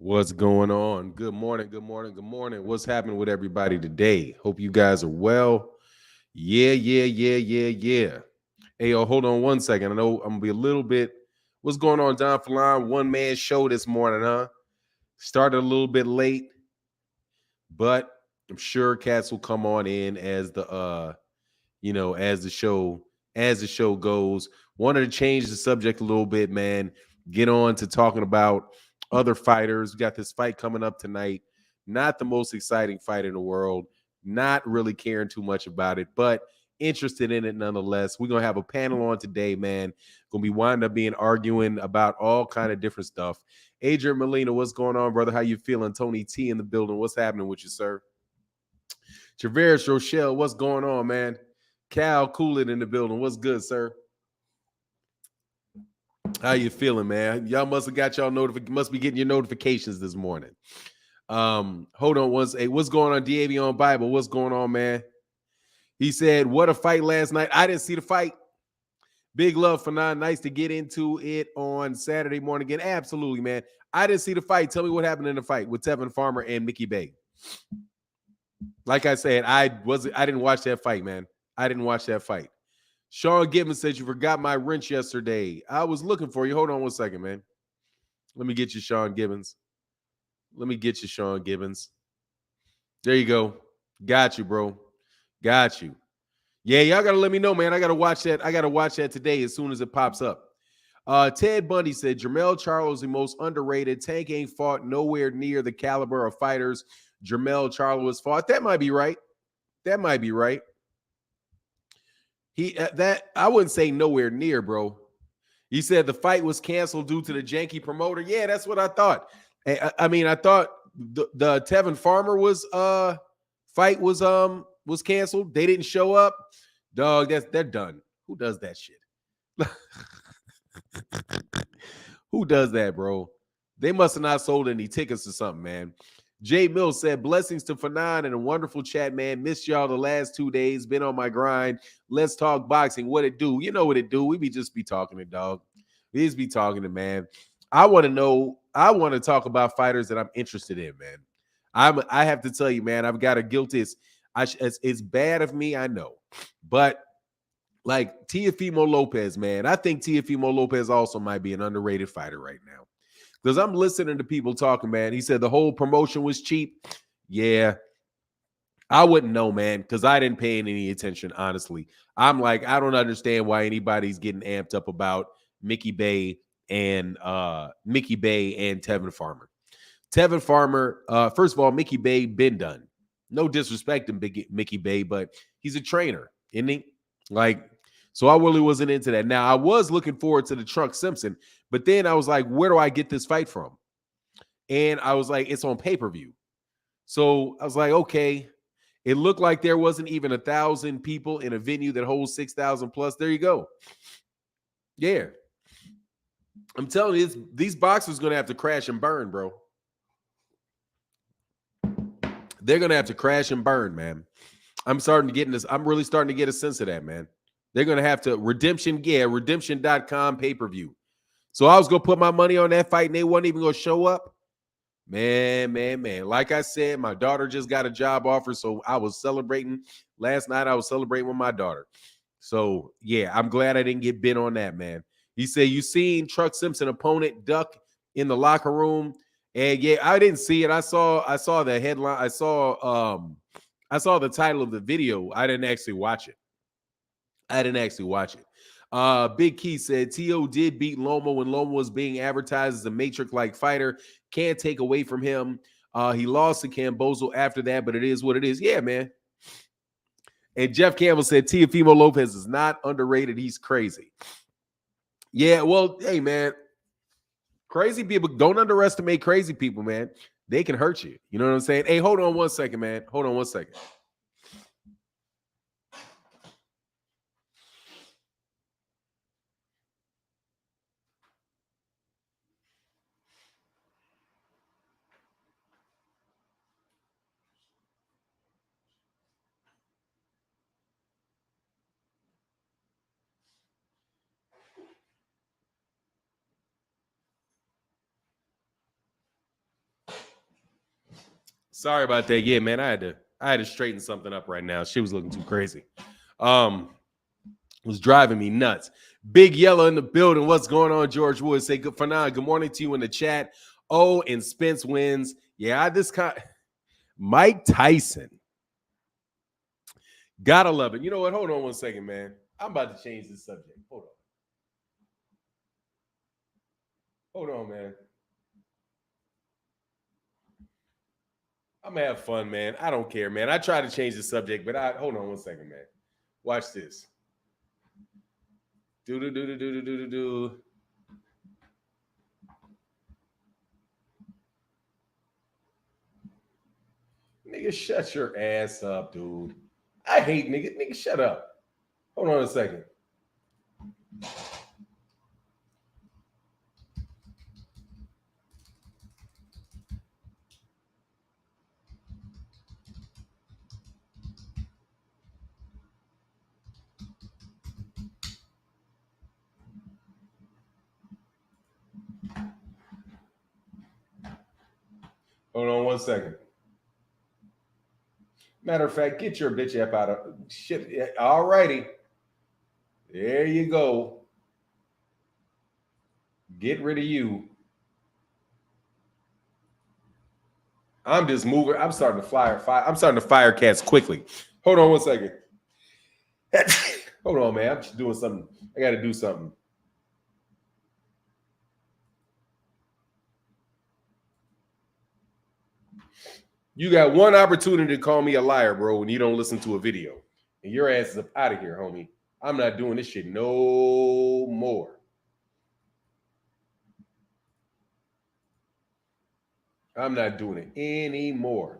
What's going on? Good morning, good morning, good morning. What's happening with everybody today? Hope you guys are well. Yeah. Hey, yo, hold on one second. I know I'm gonna be a little bit. What's going on, Don Falon? One man show this morning, huh? Started a little bit late, but I'm sure cats will come on in as the show goes. Wanted to change the subject a little bit, man. Get on to talking about other fighters. We got this fight coming up tonight. Not the most exciting fight in the world. Not really caring too much about it, but interested in it nonetheless. We're gonna have a panel on today, man. Gonna be winding up being arguing about all kind of different stuff. Adrian Molina, what's going on, brother? How you feeling? Tony T in the building. What's happening with you, sir? Traveris Rochelle, what's going on, man? Cal Coolin in the building. What's good, sir? How you feeling, man? Y'all must have got must be getting your notifications this morning. Hold on once. Hey, what's going on, Davion Bible? What's going on, man? He said, "What a fight last night." I didn't see the fight. Big love for Nine. Nice to get into it on Saturday morning again. Absolutely, man. I didn't see the fight. Tell me what happened in the fight with Tevin Farmer and Mickey Bay. Like I said, I didn't watch that fight, man. I didn't watch that fight. Sean Gibbons said you forgot my wrench yesterday. I was looking for you. Hold on one second, man. Let me get you, Sean Gibbons. Let me get you, Sean Gibbons. There you go. Got you, bro. Got you. Yeah, y'all gotta let me know, man. I gotta watch that. I gotta watch that today as soon as it pops up. Ted Bundy said Jermell Charlo is the most underrated. Tank ain't fought nowhere near the caliber of fighters Jermell Charlo has fought. That might be right. That might be right. That I wouldn't say nowhere near, bro. He said the fight was canceled due to the janky promoter. Yeah, that's what I thought. I thought the Tevin Farmer fight was canceled. They didn't show up. Dog, they're done. Who does that shit? Who does that, bro? They must have not sold any tickets or something, man. Jay Mills said, blessings to Fanon and a wonderful chat, man. Missed y'all the last 2 days. Been on my grind. Let's talk boxing. What it do? You know what it do. We just be talking to dog. We just be talking to, man. I want to know. I want to talk about fighters that I'm interested in, man. I have to tell you, man, I've got a guilty. It's bad of me, I know. But like Teofimo Lopez, man, I think Teofimo Lopez also might be an underrated fighter right now. Because I'm listening to people talking, man. He said the whole promotion was cheap. Yeah, I wouldn't know, man, because I didn't pay any attention, honestly. I'm like, I don't understand why anybody's getting amped up about Mickey Bay and Tevin Farmer. Tevin Farmer, first of all, Mickey Bay been done. No disrespect to Mickey Bay, but he's a trainer, isn't he? Like, so I really wasn't into that. Now, I was looking forward to the Truck Simpson, but then I was like, where do I get this fight from? And I was like, it's on pay-per-view. So I was like, okay. It looked like there wasn't even 1,000 people in a venue that holds 6,000 plus. There you go. Yeah. I'm telling you, these boxers going to have to crash and burn, bro. They're going to have to crash and burn, man. I'm really starting to get a sense of that, man. They're going to have to redemption.com pay-per-view. So I was going to put my money on that fight and they weren't even going to show up. Man. Like I said, my daughter just got a job offer. So I was celebrating. Last night I was celebrating with my daughter. So yeah, I'm glad I didn't get bit on that, man. He said, you seen Truck Simpson opponent duck in the locker room? And yeah, I didn't see it. I saw the headline. I saw the title of the video. I didn't actually watch it. Big Key said T.O. did beat Loma when Loma was being advertised as a Matrix-like fighter. Can't take away from him. He lost to Cambozo after that, but it is what it is. Yeah, man. And Jeff Campbell said Teofimo Lopez is not underrated. He's crazy. Yeah, well, hey, man. Crazy people, don't underestimate crazy people, man. They can hurt you. You know what I'm saying? Hey, hold on one second, man. Hold on one second. Sorry about that. Yeah, man, I had to straighten something up right now. Shit was looking too crazy. Was driving me nuts. Big Yellow in the building. What's going on, George Wood? Say good for now. Good morning to you in the chat. Oh, and Spence wins. Yeah, Mike Tyson. Gotta love it. You know what? Hold on one second, man. I'm about to change this subject. Hold on, man. I'm gonna have fun, man. I don't care, man. I try to change the subject, but hold on one second, man. Watch this. Do do do do do do do do. Nigga, shut your ass up, dude. I hate nigga. Nigga, shut up. Hold on a second. Hold on one second. Matter of fact, get your bitch app out of shit. All righty. There you go. Get rid of you. I'm just moving. I'm starting to fire. I'm starting to fire cats quickly. Hold on one second. Hold on, man. I'm just doing something. I got to do something. You got one opportunity to call me a liar, bro, when you don't listen to a video. And your ass is up out of here, homie. I'm not doing this shit no more. I'm not doing it anymore.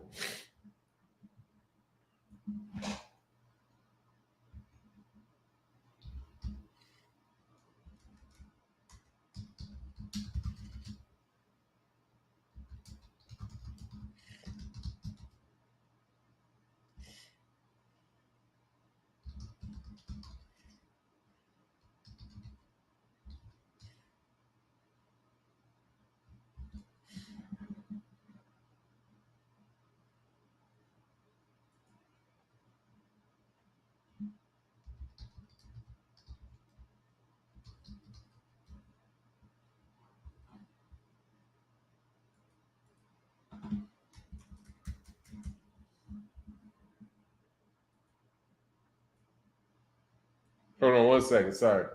Hold on one second. Sorry.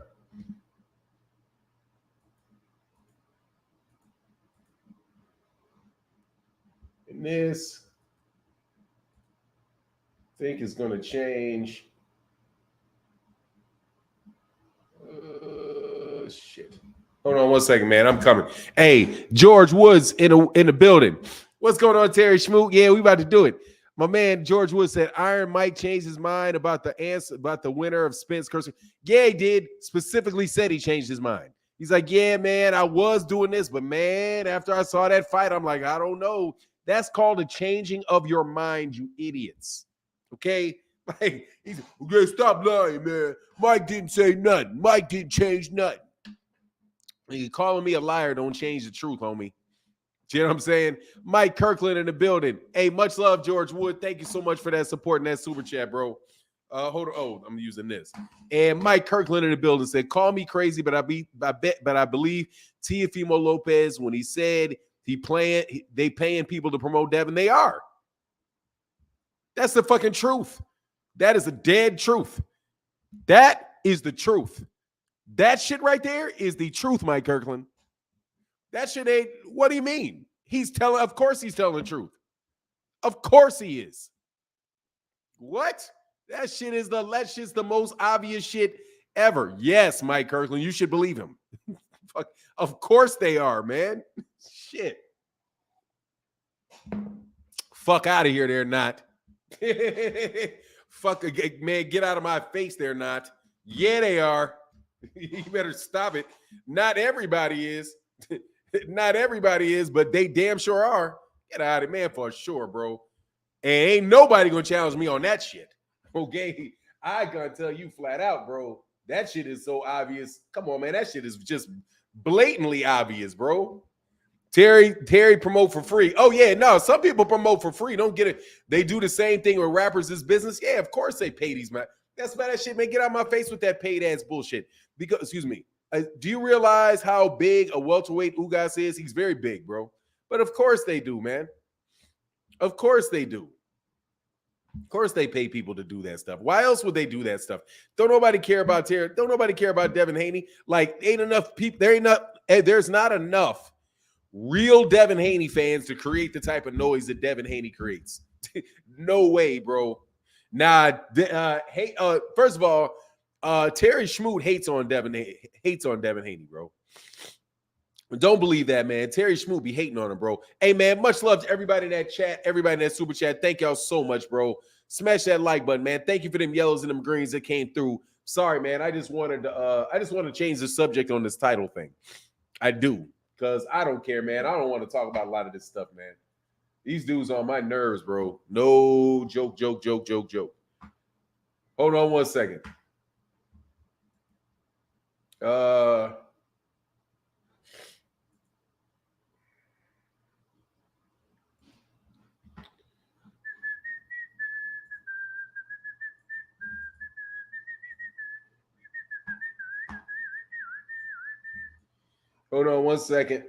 And this, I think, is going to change. Shit. Hold on one second, man. I'm coming. Hey, George Woods in the building. What's going on, Terry Schmoot? Yeah, we about to do it. My man George Woods said Iron Mike changed his mind about the answer about the winner of Spence Cursor. Yeah, he did. Specifically said he changed his mind. He's like, yeah, man, I was doing this, but man, after I saw that fight, I'm like, I don't know. That's called a changing of your mind, you idiots. Okay? Like, he's okay, stop lying, man. Mike didn't say nothing. Mike didn't change nothing. You calling me a liar don't change the truth, homie. Do you know what I'm saying? Mike Kirkland in the building. Hey, much love, George Wood. Thank you so much for that support and that super chat, bro. Hold on. Oh, I'm using this. And Mike Kirkland in the building said, "Call me crazy, but I believe Teofimo Lopez when he said they paying people to promote Devin. They are. That's the fucking truth. That is a dead truth. That is the truth. That shit right there is the truth, Mike Kirkland. That shit ain't, what do you mean? Of course he's telling the truth. Of course he is. What? That's the most obvious shit ever. Yes, Mike Kirkland, you should believe him. Of course they are, man. Shit. Fuck out of here, they're not. Fuck, man, get out of my face, they're not. Yeah, they are. You better stop it. Not everybody is. Not everybody is, but they damn sure are. Get out of it, man, for sure, bro. And ain't nobody gonna challenge me on that shit. Okay, I gonna tell you flat out, bro. That shit is so obvious. Come on, man. That shit is just blatantly obvious, bro. Terry promote for free. Oh yeah, no, some people promote for free. Don't get it. They do the same thing with rappers as business. Yeah, of course they pay these man. That's about that shit, man. Get out of my face with that paid ass bullshit. Because, excuse me. Do you realize how big a welterweight Ugas is? He's very big, bro. But of course they do, man. Of course they do. Of course they pay people to do that stuff. Why else would they do that stuff? Don't nobody care about Terry. Don't nobody care about Devin Haney. Like, ain't enough people. There's not enough real Devin Haney fans to create the type of noise that Devin Haney creates. No way, bro. Nah, first of all, Terry Schmoot hates on Devin Haney, bro. Don't believe that, man. Terry Schmoot be hating on him, bro. Hey, man, much love to everybody in that chat, everybody in that super chat. Thank y'all so much, bro. Smash that like button, man. Thank you for them yellows and them greens that came through. Sorry, man. I just wanted to change the subject on this title thing. I do, because I don't care, man. I don't want to talk about a lot of this stuff, man. These dudes on my nerves, bro. No joke. Hold on one second. Hold on one second.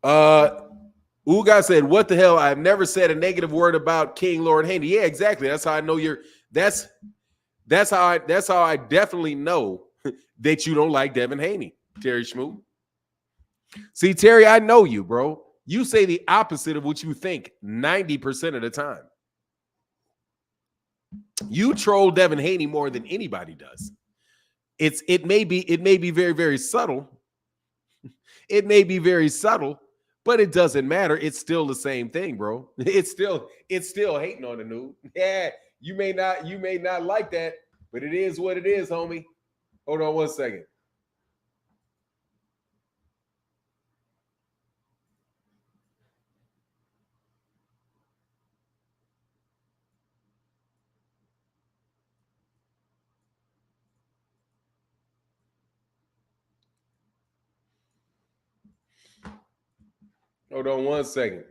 Uga said, "What the hell? I've never said a negative word about King Lord Haney." Yeah, exactly. That's how I know you're. That's how I definitely know that you don't like Devin Haney, Terry Schmoot. See, Terry, I know you, bro. You say the opposite of what you think 90% of the time. You troll Devin Haney more than anybody does. It may be very, very subtle. It may be very subtle, but it doesn't matter. It's still the same thing, bro. It's still hating on the dude. Yeah, you may not like that, but it is what it is, homie. Hold on one second. Hold on one second.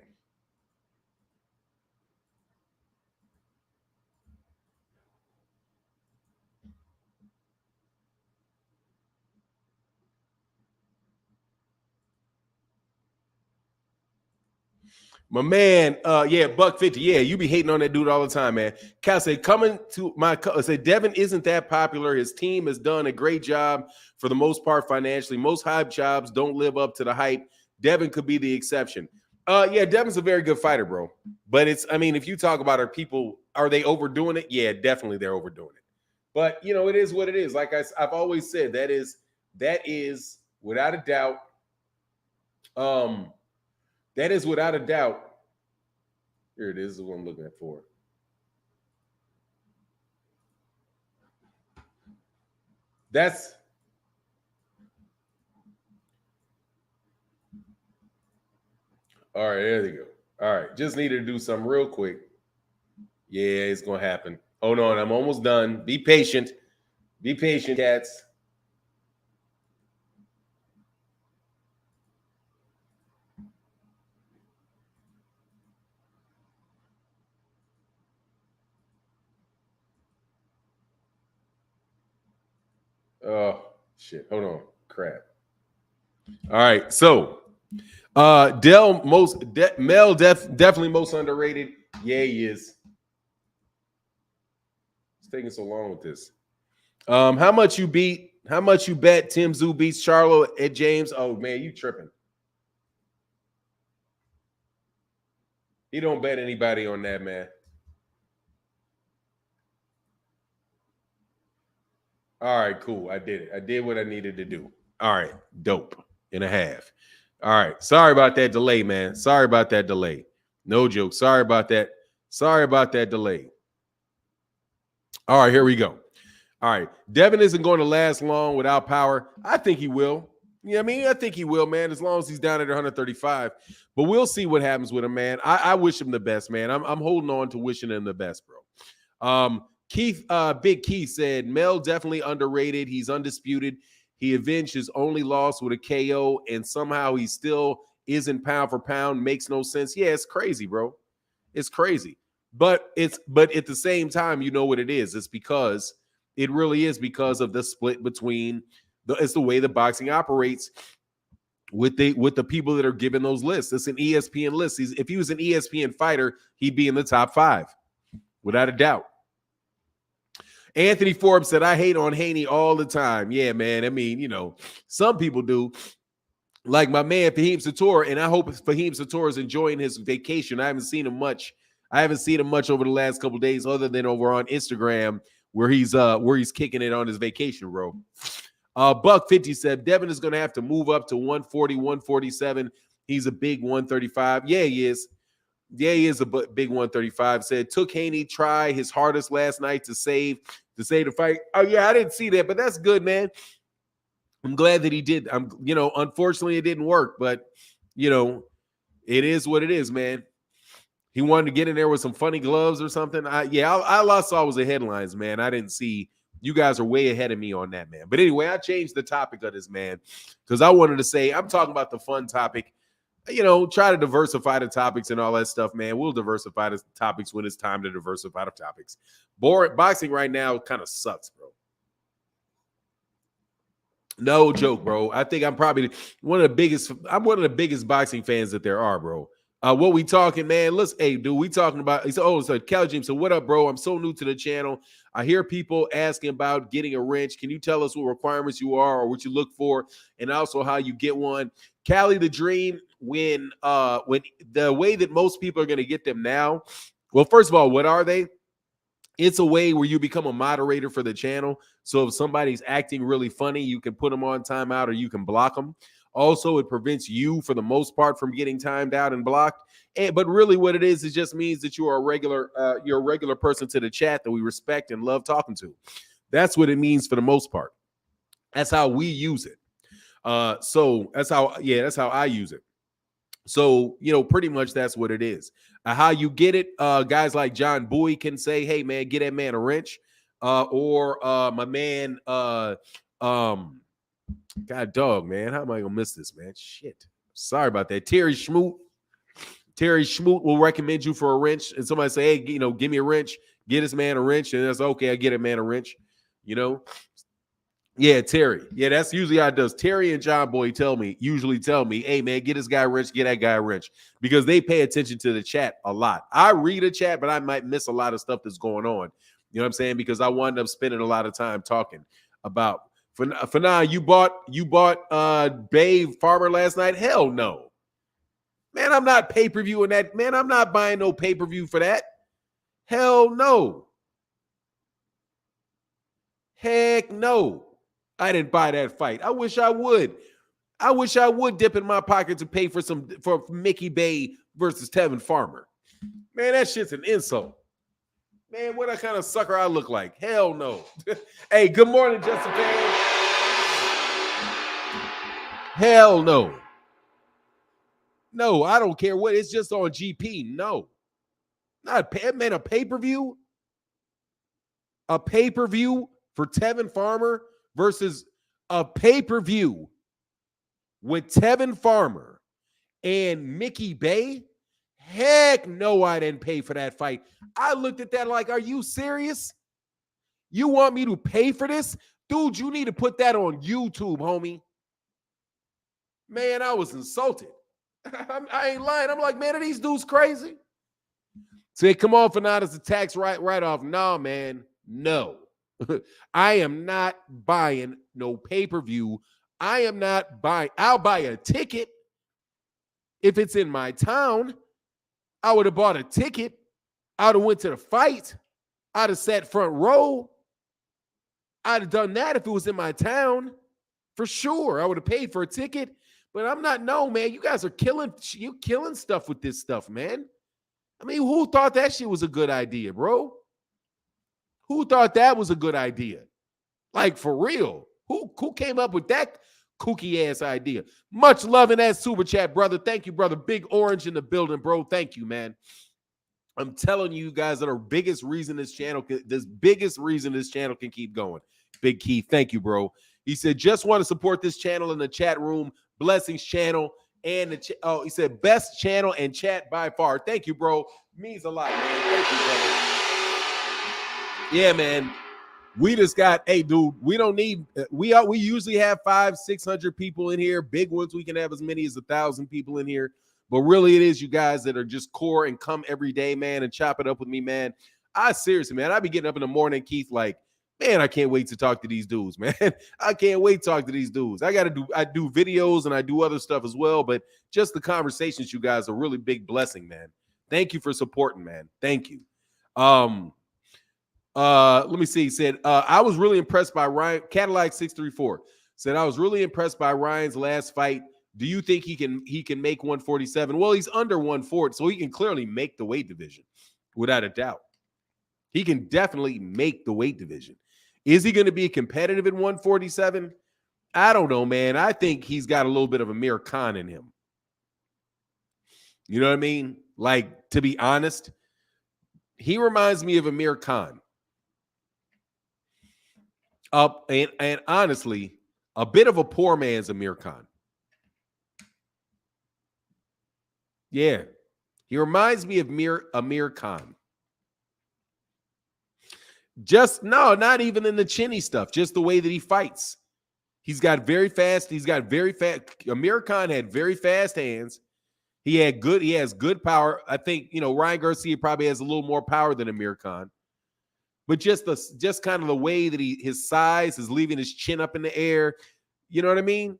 My man, yeah, $150. Yeah, you be hating on that dude all the time, man. Cal said, coming to my said Devin isn't that popular. His team has done a great job for the most part financially. Most hype jobs don't live up to the hype. Devin could be the exception. Yeah, Devin's a very good fighter, bro. But if you talk about are they overdoing it? Yeah, definitely they're overdoing it. But it is what it is. Like I've always said, that is without a doubt. That is without a doubt. Here it is what I'm looking for. That's all right. There you go. All right. Just needed to do something real quick. Yeah, it's going to happen. Hold on. I'm almost done. Be patient. Be patient, cats. Oh, shit. Hold on. Crap. All right. So, Mel definitely most underrated. Yeah, he is. It's taking so long with this. How much you bet Tim Tszyu beats Charlo at James? Oh man, you tripping. He don't bet anybody on that, man. All right, cool. I did it. I did what I needed to do. All right, dope. And a half. All right. Sorry about that delay, man. Sorry about that delay. No joke. Sorry about that. Sorry about that delay. All right, here we go. All right. Devin isn't going to last long without power. I think he will. Yeah, I think he will, man, as long as he's down at 135. But we'll see what happens with him, man. I wish him the best, man. I'm holding on to wishing him the best, bro. Big Keith said Mel definitely underrated. He's undisputed. He avenged his only loss with a KO, and somehow he still isn't pound for pound. Makes no sense. Yeah, it's crazy, bro. It's crazy. But at the same time, you know what it is. It's because it really is because of the split between it's the way the boxing operates with the people that are giving those lists. It's an ESPN list. If he was an ESPN fighter, he'd be in the top 5, without a doubt. Anthony Forbes said, I hate on Haney all the time. Yeah, man. I mean, you know, some people do. Like my man Fahim Sator, and I hope Fahim Sator is enjoying his vacation. I haven't seen him much. Over the last couple of days, other than over on Instagram, where he's kicking it on his vacation, bro. Buck 50 said Devin is going to have to move up to 140, 147. He's a big 135. Yeah, he is. Yeah, he is a big 135. Said took Haney try his hardest last night to save the fight. Oh yeah, I didn't see that, but that's good, man. I'm glad that he did. Unfortunately, it didn't work, but it is what it is, man. He wanted to get in there with some funny gloves or something. I saw was the headlines, man. I didn't see. You guys are way ahead of me on that, man. But anyway, I changed the topic of this, man, because I wanted to say I'm talking about the fun topic. Try to diversify the topics and all that stuff, man. We'll diversify the topics when it's time to diversify the topics. Boxing right now kind of sucks, bro. No joke, bro. I think I'm probably one of the biggest boxing fans that there are, bro. What we talking, man? We talking about. So Cal Jim. So what up, bro? I'm so new to the channel. I hear people asking about getting a wrench. Can you tell us what requirements you are or what you look for, and also how you get one? Cali the Dream. When the way that most people are going to get them now. Well, first of all, what are they? It's a way where you become a moderator for the channel. So if somebody's acting really funny, you can put them on timeout or you can block them. Also, it prevents you, for the most part, from getting timed out and blocked. But really what it is, it just means that you are you're a regular person to the chat that we respect and love talking to. That's what it means for the most part. That's how we use it. So that's how I use it. So, pretty much that's what it is. How you get it, guys like John Bowie can say, hey, man, get that man a wrench. Or my man, God dog, man, how am I going to miss this, man? Shit. Sorry about that. Terry Schmoot will recommend you for a wrench. And somebody say, hey, give me a wrench. Get this man a wrench. And that's okay. I get a man a wrench, Yeah, Terry. Yeah, that's usually how it does. Terry and John Boy usually tell me, hey, man, get this guy a wrench, get that guy a wrench, because they pay attention to the chat a lot. I read a chat, but I might miss a lot of stuff that's going on. You know what I'm saying? Because I wound up spending a lot of time talking about. For now, you bought Babe Farmer last night? Hell no. Man, I'm not pay-per-viewing that. Man, I'm not buying no pay-per-view for that. Hell no. Heck no. I didn't buy that fight. I wish I would. I wish I would dip in my pocket to pay for Mickey Bay versus Tevin Farmer. Man, that shit's an insult. Man, what kind of sucker I look like? Hell no. Hey, good morning, Justin Fan. Hell no. No, I don't care what. It's just on GP. No. Not man, a pay-per-view? A pay-per-view for Tevin Farmer versus a pay-per-view with Tevin Farmer and Mickey Bay? Heck no, I didn't pay for that fight. I looked at that like, are you serious? You want me to pay for this? Dude, you need to put that on YouTube, homie. Man, I was insulted. I ain't lying. I'm like, man, are these dudes crazy? Say, come on, Fanatics, a tax right off. Nah, man, no. I am not buying no pay-per-view. I am not buying. I'll buy a ticket if it's in my town. I would have bought a ticket. I would have went to the fight. I'd have sat front row. I'd have done that if it was in my town. For sure. I would have paid for a ticket. But I'm not, no, man. You guys are killing stuff with this stuff, man. I mean, who thought that shit was a good idea, bro? Who thought that was a good idea? Like, for real. Who came up with that kooky-ass idea? Much love in that super chat, brother. Thank you, brother. Big Orange in the building, bro. Thank you, man. I'm telling you guys that are biggest reason this channel can keep going. Big Keith, thank you, bro. He said, just want to support this channel in the chat room. Blessings channel. And he said, best channel and chat by far. Thank you, bro. Means a lot, man. Thank you, brother. Yeah, man. We just got, hey, dude, we don't need, we usually have 500-600 people in here. Big ones, we can have as many as 1,000 people in here. But really, it is you guys that are just core and come every day, man, and chop it up with me, man. Seriously, man, I be getting up in the morning, Keith, like, man, I can't wait to talk to these dudes, man. I can't wait to talk to these dudes. I do videos and I do other stuff as well, but just the conversations, you guys, are a really big blessing, man. Thank you for supporting, man. Thank you. Let me see. He said, I was really impressed by Ryan. Cadillac 634 said, I was really impressed by Ryan's last fight. Do you think he can make 147? Well, he's under 140, so he can clearly make the weight division without a doubt. He can definitely make the weight division. Is he going to be competitive at 147? I don't know, man. I think he's got a little bit of Amir Khan in him. You know what I mean? Like, to be honest, he reminds me of Amir Khan. And honestly, a bit of a poor man's Amir Khan. Yeah. He reminds me of Amir Khan. Not even in the chinny stuff, just the way that he fights. He's got very fast. Amir Khan had very fast hands. He has good power. I think, Ryan Garcia probably has a little more power than Amir Khan. But just kind of the way that his size is leaving his chin up in the air. You know what I mean?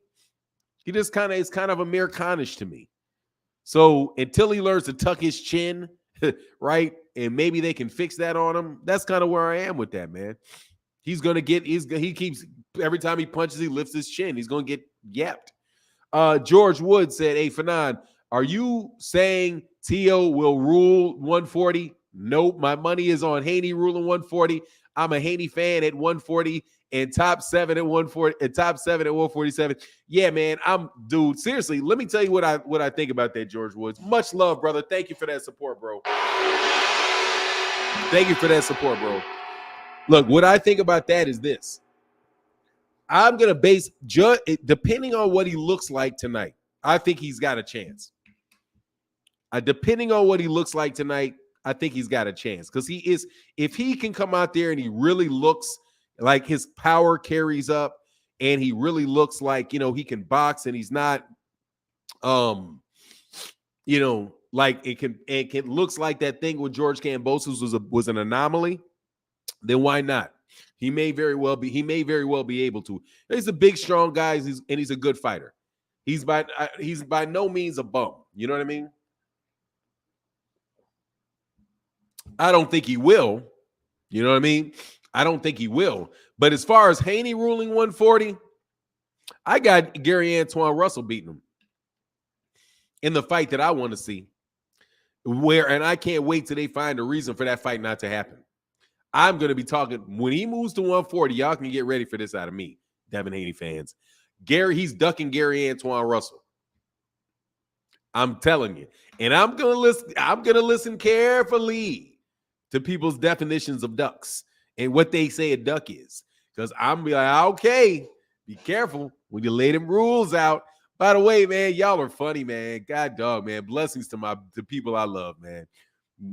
He just is kind of Amir Khan-ish to me. So until he learns to tuck his chin, right? And maybe they can fix that on him. That's kind of where I am with that, man. He keeps, every time he punches, he lifts his chin. He's going to get yapped. George Wood said, hey, Fanon, are you saying Tio will rule 140? Nope. My money is on Haney ruling 140. I'm a Haney fan at 140 and top 7 at 140 and top 7 at 147. Yeah, man. Dude, seriously, let me tell you what I think about that, George Woods. Much love, brother. Thank you for that support, bro. Thank you for that support, bro. Look, what I think about that is this. I'm going to base, depending on what he looks like tonight, I think he's got a chance. Depending on what he looks like tonight, I think he's got a chance. Because if he can come out there and he really looks like his power carries up and he really looks like, he can box and he's not, like it looks like that thing with George Kambosos was an anomaly, then why not? He may very well be able to. He's a big, strong guy, and he's a good fighter. He's by no means a bum. You know what I mean? I don't think he will. You know what I mean? I don't think he will. But as far as Haney ruling 140, I got Gary Antoine Russell beating him in the fight that I want to see. And I can't wait till they find a reason for that fight not to happen. I'm going to be talking when he moves to 140. Y'all can get ready for this out of me, Devin Haney fans. He's ducking Gary Antoine Russell. I'm telling you. And I'm going to listen carefully to people's definitions of ducks and what they say a duck is. Because I'm be like, okay, be careful when you lay them rules out. By the way, man, y'all are funny, man. God dog, man. Blessings to people I love, man.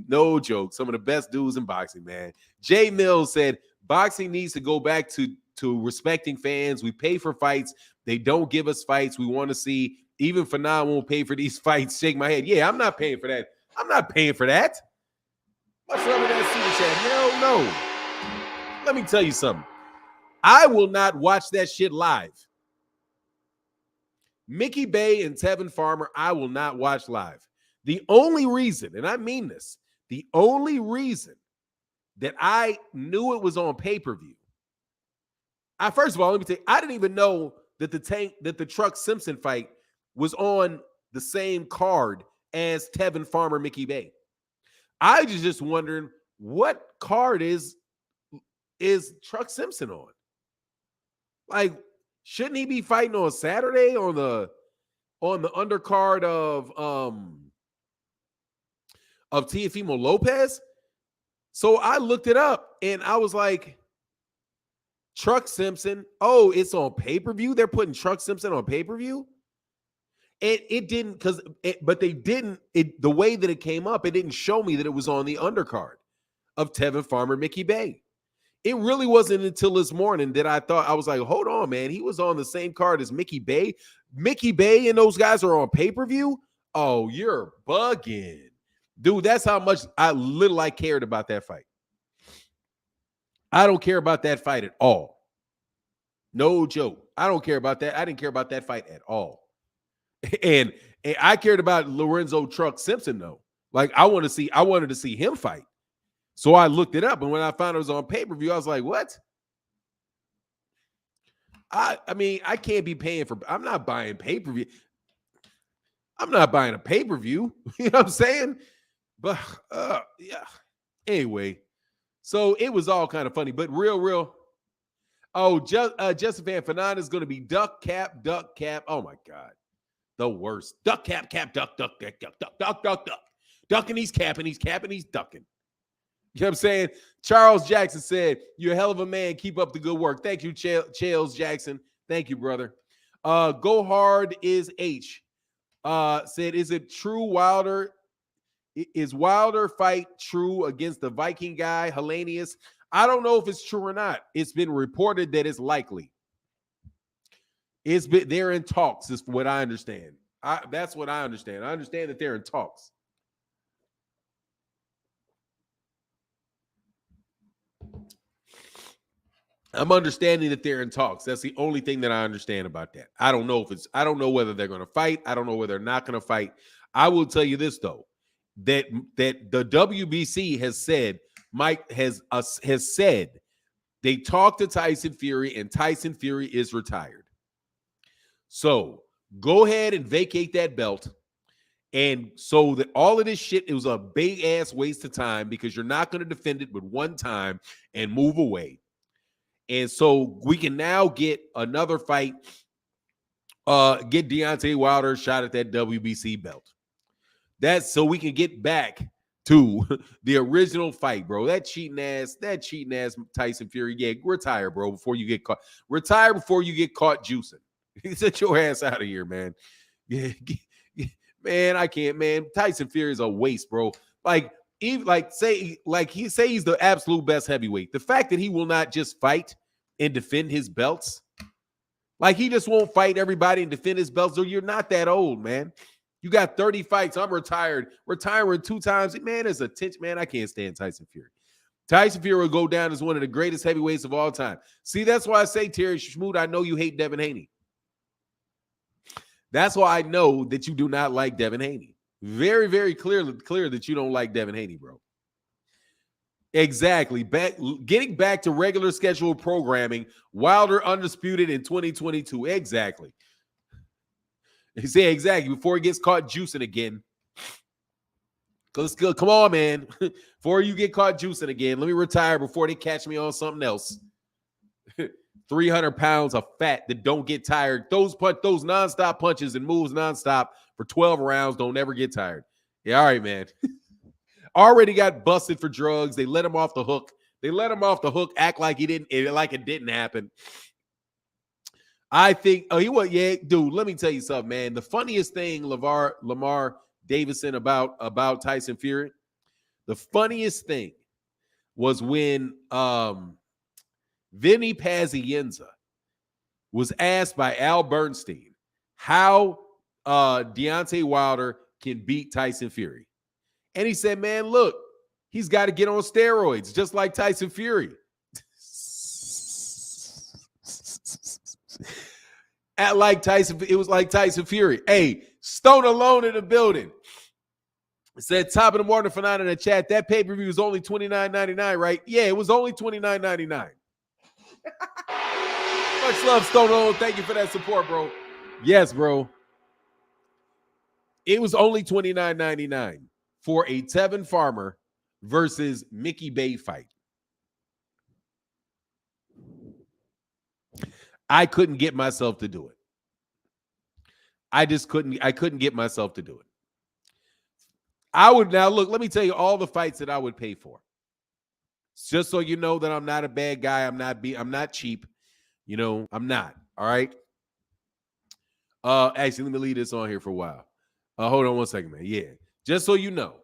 No joke. Some of the best dudes in boxing, man. Jay Mills said, boxing needs to go back to respecting fans. We pay for fights. They don't give us fights we want to see. Even for now, I won't pay for these fights. Shake my head. Yeah, I'm not paying for that. I'm not paying for that. What's wrong with that super chat? Hell no. Let me tell you something. I will not watch that shit live. Mickey Bay and Tevin Farmer, I will not watch live. The only reason, and I mean this, the only reason that I knew it was on pay-per-view. First of all, let me tell you, I didn't even know that the Truck Simpson fight was on the same card as Tevin Farmer, Mickey Bay. I was just wondering what card is Truck Simpson on? Like, shouldn't he be fighting on Saturday on the undercard of Teofimo Lopez? So I looked it up and I was like, Truck Simpson. Oh, it's on pay-per-view. They're putting Truck Simpson on pay-per-view. It didn't but they didn't. The way that it came up, it didn't show me that it was on the undercard of Tevin Farmer, Mickey Bay. It really wasn't until this morning that I was like, hold on, man. He was on the same card as Mickey Bay. Mickey Bay and those guys are on pay-per-view. Oh, you're bugging. Dude, that's how much I cared about that fight. I don't care about that fight at all. No joke. I don't care about that. I didn't care about that fight at all. And I cared about Lorenzo Truck Simpson, though. Like, I wanted to see him fight. So I looked it up, and when I found it was on pay-per-view, I was like, what? I mean, I can't be paying for, I'm not buying pay-per-view. I'm not buying a pay-per-view. You know what I'm saying? But yeah. Anyway, so it was all kind of funny, but real. Oh, Justin Van Fernandez is going to be duck cap. Oh my God. The worst. Duck cap, duck. Ducking, he's capping, he's ducking. You know what I'm saying? Charles Jackson said, you're a hell of a man. Keep up the good work. Thank you, Charles Jackson. Thank you, brother. Go hard is H. Said, is it true Wilder? Is Wilder fight true against the Viking guy, Hellenius? I don't know if it's true or not. It's been reported that it's likely. They're in talks, is what I understand. That's what I understand. I understand that they're in talks. I'm understanding that they're in talks. That's the only thing that I understand about that. I don't know whether they're going to fight. I don't know whether they're not going to fight. I will tell you this, though, that the WBC has said, Mike has said they talked to Tyson Fury, and Tyson Fury is retired. So go ahead and vacate that belt. And so that all of this shit, it was a big ass waste of time because you're not going to defend it with one time and move away. And so we can now get another fight, get Deontay Wilder a shot at that WBC belt. That's so we can get back to the original fight, bro. That cheating ass Tyson Fury. Yeah, retire, bro, before you get caught. Retire before you get caught juicing. Get your ass out of here, man. Yeah, man, I can't, man. Tyson Fury is a waste, bro. Like, even say he's the absolute best heavyweight. The fact that he will not just fight and defend his belts, like he just won't fight everybody and defend his belts. So you're not that old, man. You got 30 fights. I'm retired. Retiring 2 times. Man, it's a tension. Man, I can't stand Tyson Fury. Tyson Fury will go down as one of the greatest heavyweights of all time. See, that's why I say, Terry Schmoot, I know you hate Devin Haney. That's why I know that you do not like Devin Haney. Very, very clear that you don't like Devin Haney, bro. Exactly. Getting back to regular scheduled programming, Wilder undisputed in 2022. Exactly. He said exactly before he gets caught juicing again. Let's go. Come on, man. Before you get caught juicing again, let me retire before they catch me on something else. 300 pounds of fat that don't get tired. Those nonstop punches and moves nonstop for 12 rounds don't ever get tired. Yeah, all right, man. Already got busted for drugs. They let him off the hook. Act like it didn't happen. I think, dude, let me tell you something, man. The funniest thing, Lamar Davison, about Tyson Fury, the funniest thing was when Vinny Pazienza was asked by Al Bernstein how Deontay Wilder can beat Tyson Fury. And he said, man, look, he's got to get on steroids, just like Tyson Fury. It was like Tyson Fury. Hey, Stone Alone in the building. It said top of the morning for 9 in the chat. That pay-per-view was only $29.99, right? Yeah, it was only $29.99. Much love, Stone Alone. Thank you for that support, bro. Yes, bro. It was only $29.99 for a Tevin Farmer versus Mickey Bay fight. I couldn't get myself to do it. I couldn't get myself to do it. Let me tell you all the fights that I would pay for. Just so you know that I'm not a bad guy. I'm not cheap. I'm not. All right. Actually, let me leave this on here for a while. Hold on one second, man. Yeah. Just so you know,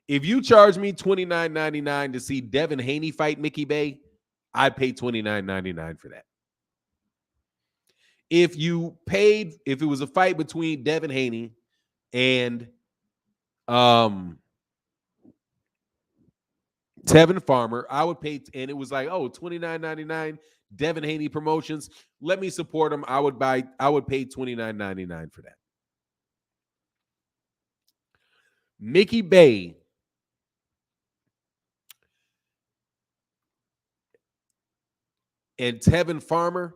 if you charge me $29.99 to see Devin Haney fight Mickey Bay, I'd pay $29.99 for that. If it was a fight between Devin Haney and Tevin Farmer, I would pay, and it was like, oh, $29.99, Devin Haney Promotions. Let me support him. I would pay $29.99 for that. Mickey Bay and Tevin Farmer,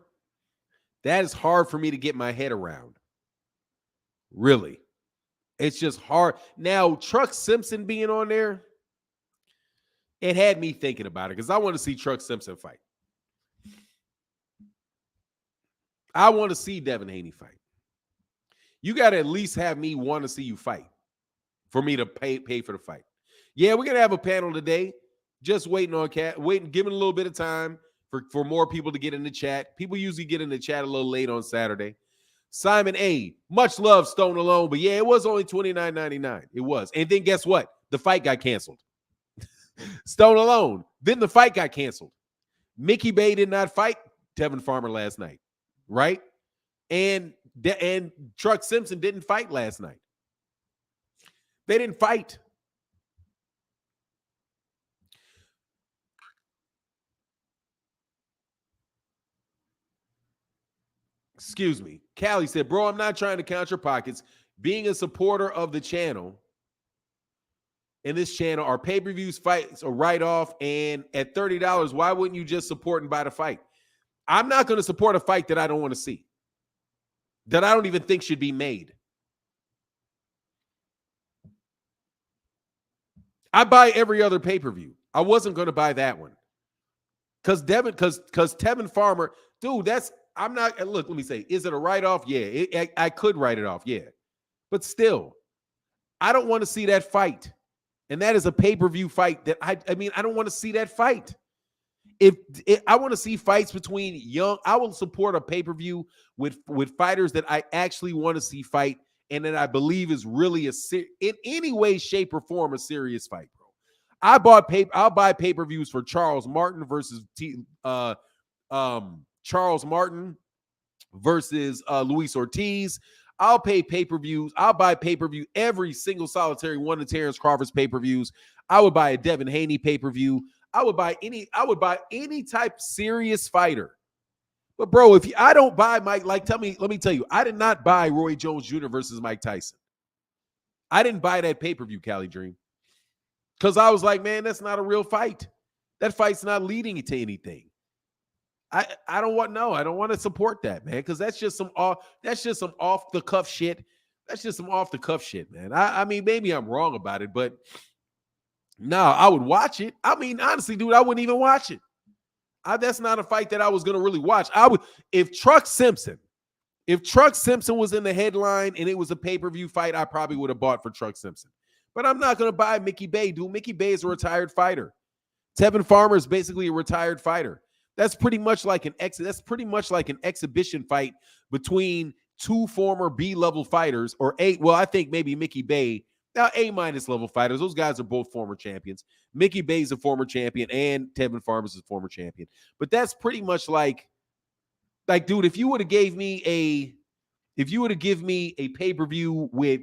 that is hard for me to get my head around. Really. It's just hard. Now, Truck Simpson being on there, it had me thinking about it because I want to see Truck Simpson fight. I want to see Devin Haney fight. You got to at least have me want to see you fight for me to pay for the fight. Yeah, we're going to have a panel today. Just giving a little bit of time for more people to get in the chat. People usually get in the chat a little late on Saturday. Simon A, much love, Stone Alone. But yeah, it was only $29.99. It was. And then guess what? The fight got canceled. Stone Alone. Then the fight got canceled. Mickey Bay did not fight Tevin Farmer last night, right? And Truck Simpson didn't fight last night. They didn't fight. Excuse me. Callie said, bro, I'm not trying to count your pockets. Being a supporter of the channel, in this channel, our pay-per-views, fights, a write-off, and at $30, why wouldn't you just support and buy the fight? I'm not going to support a fight that I don't want to see, that I don't even think should be made. I buy every other pay-per-view. I wasn't going to buy that one. Because Tevin Farmer, dude, I'm not, look, let me say, is it a write-off? Yeah, I could write it off, yeah. But still, I don't want to see that fight. And that is a pay-per-view fight that I don't want to see that fight. If I want to see fights between I will support a pay-per-view with fighters that I actually want to see fight and that I believe is really in any way, shape, or form a serious fight, bro. I'll buy pay-per-views for Charles Martin versus Charles Martin versus Luis Ortiz. I'll pay pay-per-views. I'll buy pay-per-view every single solitary one of Terence Crawford's pay-per-views. I would buy a Devin Haney pay-per-view. I would buy any type serious fighter. But bro, I don't buy Mike, let me tell you, I did not buy Roy Jones Jr. versus Mike Tyson. I didn't buy that pay-per-view, Cali Dream. Because I was like, man, that's not a real fight. That fight's not leading to anything. I don't want to support that, man, because that's just some off the cuff shit. That's just some off the cuff shit, man. I mean, maybe I'm wrong about it, but no, I would watch it. I mean, honestly, dude, I wouldn't even watch it. That's not a fight that I was gonna really watch. If Truck Simpson was in the headline and it was a pay-per-view fight, I probably would have bought for Truck Simpson. But I'm not gonna buy Mickey Bay, dude. Mickey Bay is a retired fighter. Tevin Farmer is basically a retired fighter. That's pretty much like an exhibition fight between two former B-level fighters, or I think maybe Mickey Bay. Now, A-minus level fighters. Those guys are both former champions. Mickey Bay's a former champion, and Tevin Farmer is a former champion. But that's pretty much like, dude, if you would have give me a pay-per-view with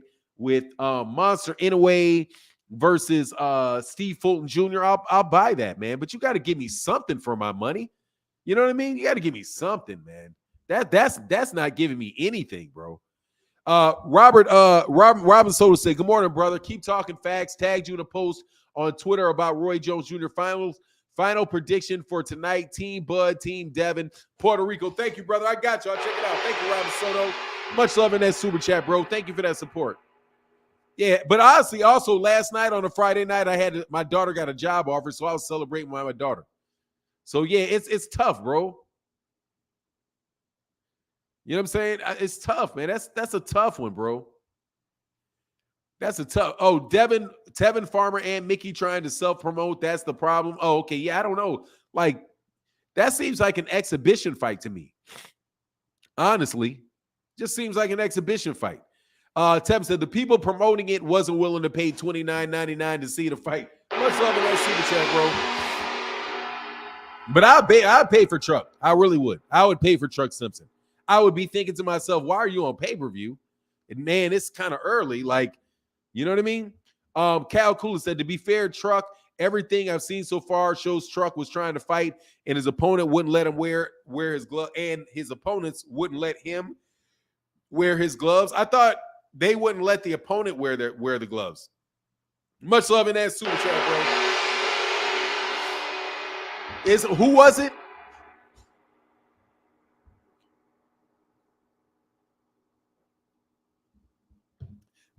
Monster Inoue versus Steve Fulton Jr., I'll buy that, man. But you got to give me something for my money. You know what I mean? You got to give me something, man. That's not giving me anything, bro. Robin Soda said, good morning, brother. Keep talking facts. Tagged you in a post on Twitter about Roy Jones Jr. Final prediction for tonight. Team Bud, Team Devin, Puerto Rico. Thank you, brother. I got you. I'll check it out. Thank you, Robin Soto. Much love in that super chat, bro. Thank you for that support. Yeah, but honestly, also last night on a Friday night, my daughter got a job offer, so I was celebrating with my daughter. So yeah, it's tough, bro. You know what I'm saying? It's tough, man. That's a tough one, bro. That's a tough. Oh, Tevin Farmer and Mickey trying to self-promote. That's the problem. Oh, okay. Yeah, I don't know. Like, that seems like an exhibition fight to me. Honestly, just seems like an exhibition fight. Tevin said the people promoting it wasn't willing to pay $29.99 to see the fight. Much love in that super chat, bro. But I'd pay for Truck. I really would. I would pay for Truck Simpson. I would be thinking to myself, why are you on pay-per-view? And man, it's kind of early. Like, you know what I mean? Cal Cooler said, to be fair, Truck, everything I've seen so far shows Truck was trying to fight, and his opponent wouldn't let him wear his glove, and his opponents wouldn't let him wear his gloves. I thought they wouldn't let the opponent wear the gloves. Much love in that super chat, bro. Who was it?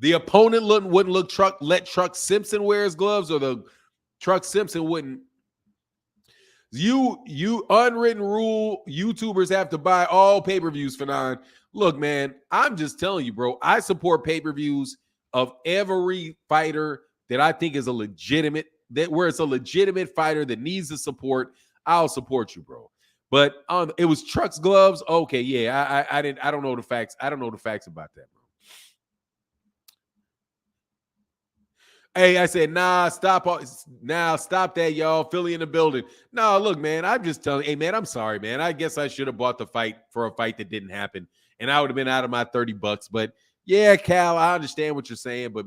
The opponent wouldn't let Truck Simpson wear his gloves, or the Truck Simpson wouldn't. You unwritten rule, YouTubers have to buy all pay-per-views for nine. Look, man, I'm just telling you, bro. I support pay-per-views of every fighter that I think is where it's a legitimate fighter that needs the support. I'll support you, bro. But it was Truck's gloves. Okay, yeah, I don't know the facts. I don't know the facts about that, bro. Hey, I said, stop that, y'all. Philly in the building. No, look, man, I'm just telling you, hey, man, I'm sorry, man. I guess I should have bought the fight for a fight that didn't happen, and I would have been out of my $30. But yeah, Cal, I understand what you're saying, but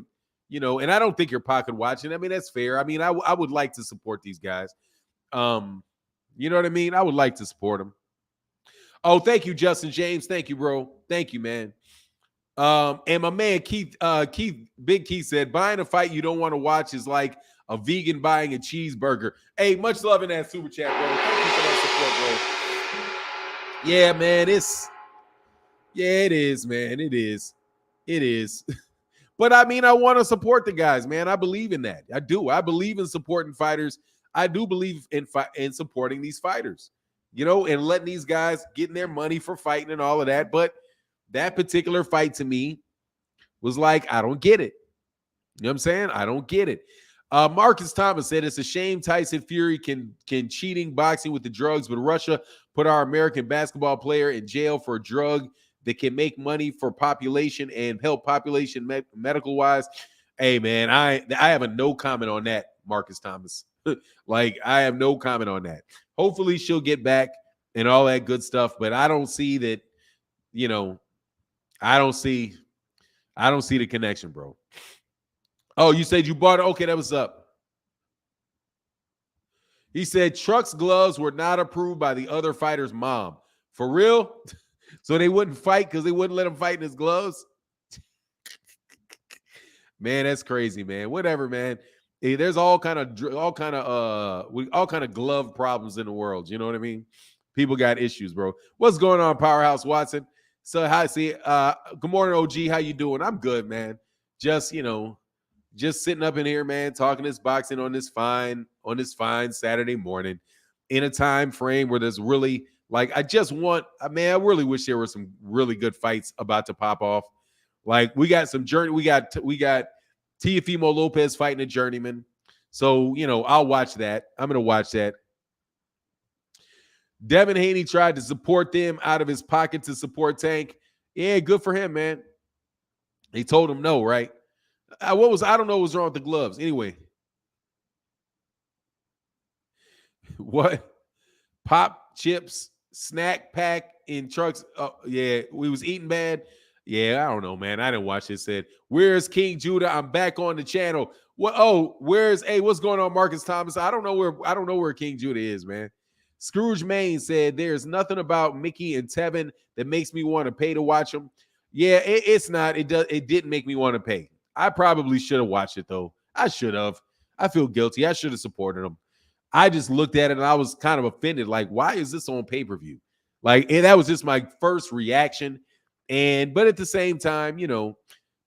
and I don't think you're pocket watching. I mean, that's fair. I mean, I would like to support these guys. You know what I mean? I would like to support them. Oh, thank you, Justin James. Thank you, bro. Thank you, man. And my man Big Keith said, buying a fight you don't want to watch is like a vegan buying a cheeseburger. Hey, much love in that super chat, bro. Thank you for that support, bro. Yeah, man, it is, man. It is. But I mean, I want to support the guys, man. I believe in that. I do. I believe in supporting fighters. I do believe in supporting these fighters, and letting these guys get their money for fighting and all of that. But that particular fight to me was like, I don't get it. You know what I'm saying? I don't get it. Marcus Thomas said, it's a shame Tyson Fury can cheating boxing with the drugs, but Russia put our American basketball player in jail for a drug that can make money for population and help population medical wise. Hey, man, I have a no comment on that, Marcus Thomas. Like, I have no comment on that. Hopefully she'll get back and all that good stuff, but I don't see that, I don't see the connection, bro. Oh, you said you bought it? Okay, that was up. He said Truck's gloves were not approved by the other fighter's mom. For real? So they wouldn't fight because they wouldn't let him fight in his gloves? Man, that's crazy, man. Whatever, man. Hey, there's all kind of glove problems in the world. You know what I mean? People got issues, bro. What's going on, Powerhouse Watson? So good morning, OG. How you doing? I'm good, man. Just sitting up in here, man, talking this boxing on this fine Saturday morning in a time frame where there's really I really wish there were some really good fights about to pop off. Like we got Teofimo Lopez fighting a journeyman. So, I'll watch that. I'm going to watch that. Devin Haney tried to support them out of his pocket to support Tank. Yeah, good for him, man. He told him no, right? I don't know what's wrong with the gloves. Anyway. What? Pop, chips, snack pack in trucks. Oh, yeah, we was eating bad. Yeah, I don't know, man. I didn't watch it. Said, where's King Judah? I'm back on the channel. What? Oh, what's going on, Marcus Thomas? I don't know where King Judah is, man. Scrooge Main said, there's nothing about Mickey and Tevin that makes me want to pay to watch them. Yeah, it's not. It didn't make me want to pay. I probably should have watched it, though. I should have. I feel guilty. I should have supported them. I just looked at it and I was kind of offended. Like, why is this on pay-per-view? That was just my first reaction. But at the same time,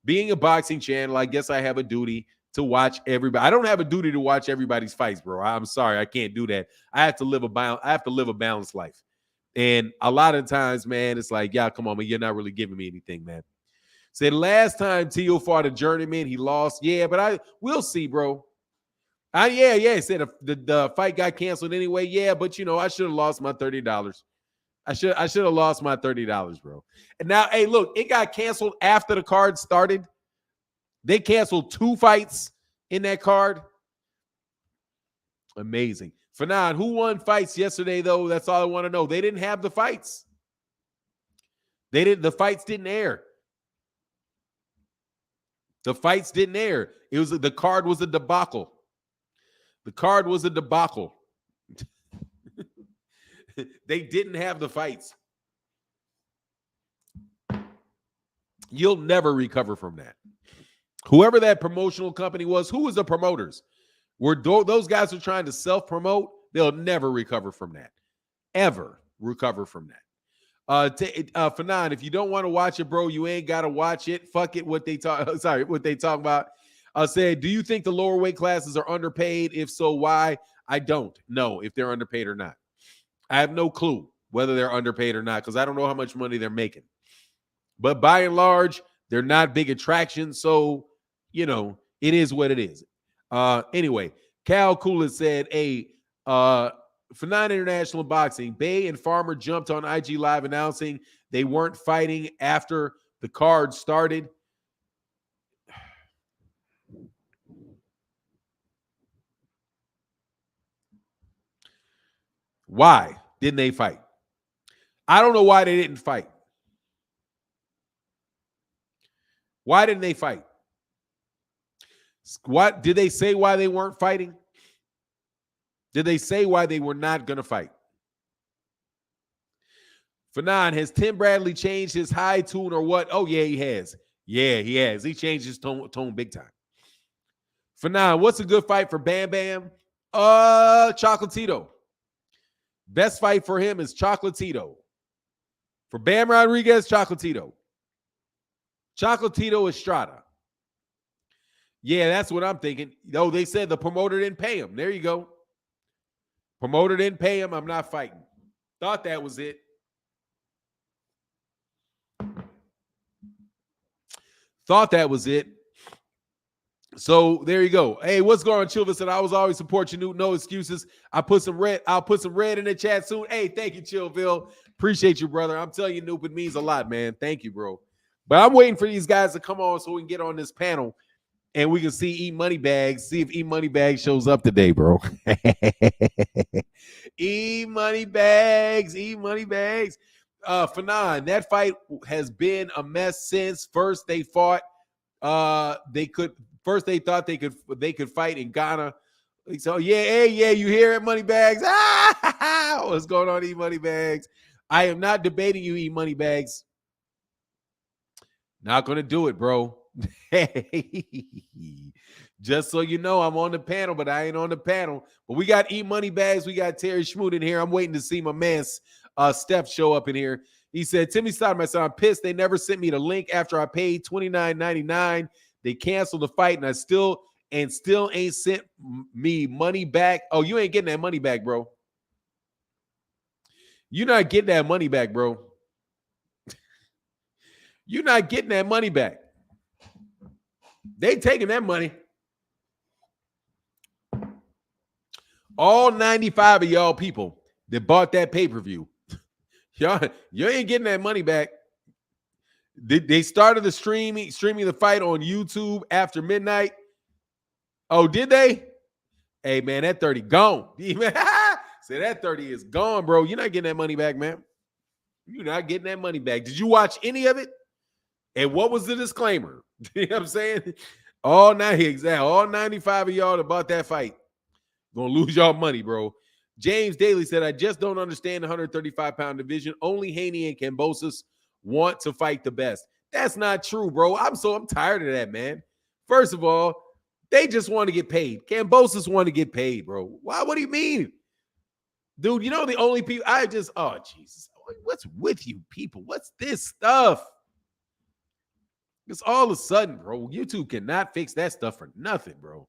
being a boxing channel, I guess I have a duty to watch everybody. I don't have a duty to watch everybody's fights, bro. I'm sorry, I can't do that. I have to live a balanced life. And a lot of times, man, it's like, yeah, come on, man, you're not really giving me anything, man. Said last time Teo fought a journeyman, he lost. Yeah, but we'll see, bro. He said the fight got canceled anyway. Yeah, but I should have lost my $30. I should have lost my $30, bro. And now, hey, look, it got canceled after the card started. They canceled 2 fights in that card. Amazing. Fanon, who won fights yesterday, though? That's all I want to know. They didn't have the fights. The fights didn't air. The fights didn't air. The card was a debacle. The card was a debacle. They didn't have the fights. You'll never recover from that. Whoever that promotional company was, who was the promoters? Those guys are trying to self-promote, they'll never recover from that. Ever recover from that. Fanon, if you don't want to watch it, bro, you ain't got to watch it. Fuck it, what they talk about. Said, do you think the lower weight classes are underpaid? If so, why? I don't know if they're underpaid or not. I have no clue whether they're underpaid or not because I don't know how much money they're making. But by and large, they're not big attractions. So, it is what it is. Anyway, Cal Coolidge said, for non-international boxing, Bay and Farmer jumped on IG Live announcing they weren't fighting after the card started. Why didn't they fight? I don't know why they didn't fight. Why didn't they fight? What did they say why they weren't fighting? Did they say why they were not going to fight? Fanon, has Tim Bradley changed his high tune or what? Oh, yeah, he has. Yeah, he has. He changed his tone big time. Fanon, what's a good fight for Bam Bam? Chocolatito. Best fight for him is Chocolatito. For Bam Rodriguez, Chocolatito. Chocolatito Estrada. Yeah, that's what I'm thinking. Oh, they said the promoter didn't pay him. There you go. Promoter didn't pay him. I'm not fighting. Thought that was it. Thought that was it. So there you go. Hey, what's going on, Chilva? Said I was always support you, no excuses. I'll put some red in the chat soon. Hey, thank you, Chillville. Appreciate you, brother. I'm telling you, Noop, it means a lot, man. Thank you, bro. But I'm waiting for these guys to come on so we can get on this panel and we can see E Moneybags. See if E Moneybags shows up today, bro. E Moneybags. Fanon, that fight has been a mess since first they fought. First they thought they could fight in Ghana. So yeah, you hear it, Moneybags. What's going on, E Moneybags? I am not debating you, E Moneybags. Not gonna do it, bro. Just so you know, I'm on the panel, but I ain't on the panel. But we got E Moneybags, we got Terry Schmoot in here. I'm waiting to see my man Steph show up in here. He said, Timmy Stoudemire said, I'm pissed. They never sent me the link after I paid $29.99. They canceled the fight, and still ain't sent me money back. Oh, you ain't getting that money back, bro. You're not getting that money back, bro. You're not getting that money back. They taking that money. All 95 of y'all people that bought that pay-per-view, y'all, you ain't getting that money back. They started the streaming the fight on YouTube after midnight. Oh, did they? Hey, man, that 30 gone. Say that 30 is gone, bro. You're not getting that money back, man. You're not getting that money back. Did you watch any of it? And what was the disclaimer? You know what I'm saying? All 95 of y'all that bought that fight gonna lose y'all money, bro. James Daly said, I just don't understand the 135-pound division. Only Haney and Kambosos want to fight the best. That's not true, bro. I'm tired of that, man. First of all, they just want to get paid. Kambosos want to get paid, bro. Why? What do you mean? Dude, you know the only people oh, Jesus. What's with you people? What's this stuff? It's all of a sudden, bro. YouTube cannot fix that stuff for nothing, bro.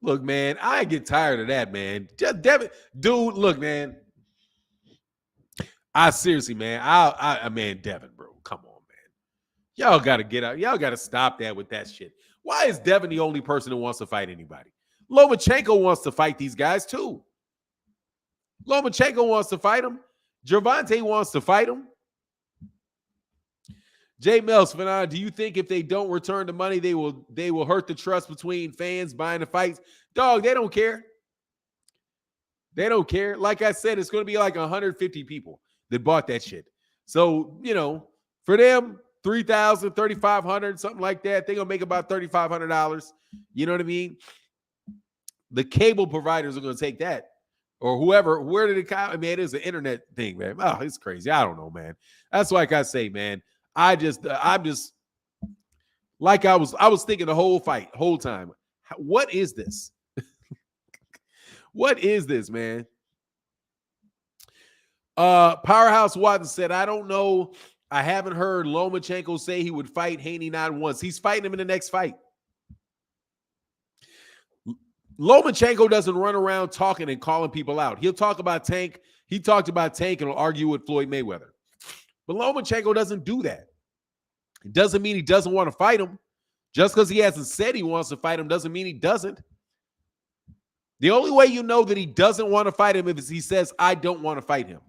Look, man, I get tired of that, man. Just Devin, dude, look, man. I seriously, man. Man, Devin, bro. Come on, man. Y'all got to get out. Y'all got to stop that with that shit. Why is Devin the only person who wants to fight anybody? Lomachenko wants to fight these guys too. Lomachenko wants to fight him. Gervonta wants to fight him. J. Mills, Fanon, do you think if they don't return the money, they will hurt the trust between fans buying the fights? Dog, they don't care. They don't care. Like I said, it's going to be like 150 people that bought that shit. So, for them, 3,000, 3,500, something like that, they're going to make about $3,500. You know what I mean? The cable providers are going to take that. Or whoever, where did it come? I mean, it is an internet thing, man. Oh, it's crazy. I don't know, man. That's like I say, man. I'm just like I was thinking the whole time. What is this? What is this, man? Powerhouse Watson said, I don't know. I haven't heard Lomachenko say he would fight Haney not once. He's fighting him in the next fight. Lomachenko doesn't run around talking and calling people out. He'll talk about Tank. He talked about Tank and will argue with Floyd Mayweather. But Lomachenko doesn't do that. It doesn't mean he doesn't want to fight him. Just because he hasn't said he wants to fight him doesn't mean he doesn't. The only way you know that he doesn't want to fight him is he says, I don't want to fight him.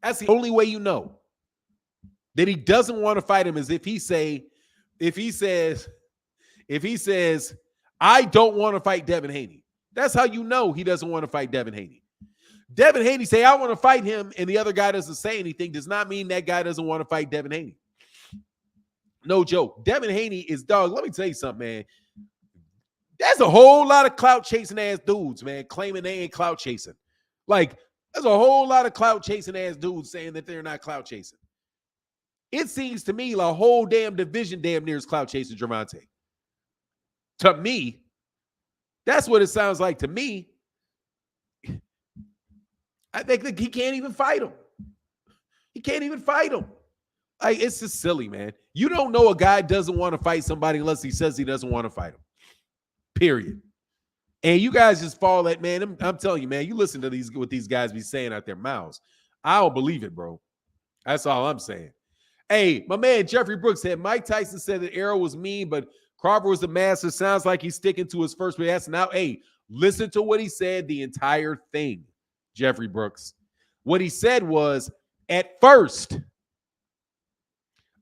That's the only way you know that he doesn't want to fight him is if he says, I don't want to fight Devin Haney. That's how you know he doesn't want to fight Devin Haney. Devin Haney say, I want to fight him, and the other guy doesn't say anything, does not mean that guy doesn't want to fight Devin Haney. No joke. Devin Haney is, dog, let me tell you something, man. There's a whole lot of clout chasing ass dudes, man, claiming they ain't clout chasing. Like, there's a whole lot of clout chasing ass dudes saying that they're not clout chasing. It seems to me like a whole damn division damn near is clout chasing Gervonta. To me, that's what it sounds like to me. I think that he can't even fight him. He can't even fight him. Like, it's just silly, man. You don't know a guy doesn't want to fight somebody unless he says he doesn't want to fight him. Period. And you guys just fall that, man. I'm telling you, man, you listen to what these guys be saying out their mouths. I don't believe it, bro. That's all I'm saying. Hey, my man Jeffrey Brooks said Mike Tyson said that Errol was mean, but Crawford was the master. Sounds like he's sticking to his first reaction. Now, hey, listen to what he said the entire thing, Jeffrey Brooks. What he said was, at first,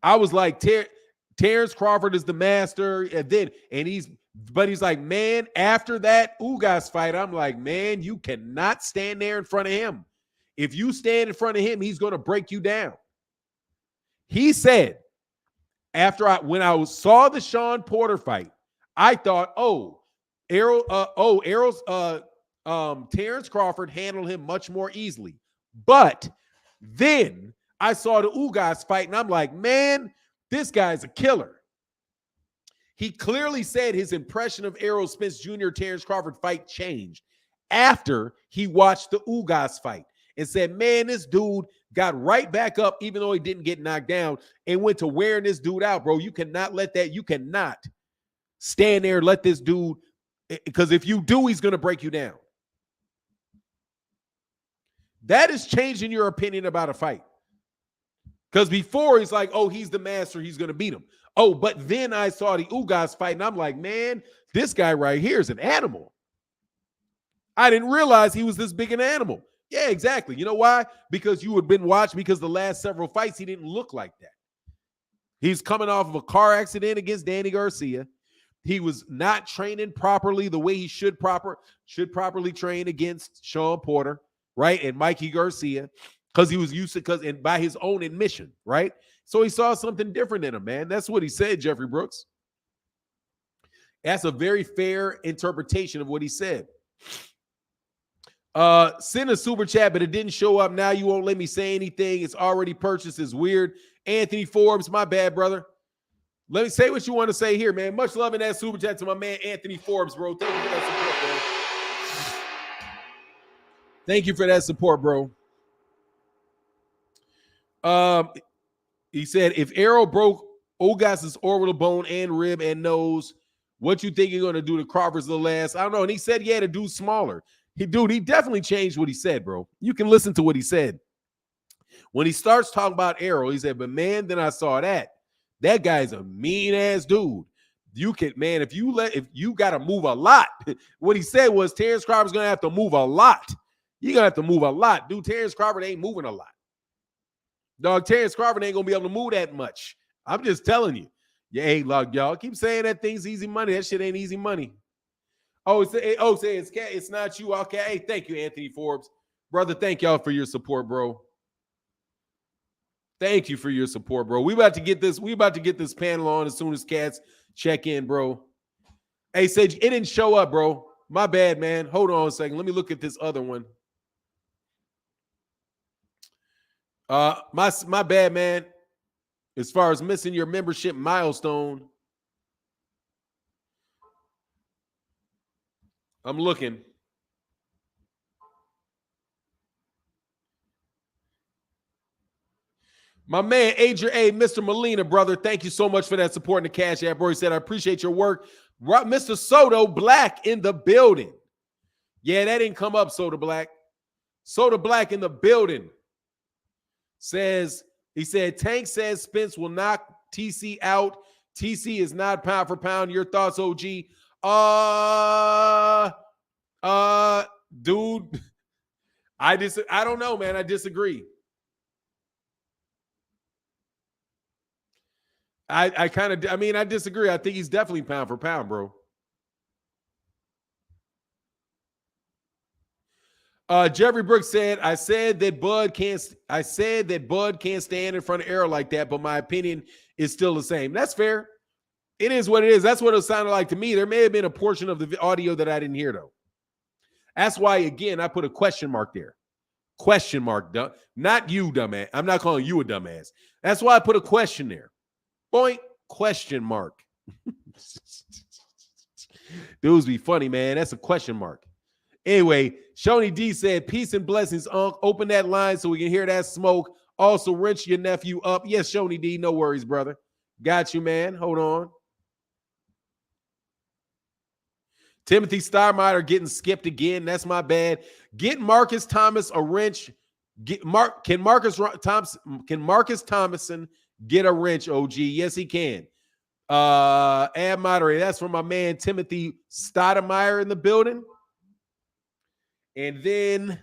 I was like, Terence Crawford is the master, and he's like, man, after that Ugas fight, I'm like, man, you cannot stand there in front of him. If you stand in front of him, he's going to break you down. He said, when I saw the Sean Porter fight, I thought, Errol's Terence Crawford handled him much more easily. But then I saw the Ugas fight, and I'm like, man, this guy's a killer. He clearly said his impression of Errol Spence Jr. Terence Crawford fight changed after he watched the Ugas fight and said, man, this dude got right back up even though he didn't get knocked down and went to wearing this dude out, bro. You cannot let that. You cannot stand there and let this dude, because if you do, he's going to break you down. That is changing your opinion about a fight. Because before he's like, oh, he's the master, he's going to beat him. Oh, but then I saw the Ugas fight, and I'm like, man, this guy right here is an animal. I didn't realize he was this big an animal. Yeah, exactly. You know why? Because you had been watching, because the last several fights, he didn't look like that. He's coming off of a car accident against Danny Garcia. He was not training properly the way he should properly train against Sean Porter, right? And Mikey Garcia, because he was used to, and by his own admission, right? So he saw something different in him, man. That's what he said, Jeffrey Brooks. That's a very fair interpretation of what he said. Send a super chat, but it didn't show up. Now you won't let me say anything. It's already purchased. It's weird. Anthony Forbes, my bad, brother. Let me say what you want to say here, man. Much love in that super chat to my man Anthony Forbes, bro. Thank you for that support, bro. Thank you for that support, bro. He said, if Errol broke Ugas's orbital bone and rib and nose, what you think you're going to do to Crawford's little ass? I don't know. And he said, yeah, to do smaller. He definitely changed what he said, bro. You can listen to what he said. When he starts talking about Errol, he said, but man, then I saw that. That guy's a mean ass dude. You can, man, if you got to move a lot. What he said was Terence Crawford's going to have to move a lot. You're going to have to move a lot. Dude, Terence Crawford ain't moving a lot. Dog, Terence Crawford ain't going to be able to move that much. I'm just telling you. Yeah, hey, look, y'all keep saying that thing's easy money. That shit ain't easy money. It's not you. Okay. Hey, thank you, Anthony Forbes. Brother, thank y'all for your support, bro. Thank you for your support, bro. We about to get this panel on as soon as cats check in, bro. Hey, Sage, it didn't show up, bro. My bad, man. Hold on a second. Let me look at this other one. My bad, man. As far as missing your membership milestone, I'm looking. My man, Adrian A., Mr. Molina, brother, thank you so much for that support in the Cash App, bro. He said, I appreciate your work. Mr. Soto Black in the building. Yeah, that didn't come up, Soto Black. Soto Black in the building. He said, Tank says Spence will knock TC out. TC is not pound for pound. Your thoughts, OG? Dude, I don't know, man. I disagree. I disagree. I think he's definitely pound for pound, bro. Jeffrey Brooks said, I said that Bud can't stand in front of Errol like that, but my opinion is still the same. That's fair. It is what it is. That's what it sounded like to me. There may have been a portion of the audio that I didn't hear, though. That's why, again, I put a question mark there. Question mark, not you, dumbass. I'm not calling you a dumbass. That's why I put a question there. Point, question mark. Dudes be funny, man. That's a question mark. Anyway, Shoney D said, peace and blessings, Unc. Open that line so we can hear that smoke. Also, wrench your nephew up. Yes, Shoney D, no worries, brother. Got you, man. Hold on. Timothy Steinmeier getting skipped again. That's my bad. Get Marcus Thomas a wrench. Can Marcus Thomason get a wrench, OG? Yes, he can. Add moderator. That's from my man Timothy Stoudemire in the building. And then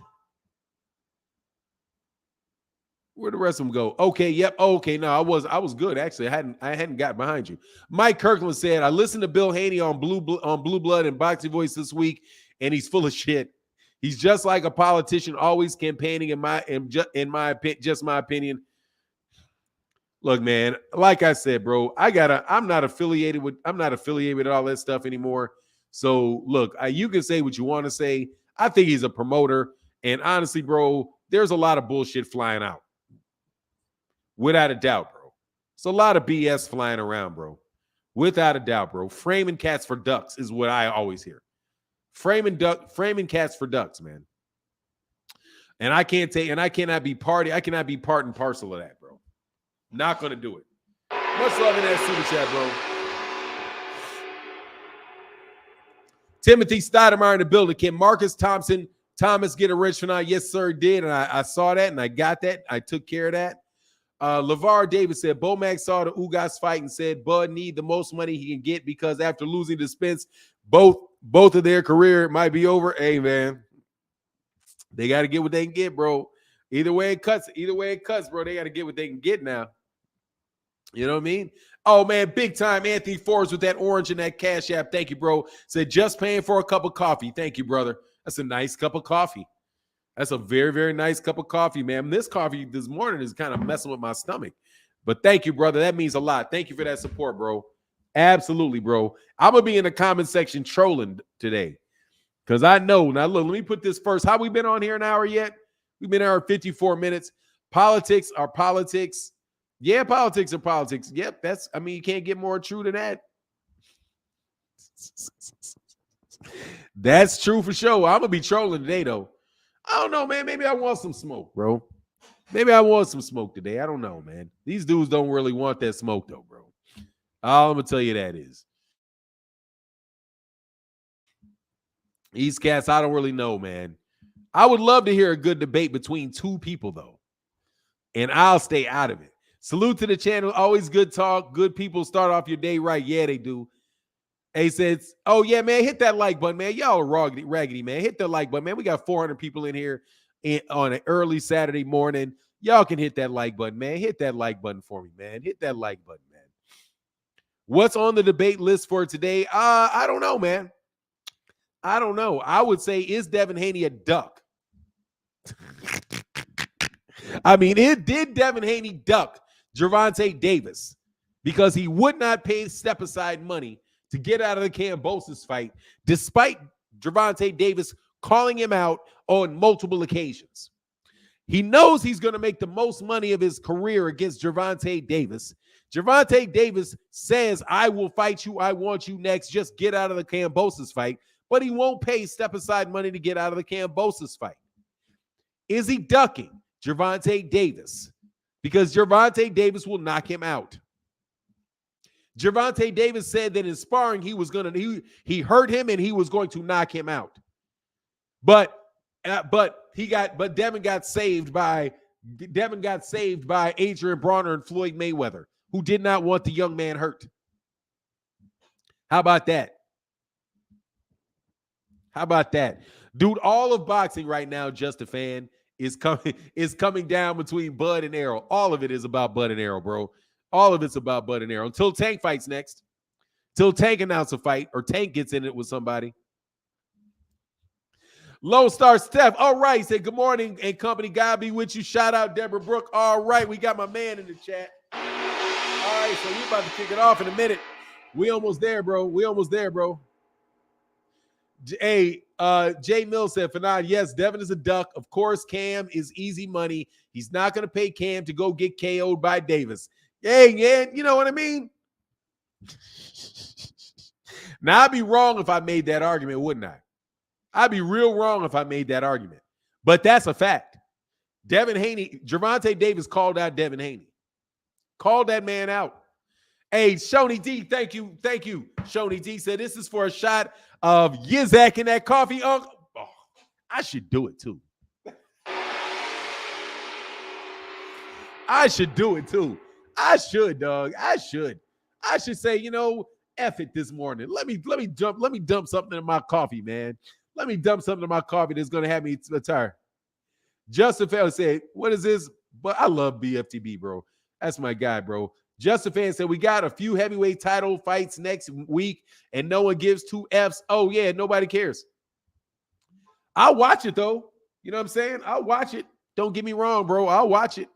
where'd the rest of them go? Okay, yep. Okay, no, I was good actually. I hadn't got behind you. Mike Kirkland said, I listened to Bill Haney on Blue Blood and Boxing Voice this week, and he's full of shit. He's just like a politician, always campaigning. In my opinion. Look, man, like I said, bro, I'm not affiliated with all that stuff anymore. So look, you can say what you want to say. I think he's a promoter. And honestly, bro, there's a lot of bullshit flying out. Without a doubt, bro. It's a lot of BS flying around, bro. Without a doubt, bro. Framing cats for ducks is what I always hear. Framing cats for ducks, man. And I cannot be part and parcel of that, bro. Not gonna do it. Much love in that super chat, bro. Timothy Stoudemire in the building. Can Marcus Thomas get a wrench tonight? Yes, sir, did. And I saw that and I got that. I took care of that. LeVar Davis said, Bomac saw the Ugas fight and said Bud need the most money he can get because after losing to Spence, both of their career might be over. Hey, man, they got to get what they can get, bro. Either way it cuts, bro. They got to get what they can get now. You know what I mean? Oh, man, big time. Anthony Forbes with that orange and that Cash App. Thank you, bro. Said just paying for a cup of coffee. Thank you, brother. That's a nice cup of coffee. That's a very, very nice cup of coffee, man. This coffee this morning is kind of messing with my stomach. But thank you, brother. That means a lot. Thank you for that support, bro. Absolutely, bro. I'm going to be in the comment section trolling today because I know. Now, look, let me put this first. How we been on here an hour yet? We've been here 54 minutes. Politics are politics. Yeah, politics are politics. Yep, you can't get more true than that. That's true for sure. I'm going to be trolling today, though. I don't know, man. Maybe I want some smoke, bro. Maybe I want some smoke today. I don't know, man. These dudes don't really want that smoke, though, bro. All I'm going to tell you that is. These cats, I don't really know, man. I would love to hear a good debate between two people, though. and I'll stay out of it. Salute to the channel. Always good talk. Good people start off your day right. Yeah, they do. A says, oh, yeah, man, hit that like button, man. Y'all are raggedy, man. Hit the like button, man. We got 400 people in here on an early Saturday morning. Y'all can hit that like button, man. Hit that like button for me, man. Hit that like button, man. What's on the debate list for today? I don't know, man. I don't know. I would say, is Devin Haney a duck? I mean, did Devin Haney duck Gervonta Davis because he would not pay step-aside money to get out of the Kambosos fight, despite Gervonta Davis calling him out on multiple occasions. He knows he's going to make the most money of his career against Gervonta Davis. Gervonta Davis says, I will fight you. I want you next. Just get out of the Kambosos fight. But he won't pay step-aside money to get out of the Kambosos fight. Is he ducking Gervonta Davis? Because Gervonta Davis will knock him out. Gervonta Davis said that in sparring he hurt him and he was going to knock him out. But Devin got saved by Adrian Bronner and Floyd Mayweather, who did not want the young man hurt. How about that? How about that? Dude, all of boxing right now, just a fan, is coming down between Bud and Errol. All of it is about Bud and Errol, bro. All of it's about Bud and Errol. Until Tank fights next. Until Tank announces a fight or Tank gets in it with somebody. Lone Star Steph. All right. Say good morning and company. God be with you. Shout out Deborah Brooke. All right. We got my man in the chat. All right. So we about to kick it off in a minute. We almost there, bro. We almost there, bro. Hey, Jay Mills said, Fanon, yes, Devin is a duck. Of course, Cam is easy money. He's not going to pay Cam to go get KO'd by Davis. Hey, yeah, you know what I mean? Now, I'd be wrong if I made that argument, wouldn't I? I'd be real wrong if I made that argument. But that's a fact. Gervonta Davis called out Devin Haney. Called that man out. Hey, Shoney D, thank you. Thank you. Shoney D said, this is for a shot of Yizak in that coffee. Oh, I should do it too. I should do it too. I should, dog. I should say, you know, F it this morning. Let me dump something in my coffee, man. Let me dump something in my coffee that's gonna have me retire. Justin Fell said, what is this? But I love BFTB, bro. That's my guy, bro. Justin Fan said, we got a few heavyweight title fights next week, and no one gives 2 Fs. Oh, yeah, nobody cares. I'll watch it, though. You know what I'm saying? I'll watch it. Don't get me wrong, bro. I'll watch it.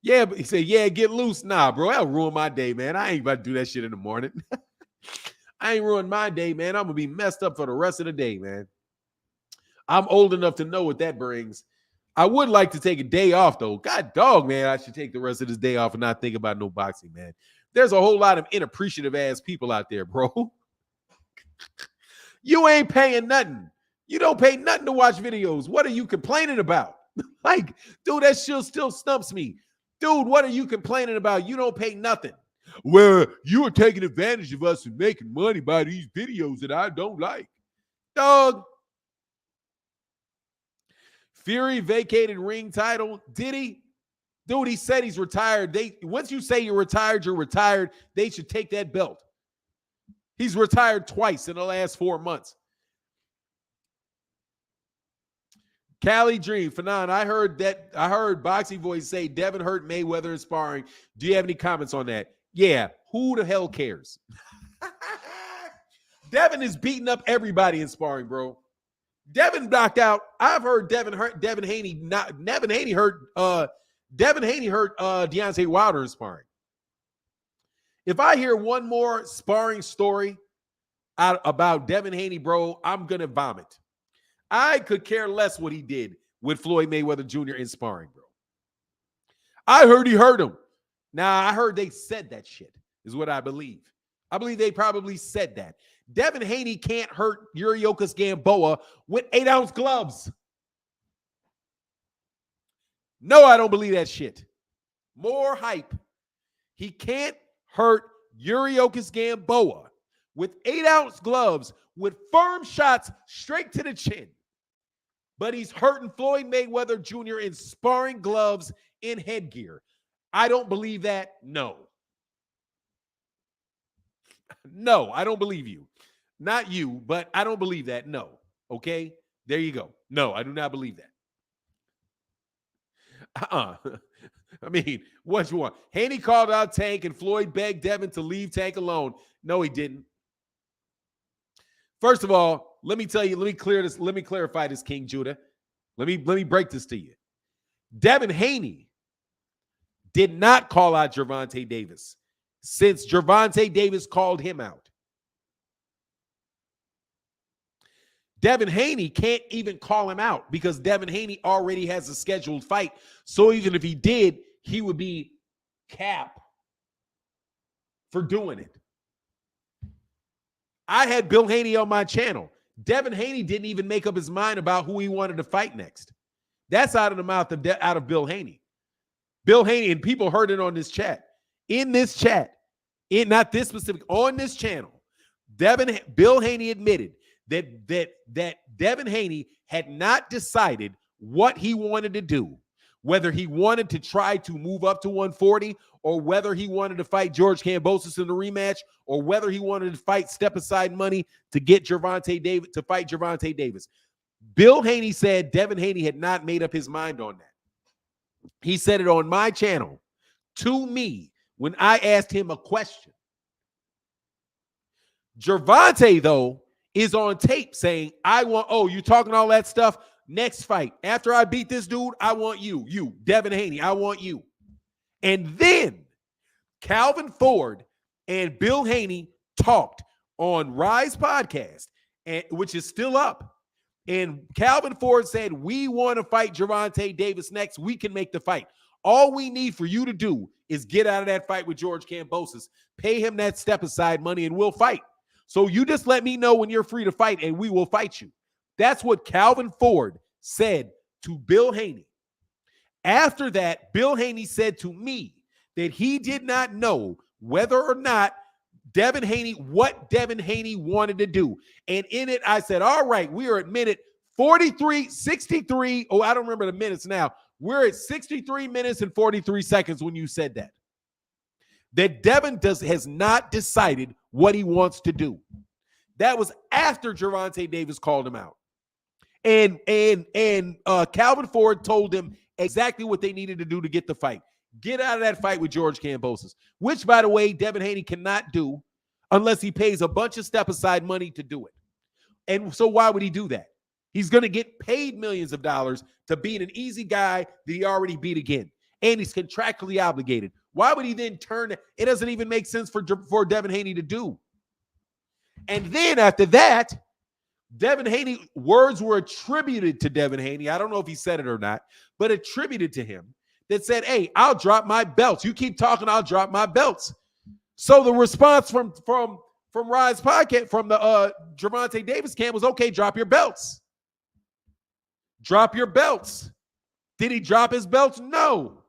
Yeah, but he said, yeah, get loose. Nah, bro, that'll ruin my day, man. I ain't about to do that shit in the morning. I ain't ruined my day, man. I'm going to be messed up for the rest of the day, man. I'm old enough to know what that brings. I would like to take a day off, though. God dog, man, I should take the rest of this day off and not think about no boxing, man. There's a whole lot of inappreciative-ass people out there, bro. You ain't paying nothing. You don't pay nothing to watch videos. What are you complaining about? Like, dude, that shit still stumps me. Dude, what are you complaining about? You don't pay nothing. Well, you are taking advantage of us and making money by these videos that I don't like. Dog. Fury vacated ring title. Did he? Dude, he said he's retired. Once you say you're retired, you're retired. They should take that belt. He's retired twice in the last 4 months. Cali Dream, Fanon, I heard Boxing Voice say Devin hurt Mayweather in sparring. Do you have any comments on that? Yeah, who the hell cares? Devin is beating up everybody in sparring, bro. Devin knocked out. I've heard Devin hurt Deontay Wilder in sparring. If I hear one more sparring story about Devin Haney, bro, I'm gonna vomit. I could care less what he did with Floyd Mayweather Jr. in sparring, bro. I heard he hurt him. Now, I heard they said that shit, is what I believe. I believe they probably said that. Devin Haney can't hurt Yuriorkis Gamboa with 8-ounce gloves. No, I don't believe that shit. More hype. He can't hurt Yuriorkis Gamboa with 8-ounce gloves with firm shots straight to the chin. But he's hurting Floyd Mayweather Jr. in sparring gloves in headgear. I don't believe that. No. No, I don't believe you. Not you, but I don't believe that. No. Okay? There you go. No, I do not believe that. I mean, what you want? Haney called out Tank and Floyd begged Devin to leave Tank alone. No, he didn't. First of all, let me tell you, let me clarify this, King Judah. Let me break this to you. Devin Haney did not call out Gervonta Davis since Gervonta Davis called him out. Devin Haney can't even call him out because Devin Haney already has a scheduled fight. So even if he did, he would be capped for doing it. I had Bill Haney on my channel. Devin Haney didn't even make up his mind about who he wanted to fight next. That's out of the mouth of out of Bill Haney. Bill Haney, and people heard it on this chat. In this chat, not this specific, on this channel, Bill Haney admitted that Devin Haney had not decided what he wanted to do, whether he wanted to try to move up to 140 or whether he wanted to fight George Kambosos in the rematch or whether he wanted to fight step aside money to get Gervonta Davis. Bill Haney said Devin Haney had not made up his mind on that. He said it on my channel to me when I asked him a question. Gervonta, though, is on tape saying, you're talking all that stuff. Next fight, after I beat this dude, I want you, Devin Haney, I want you. And then Calvin Ford and Bill Haney talked on Rise Podcast, which is still up. And Calvin Ford said, we want to fight Gervonta Davis next. We can make the fight. All we need for you to do is get out of that fight with George Kambosos, pay him that step aside money, and we'll fight. So you just let me know when you're free to fight, and we will fight you. That's what Calvin Ford said to Bill Haney. After that, Bill Haney said to me that he did not know whether or not what Devin Haney wanted to do. And in it, I said, all right, we are at minute 63. Oh, I don't remember the minutes now. We're at 63 minutes and 43 seconds when you said that. That Devin has not decided what he wants to do. That was after Gervonta Davis called him out. And Calvin Ford told him exactly what they needed to do to get the fight. Get out of that fight with George Kambosos, which, by the way, Devin Haney cannot do unless he pays a bunch of step-aside money to do it. And so why would he do that? He's going to get paid millions of dollars to beat an easy guy that he already beat again. And he's contractually obligated. Why would he then turn it? It doesn't even make sense for Devin Haney to do. And then after that, Devin Haney, words were attributed to Devin Haney. I don't know if he said it or not, but attributed to him that said, hey, I'll drop my belts. You keep talking, I'll drop my belts. So the response from Rise Podcast, from the Gervonta Davis camp was, okay, drop your belts. Drop your belts. Did he drop his belts? No.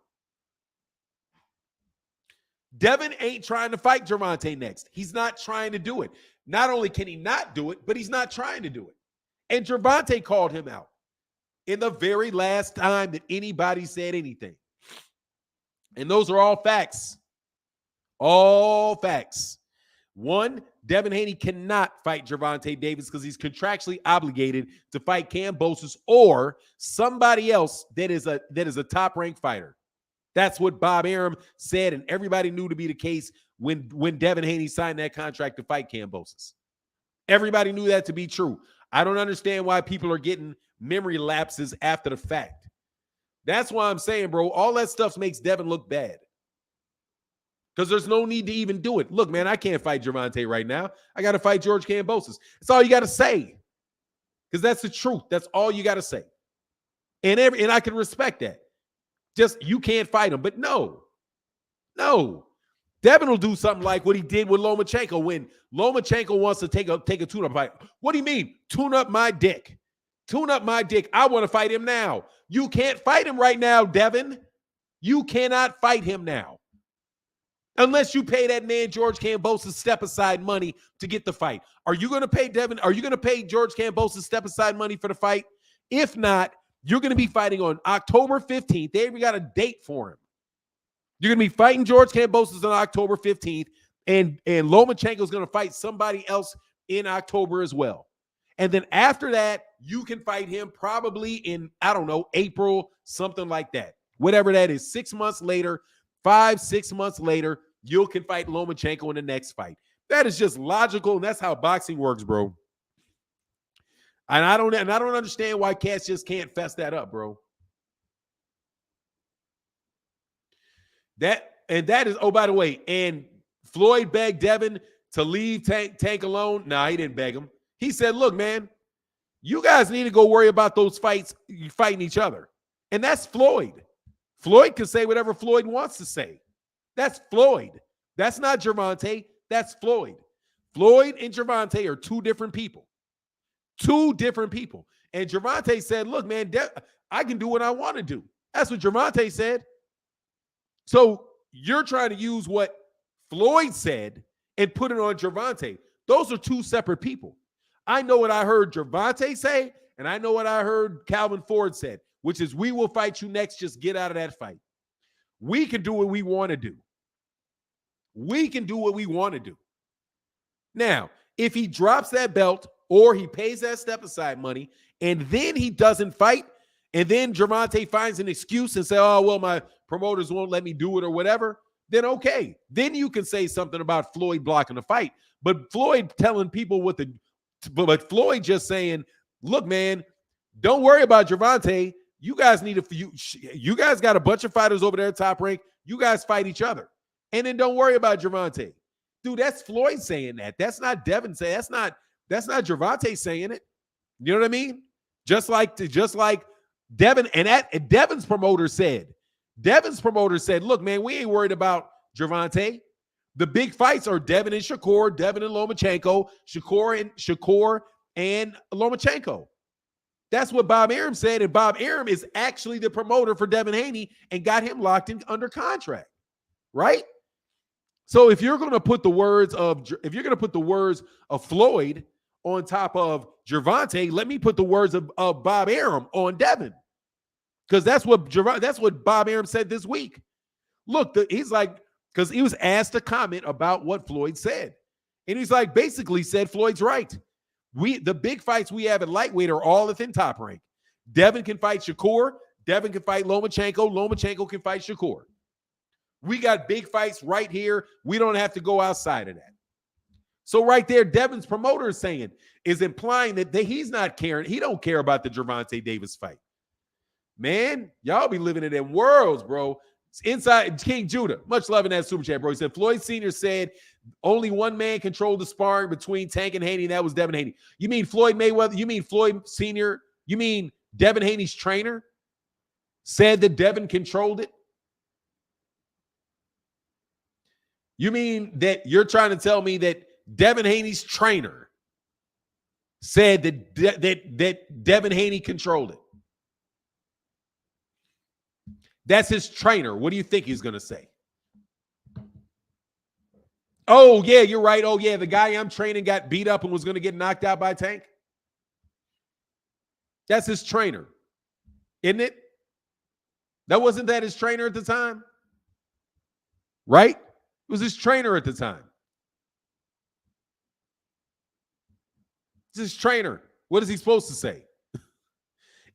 Devin ain't trying to fight Gervonta next. He's not trying to do it. Not only can he not do it, but he's not trying to do it. And Gervonta called him out in the very last time that anybody said anything. And those are all facts. All facts. One, Devin Haney cannot fight Gervonta Davis because he's contractually obligated to fight Kambosos or somebody else that is a top-ranked fighter. That's what Bob Arum said, and everybody knew to be the case when Devin Haney signed that contract to fight Kambosos. Everybody knew that to be true. I don't understand why people are getting memory lapses after the fact. That's why I'm saying, bro, all that stuff makes Devin look bad. Because there's no need to even do it. Look, man, I can't fight Gervonta right now. I got to fight George Kambosos. That's all you got to say. Because that's the truth. That's all you got to say. And I can respect that. Just, you can't fight him. But no. Devin will do something like what he did with Lomachenko when Lomachenko wants to take a tune-up fight. What do you mean? Tune up my dick. Tune up my dick. I want to fight him now. You can't fight him right now, Devin. You cannot fight him now. Unless you pay that man George Kambosos step-aside money to get the fight. Are you going to pay Devin? Are you going to pay George Kambosos step-aside money for the fight? If not, You're going to be fighting on October 15th. They even got a date for him. You're going to be fighting George Kambosos on October 15th, and Lomachenko is going to fight somebody else in October as well. And then after that, you can fight him probably in, I don't know, April, something like that. Whatever that is, 6 months later, 5-6 months later, you can fight Lomachenko in the next fight. That is just logical, and that's how boxing works, bro. And I don't understand why cats just can't fess that up, bro. That is, oh, by the way, and Floyd begged Devin to leave Tank alone. Nah, he didn't beg him. He said, look, man, you guys need to go worry about those fights, you fighting each other. And that's Floyd. Floyd can say whatever Floyd wants to say. That's Floyd. That's not Gervonta. That's Floyd. Floyd and Gervonta are two different people. Two different people. And Gervonta said, look, man, I can do what I want to do. That's what Gervonta said. So you're trying to use what Floyd said and put it on Gervonta. Those are two separate people. I know what I heard Gervonta say, and I know what I heard Calvin Ford said, which is we will fight you next. Just get out of that fight. We can do what we want to do. We can do what we want to do. Now, if he drops that belt or he pays that step aside money and then he doesn't fight, and then Gervonta finds an excuse and say, oh, well, my promoters won't let me do it or whatever, then okay. Then you can say something about Floyd blocking the fight. But Floyd telling people but Floyd just saying, look, man, don't worry about Gervonta. You guys need you guys got a bunch of fighters over there at Top Rank. You guys fight each other. And then don't worry about Gervonta. Dude, that's Floyd saying that. That's not Devin saying. That's not Gervonta saying it. You know what I mean? Just like Devin, and Devin's promoter said, look, man, we ain't worried about Gervonta. The big fights are Devin and Shakur, Devin and Lomachenko, Shakur and Lomachenko. That's what Bob Arum said, and Bob Arum is actually the promoter for Devin Haney and got him locked in under contract, right? So if you're going to put the words of Floyd on top of Gervonta, let me put the words of Bob Arum on Devin, because that's what Bob Arum said this week. Look, he's like, because he was asked to comment about what Floyd said, and he's like, basically said Floyd's right. The big fights we have at lightweight are all within Top Rank. Devin can fight Shakur. Devin can fight Lomachenko. Lomachenko can fight Shakur. We got big fights right here. We don't have to go outside of that. So right there, Devin's promoter is implying that he's not caring. He don't care about the Gervonta Davis fight. Man, y'all be living in them worlds, bro. It's inside King Judah. Much love in that super chat, bro. He said Floyd Sr. said only one man controlled the sparring between Tank and Haney, and that was Devin Haney. You mean Floyd Mayweather? You mean Floyd Sr.? You mean Devin Haney's trainer said that Devin controlled it? You mean that you're trying to tell me that Devin Haney's trainer said that Devin Haney controlled it? That's his trainer. What do you think he's going to say? Oh, yeah, you're right. Oh, yeah, the guy I'm training got beat up and was going to get knocked out by Tank. That's his trainer, isn't it? Wasn't that his trainer at the time? Right? It was his trainer at the time. It's his trainer. What is he supposed to say?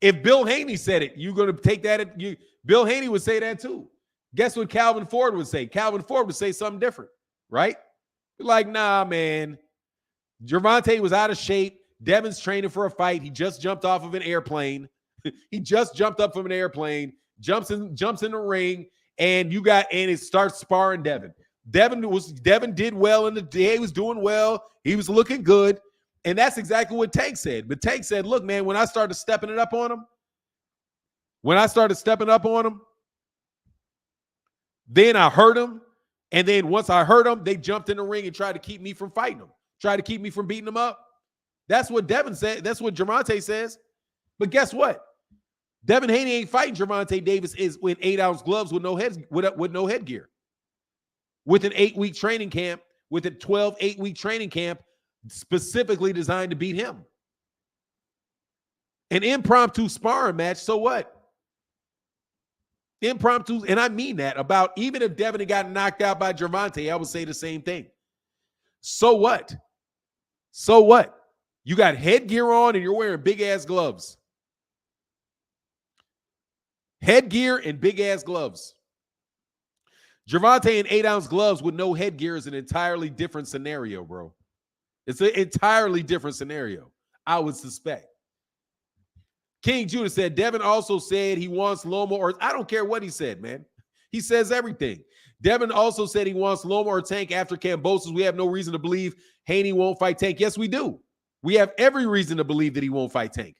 If Bill Haney said it, you're going to take that. Bill Haney would say that too. Guess what Calvin Ford would say? Calvin Ford would say something different, right? Like, nah, man. Gervonta was out of shape. Devin's training for a fight. He just jumped off of an airplane. He just jumped up from an airplane, jumps in the ring, and it starts sparring Devin. Devin did well in the day. He was doing well. He was looking good. And that's exactly what Tank said. But Tank said, look, man, when I started stepping up on him, then I hurt him. And then once I hurt him, they jumped in the ring and tried to keep me from fighting him, tried to keep me from beating him up. That's what Devin said. That's what Gervonta says. But guess what? Devin Haney ain't fighting Gervonta Davis is with 8-ounce gloves with no headgear. With an 8-week training camp, with a 8-week training camp specifically designed to beat him. An impromptu sparring match, so what? Impromptu, and I mean that about even if Devin had gotten knocked out by Gervonta, I would say the same thing. So what? So what? You got headgear on and you're wearing big-ass gloves. Headgear and big-ass gloves. Gervonta in 8-ounce gloves with no headgear is an entirely different scenario, bro. It's an entirely different scenario, I would suspect. King Judah said, Devin also said he wants Loma, or I don't care what he said, man. He says everything. Devin also said he wants Loma or Tank after Kambosos. We have no reason to believe Haney won't fight Tank. Yes, we do. We have every reason to believe that he won't fight Tank.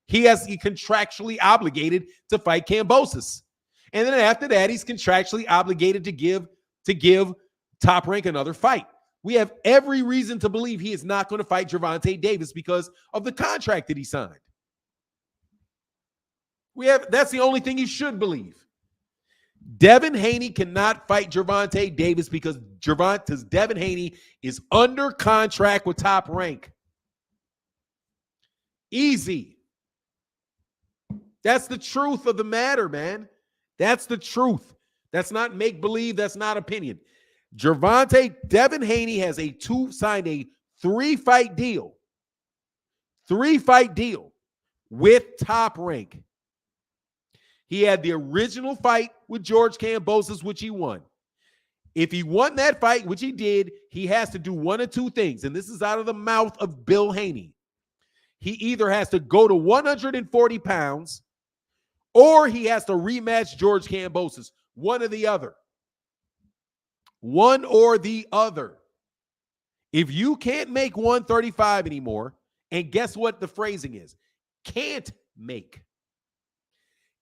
He contractually obligated to fight Kambosos. And then after that, he's contractually obligated to give Top Rank another fight. We have every reason to believe he is not going to fight Gervonta Davis because of the contract that he signed. That's the only thing you should believe. Devin Haney cannot fight Gervonta Davis because Devin Haney is under contract with Top Rank. Easy. That's the truth of the matter, man. That's the truth. That's not make-believe. That's not opinion. Devin Haney has signed a 3-fight deal. 3-fight deal with Top Rank. He had the original fight with George Kambosos, which he won. If he won that fight, which he did, he has to do one of two things. And this is out of the mouth of Bill Haney. He either has to go to 140 pounds or he has to rematch George Kambosos. One or the other. One or the other. If you can't make 135 anymore, and guess what the phrasing is? Can't make.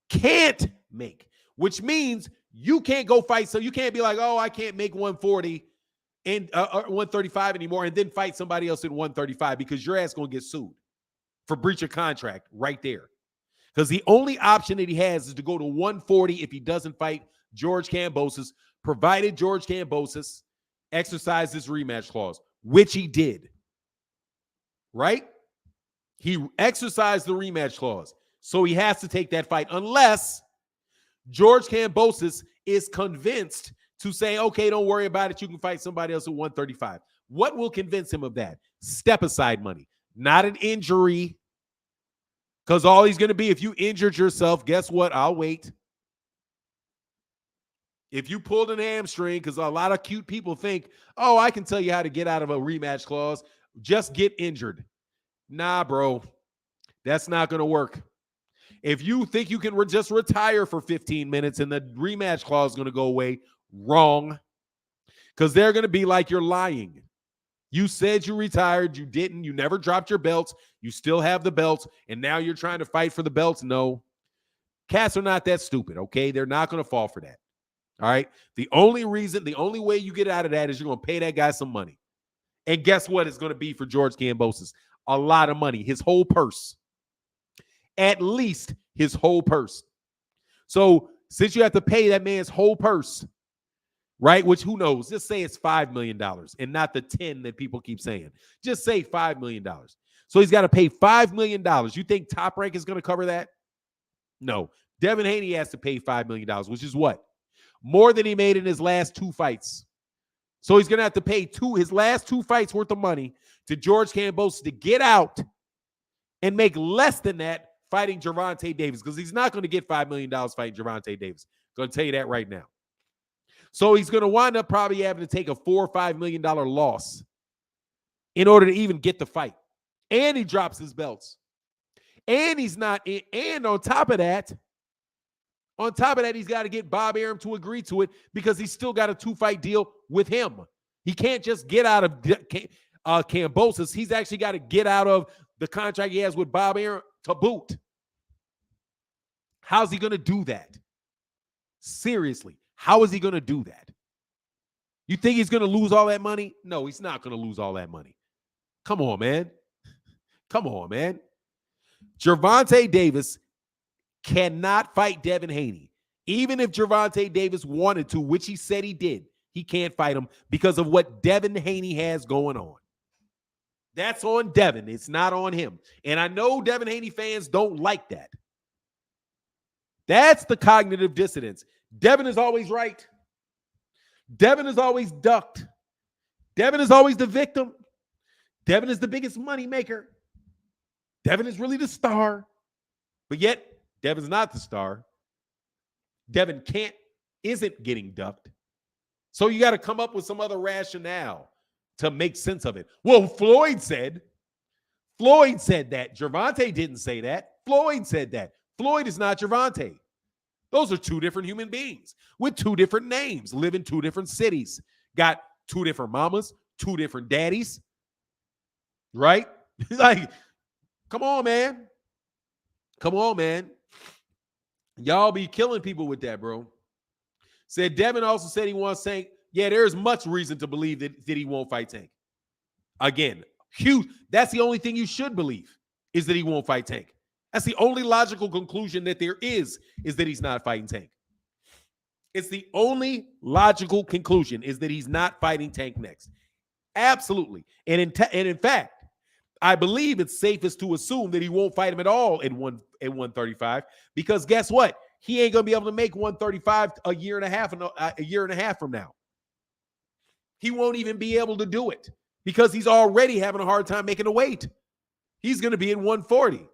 Can't make, which means you can't go fight. So you can't be like, oh, I can't make 140 and 135 anymore and then fight somebody else in 135 because your ass going to get sued for breach of contract right there. Because the only option that he has is to go to 140 if he doesn't fight George Kambosos, provided George Kambosos exercised his rematch clause, which he did. Right? He exercised the rematch clause. So he has to take that fight unless George Kambosos is convinced to say, okay, don't worry about it. You can fight somebody else at 135. What will convince him of that? Step aside money, not an injury. Because all he's going to be, if you injured yourself, guess what? I'll wait. If you pulled an hamstring, because a lot of cute people think, oh, I can tell you how to get out of a rematch clause. Just get injured. Nah, bro. That's not going to work. If you think you can just retire for 15 minutes and the rematch clause is going to go away, wrong. Because they're going to be like, you're lying. You said you retired. You didn't. You never dropped your belts. You still have the belts. And now you're trying to fight for the belts. No. Cats are not that stupid, okay? They're not going to fall for that. All right? The only way you get out of that is you're going to pay that guy some money. And guess what it's going to be for George Kambosos? A lot of money. His whole purse. At least his whole purse. So since you have to pay that man's whole purse, right? Which who knows? Just say it's $5 million and not the 10 that people keep saying. Just say $5 million. So he's got to pay $5 million. You think Top Rank is going to cover that? No. Devin Haney has to pay $5 million, which is what? More than he made in his last 2 fights. So he's going to have to pay his last 2 fights worth of money to George Kambosos to get out and make less than that fighting Gervonta Davis, because he's not going to get $5 million fighting Gervonta Davis. Going to tell you that right now. So he's going to wind up probably having to take a $4 or $5 million loss in order to even get the fight. And he drops his belts. And he's not. And on top of that, he's got to get Bob Arum to agree to it because he's still got a 2-fight deal with him. He can't just get out of Kambosos. He's actually got to get out of the contract he has with Bob Arum to boot. How's he going to do that? Seriously, how is he going to do that? You think he's going to lose all that money? No, he's not going to lose all that money. Come on, man. Come on, man. Gervonta Davis cannot fight Devin Haney. Even if Gervonta Davis wanted to, which he said he did, he can't fight him because of what Devin Haney has going on. That's on Devin. It's not on him. And I know Devin Haney fans don't like that. That's the cognitive dissonance. Devin is always right. Devin is always ducked. Devin is always the victim. Devin is the biggest money maker. Devin is really the star. But yet, Devin's not the star. Devin isn't getting ducked. So you got to come up with some other rationale to make sense of it. Well, Floyd said that. Gervonta didn't say that. Floyd said that. Floyd is not Gervonta. Those are two different human beings with two different names, live in two different cities, got two different mamas, two different daddies, right? Like, come on, man. Come on, man. Y'all be killing people with that, bro. Said Devin also said he wants Tank. Yeah, there's much reason to believe that he won't fight Tank. Again, huge. That's the only thing you should believe is that he won't fight Tank. That's the only logical conclusion that there is that he's not fighting Tank. It's the only logical conclusion is that he's not fighting Tank next. Absolutely. And in fact, I believe it's safest to assume that he won't fight him at all at 135 because guess what? He ain't going to be able to make 135 a year and a half from now. He won't even be able to do it because he's already having a hard time making the weight. He's going to be in 140.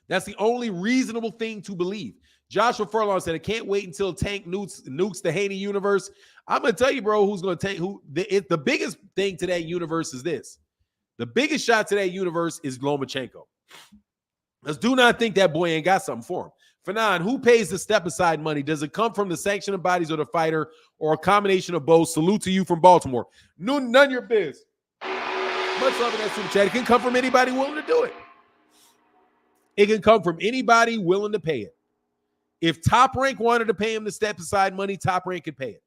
That's the only reasonable thing to believe. Joshua Furlong said, I can't wait until Tank nukes the Haney universe. I'm going to tell you, bro, who's going to tank the biggest thing to that universe is this. The biggest shot to that universe is Lomachenko. Let's do not think that boy ain't got something for him. Fanon, who pays the step-aside money? Does it come from the sanctioning bodies or the fighter or a combination of both? Salute to you from Baltimore. None of your biz. Much love in that super chat. It can come from anybody willing to do it. It can come from anybody willing to pay it. If Top Rank wanted to pay him the step-aside money, Top Rank could pay it.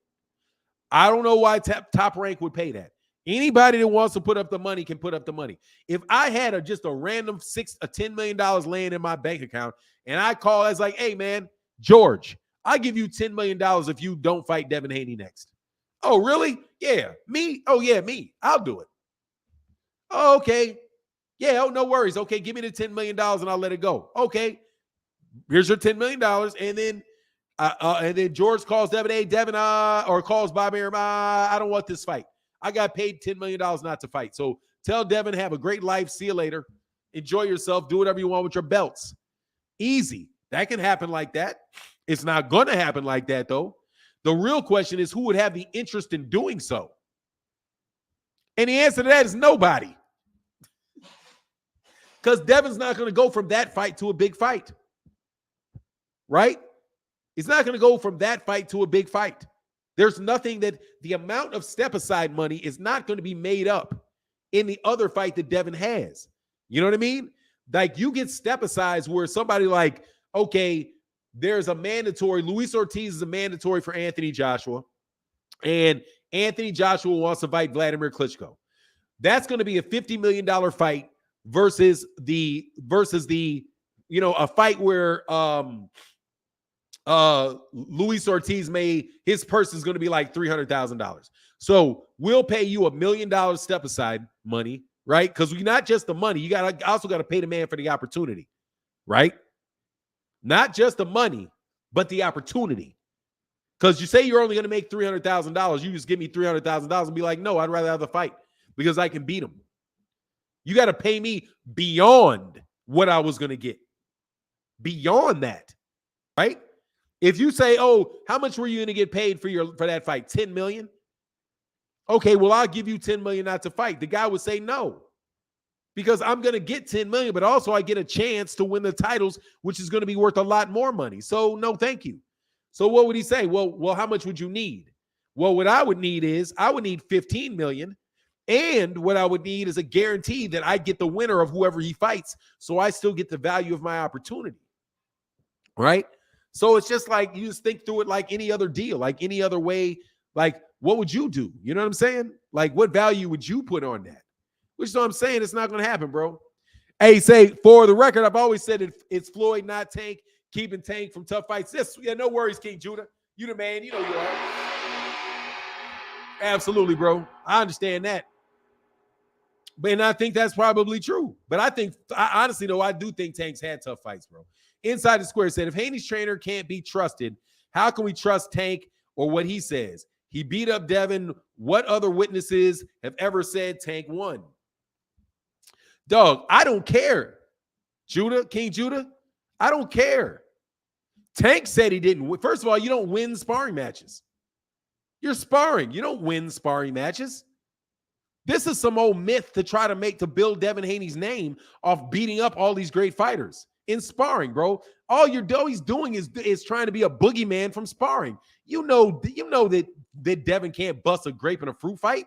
I don't know why Top Rank would pay that. Anybody that wants to put up the money can put up the money. If I had just a random $10 million laying in my bank account and I call, I was like, hey, man, George, I give you $10 million if you don't fight Devin Haney next. Oh, really? Yeah. Me? Oh, yeah, me. I'll do it. Oh, okay. Yeah, oh, no worries. Okay, give me the $10 million and I'll let it go. Okay, here's your $10 million. And then George calls Devin, hey, Devin, or calls Bobby, I don't want this fight. I got paid $10 million not to fight. So tell Devin, have a great life. See you later. Enjoy yourself. Do whatever you want with your belts. Easy. That can happen like that. It's not going to happen like that, though. The real question is who would have the interest in doing so? And the answer to that is nobody. Because Devin's not going to go from that fight to a big fight. Right? He's not going to go from that fight to a big fight. There's nothing that the amount of step-aside money is not going to be made up in the other fight that Devin has. You know what I mean? Like you get step-asides where somebody like, okay, there's a mandatory, Luis Ortiz is a mandatory for Anthony Joshua, and Anthony Joshua wants to fight Vladimir Klitschko. That's going to be a $50 million fight versus the, a fight where Luis Ortiz his purse is going to be like $300,000. So we'll pay you $1 million step aside money, right? Because we not just the money, you also got to pay the man for the opportunity, right? Not just the money, but the opportunity. Because you say you're only going to make $300,000, you just give me $300,000 and be like, no, I'd rather have the fight because I can beat him. You got to pay me beyond what I was going to get. Beyond that, right? If you say, oh, how much were you going to get paid for that fight? $10 million? Okay, well, I'll give you $10 million not to fight. The guy would say no. Because I'm going to get $10 million, but also I get a chance to win the titles, which is going to be worth a lot more money. So no, thank you. So what would he say? Well, how much would you need? Well, what I would need is I would need $15 million. And what I would need is a guarantee that I get the winner of whoever he fights. So I still get the value of my opportunity. Right? So it's just like you just think through it like any other deal, like any other way. Like, what would you do? You know what I'm saying? Like, what value would you put on that? Which is what I'm saying. It's not going to happen, bro. Hey, say, for the record, I've always said it's Floyd, not Tank, keeping Tank from tough fights. Yeah, no worries, King Judah. You the man. You know you are. Absolutely, bro. I understand that. And I think that's probably true. But I honestly, though, I do think Tank's had tough fights, bro. Inside the Square said, if Haney's trainer can't be trusted, how can we trust Tank or what he says? He beat up Devin. What other witnesses have ever said Tank won? Dog, I don't care. King Judah, I don't care. Tank said he didn't win. First of all, you don't win sparring matches. You're sparring. You don't win sparring matches. This is some old myth to try to build Devin Haney's name off beating up all these great fighters in sparring, bro. All he's doing is trying to be a boogeyman from sparring. You know that Devin can't bust a grape in a fruit fight.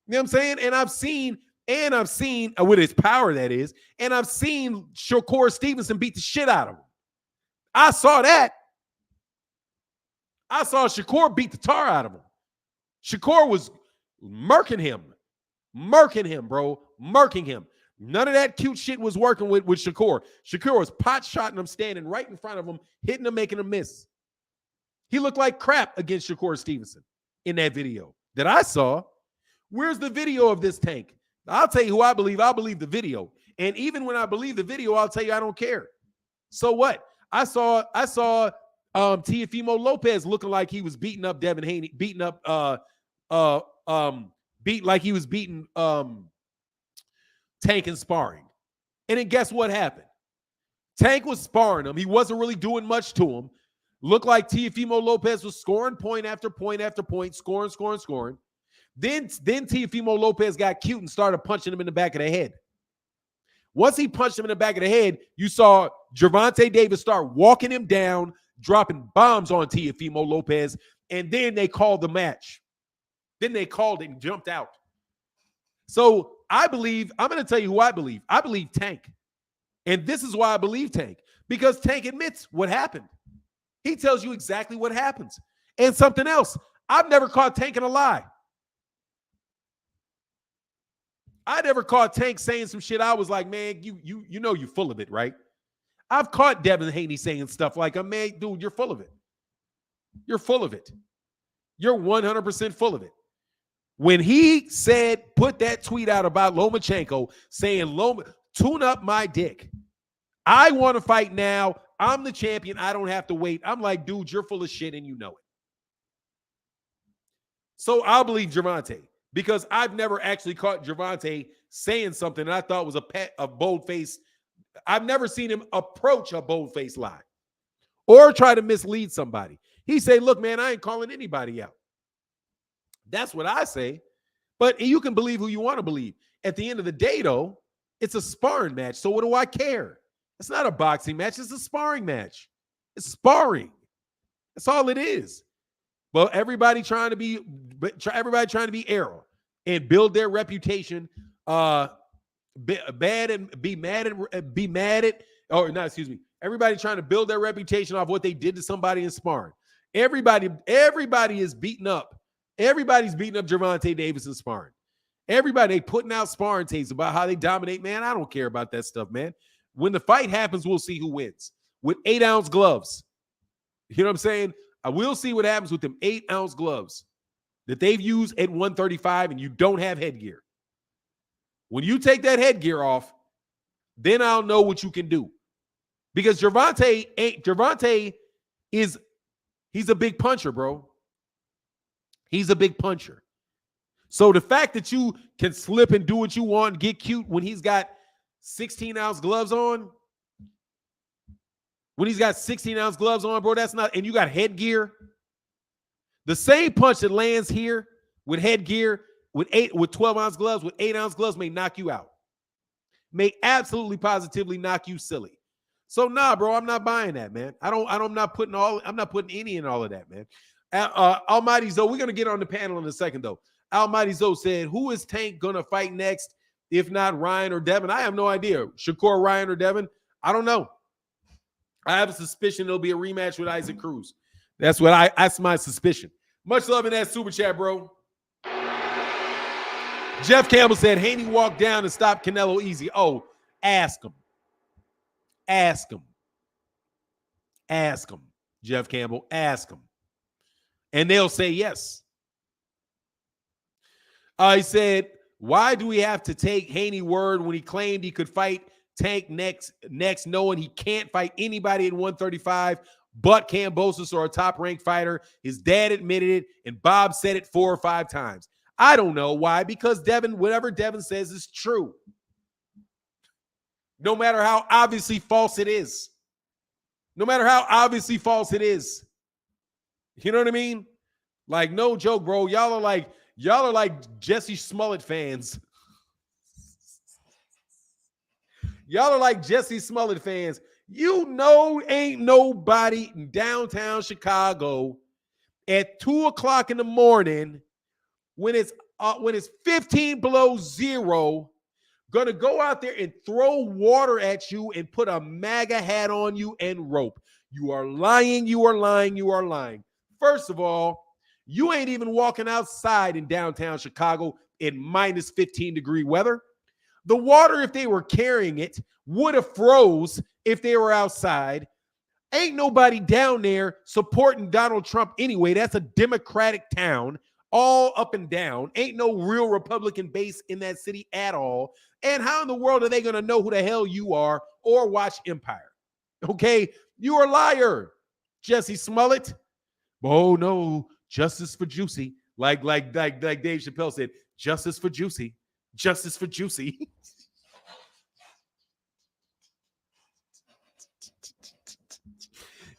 You know what I'm saying? And I've seen with his power, that is, and I've seen Shakur Stevenson beat the shit out of him. I saw that. I saw Shakur beat the tar out of him. Shakur was murking him, bro. Murking him. None of that cute shit was working with Shakur. Shakur was pot-shotting him, standing right in front of him, hitting him, making him miss. He looked like crap against Shakur Stevenson in that video that I saw. Where's the video of this Tank? I'll tell you who I believe. I believe the video. And even when I believe the video, I'll tell you I don't care. So what? I saw Teofimo Lopez looking like he was beating up Devin Haney, beat like he was beating Tank in sparring. And then guess what happened? Tank was sparring him. He wasn't really doing much to him. Looked like Teofimo Lopez was scoring point after point after point, scoring. Then Teofimo Lopez got cute and started punching him in the back of the head. Once he punched him in the back of the head, you saw Gervonta Davis start walking him down, dropping bombs on Teofimo Lopez, and then they called the match. Then they called it and jumped out. So I'm going to tell you who I believe. I believe Tank. And this is why I believe Tank. Because Tank admits what happened. He tells you exactly what happens. And something else, I've never caught Tank in a lie. I never caught Tank saying some shit. I was like, man, you know you're full of it, right? I've caught Devin Haney saying stuff like, man, dude, you're full of it. You're full of it. You're 100% full of it. When he put that tweet out about Lomachenko saying, tune up my dick. I want to fight now. I'm the champion. I don't have to wait. I'm like, dude, you're full of shit and you know it. So I'll believe Gervonta because I've never actually caught Gervonta saying something that I thought was a bold-faced. I've never seen him approach a bold-faced lie or try to mislead somebody. He say, look, man, I ain't calling anybody out. That's what I say. But you can believe who you want to believe. At the end of the day, though, it's a sparring match. So what do I care? It's not a boxing match. It's a sparring match. It's sparring. That's all it is. But everybody trying to be Errol and build their reputation. Everybody trying to build their reputation off what they did to somebody in sparring. Everybody is beating up. Everybody's beating up Gervonta Davis in sparring. Everybody putting out sparring tapes about how they dominate. Man, I don't care about that stuff, man. When the fight happens, we'll see who wins with 8-ounce gloves. You know what I'm saying? I will see what happens with them 8-ounce gloves that they've used at 135 and you don't have headgear. When you take that headgear off, then I'll know what you can do. Because Gervonta he's a big puncher, bro. He's a big puncher. So the fact that you can slip and do what you want and get cute when he's got 16-ounce gloves on, bro, that's not, and you got headgear. The same punch that lands here with headgear, with 12-ounce gloves, with 8-ounce gloves may knock you out. May absolutely positively knock you silly. So nah, bro, I'm not buying that, man. I'm not putting any in all of that, man. Almighty Zoe, we're gonna get on the panel in a second, though. Almighty Zoe said, who is Tank gonna fight next? If not Ryan or Devin? I have no idea. Shakur, Ryan, or Devin? I don't know. I have a suspicion it'll be a rematch with Isaac Cruz. That's my suspicion. Much love in that super chat, bro. Jeff Campbell said, Haney walked down and stopped Canelo easy. Oh, ask him. Ask him. Ask him, Jeff Campbell. Ask him. And they'll say yes. He said, Why do we have to take Haney word when he claimed he could fight Tank next, knowing he can't fight anybody at 135 but Kambosos or a top-ranked fighter? His dad admitted it, and Bob said it 4 or 5 times. I don't know why, because Devin, whatever Devin says is true. No matter how obviously false it is. No matter how obviously false it is. You know what I mean? Like, no joke, bro. Y'all are like Jesse Smollett fans. Y'all are like Jesse Smollett fans. You know, ain't nobody in downtown Chicago at 2 o'clock in the morning when it's 15 below zero gonna go out there and throw water at you and put a MAGA hat on you and rope. You are lying. You are lying. You are lying. First of all, you ain't even walking outside in downtown Chicago in minus 15-degree weather. The water, if they were carrying it, would have froze if they were outside. Ain't nobody down there supporting Donald Trump anyway. That's a Democratic town, all up and down. Ain't no real Republican base in that city at all. And how in the world are they going to know who the hell you are or watch Empire? Okay, you're a liar, Jesse Smollett. Oh, no, justice for Juicy. Like Dave Chappelle said, justice for Juicy. Justice for Juicy.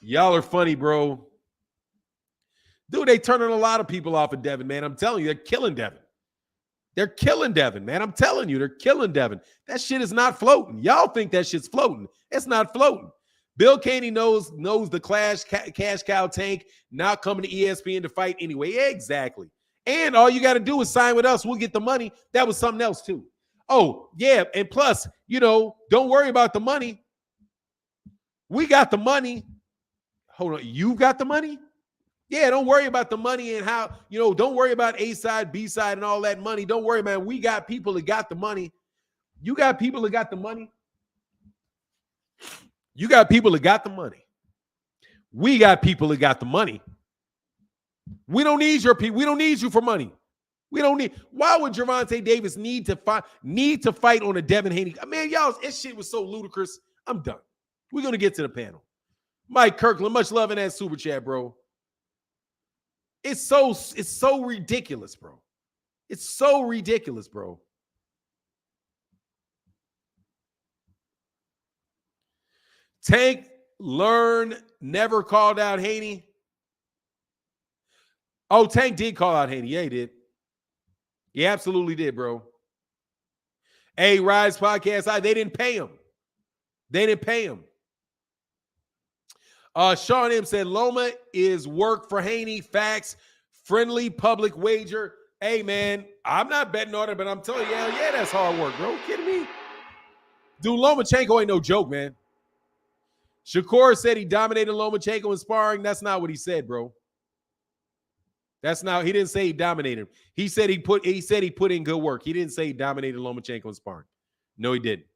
Y'all are funny, bro. Dude, they turning a lot of people off of Devin, man. I'm telling you, they're killing Devin. They're killing Devin, man. I'm telling you, they're killing Devin. That shit is not floating. Y'all think that shit's floating. It's not floating. Bill Caney knows the cash cow Tank not coming to ESPN to fight anyway. Yeah, exactly. And all you got to do is sign with us. We'll get the money. That was something else, too. Oh, yeah. And plus, don't worry about the money. We got the money. Hold on. You got the money? Yeah, don't worry about the money and how, don't worry about A side, B side, and all that money. Don't worry, man. We got people that got the money. You got people that got the money. You got people that got the money. We got people that got the money. We don't need your people. We don't need you for money. We don't need. Why would Gervonta Davis need to fight on a Devin Haney? Man, y'all, this shit was so ludicrous. I'm done. We're gonna get to the panel. Mike Kirkland, much love in that super chat, bro. It's so ridiculous, bro. It's so ridiculous, bro. Tank never called out Haney. Oh, Tank did call out Haney. Yeah, he did. He absolutely did, bro. Hey, Rise Podcast, they didn't pay him. They didn't pay him. Sean M said, Loma is work for Haney. Facts. Friendly public wager. Hey, man, I'm not betting on it, but I'm telling you, yeah, that's hard work, bro. You kidding me? Dude, Lomachenko ain't no joke, man. Shakur said he dominated Lomachenko in sparring. That's not what he said, bro. That's not. He didn't say he dominated him. He said he put in good work. He didn't say he dominated Lomachenko in sparring. No, he didn't.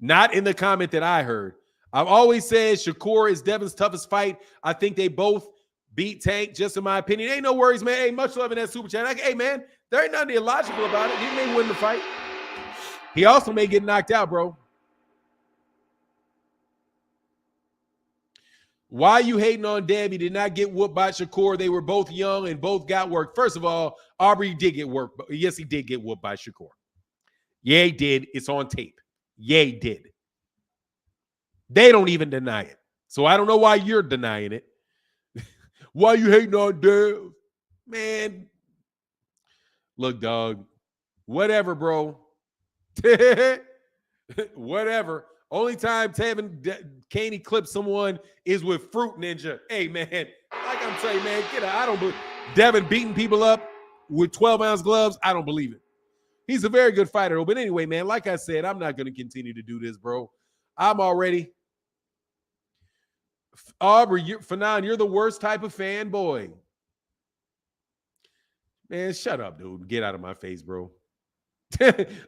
Not in the comment that I heard. I've always said Shakur is Devin's toughest fight. I think they both beat Tank, just in my opinion. Ain't no worries, man. Hey, much love in that super chat. Hey, man, there ain't nothing illogical about it. He may win the fight. He also may get knocked out, bro. Why you hating on Dev? He did not get whooped by Shakur. They were both young and both got work. First of all, Aubrey did get work. Yes, he did get whooped by Shakur. Yeah, he did. It's on tape. Yeah, he did. They don't even deny it. So I don't know why you're denying it. Why you hating on Dev? Man, look, dog. Whatever, bro. Whatever. Only time Tevin Caney clips someone is with Fruit Ninja. Hey, man, like I'm saying, man, get out. I don't believe Devin beating people up with 12-ounce gloves. I don't believe it. He's a very good fighter. But anyway, man, like I said, I'm not going to continue to do this, bro. I'm already. Aubrey, Fanon, you're the worst type of fanboy. Man, shut up, dude. Get out of my face, bro.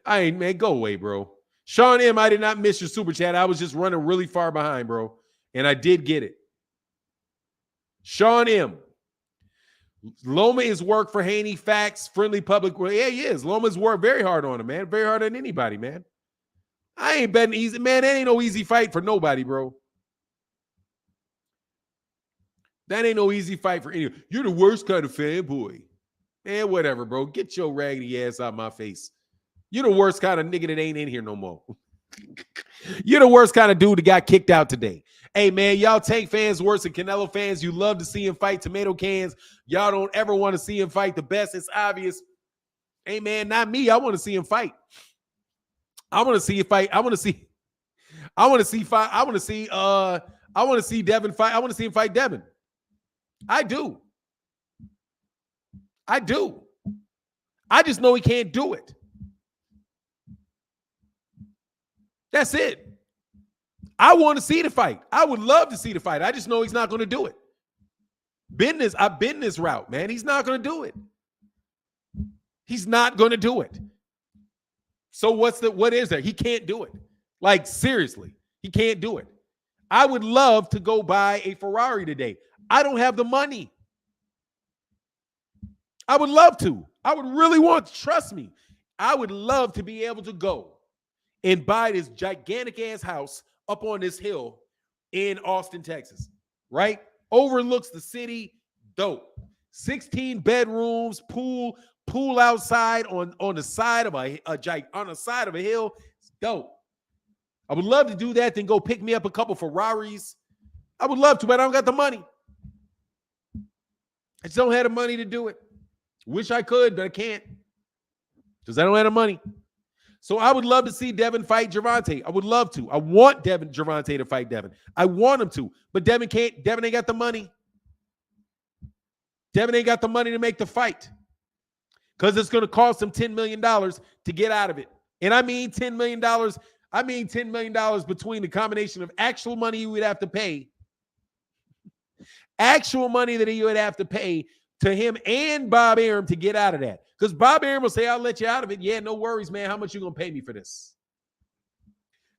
I ain't, man, go away, bro. Sean M., I did not miss your super chat. I was just running really far behind, bro. And I did get it. Sean M., Loma is work for Haney. Facts, friendly public. Yeah, he is. Loma's worked very hard on him, man. Very hard on anybody, man. I ain't betting easy. Man, that ain't no easy fight for nobody, bro. That ain't no easy fight for anyone. You're the worst kind of fanboy. Man, whatever, bro. Get your raggedy ass out my face. You're the worst kind of nigga that ain't in here no more. You're the worst kind of dude that got kicked out today. Hey, man, y'all Tank fans worse than Canelo fans. You love to see him fight tomato cans. Y'all don't ever want to see him fight the best. It's obvious. Hey, man, not me. I want to see him fight. I want to see him fight. I want to see Devin fight. I want to see him fight Devin. I do. I just know he can't do it. That's it. I want to see the fight. I would love to see the fight. I just know he's not going to do it. I've been this route, man. He's not going to do it. He's not going to do it. So what is there? He can't do it. Like, seriously, he can't do it. I would love to go buy a Ferrari today. I don't have the money. I would love to. I would really want to. Trust me. I would love to be able to go and buy this gigantic ass house up on this hill in Austin, Texas, right? Overlooks the city. Dope. 16 bedrooms, pool outside on the side of a hill. It's dope. I would love to do that, then go pick me up a couple Ferraris. I would love to, but I don't got the money. I just don't have the money to do it. Wish I could, but I can't because I don't have the money. So I would love to see Devin fight Gervonta. I would love to. I want Gervonta to fight Devin. I want him to, but Devin can't. Devin ain't got the money. Devin ain't got the money to make the fight because it's going to cost him $10 million to get out of it. And I mean $10 million. I mean $10 million between the combination of actual money you would have to pay, actual money that he would have to pay to him and Bob Arum to get out of that. Because Bob Arum will say, I'll let you out of it. Yeah, no worries, man. How much you going to pay me for this?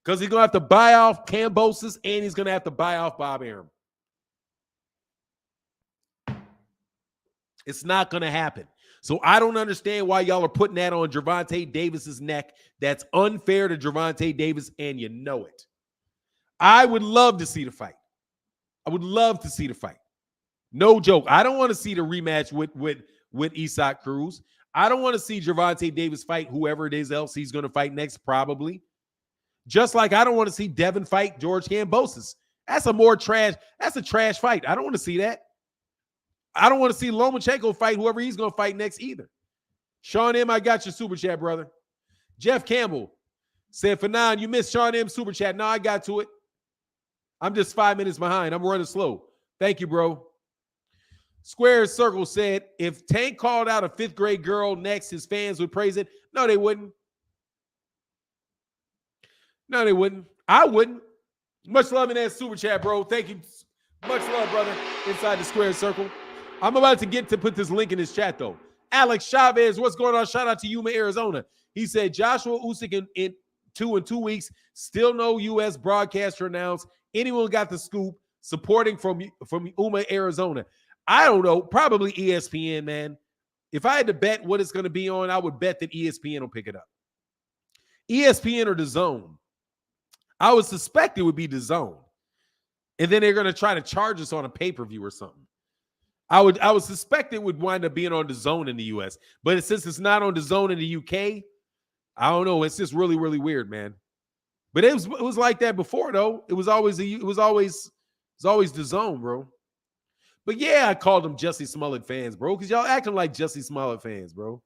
Because he's going to have to buy off Kambosos and he's going to have to buy off Bob Arum. It's not going to happen. So I don't understand why y'all are putting that on Gervonta Davis's neck. That's unfair to Gervonta Davis, and you know it. I would love to see the fight. I would love to see the fight. No joke. I don't want to see the rematch with Isaac Cruz. I don't want to see Gervonta Davis fight whoever it is else he's going to fight next, probably. Just like I don't want to see Devin fight George Kambosos. That's a trash fight. I don't want to see that. I don't want to see Lomachenko fight whoever he's going to fight next either. Sean M., I got your super chat, brother. Jeff Campbell said, Fanon, you missed Sean M. super chat. No, I got to it. I'm just 5 minutes behind. I'm running slow. Thank you, bro. Square Circle said, if Tank called out a 5th grade girl next, his fans would praise it. No, they wouldn't. No, they wouldn't. I wouldn't. Much love in that super chat, bro. Thank you. Much love, brother, inside the Square Circle. I'm about to put this link in his chat, though. Alex Chavez, what's going on? Shout out to Yuma, Arizona. He said, Joshua Usyk in 2 weeks. Still no U.S. broadcaster announced. Anyone got the scoop? Supporting from Yuma, Arizona. I don't know. Probably ESPN, man. If I had to bet what it's going to be on, I would bet that ESPN will pick it up. ESPN or DAZN. I would suspect it would be DAZN. And then they're going to try to charge us on a pay-per-view or something. I would suspect it would wind up being on DAZN in the U.S. But since it's not on DAZN in the U.K., I don't know. It's just really, really weird, man. But it was like that before, though. It was always DAZN, bro. But yeah, I called them Jussie Smollett fans, bro, because y'all acting like Jussie Smollett fans, bro.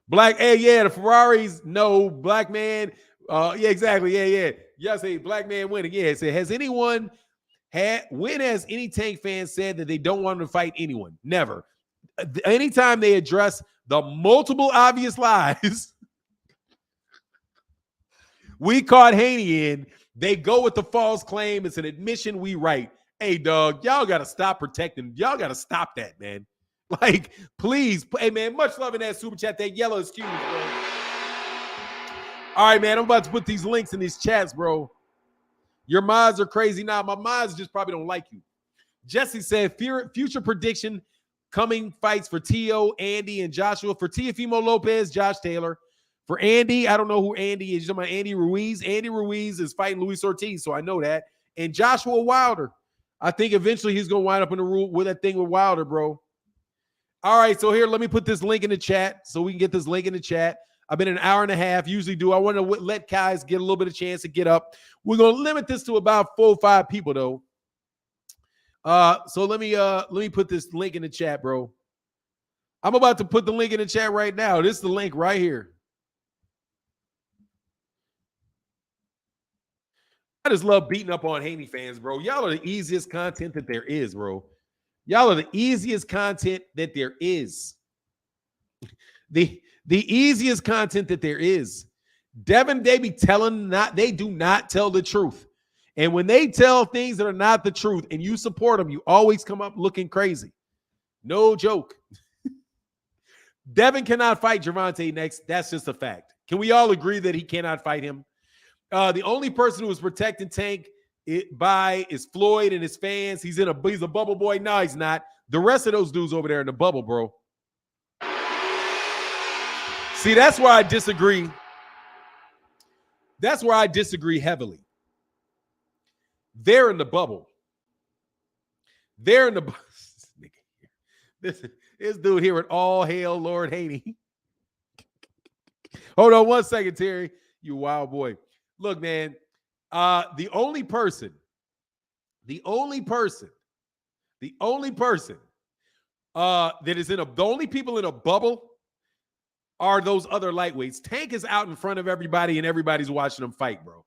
The Ferraris, no. Black man, yeah, exactly, yeah. Yes, a black man winning, yeah. It said, when has any Tank fan said that they don't want to fight anyone? Never. Anytime they address the multiple obvious lies we caught Haney in, they go with the false claim. It's an admission we write. Hey, dog, y'all got to stop protecting. Y'all got to stop that, man. Like, please. Hey, man, much love in that super chat. That yellow excuse, bro. All right, man, I'm about to put these links in these chats, bro. Your mods are crazy. Nah, my mods just probably don't like you. Jesse said, future prediction, coming fights for Tio, Andy, and Joshua. For Teofimo Lopez, Josh Taylor. For Andy, I don't know who Andy is. You're talking about Andy Ruiz. Andy Ruiz is fighting Luis Ortiz, so I know that. And Joshua Wilder. I think eventually he's going to wind up in the rule with that thing with Wilder, bro. All right, so here, let me put this link in the chat so we can get this link in the chat. I've been an hour and a half. Usually do. I want to let guys get a little bit of chance to get up. We're going to limit this to about 4 or 5 people, though. So let me put this link in the chat, bro. I'm about to put the link in the chat right now. This is the link right here. I just love beating up on Haney fans, bro. Y'all are the easiest content that there is, bro. Y'all are the easiest content that there is. The easiest content that there is. Devin, they be telling they do not tell the truth. And when they tell things that are not the truth and you support them, you always come up looking crazy. No joke. Devin cannot fight Gervonta next. That's just a fact. Can we all agree that he cannot fight him? The only person who is protecting Tank is Floyd and his fans. He's a bubble boy. No, he's not. The rest of those dudes over there in the bubble, bro. See, that's where I disagree. That's where I disagree heavily. They're in the bubble. They're in the this dude here with all hail Lord Haney. Hold on 1 second, Terry. You wild boy. Look, man. The only person that is the only people in a bubble are those other lightweights. Tank is out in front of everybody and everybody's watching them fight, bro.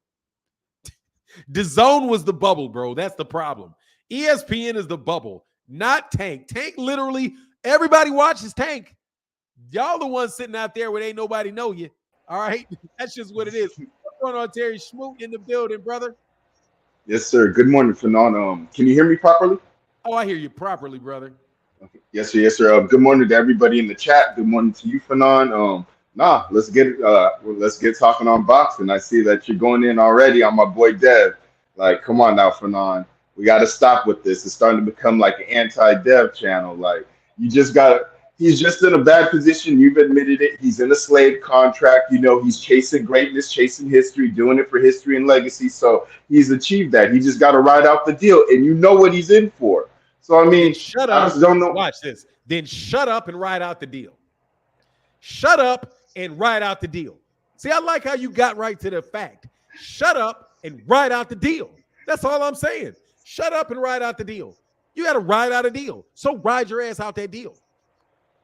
DAZN was the bubble, bro. That's the problem. ESPN is the bubble, not Tank. Tank literally, everybody watches Tank. Y'all the ones sitting out there where ain't nobody know you. All right? That's just what it is. What's going on, Terry Schmoot in the building, brother? Yes, sir. Good morning, Fanon. Can you hear me properly? Oh, I hear you properly, brother. Okay. Yes, sir. Yes, sir. Good morning to everybody in the chat. Good morning to you, Fanon. Let's get talking on boxing. I see that you're going in already on my boy Dev. Like, come on now, Fanon. We got to stop with this. It's starting to become like an anti-Dev channel. Like, he's just in a bad position. You've admitted it. He's in a slave contract. You know, he's chasing greatness, chasing history, doing it for history and legacy. So he's achieved that. He just got to ride out the deal. And you know what he's in for. So, I mean, shut up. I just don't know. Watch this. Then shut up and ride out the deal. Shut up and ride out the deal. See, I like how you got right to the fact. Shut up and ride out the deal. That's all I'm saying. Shut up and ride out the deal. You got to ride out a deal. So ride your ass out that deal.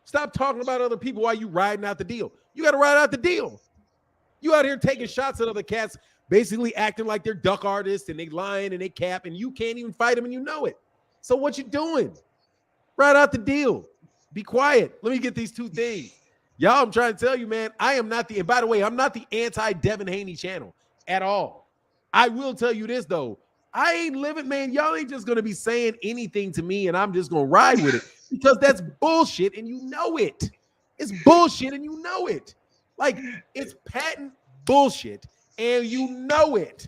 Stop talking about other people while you riding out the deal. You got to ride out the deal. You out here taking shots at other cats, basically acting like they're duck artists and they lying and they cap, and you can't even fight them and you know it. So what you doing? Ride out the deal. Be quiet. Let me get these 2 things. Y'all, I'm trying to tell you, man, I am not and by the way, I'm not the anti-Devin Haney channel at all. I will tell you this, though. I ain't living, man. Y'all ain't just going to be saying anything to me and I'm just going to ride with it because that's bullshit and you know it. It's bullshit and you know it. Like, it's patent bullshit and you know it.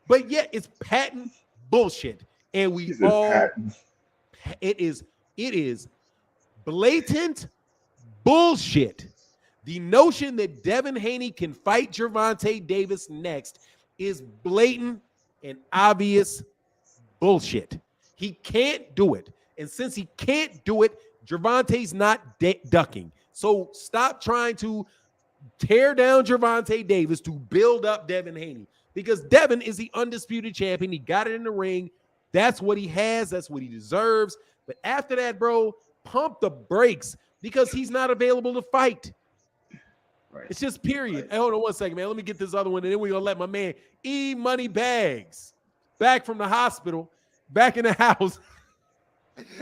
But yet it's patent bullshit. And we all, it is blatant bullshit. The notion that Devin Haney can fight Gervonta Davis next is blatant and obvious bullshit. He can't do it. And since he can't do it, Gervonta's not ducking. So stop trying to tear down Gervonta Davis to build up Devin Haney because Devin is the undisputed champion. He got it in the ring. That's what he has. That's what he deserves. But after that, bro, pump the brakes because he's not available to fight. Right. It's just period. Right. Hey, hold on 1 second, man. Let me get this other one, and then we're going to let my man E-Money Bags back from the hospital, back in the house.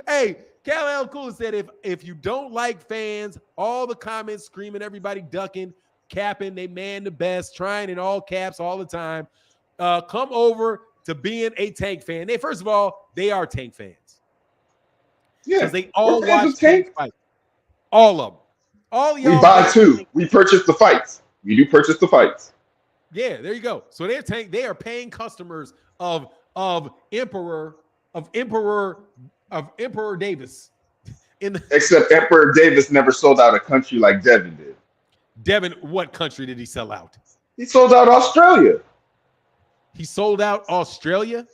Hey, Cal L. Cool said if you don't like fans, all the comments screaming, everybody ducking, capping, they man the best, trying in all caps all the time, come over to being a Tank fan. First of all, they are Tank fans. Yeah. Because they all watch Tank fight. All of them. All y'all. We buy too. We purchase the fights. We do purchase the fights. Yeah, there you go. So they are paying customers of Emperor of Emperor Davis. Except Emperor Davis never sold out a country like Devin did. Devin, what country did he sell out? He sold out Australia. He sold out Australia.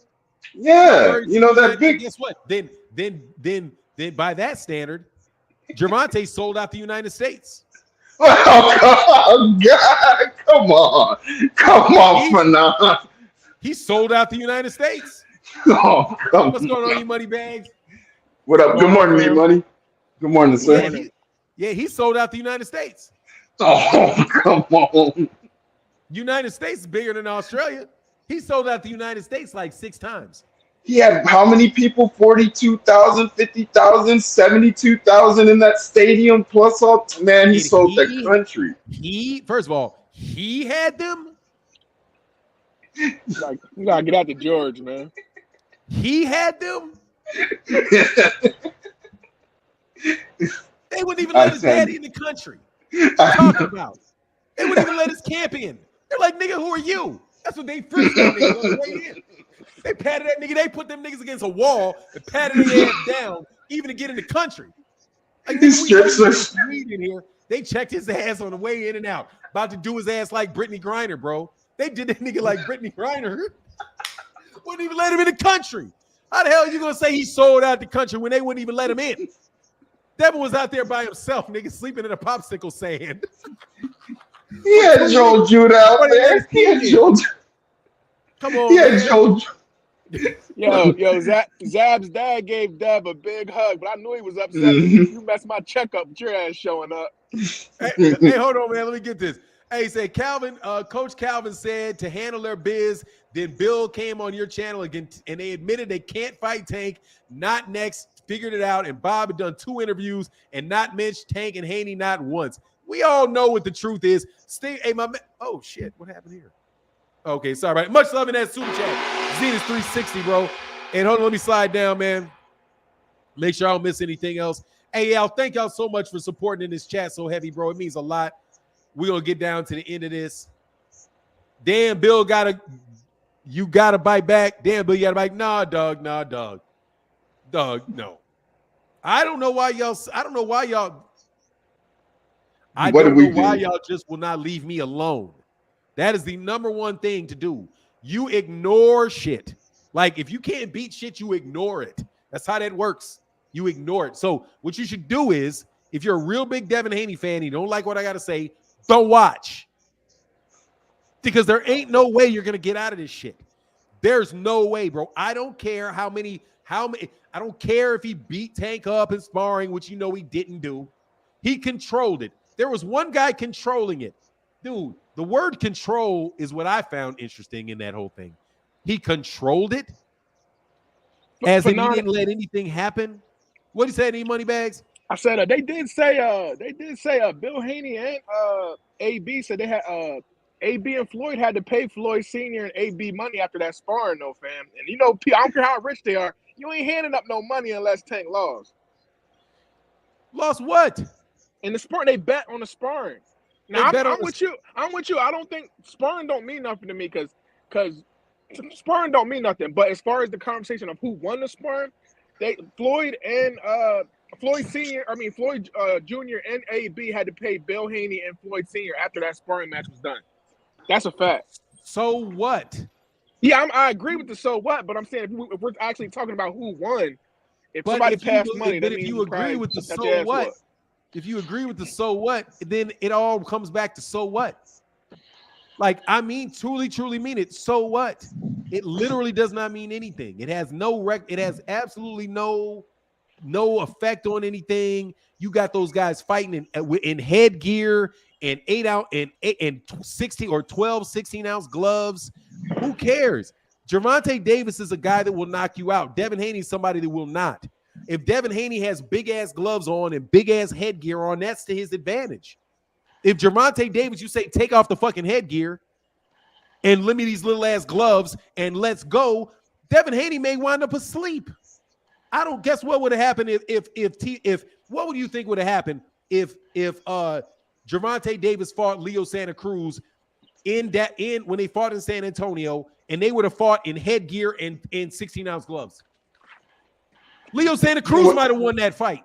Yeah, you know that big. Guess what? Then by that standard, Gervonta sold out the United States. Oh God! Come on, Fanon. He sold out the United States. Oh, what's going on, you money bags? What up? Good morning, you money. Good morning, sir. He sold out the United States. Oh, come on. United States is bigger than Australia. He sold out the United States like 6 times. He had how many people? 42,000, 50,000, 72,000 in that stadium plus all. Man, he sold the country. First of all, he had them. You gotta get out to George, man. He had them. They wouldn't even let his daddy in the country. What are you talking about? They wouldn't even let his camp in. They're like, nigga, who are you? That's what they frisked that nigga on the way in. They patted that nigga. They put them niggas against a wall and patted their ass down, even to get in the country. Like, these strips in here. They checked his ass on the way in and out. About to do his ass like Brittany Griner, bro. They did that nigga like Brittany Griner. Wouldn't even let him in the country. How the hell are you gonna say he sold out the country when they wouldn't even let him in? Devin was out there by himself, nigga, sleeping in a popsicle sand. He had Joel Judah out there. He had Joel. Come on, he had Joel. Yo, Zab's dad gave Dev a big hug, but I knew he was upset. You messed my check up with your ass showing up. Hey, hold on, man. Let me get this. Hey, say Calvin, Coach Calvin said to handle their biz. Then Bill came on your channel again, and they admitted they can't fight Tank. Not next. Figured it out. And Bob had done 2 interviews and not mentioned Tank and Haney not once. We all know what the truth is. Steve, hey, my man. Oh shit, what happened here? Okay, sorry about it. Much love in that super chat. Zenith 360, bro. And hold on, let me slide down, man. Make sure I don't miss anything else. Hey, y'all, thank y'all so much for supporting in this chat so heavy, bro. It means a lot. We're gonna get down to the end of this. Damn, Bill you gotta bite back. Damn, Bill, you gotta bite. Nah, dog. Dog, no. I don't know why y'all just will not leave me alone. That is the number one thing to do. You ignore shit. Like, if you can't beat shit, you ignore it. That's how that works. You ignore it. So what you should do is, if you're a real big Devin Haney fan, you don't like what I got to say, don't watch. Because there ain't no way you're going to get out of this shit. There's no way, bro. I don't care how many, I don't care if he beat Tank up in sparring, which you know he didn't do. He controlled it. There was one guy controlling it. Dude, the word control is what I found interesting in that whole thing. He controlled it as if he didn't let anything happen. What did he say to Money Bags? I said they did say Bill Haney and AB said they had AB and Floyd had to pay Floyd Sr. and AB money after that sparring, though, fam. And you know, I don't care how rich they are, you ain't handing up no money unless Tank lost. Lost what? In the sparring, they bet on the sparring. Now I'm with you. I don't think sparring don't mean nothing to me because sparring don't mean nothing. But as far as the conversation of who won the sparring, Floyd Jr. and AB had to pay Bill Haney and Floyd Sr. after that sparring match was done. That's a fact. So what? Yeah, I agree with the so what, but I'm saying if we're actually talking about who won, if somebody passed money, that means you agree with the so what? If you agree with the so what, then it all comes back to so what? Like, I mean, truly mean it. So what? It literally does not mean anything. It has it has absolutely no effect on anything. You got those guys fighting in headgear and 16 or 12, 16-ounce gloves. Who cares? Gervonta Davis is a guy that will knock you out. Devin Haney is somebody that will not. If Devin Haney has big-ass gloves on and big-ass headgear on, that's to his advantage. If Gervonta Davis, you say, take off the fucking headgear and let me these little-ass gloves and let's go, Devin Haney may wind up asleep. I don't guess what would have happened if what would you think would have happened if Gervonta Davis fought Leo Santa Cruz when they fought in San Antonio and they would have fought in headgear and 16-ounce gloves? Leo Santa Cruz might have won that fight.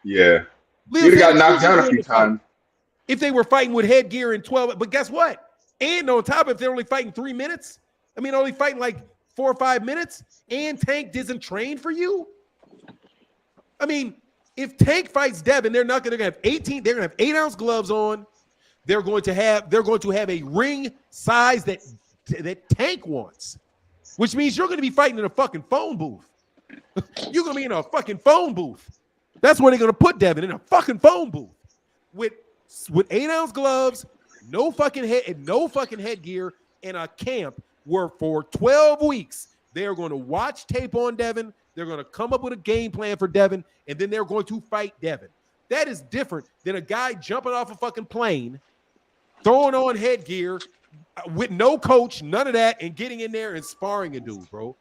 Yeah. Leo He'd have got Santa knocked Cruz down a won few the fight times. if they were fighting with headgear and 12. But guess what? And on top of it, they're only fighting 3 minutes. I mean, only fighting like 4 or 5 minutes. And Tank doesn't train for you. I mean, if Tank fights Devin, they're not going to have 18. They're going to have 8-ounce gloves on. They're going to have a ring size that Tank wants, which means you're going to be fighting in a fucking phone booth. You're going to be in a fucking phone booth. That's where they're going to put Devin, in a fucking phone booth with 8-ounce gloves, no fucking headgear, and a camp where for 12 weeks they are going to watch tape on Devin. They're going to come up with a game plan for Devin, and then they're going to fight Devin. That is different than a guy jumping off a fucking plane, throwing on headgear with no coach, none of that, and getting in there and sparring a dude, bro.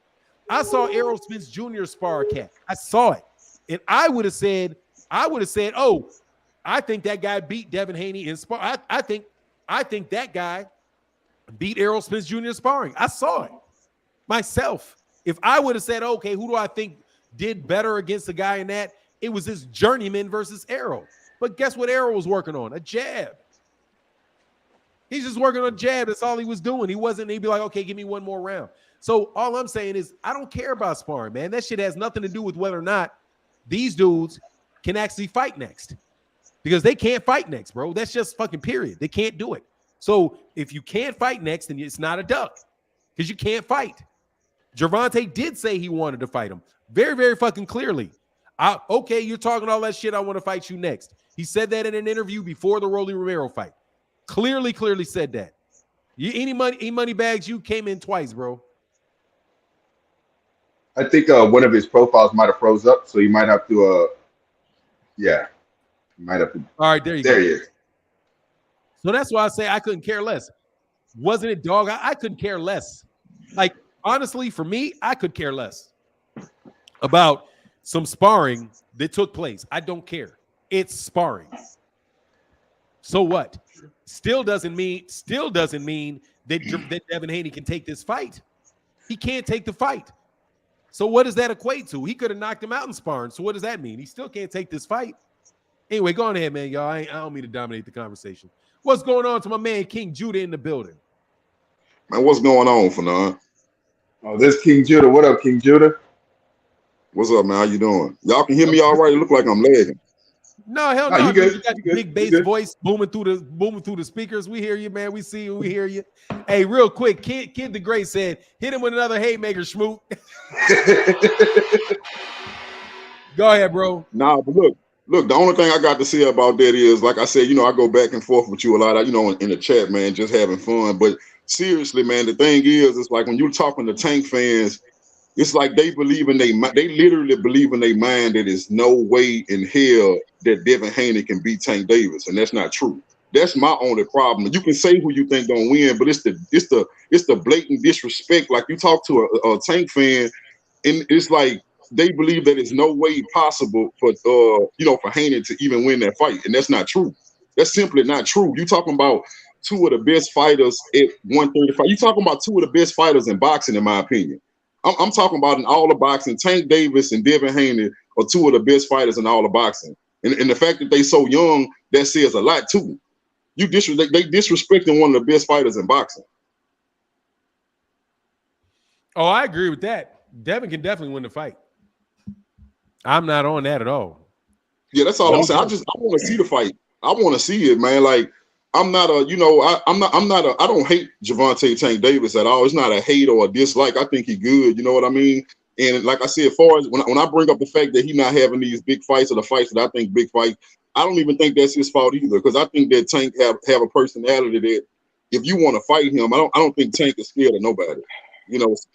I saw Errol Spence Jr. spar a cat. I saw it. And I would have said, oh, I think that guy beat Devin Haney in spar. I think that guy beat Errol Spence Jr. sparring. I saw it myself. If I would have said, okay, who do I think did better against the guy in that? It was this journeyman versus Errol. But guess what Errol was working on? A jab. He's just working on a jab. That's all he was doing. He'd be like, okay, give me one more round. So all I'm saying is I don't care about sparring, man. That shit has nothing to do with whether or not these dudes can actually fight next. Because they can't fight next, bro. That's just fucking period. They can't do it. So if you can't fight next, then it's not a duck. Because you can't fight. Gervonta did say he wanted to fight him. Very, very fucking clearly. Okay, you're talking all that shit. I want to fight you next. He said that in an interview before the Rolly Romero fight. Clearly said that. Any money bags, you came in twice, bro. I think one of his profiles might have froze up, so he might have to, he might have to. All right, there you go. There he is. So that's why I say I couldn't care less. Wasn't it, dog? I couldn't care less. Like, honestly, for me, I could care less about some sparring that took place. I don't care. It's sparring. So what? Still doesn't mean that Devin Haney can take this fight. He can't take the fight. So what does that equate to? He could have knocked him out in sparring. So what does that mean? He still can't take this fight. Anyway, go on ahead, man, y'all. I don't mean to dominate the conversation. What's going on to my man King Judah in the building? Man, what's going on, Fanon? Oh, this King Judah. What up, King Judah? What's up, man? How you doing? Y'all can hear me all right? It look like I'm lagging. No, hell No, no. you good. You got You the good. big bass You good. voice booming through the speakers. We hear you, man. We see you. We hear you. Hey, real quick, Kid the Great said, hit him with another haymaker, Schmoot. Go ahead, bro. Nah, but look, the only thing I got to say about that is, like I said, I go back and forth with you a lot, in the chat, man, just having fun. But seriously, man, the thing is, it's like when you're talking to Tank fans, it's like they literally believe in their mind that there's no way in hell that Devin Haney can beat Tank Davis, and that's not true. That's my only problem. You can say who you think gonna win, but it's the blatant disrespect. Like, you talk to a Tank fan, and it's like they believe that it's no way possible for Haney to even win that fight, and that's not true. That's simply not true. You talking about two of the best fighters at 135. You talking about two of the best fighters in boxing, in my opinion. I'm talking about in all of boxing. Tank Davis and Devin Haney are two of the best fighters in all of boxing. And the fact that they so young, that says a lot too. They disrespecting one of the best fighters in boxing. Oh, I agree with that. Devin can definitely win the fight. I'm not on that at all. Yeah, that's all I'm saying. I want to see the fight. I want to see it, man. Like, I don't hate Gervonta Tank Davis at all. It's not a hate or a dislike. I think he's good. You know what I mean? And like I said, as far as when I bring up the fact that he's not having these big fights or the fights that I think big fights, I don't even think that's his fault either. Because I think that Tank have a personality that if you want to fight him, I don't think Tank is scared of nobody.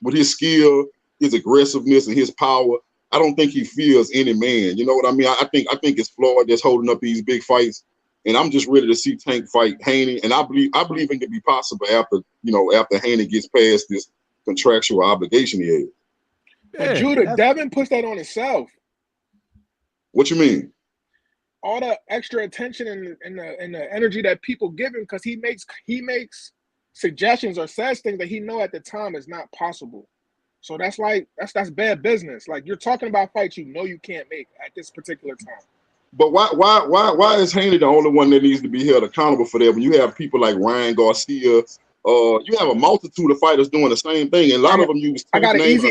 With his skill, his aggressiveness, and his power, I don't think he fears any man. You know what I mean? I think it's Floyd that's holding up these big fights. And I'm just ready to see Tank fight Haney, and I believe it can be possible after Haney gets past this contractual obligation he has. But Judah, Devin puts that on himself. What you mean? All the extra attention and the energy that people give him, because he makes suggestions or says things that he know at the time is not possible. So that's like that's bad business. Like, you're talking about fights you know you can't make at this particular time. But why is Haney the only one that needs to be held accountable for that when you have people like Ryan Garcia? You have a multitude of fighters doing the same thing, and a lot of them use I got an names.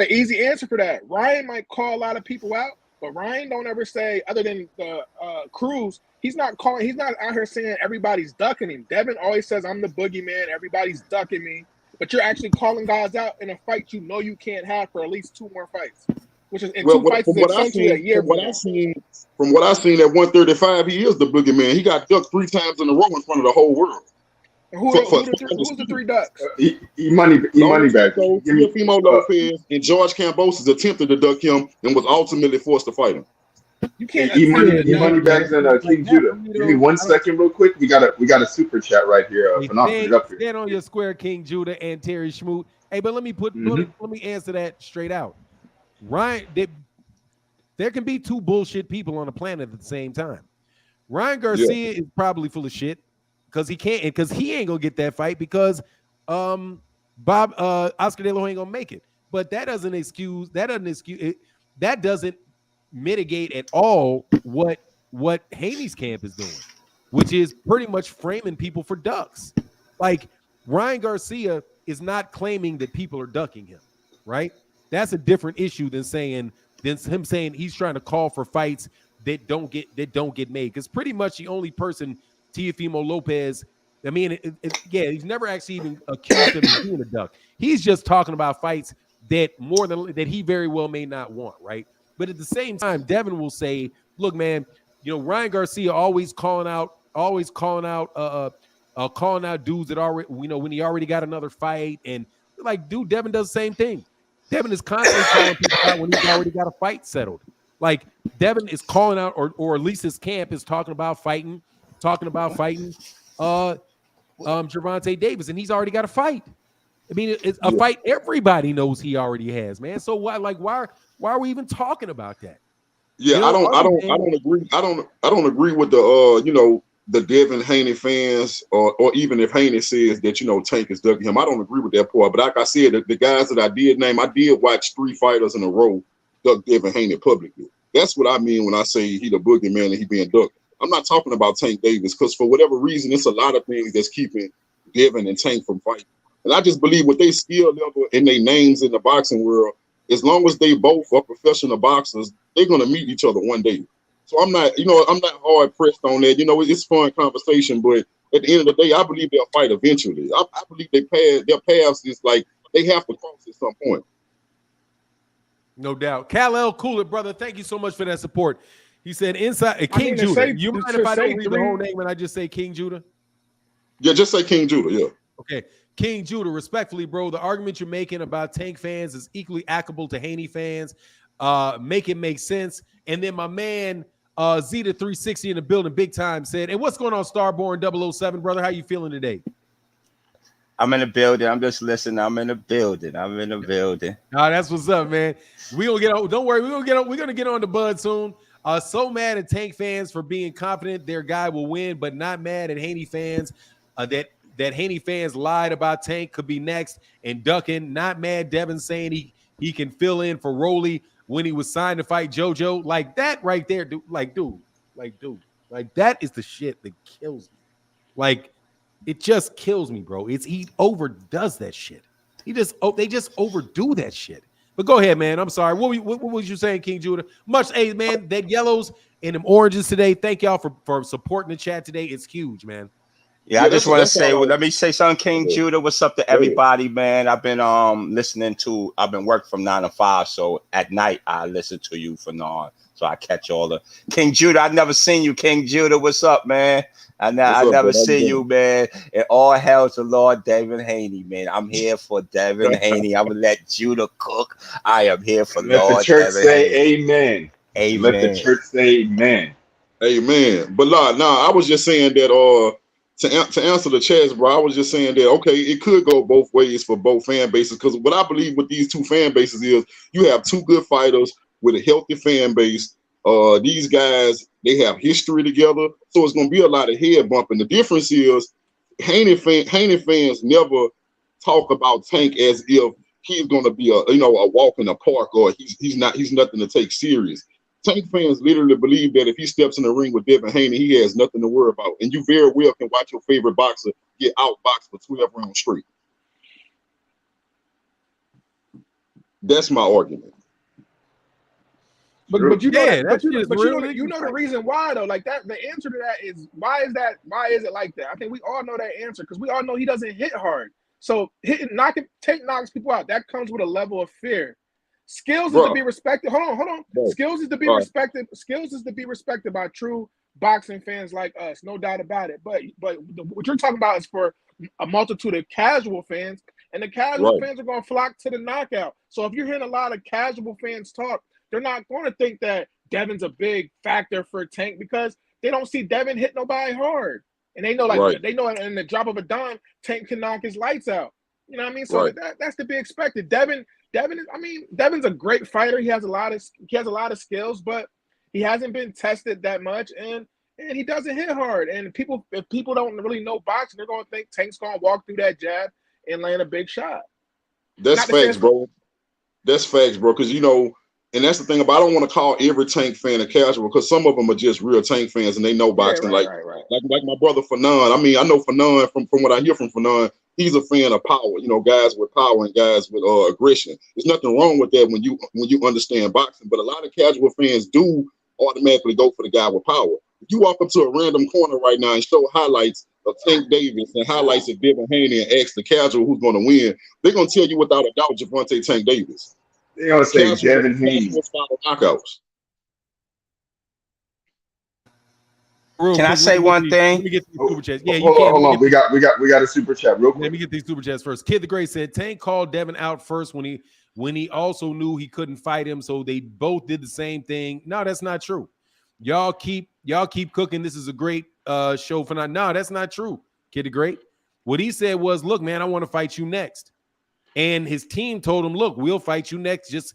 easy answer for that. Ryan might call a lot of people out, but Ryan don't ever say, other than the Cruz, he's not out here saying everybody's ducking him. Devin always says, I'm the boogeyman, everybody's ducking me. But you're actually calling guys out in a fight you know you can't have for at least 2 more fights. Which is in 2 fights is essentially a year. From what I've seen at 135, he is the boogeyman. He got ducked 3 times in a row in front of the whole world. Who's the 3 ducks? Money back. Teofimo Lopez and George Kambosos attempted to duck him and was ultimately forced to fight him. You can't. Money bags and King Judah. Give me 1 second, real quick. We got a super chat right here. Stand on your square, King Judah and Terry Schmoot. Hey, but let me answer that straight out. Ryan, there can be 2 bullshit people on the planet at the same time. Ryan Garcia is probably full of shit because he ain't gonna get that fight because Oscar De La Hoya ain't gonna make it. But that doesn't mitigate at all what Haney's camp is doing, which is pretty much framing people for ducks. Like, Ryan Garcia is not claiming that people are ducking him, right? That's a different issue than him saying he's trying to call for fights that don't get made. Because pretty much the only person, Teofimo Lopez, I mean, he's never actually even accused him of being a duck. He's just talking about fights that he very well may not want, right? But at the same time, Devin will say, "Look, man, Ryan Garcia always calling out dudes that already, when he already got another fight, and like, dude, Devin does the same thing. Devin is constantly calling people out when he's already got a fight settled. Like, Devin is calling out, or at least his camp is talking about fighting Gervonta Davis, and he's already got a fight. I mean, it's a fight everybody knows he already has, man. So why are we even talking about that? Yeah, I don't agree. I don't agree with the Devin Haney fans, or even if Haney says that Tank is ducking him. I don't agree with that part. But like I said, the guys that I did name, I did watch 3 fighters in a row duck Devin Haney publicly. That's what I mean when I say he the boogeyman and he being ducked. I'm not talking about Tank Davis, because for whatever reason, it's a lot of things that's keeping Devin and Tank from fighting. And I just believe with their skill level and their names in the boxing world, as long as they both are professional boxers, they're gonna meet each other one day. So I'm not hard pressed on that. It's fun conversation, but at the end of the day, I believe they'll fight eventually. I believe their paths is like they have to cross at some point. No doubt. Kal-El, cool it, brother. Thank you so much for that support. He said, King Judah. You mind if I don't read the whole name and I just say King Judah? Yeah, just say King Judah, yeah. Okay. King Judah, respectfully, bro, the argument you're making about Tank fans is equally applicable to Haney fans. Make it make sense. And then my man, Zeta 360 in the building, big time, said, "Hey, what's going on, Starborn 007, brother? How you feeling today?" I'm in the building. I'm just listening. I'm in the building. That's what's up, man. We gonna get on. Don't worry. We're gonna get on the bud soon. So mad at Tank fans for being confident their guy will win, but not mad at Haney fans that Haney fans lied about Tank could be next and ducking. Not mad Devin saying he can fill in for Rolly when he was signed to fight JoJo. Like that right there, dude. Like that is the shit that kills me. Like, it just kills me, bro. He overdoes that shit. They just overdo that shit. But go ahead, man. I'm sorry. What was you saying, King Judah? Hey, man, that yellows and them oranges today. Thank y'all for supporting the chat today. It's huge, man. Yeah, I just want to say, let me say something, King Judah. What's up to everybody, man? I've been I've been working from 9 to 5, so at night I listen to you for now. So I catch all the King Judah. I've never seen you, King Judah. What's up, man? I never see you, man. And all hell to Lord Devin Haney, man. I'm here for Devin Haney. I'm gonna let Judah cook. I am here for Let Lord the church Devin say Haney. amen. Amen. Let the church say amen. Amen. But I was just saying that to answer the chats, bro, I was just saying that, okay, it could go both ways for both fan bases, because what I believe with these 2 fan bases is you have 2 good fighters with a healthy fan base. These guys, they have history together, so it's going to be a lot of head bumping. The difference is Haney fans never talk about Tank as if he's going to be a walk in the park, or he's nothing to take serious. Tank fans literally believe that if he steps in the ring with Devin Haney, he has nothing to worry about. And you very well can watch your favorite boxer get outboxed for 12 rounds straight. That's my argument. But you know Yeah, that, that but shit you is know real. the reason why though. Like that, the answer to that is why is it like that? I think we all know that answer because we all know he doesn't hit hard. So Tank knocks people out. That comes with a level of fear. Skills is to be respected. Hold on. Bro. Skills is to be respected. Skills is to be respected by true boxing fans like us, no doubt about it. But what you're talking about is for a multitude of casual fans, and the casual fans are going to flock to the knockout. So if you're hearing a lot of casual fans talk, they're not going to think that Devin's a big factor for Tank because they don't see Devin hit nobody hard. And they know, they know in the drop of a dime, Tank can knock his lights out. You know what I mean? So that's to be expected. Devin's a great fighter. He has a lot of skills, but he hasn't been tested that much, and he doesn't hit hard. And if people don't really know boxing, they're going to think Tank's going to walk through that jab and land a big shot. That's facts, bro. That's facts, bro. Because and that's the thing about, I don't want to call every Tank fan a casual because some of them are just real Tank fans and they know boxing. Like my brother Fanon. I mean, I know Fanon from what I hear from Fanon. He's a fan of power, guys with power and guys with aggression. There's nothing wrong with that when you understand boxing. But a lot of casual fans do automatically go for the guy with power. If you walk up to a random corner right now and show highlights of Tank Davis and highlights of Devin Haney and ask the casual who's going to win, they're going to tell you without a doubt Javante Tank Davis. They're going to say Devin Haney. Knockouts. Can I say one thing? Let me get these super chats. Yeah, hold on. We got a super chat real quick. Let me get these super chats first. Kid the Great said Tank called Devin out first when he also knew he couldn't fight him, so they both did the same thing. No, that's not true. Y'all keep cooking. This is a great show for now. No, that's not true. Kid the Great. What he said was, look, man, I want to fight you next. And his team told him, look, we'll fight you next. Just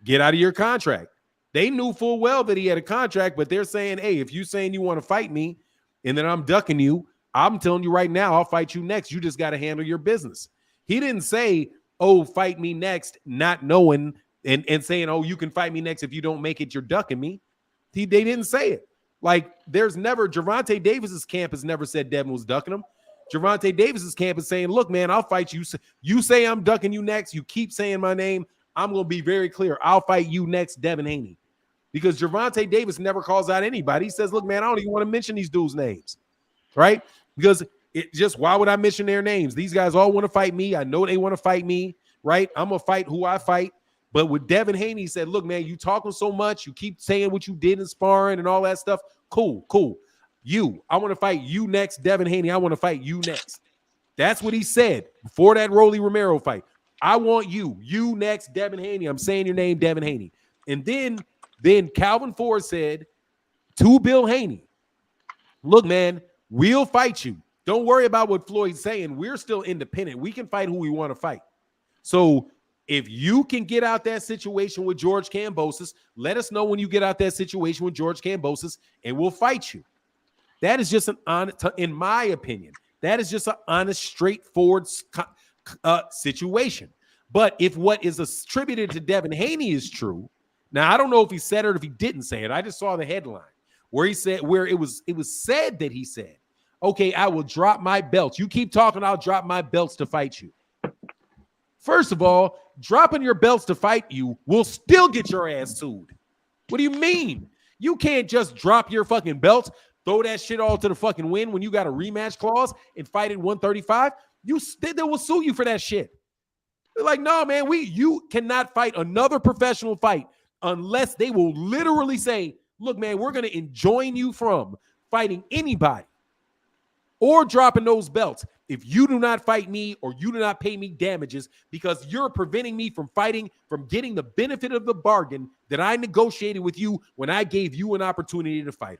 get out of your contract. They knew full well that he had a contract, but they're saying, hey, if you're saying you want to fight me and then I'm ducking you, I'm telling you right now, I'll fight you next. You just got to handle your business. He didn't say, oh, fight me next, not knowing and saying, oh, you can fight me next. If you don't make it, you're ducking me. They didn't say it. Like, there's never, Gervonta Davis's camp has never said Devin was ducking him. Gervonta Davis's camp is saying, look, man, I'll fight you. You say I'm ducking you next. You keep saying my name. I'm going to be very clear. I'll fight you next, Devin Haney. Because Gervonta Davis never calls out anybody. He says, look, man, I don't even want to mention these dudes' names. Right? Because why would I mention their names? These guys all want to fight me. I know they want to fight me. Right? I'm going to fight who I fight. But with Devin Haney, he said, look, man, you talking so much. You keep saying what you did in sparring and all that stuff. Cool. I want to fight you next, Devin Haney. I want to fight you next. That's what he said before that Rolly Romero fight. I want you next, Devin Haney. I'm saying your name, Devin Haney. And then Calvin Ford said to Bill Haney, look, man, we'll fight you. Don't worry about what Floyd's saying. We're still independent. We can fight who we want to fight. So if you can get out that situation with George Kambosos, let us know when you get out that situation with George Kambosos, and we'll fight you. That is just an honest, in my opinion, that is just an honest, straightforward situation. But if what is attributed to Devin Haney is true, now I don't know if he said it or if he didn't say it. I just saw the headline where he said, where it was said that he said, okay, I will drop my belts. You keep talking, I'll drop my belts to fight you. First of all, dropping your belts to fight you will still get your ass sued. What do you mean? You can't just drop your fucking belts, throw that shit all to the fucking wind when you got a rematch clause and fight at 135. They will sue you for that shit. They're like, no, man, you cannot fight another professional fight unless they will literally say, look, man, we're going to enjoin you from fighting anybody or dropping those belts if you do not fight me or you do not pay me damages because you're preventing me from fighting, from getting the benefit of the bargain that I negotiated with you when I gave you an opportunity to fight.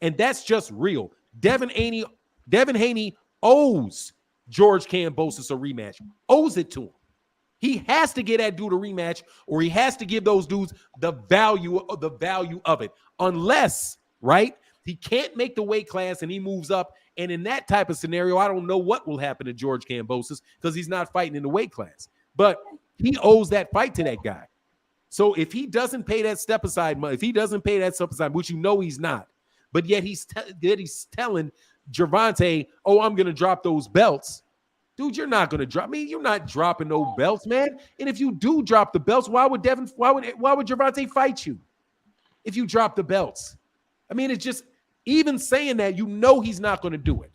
And that's just real. Devin Haney owes George Kambosos a rematch, owes it to him. He has to get that dude a rematch, or he has to give those dudes the value of it. Unless, right, he can't make the weight class and he moves up. And in that type of scenario, I don't know what will happen to George Kambosos because he's not fighting in the weight class. But he owes that fight to that guy. So if he doesn't pay that step aside money, which you know he's not, but yet he's telling Gervonta, oh, I'm going to drop those belts. Dude, you're not going to drop me. You're not dropping no belts, man. And if you do drop the belts, why would Gervonta fight you if you drop the belts? I mean, it's just, even saying that, you know he's not going to do it,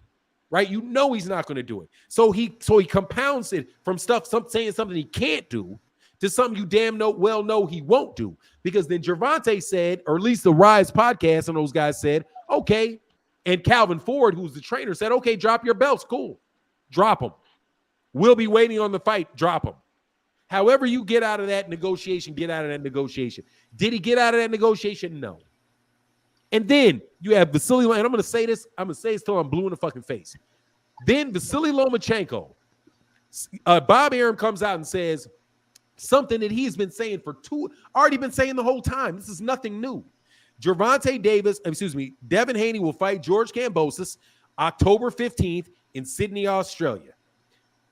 right? You know he's not going to do it. So he compounds it from saying something he can't do to something you damn well know he won't do. Because then Gervonta said, or at least the Rise podcast and those guys said, okay. And Calvin Ford, who's the trainer, said, okay, drop your belts. Cool. Drop them. We'll be waiting on the fight. Drop them. However you get out of that negotiation, get out of that negotiation. Did he get out of that negotiation? No. And then you have Vasily, and I'm going to say this till I'm blue in the fucking face. Then Vasily Lomachenko, Bob Arum comes out and says something that he's been saying already been saying the whole time. This is nothing new. Devin Haney will fight George Kambosos October 15th in Sydney, Australia.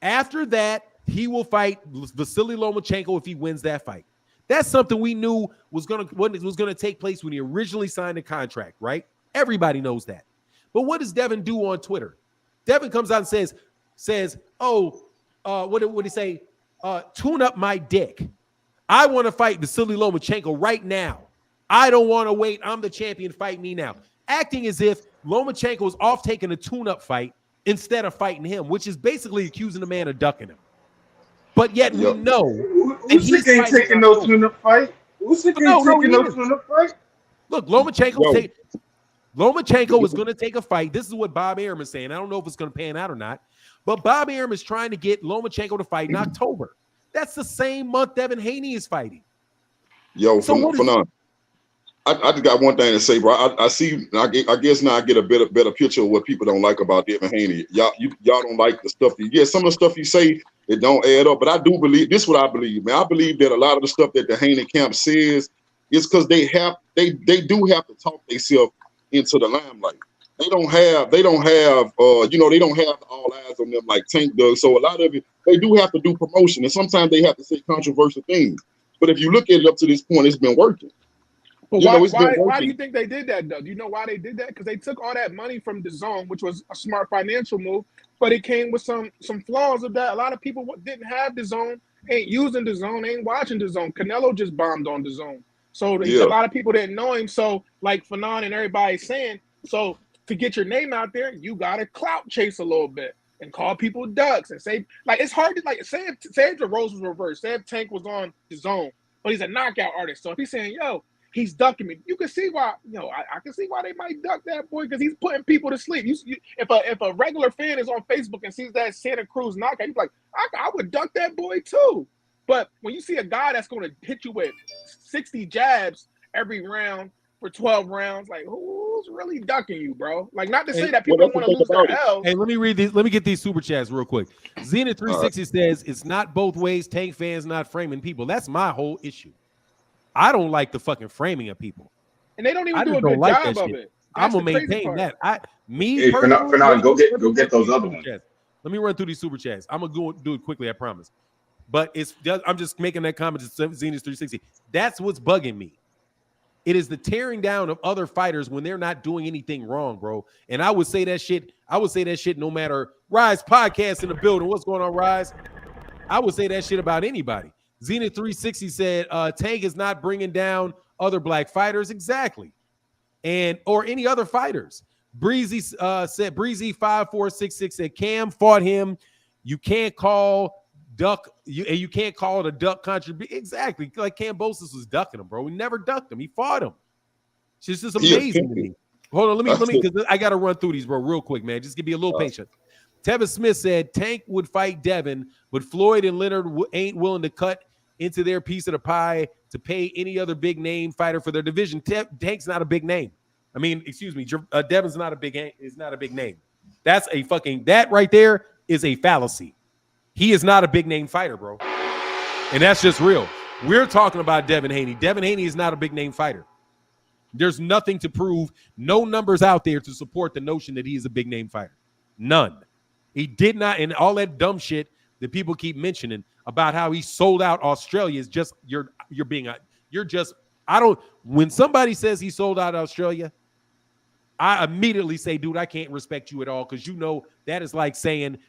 After that, he will fight Vasily Lomachenko if he wins that fight. That's something we knew was going to take place when he originally signed the contract, right? Everybody knows that. But what does Devin do on Twitter? Devin comes out and says, what did he say? Tune up my dick. I want to fight Vasily Lomachenko right now. I don't want to wait. I'm the champion. Fight me now. Acting as if Lomachenko is off taking a tune-up fight instead of fighting him, which is basically accusing the man of ducking him. But yet we know Usyk ain't taking no tune-up fight. Usyk ain't taking no tune-up fight. Look, Lomachenko is going to take a fight. This is what Bob Arum is saying. I don't know if it's going to pan out or not, but Bob Arum is trying to get Lomachenko to fight in October. That's the same month Devin Haney is fighting. I just got one thing to say, bro. I see. I guess now I get a better picture of what people don't like about Devin Haney. Y'all don't like the stuff. Some of the stuff you say, it don't add up. But I do believe this. Is what I believe, man. I believe that a lot of the stuff that the Haney camp says is because they do have to talk themselves into the limelight. They don't have all eyes on them like Tank does. So a lot of it, they do have to do promotion, and sometimes they have to say controversial things. But if you look at it up to this point, it's been working. But why do you think they did that, though? Do you know why they did that? Because they took all that money from DAZN, which was a smart financial move, but it came with some flaws of that. A lot of people didn't have DAZN, ain't using DAZN, ain't watching DAZN. Canelo just bombed on DAZN. So a lot of people didn't know him. So like Fanon and everybody's saying, so to get your name out there, you got to clout chase a little bit and call people ducks and say, like, it's hard to, like, say if the roles was reversed, say if Tank was on DAZN, but he's a knockout artist. So if he's saying, yo, he's ducking me, you can see why, I can see why they might duck that boy, because he's putting people to sleep. If a regular fan is on Facebook and sees that Santa Cruz knockout, he's like, I would duck that boy too. But when you see a guy that's going to hit you with 60 jabs every round for 12 rounds, like, who's really ducking you, bro? Like, not to say that people don't want to lose their L. Hey, let me read these. Let me get these super chats real quick. Zenith 360 says, it's not both ways. Tank fans not framing people. That's my whole issue. I don't like the fucking framing of people. And they don't even do a good job of it. I'm going to maintain that. Fernand, go get those other ones. Let me run through these super chats. I'm going to do it quickly, I promise. But I'm just making that comment to Zenith 360. That's what's bugging me. It is the tearing down of other fighters when they're not doing anything wrong, bro. And I would say that shit no matter. Rise podcast in the building. What's going on, Rise? I would say that shit about anybody. Zenith 360 said Tank is not bringing down other black fighters. Exactly. Or any other fighters. Breezy said, Breezy 5466 said, Cam fought him. You can't call you can't call it a duck contribution. Exactly. Like Kambosos was ducking him, bro. We never ducked him. He fought him. It's just amazing to me. Hold on, let me because I gotta run through these, bro, real quick, man. Just give me a little patient. Tevin Smith said Tank would fight Devin, but Floyd and Leonard ain't willing to cut into their piece of the pie to pay any other big name fighter for their division. Tank's not a big name. I mean, excuse me, Devin's not a big name. That right there is a fallacy. He is not a big name fighter, bro. And that's just real. We're talking about Devin Haney. Devin Haney is not a big name fighter. There's nothing to prove, no numbers out there to support the notion that he is a big name fighter. None. He did not, and all that dumb shit that people keep mentioning about how he sold out Australia is just when somebody says he sold out Australia, I immediately say, dude, I can't respect you at all, because that is like saying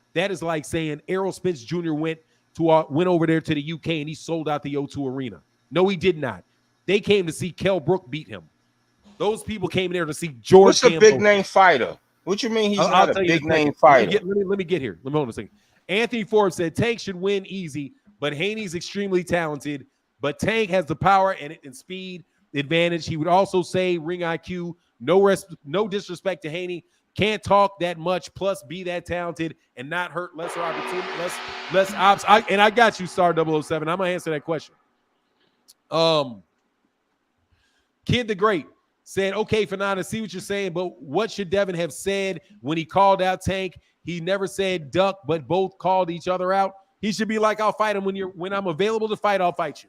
Errol Spence Jr. went over there to the UK and he sold out the O2 Arena. No, he did not. They came to see Kell Brook beat him. Those people came there to see George. What's a big name fighter? What you mean he's not a big name fighter? Let me get here. Let me hold on a second. Anthony Forbes said Tank should win easy, but Haney's extremely talented. But Tank has the power and speed advantage. He would also say ring IQ. No disrespect to Haney. Can't talk that much, plus be that talented and not hurt lesser opportunity, less ops. I got you, Star 007. I'm gonna answer that question. Kid the Great said, okay, Fernand, I see what you're saying, but what should Devin have said when he called out Tank? He never said duck, but both called each other out. He should be like, I'll fight him when I'm available to fight, I'll fight you.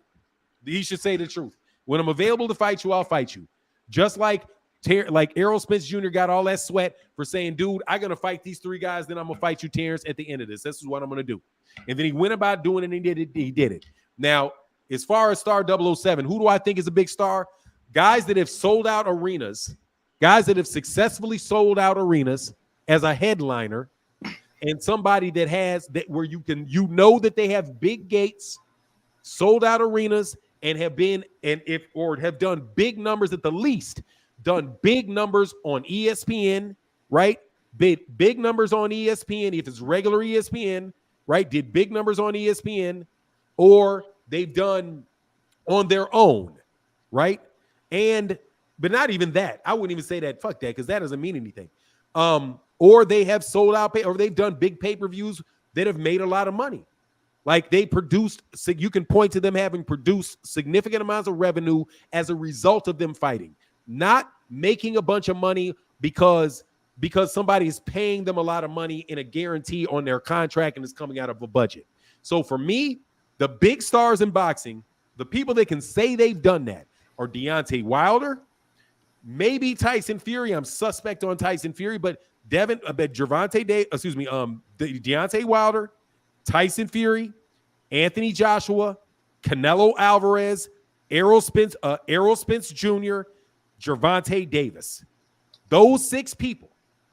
He should say the truth. When I'm available to fight you, I'll fight you. Just like Errol Spence Jr. got all that sweat for saying, dude, I'm going to fight these three guys, then I'm going to fight you, Terence, at the end of this. This is what I'm going to do. And then he went about doing it, and he did it. Now, as far as Star 007, who do I think is a big star? Guys that have sold out arenas, guys that have successfully sold out arenas as a headliner, and somebody that has that where that they have big gates, sold out arenas, and have done big numbers at the least. Done big numbers on ESPN, right? Big numbers on ESPN, if it's regular ESPN, right? Did big numbers on ESPN, or they've done on their own, right? But not even that. I wouldn't even say that. Fuck that, because that doesn't mean anything. Or they have sold out, or they've done big pay-per-views that have made a lot of money. Like they produced, so you can point to them having produced significant amounts of revenue as a result of them fighting. Not making a bunch of money because somebody is paying them a lot of money in a guarantee on their contract and it's coming out of a budget. So for me, the big stars in boxing, the people that can say they've done that are Deontay Wilder, maybe Tyson Fury. I'm suspect on Tyson Fury, but Deontay Wilder, Tyson Fury, Anthony Joshua, Canelo Alvarez, Errol Spence Jr., Gervonta Davis. Those 6 people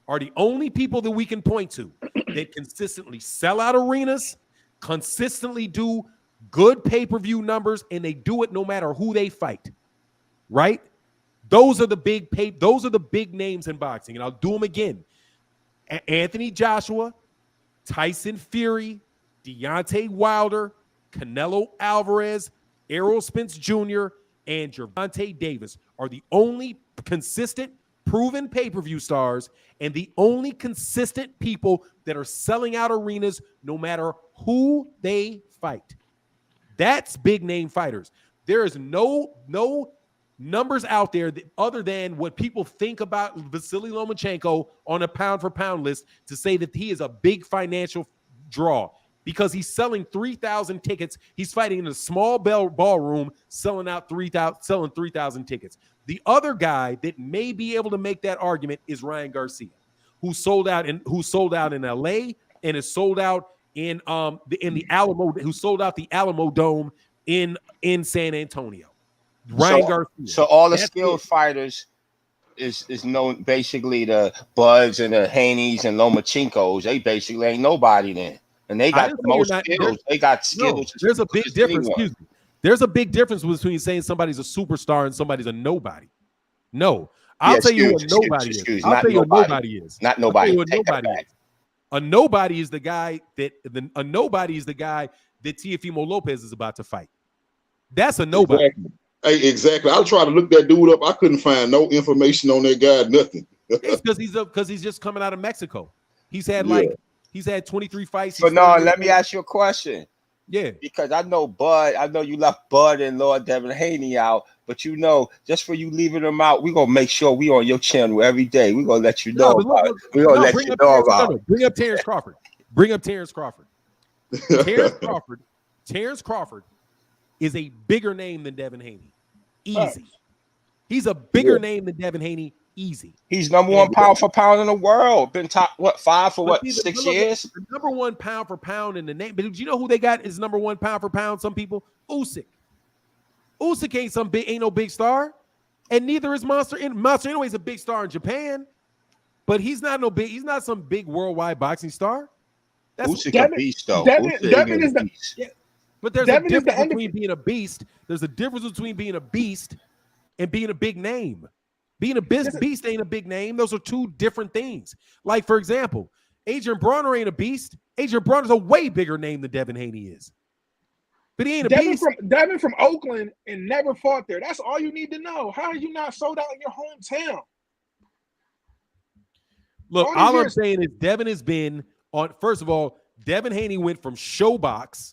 are the only people that we can point to that consistently sell out arenas, consistently do good pay-per-view numbers, and they do it no matter who they fight. Right? Those are the big names in boxing, and I'll do them again. Anthony Joshua, Tyson Fury, Deontay Wilder, Canelo Alvarez, Errol Spence Jr., and Gervonta Davis are the only consistent, proven pay-per-view stars and the only consistent people that are selling out arenas no matter who they fight. That's big name fighters. There is no numbers out there other than what people think about Vasily Lomachenko on a pound-for-pound list to say that he is a big financial draw. Because he's selling 3,000 tickets. He's fighting in a small ballroom, selling 3,000 tickets. The other guy that may be able to make that argument is Ryan Garcia, who sold out in LA and is sold out in the Alamo, who sold out the Alamo Dome in San Antonio. Ryan Garcia. So all the skilled fighters is known, basically the Buds and the Haneys and Lomachinkos. They basically ain't nobody then. And they got the most skills. They got skills. There's a big difference. Excuse me. There's a big difference between saying somebody's a superstar and somebody's a nobody. No, I'll tell you what nobody is. I'll tell you what nobody is. Not nobody. A nobody is the guy that Teofimo Lopez is about to fight. That's a nobody. Exactly. Hey, exactly. I'll try to look that dude up. I couldn't find no information on that guy. Nothing. It's because he's just coming out of Mexico. He's had He's had 23 fights. But no, let me ask you a question. Yeah. Because I know you left Bud and Lord Devin Haney out, but just for you leaving them out, we're going to make sure we on your channel every day. We're going to let you know about it. We're going to let you know about it. Bring up Terence Crawford. Terence Crawford is a bigger name than Devin Haney. Easy. He's a bigger name than Devin Haney. Easy. He's number one pound for pound in the world. Been top 5 for But 6 years? The number one pound for pound in the name. But do you know who they got is number one pound for pound? Some people, Usyk. Usyk ain't no big star, and neither is Monster. Monster anyway is a big star in Japan, but he's not some big worldwide boxing star. That's Usyk a beast though. Devin is the beast. Yeah, but there's a difference between being a beast. There's a difference between being a beast and being a big name. Being a beast ain't a big name. Those are two different things. Like, for example, Adrian Bronner ain't a beast. Adrian Bronner's a way bigger name than Devin Haney is. But he ain't a beast. Devin from Oakland and never fought there. That's all you need to know. How are you not sold out in your hometown? Look, all I'm saying is Devin has been on, first of all, Devin Haney went from Showbox.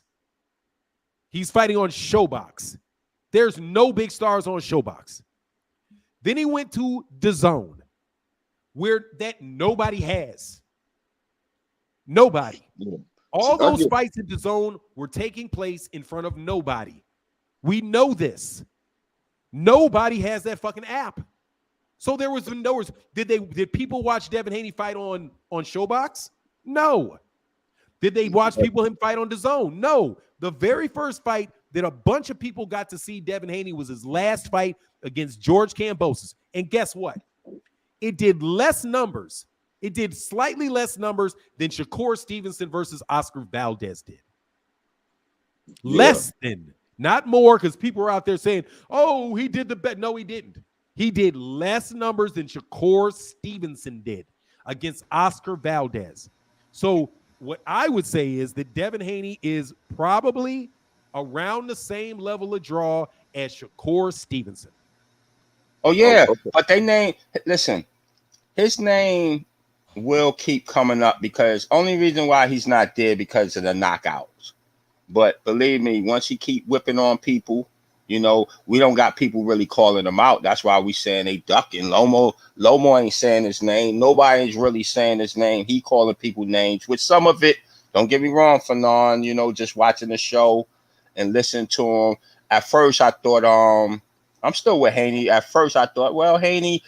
He's fighting on Showbox. There's no big stars on Showbox. Then he went to DAZN, where that nobody has. Nobody. Yeah. All those fights in DAZN were taking place in front of nobody. We know this. Nobody has that fucking app. So there was no. Did people watch Devin Haney fight on Showbox? No. Did they watch him fight on DAZN? No. The very first fight that a bunch of people got to see Devin Haney was his last fight against George Kambosos. And guess what? It did less numbers. It did slightly less numbers than Shakur Stevenson versus Oscar Valdez did. Yeah. Less than, not more, because people are out there saying, oh, he did the bet. No, he didn't. He did less numbers than Shakur Stevenson did against Oscar Valdez. So what I would say is that Devin Haney is probably around the same level of draw as Shakur Stevenson. Oh, yeah. But listen, his name will keep coming up because only reason why he's not there because of the knockouts. But believe me, once he keep whipping on people, we don't got people really calling him out. That's why we saying they ducking. Lomo ain't saying his name. Nobody's really saying his name. He calling people names, with some of it, don't get me wrong, Fanon, just watching the show and listening to him. At first, I thought, I'm still with Haney. At first, I thought, well, Haney,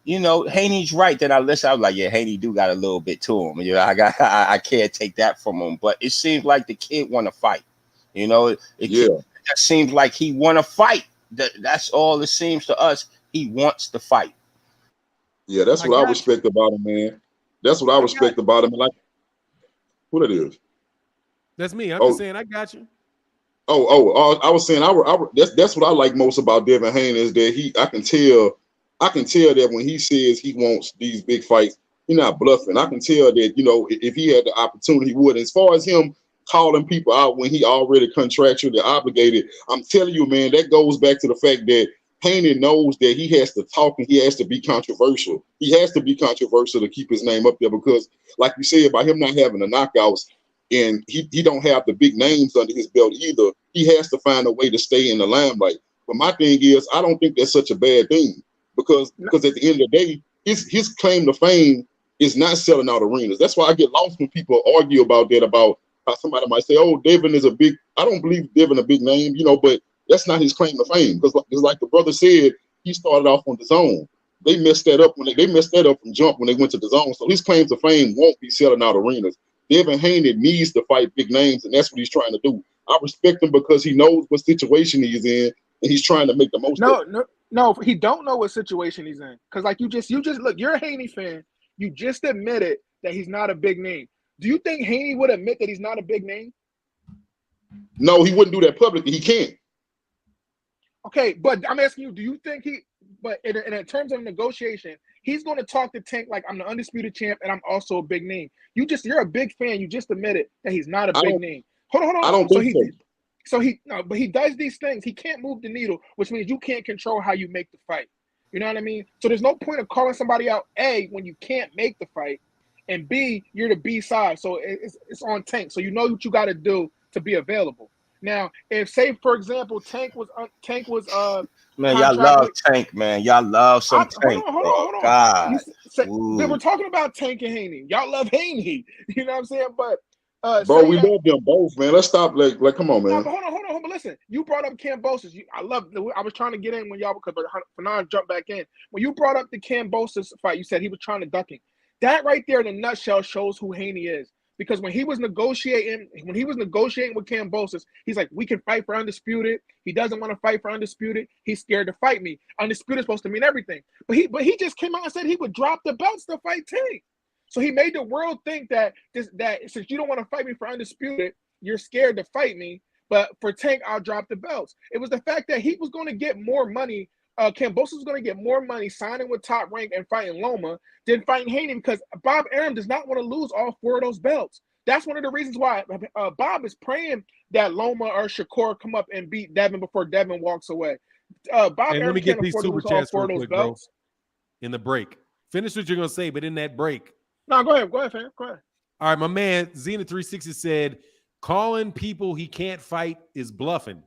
Haney's right. Then I listened. I was like, yeah, Haney do got a little bit to him. I can't take that from him. But it seems like the kid want to fight. It seems like he want to fight. That's all it seems to us. He wants to fight. Yeah, that's what I respect about him, man. That's what I respect about him. Like, who that is? That's me. I'm just saying, I got you. I was saying, that's what I like most about Devin Haney is that I can tell that when he says he wants these big fights, he's not bluffing. I can tell that, if he had the opportunity, he would. As far as him calling people out when he already contractually obligated, I'm telling you, man, that goes back to the fact that Haney knows that he has to talk and he has to be controversial. He has to be controversial to keep his name up there because, like you said, about him not having the knockouts, and he don't have the big names under his belt either, he has to find a way to stay in the limelight. But my thing is, I don't think that's such a bad thing because at the end of the day, his claim to fame is not selling out arenas. That's why I get lost when people argue about that, about how somebody might say, oh, Devin is I don't believe Devin a big name, but that's not his claim to fame. Because like the brother said, he started off on DAZN. They messed that up from jump when they went to DAZN. So his claim to fame won't be selling out arenas. Devin Haney needs to fight big names, and that's what he's trying to do. I respect him because he knows what situation he's in, and he's trying to make the most of it. No, he don't know what situation he's in. Because like you just look, you're a Haney fan. You just admitted that he's not a big name. Do you think Haney would admit that he's not a big name? No, he wouldn't do that publicly. He can't. Okay, but I'm asking you, do you think but in terms of negotiation, he's going to talk to Tank like I'm the undisputed champ and I'm also a big name. You're a big fan. You just admitted that he's not a big name. Hold on. I don't think so. But he does these things. He can't move the needle, which means you can't control how you make the fight. You know what I mean? So there's no point of calling somebody out, A, when you can't make the fight, and B, you're the B side. So it's on Tank. So you know what you got to do to be available. Now, if say for example, Tank was man, y'all love Tank, man. Y'all love some Tank. Hold on. God, we're talking about Tank and Haney. Y'all love Haney. You know what I'm saying? But Bro, we love them both, man. Let's stop. Like, come on, man. No, but hold on. But listen, you brought up Kambosos. I was trying to get in when y'all, because Fanon jumped back in. When you brought up the Kambosos fight, you said he was trying to duck him. That right there in a nutshell shows who Haney is. Because when he was negotiating with Kambosos, he's like, we can fight for undisputed. He doesn't want to fight for undisputed. He's scared to fight me. Undisputed is supposed to mean everything. But he just came out and said he would drop the belts to fight Tank. So he made the world think that since you don't want to fight me for undisputed, you're scared to fight me. But for Tank, I'll drop the belts. It was the fact that he was going to get more money. Kambosos was going to get more money signing with Top Rank and fighting Loma than fighting Haney, because Bob Arum does not want to lose all 4 of those belts. That's one of the reasons why Bob is praying that Loma or Shakur come up and beat Devin before Devin walks away. Bob Arum let me get these super chats real quick, bro. In the break, finish what you're going to say, but in that break. No, go ahead, fam. Go ahead. All right, my man Xena 360 said calling people he can't fight is bluffing.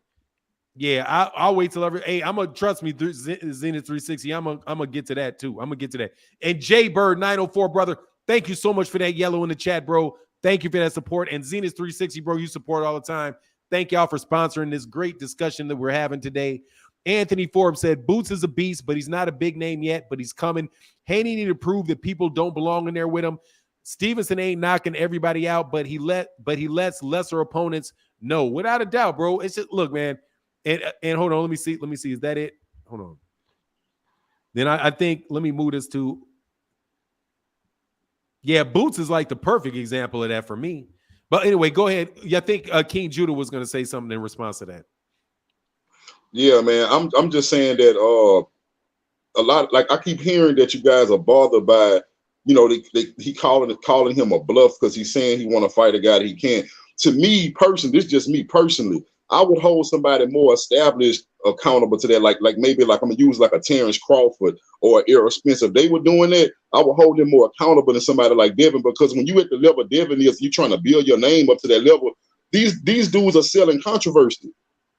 Yeah, I'll wait till hey, I'm gonna trust me, Xena 360. I'm gonna get to that too. I'm gonna get to that. And Jay Bird 904, brother, thank you so much for that yellow in the chat, bro. Thank you for that support. And Xena 360, bro, you support all the time. Thank y'all for sponsoring this great discussion that we're having today. Anthony Forbes said Boots is a beast, but he's not a big name yet, but he's coming. Haney need to prove that people don't belong in there with him. Stevenson ain't knocking everybody out, but he lets lesser opponents know, without a doubt, bro. It's just, look, man. And hold on, let me see. Is that it? Hold on. Then I think, let me move this to, yeah, Boots is like the perfect example of that for me. But anyway, go ahead. Yeah, I think King Judah was going to say something in response to that. Yeah, man. I'm just saying that a lot, like, I keep hearing that you guys are bothered by, you know, he calling him a bluff because he's saying he want to fight a guy that he can't. To me personally, this is just me personally, I would hold somebody more established accountable to that. Like maybe like I'm gonna use like a Terence Crawford or Errol Spence. If they were doing that, I would hold them more accountable than somebody like Devin, because when you at the level Devin is, you trying to build your name up to that level. These dudes are selling controversy.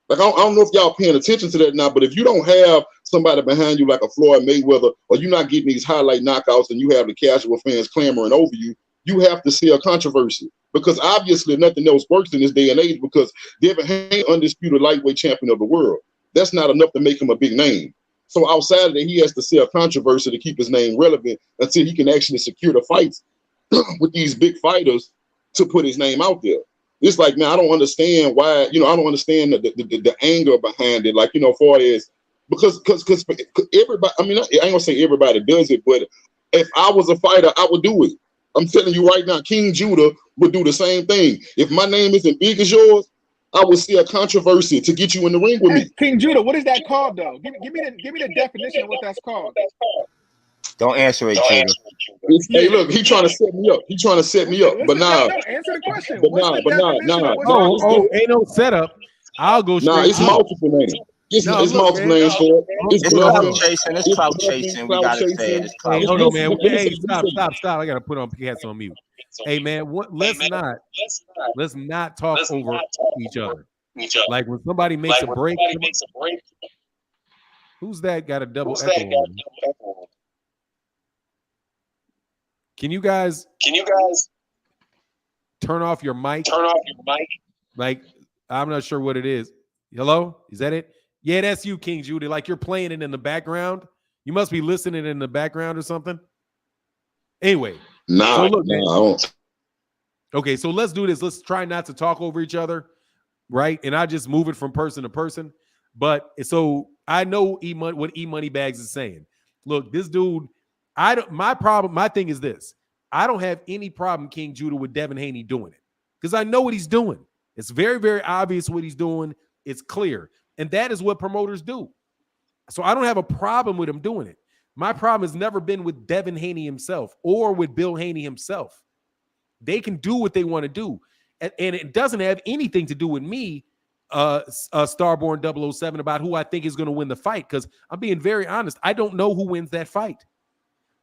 Like, I don't know if y'all paying attention to that now, but if you don't have somebody behind you like a Floyd Mayweather, or you're not getting these highlight knockouts and you have the casual fans clamoring over you, you have to sell controversy. Because obviously nothing else works in this day and age, because Devin Haney, undisputed lightweight champion of the world. That's not enough to make him a big name. So outside of that, he has to sell controversy to keep his name relevant until he can actually secure the fights with these big fighters to put his name out there. It's like, man, I don't understand why, I don't understand the anger behind it. Like, far as, because everybody, I ain't gonna say everybody does it, but if I was a fighter, I would do it. I'm telling you right now, King Judah would do the same thing. If my name isn't big as yours, I would see a controversy to get you in the ring with me. King Judah, what is that called, though? Give me the definition of what that's called. Don't answer it, Judah. Hey, look, he trying to set me up. But nah. No, answer the question. Nah. Ain't no setup. I'll go straight. Nah, it's multiple names. It's multiple names for it. It's clout chasing. It's clout chasing. We gotta say it. It's clout. Hold on, man. Hey, stop. I gotta put on cats on mute. Hey, man, let's not talk over each other. Like when somebody makes a break. Who's that got a double echo? Can you guys turn off your mic? Like, I'm not sure what it is. Hello? Is that it? Yeah, that's you, King Judy. Like, you're playing it in the background. You must be listening in the background or something. Anyway. Okay, so let's do this. Let's try not to talk over each other, right? And I just move it from person to person. But so I know what E-Money Bags is saying. Look, this dude, my thing is this. I don't have any problem, King Judah, with Devin Haney doing it, because I know what he's doing. It's very, very obvious what he's doing. It's clear. And that is what promoters do. So I don't have a problem with him doing it. My problem has never been with Devin Haney himself or with Bill Haney himself. They can do what they want to do. And it doesn't have anything to do with me, Starborn 007, about who I think is going to win the fight, because I'm being very honest. I don't know who wins that fight.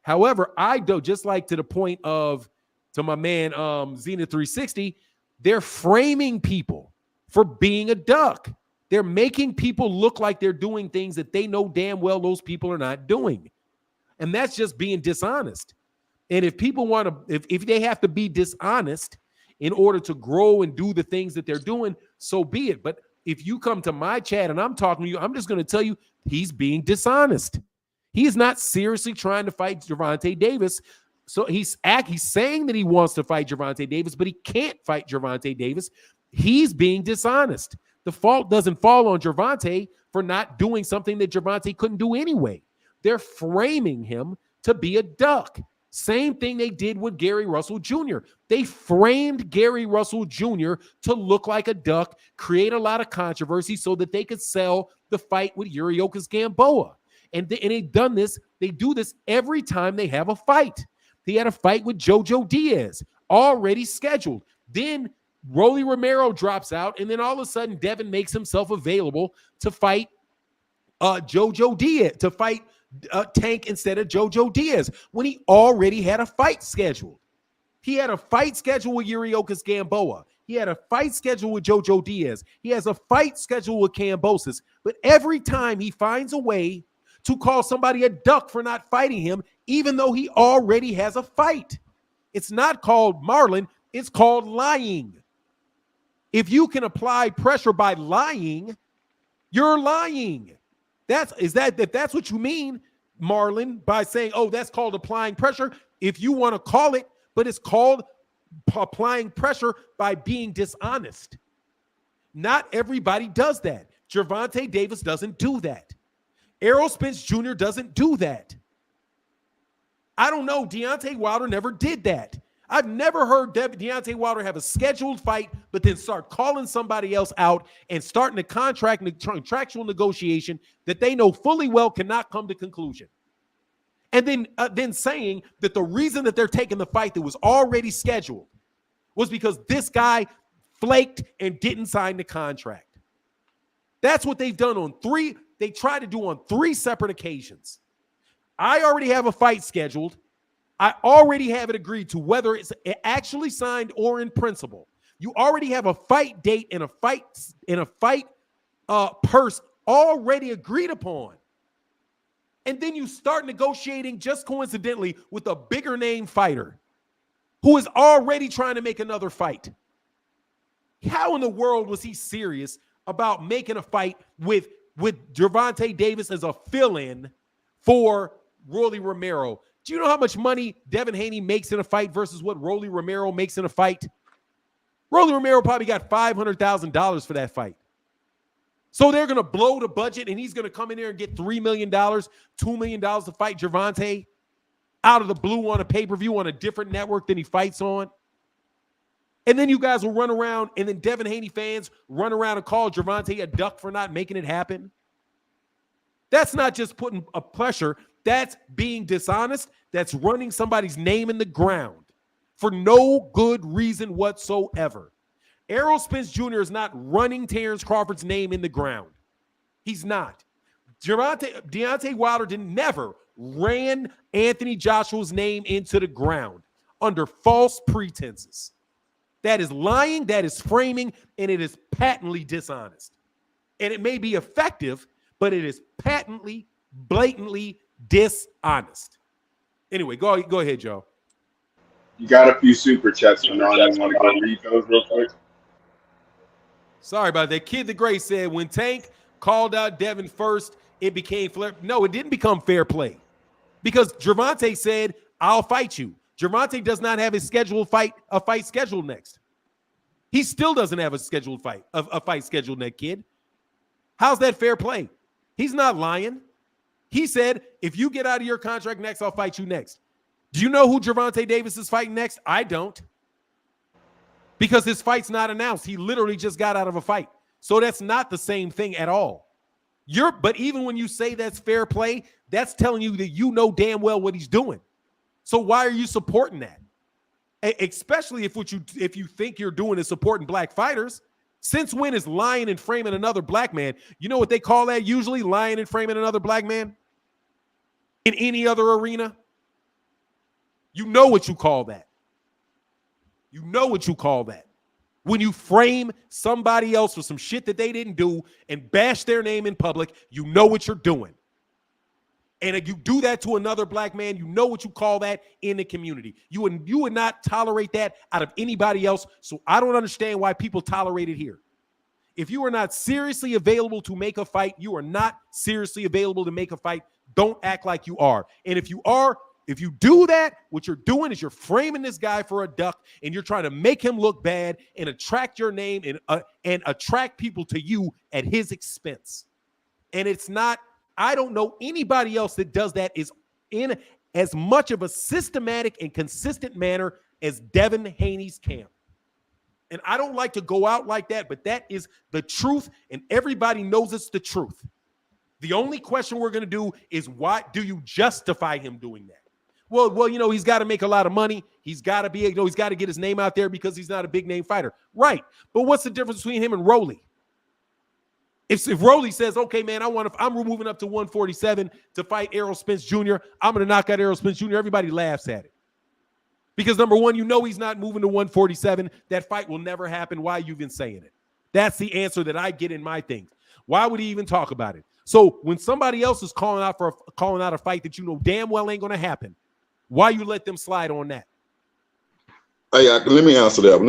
However, I do, just like to my man Xena 360, they're framing people for being a duck. They're making people look like they're doing things that they know damn well those people are not doing. And that's just being dishonest. And if people want to, if they have to be dishonest in order to grow and do the things that they're doing, so be it. But if you come to my chat and I'm talking to you, I'm just going to tell you he's being dishonest. He is not seriously trying to fight Gervonta Davis. So he's saying that he wants to fight Gervonta Davis, but he can't fight Gervonta Davis. He's being dishonest. The fault doesn't fall on Gervonta for not doing something that Gervonta couldn't do anyway. They're framing him to be a duck. Same thing they did with Gary Russell Jr. They framed Gary Russell Jr. to look like a duck, create a lot of controversy so that they could sell the fight with Yuriokas Gamboa. And they've done this. They do this every time they have a fight. He had a fight with Jojo Diaz, already scheduled. Then Rolly Romero drops out, and then all of a sudden, Devin makes himself available to fight Jojo Diaz, to fight Tank instead of Jojo Diaz, when he already had a fight scheduled. He had a fight scheduled with Yuriokas Gamboa. He had a fight scheduled with Jojo Diaz. He has a fight scheduled with Kambosos. But every time he finds a way to call somebody a duck for not fighting him, even though he already has a fight. It's not called Marlon, it's called lying. If you can apply pressure by lying, you're lying. If that's what you mean, Marlon, by saying, oh, that's called applying pressure, if you want to call it, but it's called applying pressure by being dishonest. Not everybody does that. Gervonta Davis doesn't do that. Errol Spence Jr. doesn't do that. I don't know. Deontay Wilder never did that. I've never heard Deontay Wilder have a scheduled fight, but then start calling somebody else out and starting a contractual negotiation that they know fully well cannot come to conclusion. And then saying that the reason that they're taking the fight that was already scheduled was because this guy flaked and didn't sign the contract. That's what they've done on they tried to do on 3 separate occasions. I already have a fight scheduled. I already have it agreed to, whether it's actually signed or in principle. You already have a fight date and a fight purse already agreed upon. And then you start negotiating just coincidentally with a bigger name fighter who is already trying to make another fight. How in the world was he serious about making a fight with Gervonta Davis as a fill-in for Rolly Romero? Do you know how much money Devin Haney makes in a fight versus what Rolly Romero makes in a fight? Rolly Romero probably got $500,000 for that fight. So they're going to blow the budget and he's going to come in there and get $3 million, $2 million to fight Gervonta out of the blue on a pay-per-view on a different network than he fights on. And then you guys will run around, and then Devin Haney fans run around and call Gervonta a duck for not making it happen. That's not just putting a pressure. That's being dishonest. That's running somebody's name in the ground for no good reason whatsoever. Errol Spence Jr. is not running Terence Crawford's name in the ground. He's not. Deontay Wilder never ran Anthony Joshua's name into the ground under false pretenses. That is lying, that is framing, and it is patently dishonest. And it may be effective, but it is patently, blatantly dishonest. Anyway, go ahead, Joe. You got a few super chats for now. You want to go read those real quick? Sorry about that. Kid the Great said, when Tank called out Devin first, it became fair. No, it didn't become fair play. Because Gervonta said, I'll fight you. Gervonta does not have a fight scheduled next. He still doesn't have a scheduled fight, a fight scheduled next, kid. How's that fair play? He's not lying. He said, if you get out of your contract next, I'll fight you next. Do you know who Gervonta Davis is fighting next? I don't. Because his fight's not announced. He literally just got out of a fight. So that's not the same thing at all. But even when you say that's fair play, that's telling you that you know damn well what he's doing. So why are you supporting that? Especially if you think you're doing is supporting black fighters. Since when is lying and framing another black man? You know what they call that usually? Lying and framing another black man? In any other arena? You know what you call that. You know what you call that. When you frame somebody else for some shit that they didn't do and bash their name in public, you know what you're doing. And if you do that to another black man, you know what you call that in the community. You would not tolerate that out of anybody else. So I don't understand why people tolerate it here. If you are not seriously available to make a fight, you are not seriously available to make a fight. Don't act like you are. And if you are, if you do that, what you're doing is you're framing this guy for a duck, and you're trying to make him look bad and attract your name and attract people to you at his expense. And it's not, I don't know anybody else that does that is in as much of a systematic and consistent manner as Devin Haney's camp. And I don't like to go out like that, but that is the truth, and everybody knows it's the truth. The only question we're going to do is, why do you justify him doing that? Well, you know, he's got to make a lot of money. He's got to be, you know, he's got to get his name out there because he's not a big name fighter. Right. But what's the difference between him and Rolly? If Rolly says, okay, man, I'm moving up to 147 to fight Errol Spence Jr., I'm going to knock out Errol Spence Jr., everybody laughs at it. Because number one, you know he's not moving to 147. That fight will never happen. Why are you even saying it? That's the answer that I get in my things. Why would he even talk about it? So when somebody else is calling out a fight that you know damn well ain't going to happen, why you let them slide on that? Hey, let me answer that one.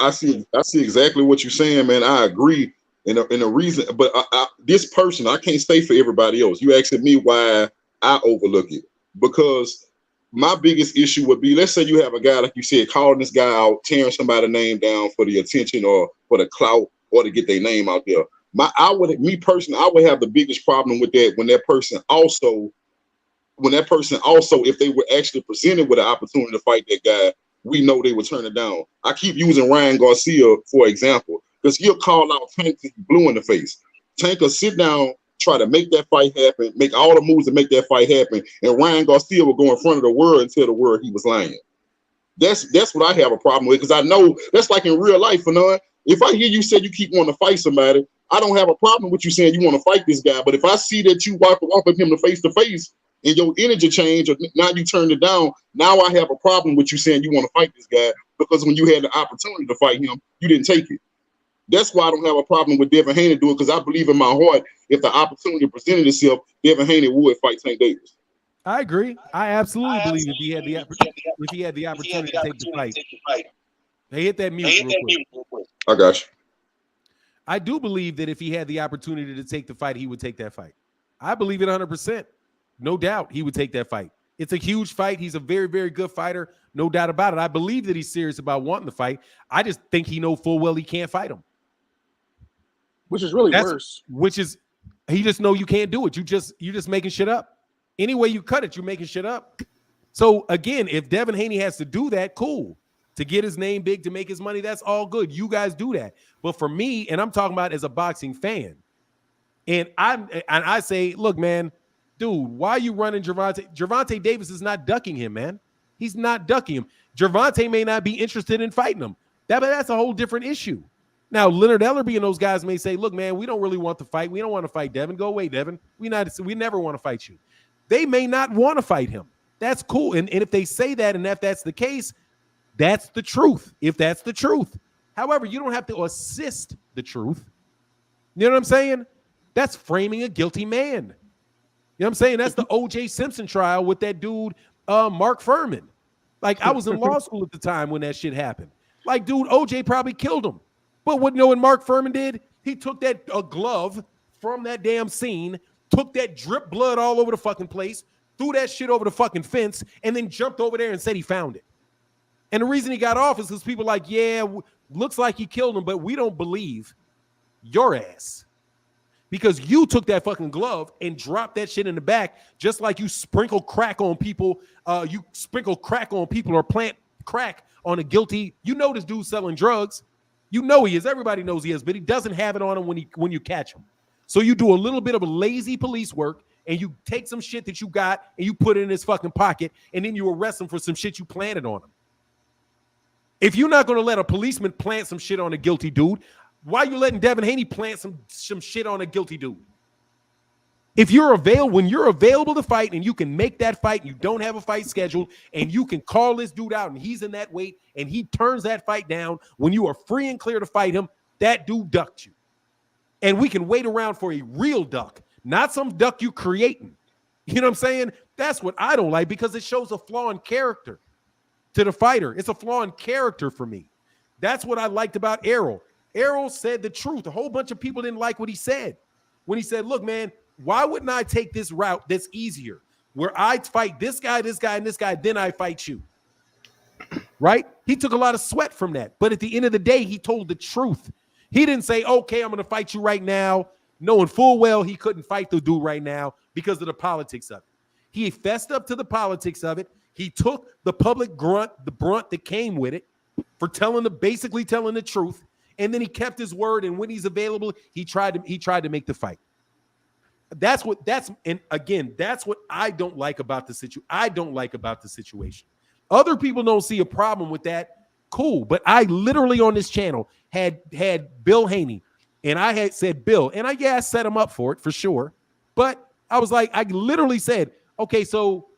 I see exactly what you're saying, man. I agree. And the reason, but this person, I can't stay for everybody else. You asking me why I overlook it, because my biggest issue would be, let's say you have a guy, like you said, calling this guy out, tearing somebody's name down for the attention or for the clout or to get their name out there. I would have the biggest problem with that when that person also, if they were actually presented with an opportunity to fight that guy, we know they would turn it down. I keep using Ryan Garcia for example, because he'll call out Tank to blue in the face. Tank will sit down, try to make that fight happen, make all the moves to make that fight happen, and Ryan Garcia will go in front of the world and tell the world he was lying. That's what I have a problem with, because I know that's like in real life, Fanon. If I hear you say you keep wanting to fight somebody, I don't have a problem with you saying you want to fight this guy. But if I see that you walk with him to face and your energy change, or now you turned it down, now I have a problem with you saying you want to fight this guy, because when you had the opportunity to fight him, you didn't take it. That's why I don't have a problem with Devin Haney doing it, because I believe in my heart, if the opportunity presented itself, Devin Haney would fight Tank Davis. I agree. I absolutely believe if he had the opportunity to take the fight. Hey, hit that mute real quick. I got you. I do believe that if he had the opportunity to take the fight, he would take that fight. I believe it 100%. No doubt he would take that fight. It's a huge fight. He's a very, very good fighter. No doubt about it. I believe that he's serious about wanting to fight. I just think he knows full well he can't fight him. Which is really worse. He just know you can't do it. You just making shit up. Any way you cut it, you're making shit up. So again, if Devin Haney has to do that, cool. To get his name big, to make his money, that's all good. You guys do that. But for me, and I'm talking about as a boxing fan, and I say, look, man, dude, why are you running Gervonta? Gervonta Davis is not ducking him, man. He's not ducking him. Gervonta may not be interested in fighting him. That's a whole different issue. Now, Leonard Ellerby and those guys may say, look, man, we don't really want to fight. We don't want to fight Devin. Go away, Devin. We never want to fight you. They may not want to fight him. That's cool. And if they say that, and if that's the case, that's the truth. If that's the truth. However, you don't have to assist the truth. You know what I'm saying? That's framing a guilty man. You know what I'm saying? That's the O.J. Simpson trial with that dude, Mark Furman. Like, I was in law school at the time when that shit happened. Like, dude, O.J. probably killed him. But what Mark Furman did? He took a glove from that damn scene, took that drip blood all over the fucking place, threw that shit over the fucking fence, and then jumped over there and said he found it. And the reason he got off is because people are like, yeah, looks like he killed him, but we don't believe your ass. Because you took that fucking glove and dropped that shit in the back, just like you sprinkle crack on people. Or plant crack on a guilty. You know this dude's selling drugs. You know he is. Everybody knows he is, but he doesn't have it on him when you catch him. So you do a little bit of a lazy police work, and you take some shit that you got and you put it in his fucking pocket, and then you arrest him for some shit you planted on him. If you're not going to let a policeman plant some shit on a guilty dude, why are you letting Devin Haney plant some shit on a guilty dude? When you're available to fight and you can make that fight, and you don't have a fight scheduled, and you can call this dude out and he's in that weight and he turns that fight down when you are free and clear to fight him, that dude ducked you. And we can wait around for a real duck, not some duck you creating. You know what I'm saying? That's what I don't like, because it shows a flaw in character to the fighter. It's a flaw in character for me. That's what I liked about Errol. Errol said the truth. A whole bunch of people didn't like what he said. When he said, look, man, why wouldn't I take this route that's easier, where I fight this guy, and this guy, then I fight you? Right? He took a lot of sweat from that. But at the end of the day, he told the truth. He didn't say, okay, I'm going to fight you right now, knowing full well he couldn't fight the dude right now because of the politics of it. He fessed up to the politics of it. He took the public brunt that came with it for basically telling the truth. And then he kept his word. And when he's available, he tried to make the fight. That's what I don't like about the situation. Other people don't see a problem with that. Cool. But I literally on this channel had Bill Haney, and I had said Bill, and I set him up for it for sure. But I was like, I literally said, okay, so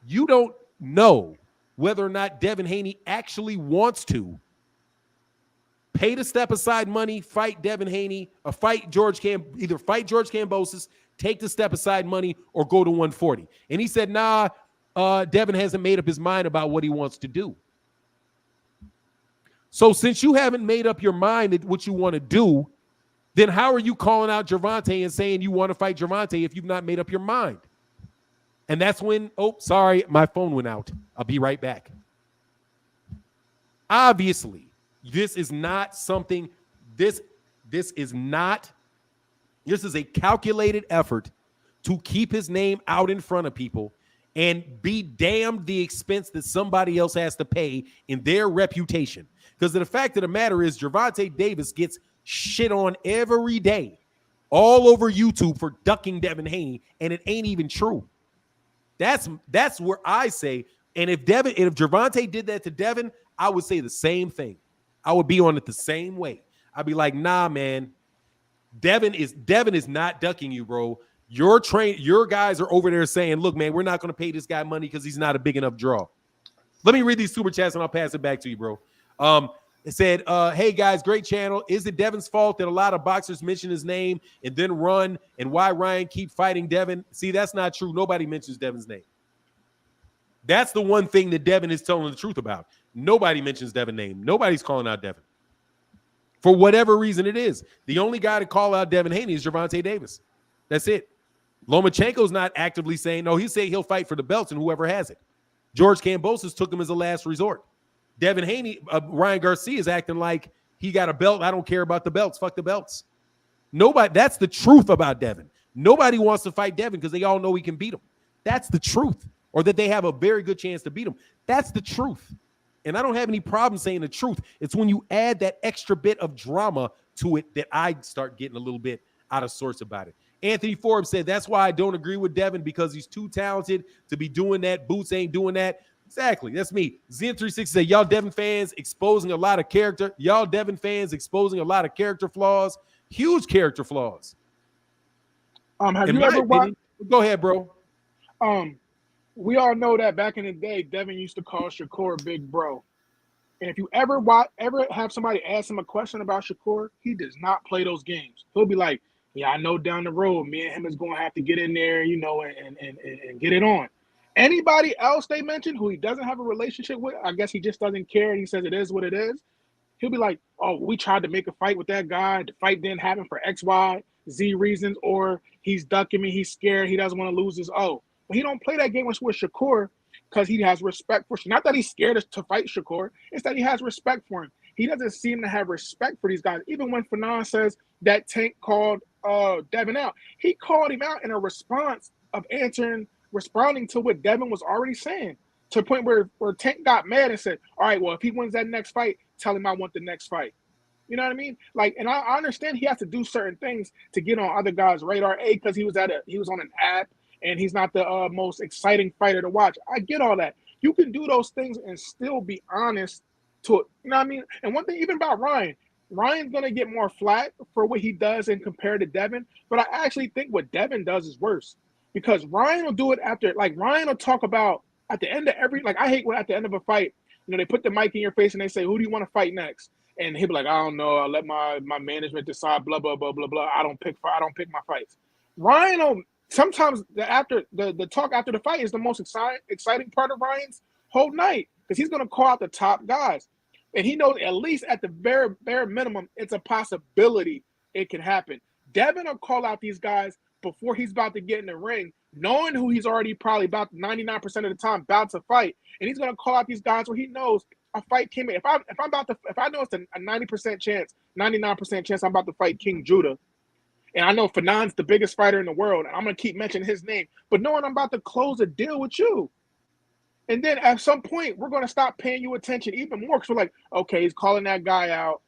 you don't know whether or not Devin Haney actually wants to pay to step aside money, fight Devin Haney, or either fight George Kambosos, take the step aside money, or go to 140. And he said, nah, Devin hasn't made up his mind about what he wants to do. So since you haven't made up your mind at what you want to do, then how are you calling out Gervonta and saying you want to fight Gervonta if you've not made up your mind? And that's when, sorry, my phone went out. I'll be right back. Obviously, this is not something, this is a calculated effort to keep his name out in front of people and be damned the expense that somebody else has to pay in their reputation. Because the fact of the matter is, Gervonta Davis gets shit on every day all over YouTube for ducking Devin Haney, and it ain't even true. That's where I say, and if Gervonta did that to Devin, I would say the same thing. I would be on it the same way. I'd be like, nah, man, Devin is not ducking you, bro. Your guys are over there saying, look, man, we're not going to pay this guy money because he's not a big enough draw. Let me read these super chats and I'll pass it back to you, bro. It said, hey, guys, great channel. Is it Devin's fault that a lot of boxers mention his name and then run, and why Ryan keep fighting Devin? See, that's not true. Nobody mentions Devin's name. That's the one thing that Devin is telling the truth about. Nobody mentions Devin's name. Nobody's calling out Devin. For whatever reason it is. The only guy to call out Devin Haney is Gervonta Davis. That's it. Lomachenko's not actively saying, no, he'll say he'll fight for the belts and whoever has it. George Kambosos took him as a last resort. Devin Haney, Ryan Garcia is acting like he got a belt. I don't care about the belts. Fuck the belts. Nobody. That's the truth about Devin. Nobody wants to fight Devin because they all know he can beat him. That's the truth. Or that they have a very good chance to beat him. That's the truth. And I don't have any problem saying the truth. It's when you add that extra bit of drama to it that I start getting a little bit out of sorts about it. Anthony Forbes said, that's why I don't agree with Devin, because he's too talented to be doing that. Boots ain't doing that. Exactly. That's me. Zen360 said, y'all Devin fans exposing a lot of character. Y'all Devin fans exposing a lot of character flaws. Huge character flaws. Have you ever watched? Go ahead, bro. We all know that back in the day, Devin used to call Shakur Big Bro. And if you ever have somebody ask him a question about Shakur, he does not play those games. He'll be like, yeah, I know down the road, me and him is going to have to get in there, you know, and get it on. Anybody else they mention who he doesn't have a relationship with, I guess he just doesn't care and he says it is what it is. He'll be like, oh, we tried to make a fight with that guy. The fight didn't happen for X, Y, Z reasons, or he's ducking me, he's scared, he doesn't want to lose his O. But he don't play that game with Shakur because he has respect for, not that he's scared to fight Shakur, it's that he has respect for him. He doesn't seem to have respect for these guys. Even when Fanon says that Tank called Devin out, he called him out in a response of responding to what Devin was already saying, to the point where Tank got mad and said, all right, well, if he wins that next fight, tell him I want the next fight. You know what I mean? Like, and I understand he has to do certain things to get on other guys' radar, because he was on an app and he's not the most exciting fighter to watch. I get all that. You can do those things and still be honest to it. You know what I mean? And one thing, even about Ryan's going to get more flack for what he does and compared to Devin, but I actually think what Devin does is worse, because Ryan will do it after, like, Ryan will talk about at the end of I hate when at the end of a fight, you know, they put the mic in your face and they say, who do you want to fight next? And he'll be like, I don't know, I'll let my management decide, blah, blah, blah, blah, blah. I don't pick my fights. Ryan, sometimes after the talk after the fight is the most exciting part of Ryan's whole night because he's going to call out the top guys, and he knows at least at the bare minimum it's a possibility it can happen. Devin will call out these guys before he's about to get in the ring, knowing who he's already probably about 99% of the time about to fight, and he's going to call out these guys where he knows a fight came in. If I know it's a 90% chance, 99% chance I'm about to fight King Judah. And I know Fanon's the biggest fighter in the world, and I'm going to keep mentioning his name. But knowing I'm about to close a deal with you. And then at some point, we're going to stop paying you attention even more because we're like, okay, he's calling that guy out.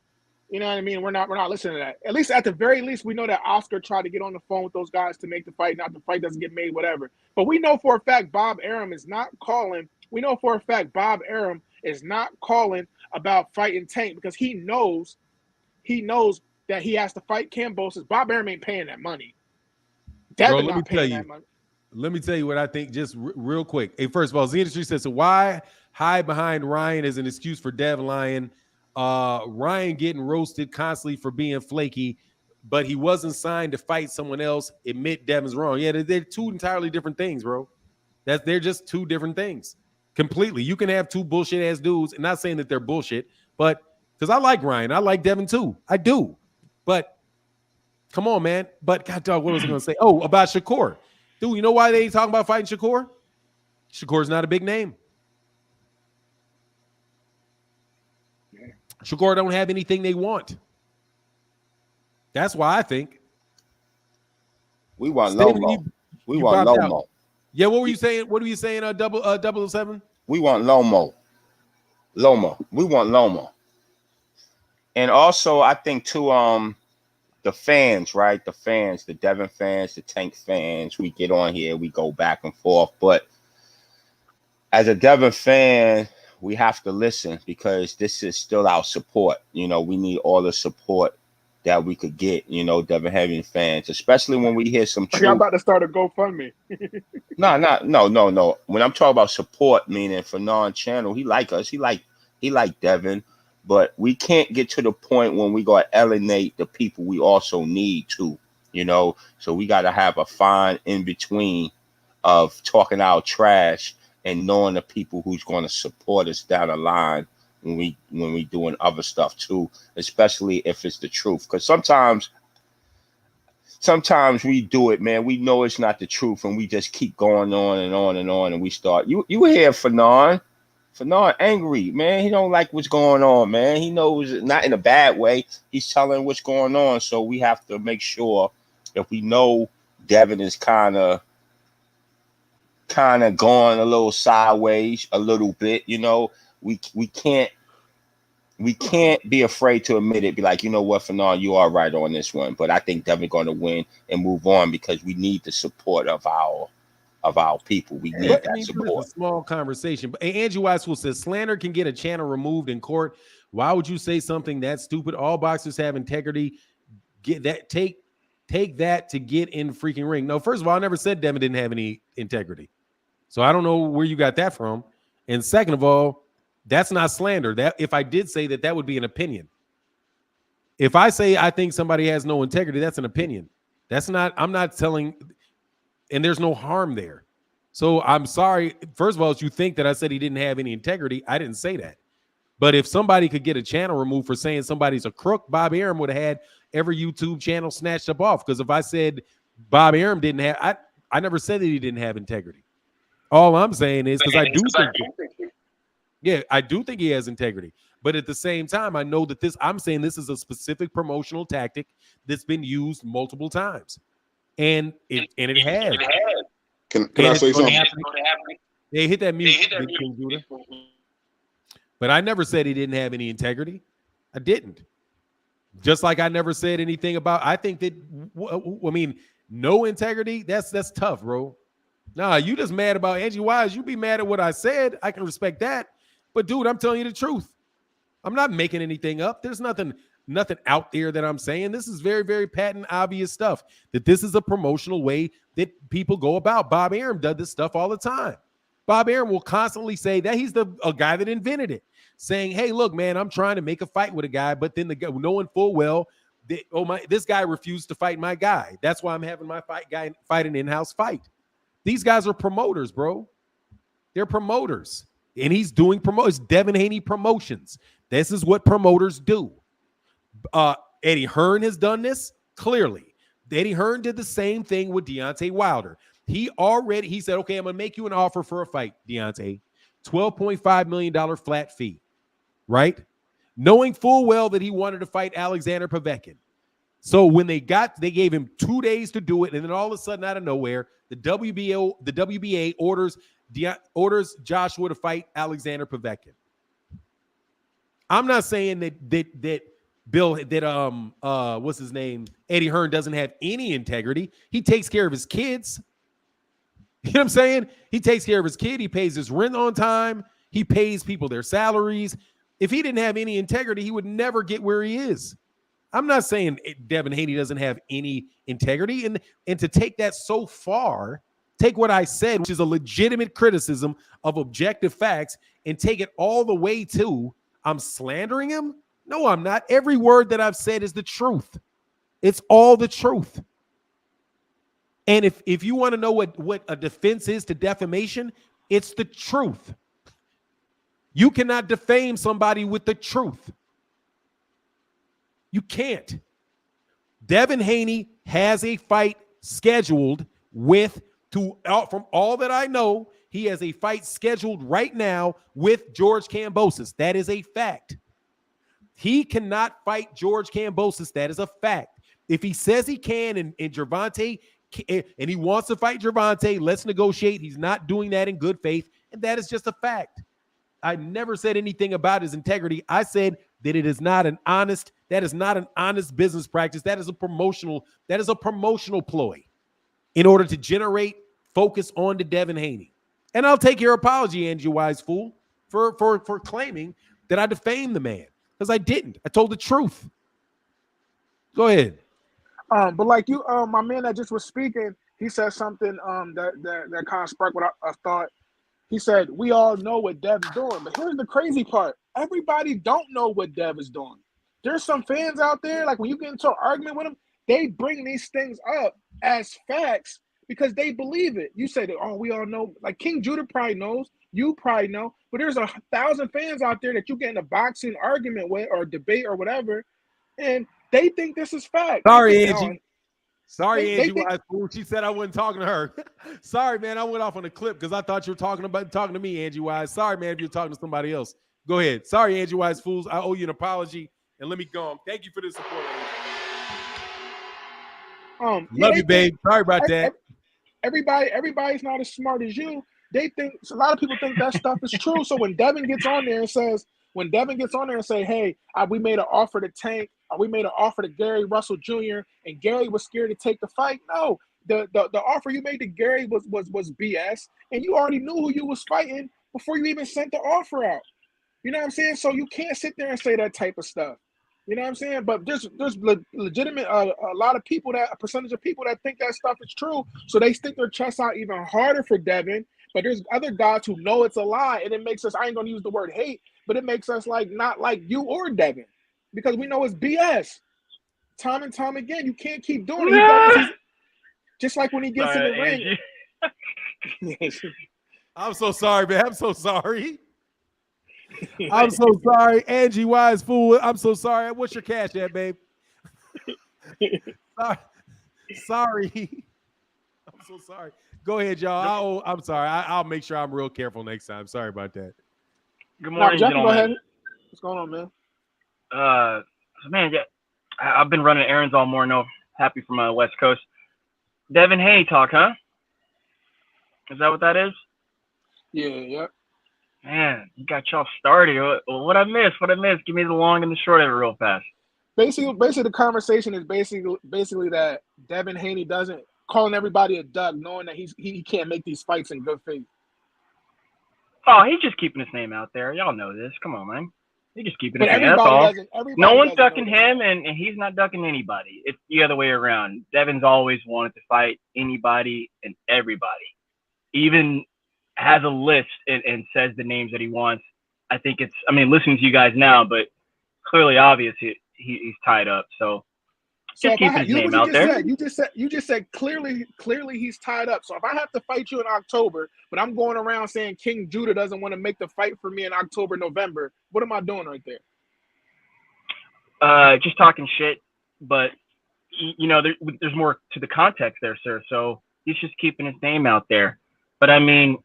You know what I mean? We're not listening to that. At least at the very least, we know that Oscar tried to get on the phone with those guys to make the fight. Not the fight doesn't get made, whatever. But we know for a fact Bob Arum is not calling. We know for a fact Bob Arum is not calling about fighting Tank because he knows that he has to fight Kambosos. Bob Arum ain't paying that money. Bro, let me tell you. Let me tell you what I think just real quick. Hey, first of all, the industry says, so why hide behind Ryan as an excuse for Dev lying? Ryan getting roasted constantly for being flaky, but he wasn't signed to fight someone else. Admit Devin's wrong. Yeah, they're two entirely different things, bro. They're just two different things. Completely. You can have two bullshit ass dudes, and not saying that they're bullshit, but because I like Ryan, I like Devin too. I do. But come on, man. But God dog, what was I going to say? Oh, about Shakur. Dude, you know why they talking about fighting Shakur? Shakur's not a big name. Shakur don't have anything they want. That's why I think. We want Lomo. We want Lomo. Out. Yeah, what were you saying? What were you saying? 007? We want Lomo. We want Lomo. And also, I think too, the fans, right? The fans, the Devin fans, the Tank fans, we get on here, we go back and forth. But as a Devin fan, we have to listen because this is still our support. You know, we need all the support that we could get, you know, Devin Heavy fans, especially when we hear some truth. I'm about to start a GoFundMe. No. When I'm talking about support, meaning for non-channel, he like us. He like Devin. But we can't get to the point when we go to alienate the people we also need to, you know. So we got to have a fine in between of talking our trash and knowing the people who's going to support us down the line when we doing other stuff too, especially if it's the truth. Because sometimes we do it, man. We know it's not the truth, and we just keep going on and on and on, and we start. You hear Fanon angry, man. He don't like what's going on, man. He knows, not in a bad way. He's telling what's going on. So we have to make sure if we know Devin is kind of going a little sideways a little bit, you know, we can't be afraid to admit it. Be like, you know what, Fanon, you are right on this one. But I think Devin going to win and move on because we need the support of our people. We need that support. It's a small conversation. But Angie Weissful says slander can get a channel removed in court. Why would you say something that stupid? All boxers have integrity. Get that. Take that to get in the freaking ring. No, first of all, I never said Devin didn't have any integrity. So I don't know where you got that from. And second of all, that's not slander. That if I did say that, that would be an opinion. If I say I think somebody has no integrity, that's an opinion. That's not. I'm not telling. And there's no harm there. So I'm sorry. First of all, if you think that I said he didn't have any integrity, I didn't say that. But if somebody could get a channel removed for saying somebody's a crook, Bob Arum would have had every YouTube channel snatched up off. Because if I said Bob Arum didn't have, I never said that he didn't have integrity. All I'm saying is because I do think he has integrity. But at the same time, I know that I'm saying this is a specific promotional tactic that's been used multiple times. And it has. Can I say something? They hit that music. But I never said he didn't have any integrity. I didn't. Just like I never said anything about. I think that. I mean, no integrity. That's tough, bro. Nah, you just mad about Angie Wise. You be mad at what I said. I can respect that. But dude, I'm telling you the truth. I'm not making anything up. There's nothing out there that I'm saying. This is very, very patent, obvious stuff. That this is a promotional way that people go about. Bob Arum does this stuff all the time. Bob Arum will constantly say that he's a guy that invented it, saying, "Hey, look, man, I'm trying to make a fight with a guy," but then the guy, knowing full well this guy refused to fight my guy. That's why I'm having my fight an in-house fight. These guys are promoters, bro. They're promoters. And he's doing promotions. Devin Haney Promotions. This is what promoters do. Eddie Hearn has done this, clearly. Eddie Hearn did the same thing with Deontay Wilder. He said, okay, I'm going to make you an offer for a fight, Deontay. $12.5 million flat fee, right? Knowing full well that he wanted to fight Alexander Povetkin. So when they gave him 2 days to do it, and then all of a sudden, out of nowhere, the WBA orders Joshua to fight Alexander Povetkin. I'm not saying that what's his name? Eddie Hearn doesn't have any integrity. He takes care of his kids. You know what I'm saying? He takes care of his kid. He pays his rent on time. He pays people their salaries. If he didn't have any integrity, he would never get where he is. I'm not saying Devin Haney doesn't have any integrity. And to take that so far, take what I said, which is a legitimate criticism of objective facts, and take it all the way to I'm slandering him? No, I'm not. Every word that I've said is the truth. It's all the truth. And if you want to know what a defense is to defamation, it's the truth. You cannot defame somebody with the truth. You can't. Devin Haney has a fight scheduled from all that I know, he has a fight scheduled right now with George Kambosos. That is a fact. He cannot fight George Kambosos. That is a fact. If he says he can and Gervonta and he wants to fight Gervonta, let's negotiate. He's not doing that in good faith, and that is just a fact. I never said anything about his integrity. I said that it is not an honest, that is not an honest business practice. That is a promotional ploy in order to generate focus on to Devin Haney. And I'll take your apology, Angie Wise Fool, for claiming that I defamed the man, because I didn't. I told the truth. Go ahead. But like you, my man that just was speaking, he said something that kind of sparked what I thought. He said, we all know what Dev's doing. But here's the crazy part. Everybody don't know what Dev is doing. There's some fans out there, like when you get into an argument with them, they bring these things up as facts because they believe it. You say that, oh, we all know. Like King Judah probably knows. You probably know. But there's 1,000 fans out there that you get in a boxing argument with or debate or whatever, and they think this is fact. Sorry, Angie. Sorry, Angie Wise Fool. She said I wasn't talking to her. Sorry, man. I went off on a clip because I thought you were talking to me, Angie Wise. Sorry, man, if you're talking to somebody else. Go ahead. Sorry, Angie Wise Fools. I owe you an apology, and let me go on. Thank you for the support. Love you, babe. Sorry about that. Everybody's not as smart as you. They think a lot of people think that stuff is true. So when Devin gets on there and say, hey, we made an offer to Tank, we made an offer to Gary Russell Jr., and Gary was scared to take the fight. No, the offer you made to Gary was BS, and you already knew who you was fighting before you even sent the offer out. You know what I'm saying? So you can't sit there and say that type of stuff. You know what I'm saying? But there's legitimate a lot of people, a percentage of people that think that stuff is true, so they stick their chests out even harder for Devin. But there's other guys who know it's a lie, and it makes us, I ain't going to use the word hate, but it makes us like not like you or Devin, because we know it's BS. Time and time again, you can't keep doing it. Just like when he gets in the ring. I'm so sorry, man. I'm so sorry. I'm so sorry. Angie Wise Fool. I'm so sorry. What's your cash at, babe? Sorry. I'm so sorry. Go ahead, y'all. I'm sorry. I'll make sure I'm real careful next time. Sorry about that. Good morning, Jeff, gentlemen. go ahead. What's going on, man? Man, yeah, I've been running errands all morning. Happy for my West Coast. Devin Haney talk, huh? Is that what that is? Yeah. Man, you got y'all started. What I missed? Give me the long and the short of it real fast. Basically, the conversation is basically that Devin Haney doesn't calling everybody a duck, knowing that he can't make these fights in good faith. Oh, he's just keeping his name out there. Y'all know this. Come on, man. He's just keeping his name. That's all. No one's ducking him, and he's not ducking anybody. It's the other way around. Devin's always wanted to fight anybody and everybody. Even has a list and says the names that he wants. I think listening to you guys now, but clearly obvious he's tied up. So So Just keeping his name out there. You just said clearly he's tied up. So if I have to fight you in October, but I'm going around saying King Judah doesn't want to make the fight for me in October, November, what am I doing right there? Just talking shit, but there's more to the context there, sir. So he's just keeping his name out there. But I mean,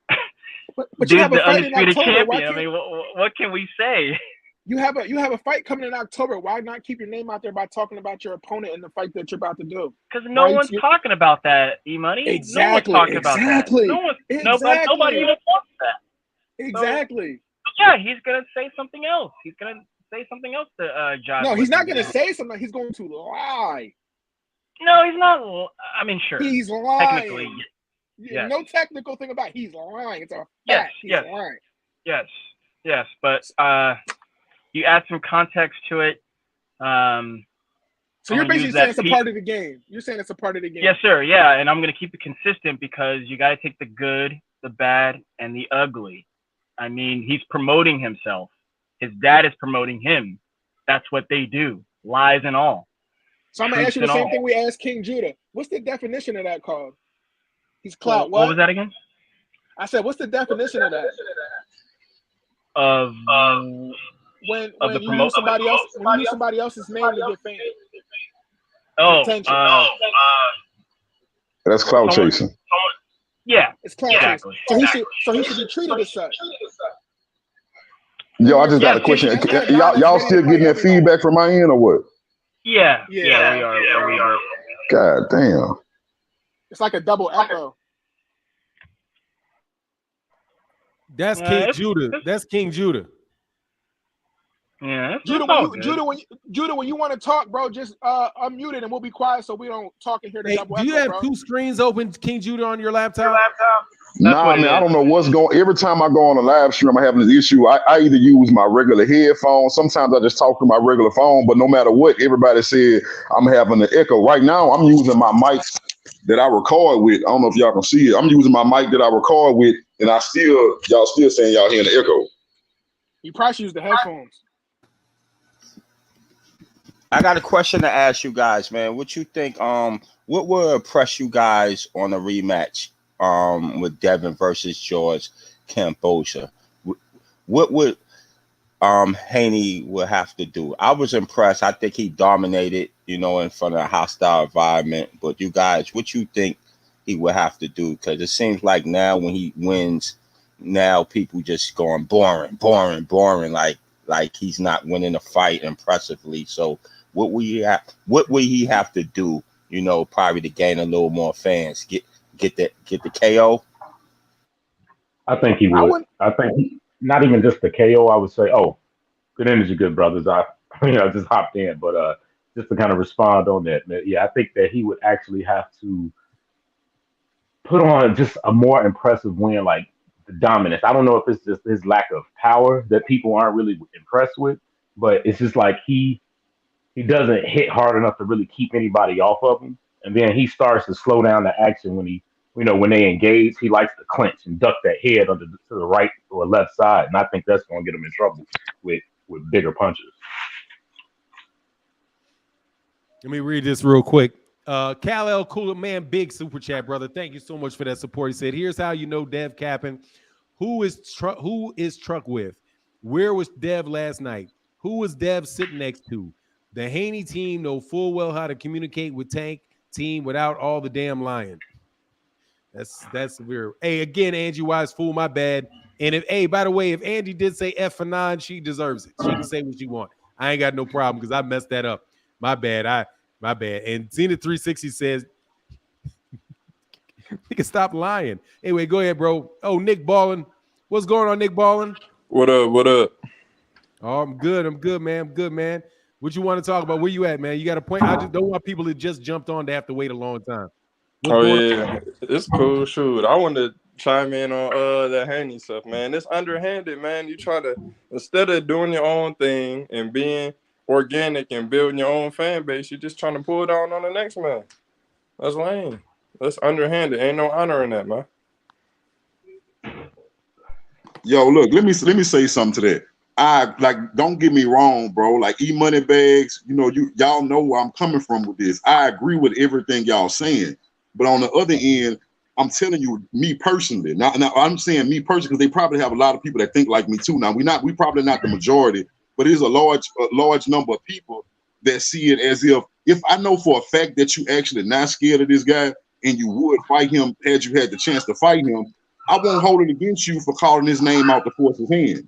but dude's you have a the fight in undisputed October. champion. I mean, what can we say? You have a fight coming in October. Why not keep your name out there by talking about your opponent in the fight that you're about to do? Because no one's talking about that, E-Money. Exactly. No one's talking about that. Nobody even wants that. Exactly. So, yeah, he's gonna say something else. He's gonna say something else to John. No, he's not gonna say something. He's going to lie. No, he's not. I mean, sure. He's lying. Technically, yes. No technical thing about it. He's lying. It's a fact. He's lying. Yes. But you add some context to it. So you're basically saying it's a part of the game. You're saying it's a part of the game. Yes, sir. Yeah, and I'm going to keep it consistent because you got to take the good, the bad, and the ugly. I mean, he's promoting himself. His dad is promoting him. That's what they do, lies and all. So I'm going to ask you the same thing we asked King Judah. What's the definition of that called? He's clout. What was that again? I said, what's the definition of that? Of when you use somebody else's name to get fame. Attention. That's clout chasing. Yeah, it's clout chasing. So he should be treated as such. Yo, I just got a question. Y'all still getting that feedback from my end or what? Yeah, we are. God damn. It's like a double echo. That's King Judah. That's King Judah. Yeah, Judah, when you want to talk, bro, just unmute it and we'll be quiet so we don't talk in here. Hey, do you have two screens open, King Judah, on your laptop? Nah, man, I don't know what's going. Every time I go on a live stream, I'm having this issue. I either use my regular headphones. Sometimes I just talk to my regular phone. But no matter what, everybody said I'm having an echo. Right now, I'm using my mic that I record with. I don't know if y'all can see it. I'm using my mic that I record with, and y'all still saying y'all hearing the echo. You probably should use the headphones. I got a question to ask you guys, man. What you think? What would impress you guys on a rematch? With Devin versus George Kamboja. What would Haney would have to do? I was impressed. I think he dominated, in front of a hostile environment. But you guys, what you think he would have to do? Because it seems like now when he wins, now people just going boring, like he's not winning a fight impressively. So what would he have to do? Probably to gain a little more fans. Get the KO. I think he would. I think not even just the KO. I would say, good energy, good brothers. I just hopped in, but just to kind of respond on that, man. Yeah, I think that he would actually have to put on just a more impressive win, like the dominance. I don't know if it's just his lack of power that people aren't really impressed with, but it's just like he doesn't hit hard enough to really keep anybody off of him, and then he starts to slow down the action when they engage. He likes to clinch and duck that head to the right or left side, and I think that's going to get him in trouble with bigger punches. Let me read this real quick. Kal-El Cooler, man, big super chat, brother. Thank you so much for that support. He said, here's how you know Dev capping. Who is Truck with? Where was Dev last night? Who was Dev sitting next to? The Haney team know full well how to communicate with Tank team without all the damn lying. That's weird. Hey, again, Angie Wise, fool, my bad. And by the way, if Angie did say F for 9, she deserves it. She can say what she wants. I ain't got no problem because I messed that up. My bad. My bad. And Zenith 360 says, he can stop lying. Anyway, go ahead, bro. Oh, Nick Ballin. What's going on, Nick Ballin? What up? Oh, I'm good, man. What you want to talk about? Where you at, man? You got a point? I just don't want people that just jumped on to have to wait a long time. It's cool. Shoot, I wanted to chime in on that Haney stuff, man. It's underhanded, man. You try to, instead of doing your own thing and being organic and building your own fan base, you're just trying to pull down on the next man. That's lame. That's underhanded. Ain't no honor in that, man. Yo, look, let me say something to that. don't get me wrong, bro. Like E-Money Bags, y'all know where I'm coming from with this. I agree with everything y'all saying, but on the other end, I'm telling you, me personally. Now I'm saying me personally because they probably have a lot of people that think like me too. Now we probably not the majority, but there's a large number of people that see it as if I know for a fact that you actually not scared of this guy and you would fight him had you had the chance to fight him, I won't hold it against you for calling his name out to force his hand.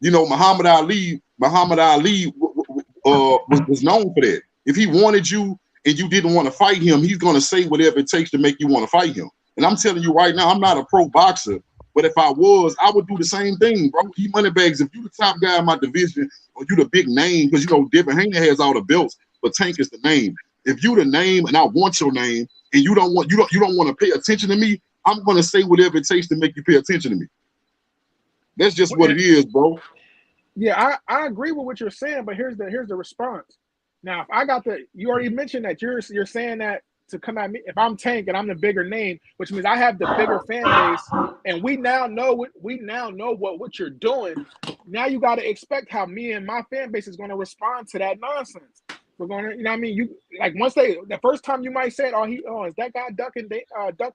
Muhammad Ali was known for that. If he wanted you and you didn't want to fight him, he's going to say whatever it takes to make you want to fight him. And I'm telling you right now, I'm not a pro boxer, but if I was, I would do the same thing, bro. E-Money Bags, if you the top guy in my division or you the big name, because Devin Haney has all the belts, but Tank is the name. If you the name and I want your name and you don't want to pay attention to me, I'm going to say whatever it takes to make you pay attention to me. That's just what it is, bro. Yeah, I agree with what you're saying, but here's the response. Now, if you already mentioned that you're saying that to come at me, if I'm Tank and I'm the bigger name, which means I have the bigger fan base, and we now know what you're doing. Now you got to expect how me and my fan base is going to respond to that nonsense. We're going to, what I mean? You like once the first time you might say it, is that guy ducking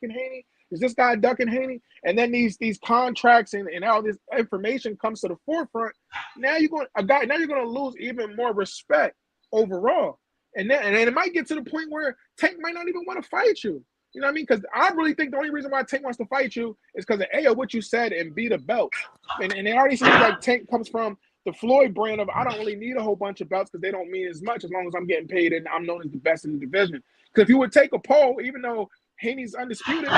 Haney? Is this guy ducking Haney? And then these contracts and all this information comes to the forefront. Now you're going to lose even more respect overall. And then it might get to the point where Tank might not even want to fight you. You know what I mean? Because I really think the only reason why Tank wants to fight you is because of A, of what you said, and B, the belt. And it already seems like Tank comes from the Floyd brand of I don't really need a whole bunch of belts because they don't mean as much as long as I'm getting paid and I'm known as the best in the division. Because if you would take a poll, even though Haney's undisputed,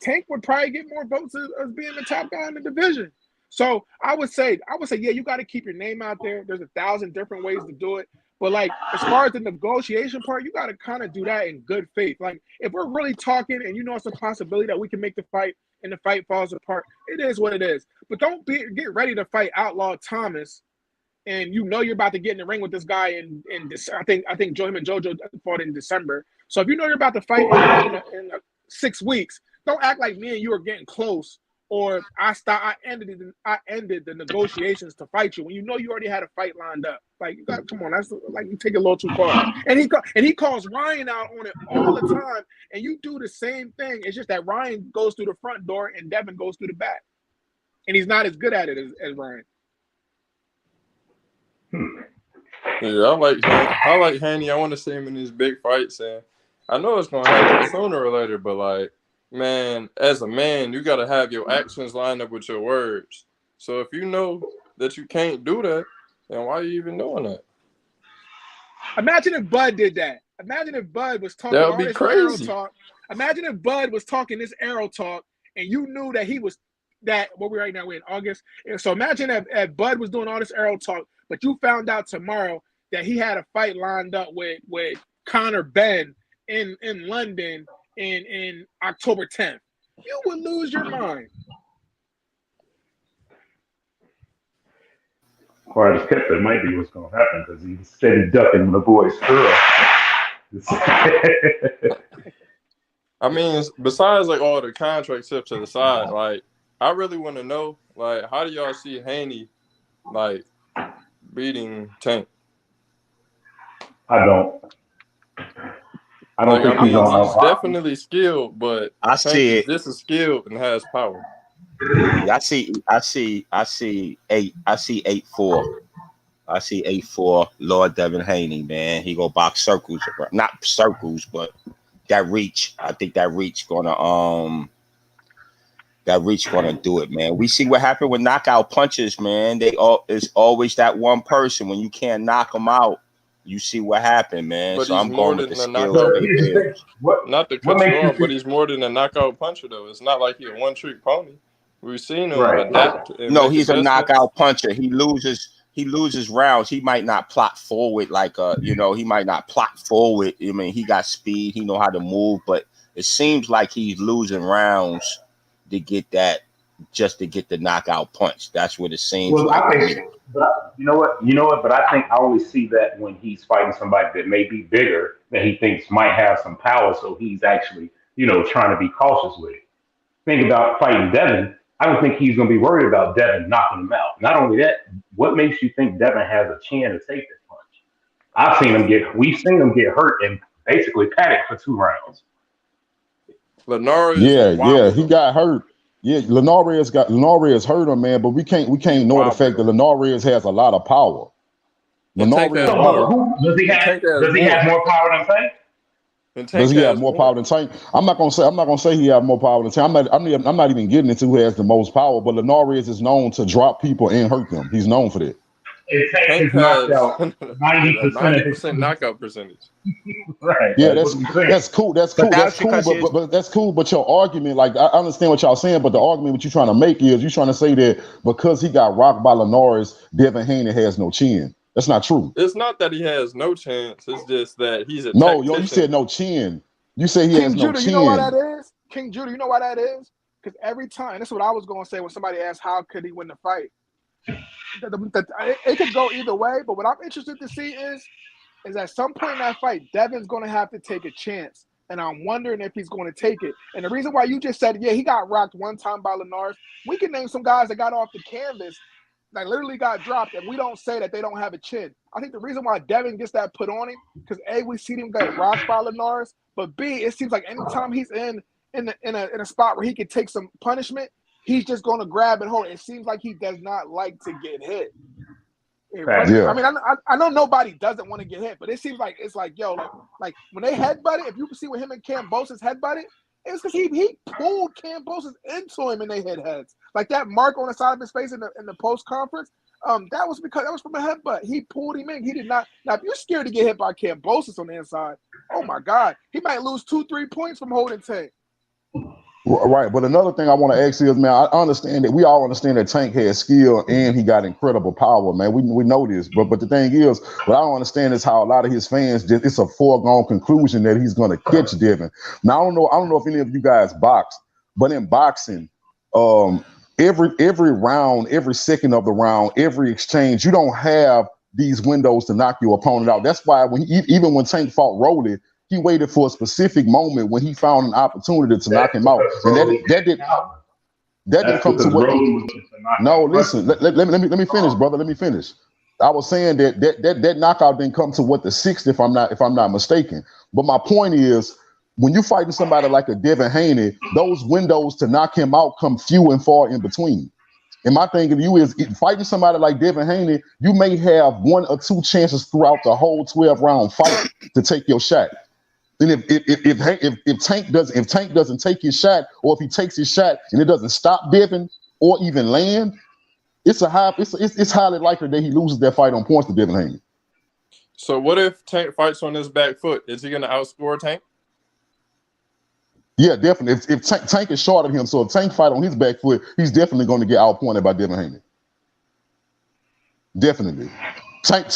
Tank would probably get more votes as being the top guy in the division. So I would say, yeah, you got to keep your name out there. There's 1,000 different ways to do it. But like, as far as the negotiation part, you got to kind of do that in good faith. Like, if we're really talking and it's a possibility that we can make the fight and the fight falls apart, it is what it is. But don't get ready to fight Outlaw Thomas, and you're about to get in the ring with this guy in this. I think him and JoJo fought in December. So if you're about to fight in 6 weeks, don't act like me and you are getting close. Or I ended the negotiations to fight you when you already had a fight lined up. Like, come on, that's like you take it a little too far. And he calls Ryan out on it all the time, and you do the same thing. It's just that Ryan goes through the front door and Devin goes through the back, and he's not as good at it as Ryan. Yeah, I like Haney. I want to see him in these big fights, and I know it's gonna happen sooner or later. But like, man, as a man, you got to have your actions lined up with your words. So if you know that you can't do that, then why are you even doing that? Imagine if Bud did that. Imagine if Bud was talking all this Errol talk. Imagine if Bud was talking this Errol talk, and you knew that he was that. What we're right now, we're in August. So imagine if Bud was doing all this Errol talk, but you found out tomorrow that he had a fight lined up with Conor Ben in London in October 10th. You would lose your mind. Quiet as kept, that might be what's going to happen because he's steady ducking the boy's Earl. I mean, besides like all the contract stuff to the side, like I really want to know, like, how do y'all see Haney like beating Tank? I don't think he's he's definitely skilled, but I see it just as skilled and has power. I see 8-4. I see 8-4. Lord Devin Haney, man. He go box circles, not circles, but that reach. I think that reach gonna do it, man. We see what happened with knockout punches, man. It's always that one person when you can't knock them out. You see what happened, man. But so I'm going with the skills. Not to cut you off, but he's more than a knockout puncher, though. It's not like he's a one-trick pony. We've seen him adapt. No, he's a knockout puncher. He loses rounds. He might not plot forward he might not plot forward. I mean, he got speed. He know how to move, but it seems like he's losing rounds to get that, just to get the knockout punch. That's what it seems like. I think, but you know what? But I think I only see that when he's fighting somebody that may be bigger that he thinks might have some power. So he's actually, trying to be cautious with it. Think about fighting Devin. I don't think he's going to be worried about Devin knocking him out. Not only that, what makes you think Devin has a chin to take this punch? We've seen him get hurt and basically paddock for 2 rounds. Yeah, he got hurt. Yeah, Lenarius hurt him, man. But we can't ignore the fact that Lenarius has a lot of power. Does he have more power than Tank? Does he have more power than Tank? I'm not gonna say he has more power than Tank. I'm not even getting into who has the most power. But Lenarius is known to drop people and hurt them. He's known for that. Tank has 90% knockout percentage. Right. Yeah, that's cool. That's cool. But that's cool. But your argument, like I understand what y'all saying, but the argument what you're trying to make is you're trying to say that because he got rocked by Lenarius, Devin Haney has no chin. That's not true. It's not that he has no chance. It's just that he's a no. Yo, you said no chin. You say he has no chin. You know why that is? King Judah, you know why that is? Because every time, that's what I was going to say when somebody asked how could he win the fight. It could go either way, but what I'm interested to see is at some point in that fight, Devin's going to have to take a chance, and I'm wondering if he's going to take it. And the reason why you just said, yeah, he got rocked one time by Lenarius, we can name some guys that got off the canvas, like literally got dropped, and we don't say that they don't have a chin. I think the reason why Devin gets that put on him, because A, we see him get rocked by Lenarius, but B, it seems like anytime he's in a spot where he can take some punishment, he's just going to grab and hold it. It seems like he does not like to get hit. Yeah. I mean, I know nobody doesn't want to get hit, but it seems like it's like, yo, like when they headbutted, if you can see when him and Kambosos headbutted, it's because he pulled Kambosos into him and they hit heads. Like that mark on the side of his face in the post conference, that was from a headbutt. He pulled him in. He did not. Now, if you're scared to get hit by Kambosos on the inside, oh my God, he might lose 2-3 points from holding Tank. Right, but another thing I want to ask you is, man, I understand that we all understand that Tank has skill and he got incredible power, man. We know this, but the thing is, what I don't understand is how a lot of his fans it's a foregone conclusion that he's going to catch Devin. Now I don't know if any of you guys box, but in boxing, every round, every second of the round, every exchange, you don't have these windows to knock your opponent out. That's why even when Tank fought Rolly, he waited for a specific moment when he found an opportunity to knock him out, and that didn't come to what. No, listen. Let me finish, brother. Let me finish. I was saying that knockout didn't come to what the 6th, if I'm not mistaken. But my point is, when you're fighting somebody like a Devin Haney, those windows to knock him out come few and far in between. And my thing of you is, fighting somebody like Devin Haney, you may have 1 or 2 chances throughout the whole 12-round fight to take your shot. And if Tank doesn't take his shot, or if he takes his shot and it doesn't stop Devin or even land, it's highly likely that he loses that fight on points to Devin Haney. So what if Tank fights on his back foot? Is he going to outscore Tank? Yeah, definitely. If Tank is short of him, so if Tank fight on his back foot, he's definitely going to get outpointed by Devin Haney. Definitely. Tank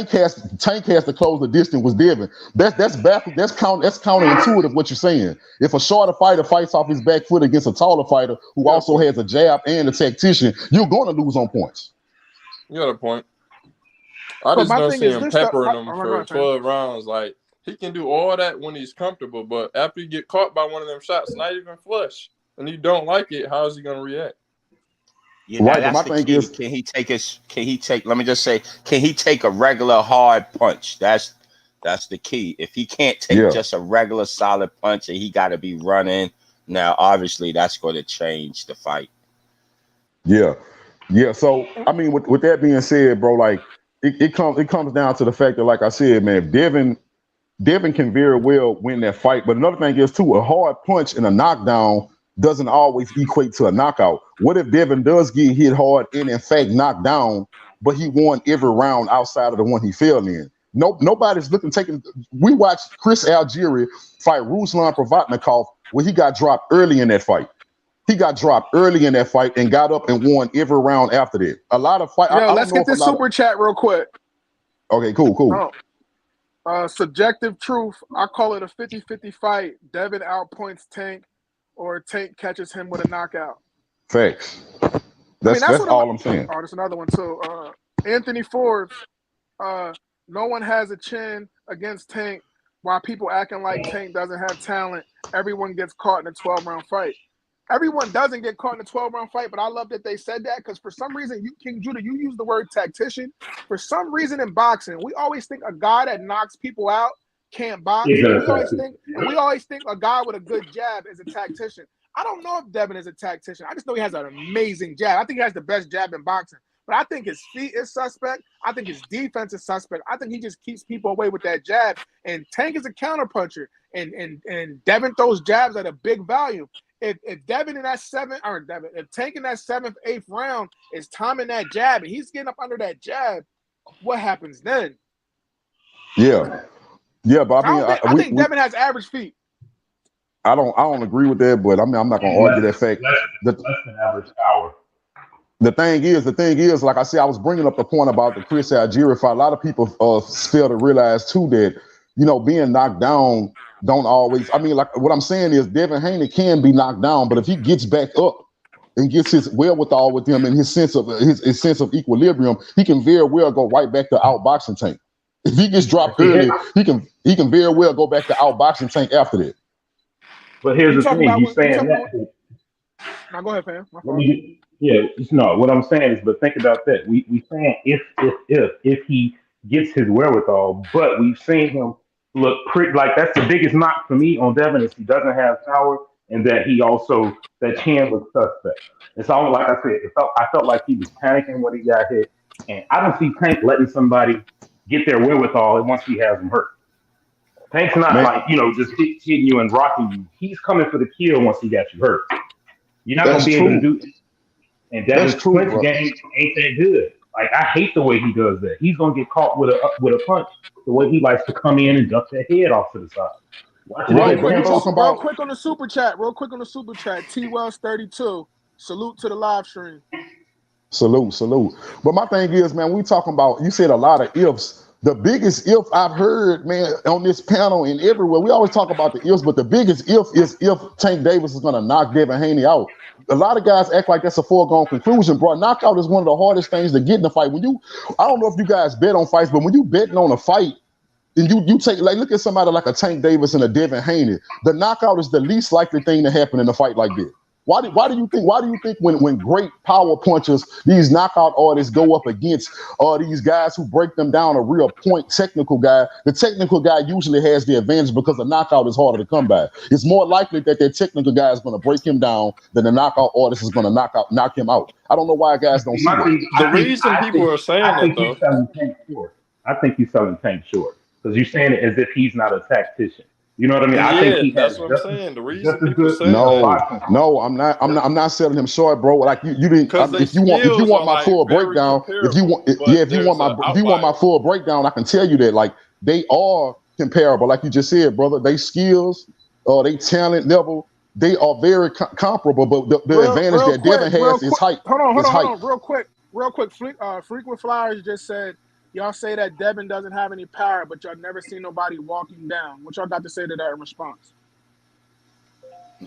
has to close the distance with Devin. That's counterintuitive what you're saying. If a shorter fighter fights off his back foot against a taller fighter who also has a jab and a tactician, you're going to lose on points. You got a point. I just don't see him peppering him for 12 rounds. Like, he can do all that when he's comfortable, but after you get caught by one of them shots, not even flush, and you don't like it, how is he going to react? Yeah, right, that's the key. Can he take a regular hard punch? That's the key. If he can't take just a regular solid punch and he got to be running, now obviously that's going to change the fight. Yeah. So I mean, with that being said, bro, like it comes down to the fact that, like I said, man, Devin can very well win that fight. But another thing is too, a hard punch and a knockdown doesn't always equate to a knockout. What if Devin does get hit hard and in fact knocked down, but he won every round outside of the one he fell in? Nobody's taking. We watched Chris Algieri fight Ruslan Provatnikov, where he got dropped early in that fight. He got dropped early in that fight and got up and won every round after that. A lot of fight. Let's get this super chat real quick. Okay, cool. Subjective truth. I call it a 50-50 fight. Devin outpoints Tank, or Tank catches him with a knockout. Facts. That's all I'm saying. Oh, there's another one too. Anthony Forbes. No one has a chin against Tank. While people acting like Tank doesn't have talent, everyone gets caught in a 12-round fight. everyone doesn't get caught in a 12-round fight, but I love that they said that because for some reason, King Judah, you use the word tactician. For some reason in boxing, we always think a guy that knocks people out can't box. We always think a guy with a good jab is a tactician. I don't know if Devin is a tactician. I just know he has an amazing jab. I think he has the best jab in boxing. But I think his feet is suspect. I think his defense is suspect. I think he just keeps people away with that jab. And Tank is a counterpuncher. And Devin throws jabs at a big volume. If Devin in that if Tank in that 7th, 8th round is timing that jab and he's getting up under that jab, what happens then? Yeah, but I think Devin has average feet. I don't agree with that, but I'm not gonna argue that fact. Less than average power. The thing is, like I said, I was bringing up the point about the Chris Algieri fight. A lot of people fail to realize too that, you know, being knocked down don't always. I mean, like what I'm saying is Devin Haney can be knocked down, but if he gets back up and gets his wherewithal with him and his sense of equilibrium, he can very well go right back to outboxing Tank. If he gets dropped early, he can very well go back to outboxing Tank after that. But here's the thing: he's saying that. Now go ahead, fam. What I'm saying is, but think about that. We saying if he gets his wherewithal, but we've seen him look pretty like that's the biggest knock for me on Devin is he doesn't have power and that he also that chin was suspect. It's all like I said. I felt like he was panicking when he got hit, and I don't see Tank letting somebody get their wherewithal once he has him hurt. Tank's not like, you know, just hitting you and rocking you. He's coming for the kill once he got you hurt. You're not going to be able to do it. And Devin's clinch game ain't that good. Like, I hate the way he does that. He's going to get caught with a punch the way he likes to come in and duck that head off to the side. Real quick on the super chat. T-Wells 32. Salute to the live stream. Salute. But my thing is, man, we talking about, you said a lot of ifs. The biggest if I've heard, man, on this panel and everywhere, we always talk about the ifs, but the biggest if is if Tank Davis is going to knock Devin Haney out. A lot of guys act like that's a foregone conclusion, bro. Knockout is one of the hardest things to get in a fight. I don't know if you guys bet on fights, but when you betting on a fight, and you take, like, look at somebody like a Tank Davis and a Devin Haney, the knockout is the least likely thing to happen in a fight like this. Why do you think when great power punchers, these knockout artists go up against these guys who break them down, a real point technical guy, the technical guy usually has the advantage because the knockout is harder to come by. It's more likely that their technical guy is going to break him down than the knockout artist is going to knock him out. I don't know why guys don't see that. The reason people are saying that, though. I think he's selling Tank short because you're saying it as if he's not a tactician. You know what I mean? Yeah, I think that's what I'm saying. The reason people say no, I'm not selling him short, bro. Like you didn't. If you want my full breakdown, if you want my full breakdown, I can tell you that like they are comparable. Like you just said, brother, they skills, they talent level, they are very comparable. But the advantage that Devin has is height. Hold on, real quick. Frequent Flyers just said, y'all say that Devin doesn't have any power, but y'all never seen nobody walking down. What y'all got to say to that in response?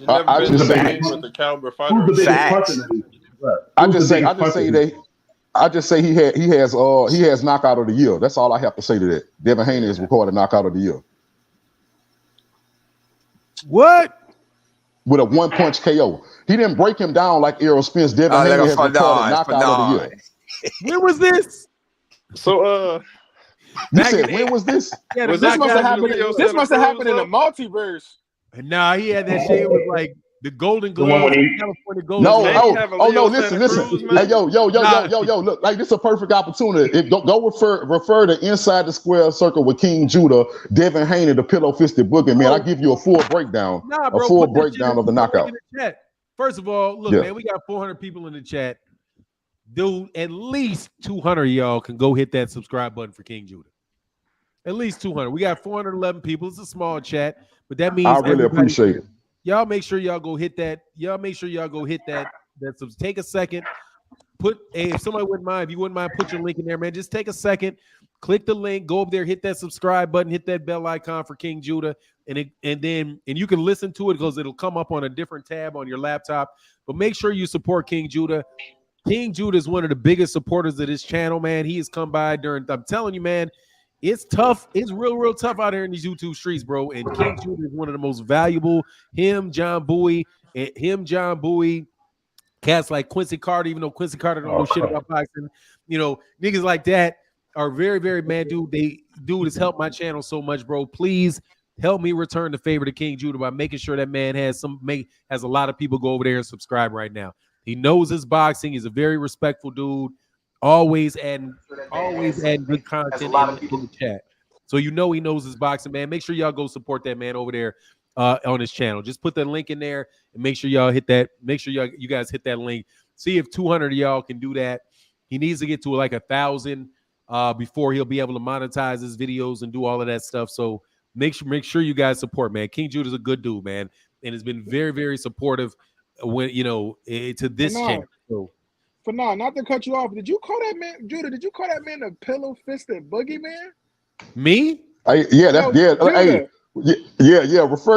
I just say he has knockout of the year. That's all I have to say to that. Devin Haney is recorded knockout of the year. What? With a one-punch KO. He didn't break him down like Errol Spence. Devin Haney has recorded knockout of the year. When was this? So you said when was this? Yeah, this must have happened in the multiverse. Nah, he had that shit. It was like the Golden Glove. No, listen. Hey, yo, look, like this is a perfect opportunity. Go refer to Inside the Square Circle with King Judah, Devin Haney, the pillow-fisted boogie, man. I give you a full breakdown. Bro, a full breakdown of the knockout. First of all, look, man, we got 400 people in the chat. Dude, at least 200 of y'all can go hit that subscribe button for King Judah. At least 200. We got 411 people. It's a small chat, but that means I really appreciate it. Y'all make sure y'all go hit that. Take a second. If somebody wouldn't mind, if you wouldn't mind, put your link in there, man. Just take a second, click the link, go up there, hit that subscribe button, hit that bell icon for King Judah, and you can listen to it because it'll come up on a different tab on your laptop. But make sure you support King Judah. King Judah is one of the biggest supporters of this channel, man. He has come by I'm telling you, man, it's tough. It's real tough out here in these YouTube streets, bro. And King Judah is one of the most valuable. Him, John Bowie, him, John Bowie, cats like Quincy Carter, even though Quincy Carter don't know shit about boxing, niggas like that are very, very mad, dude. Dude has helped my channel so much, bro. Please help me return the favor to King Judah by making sure that man has a lot of people go over there and subscribe right now. He knows his boxing. He's a very respectful dude. Always adding good content in the chat. So he knows his boxing, man. Make sure y'all go support that man over there on his channel. Just put the link in there and make sure y'all hit that. Make sure you guys hit that link. See if 200 of y'all can do that. He needs to get to like 1,000 before he'll be able to monetize his videos and do all of that stuff. So make sure you guys support, man. King Judah's a good dude, man, and has been very, very supportive when to this channel. So, for now, not to cut you off, did you call that man, Judah? Did you call that man a pillow-fisted boogeyman? Me? Hey, refer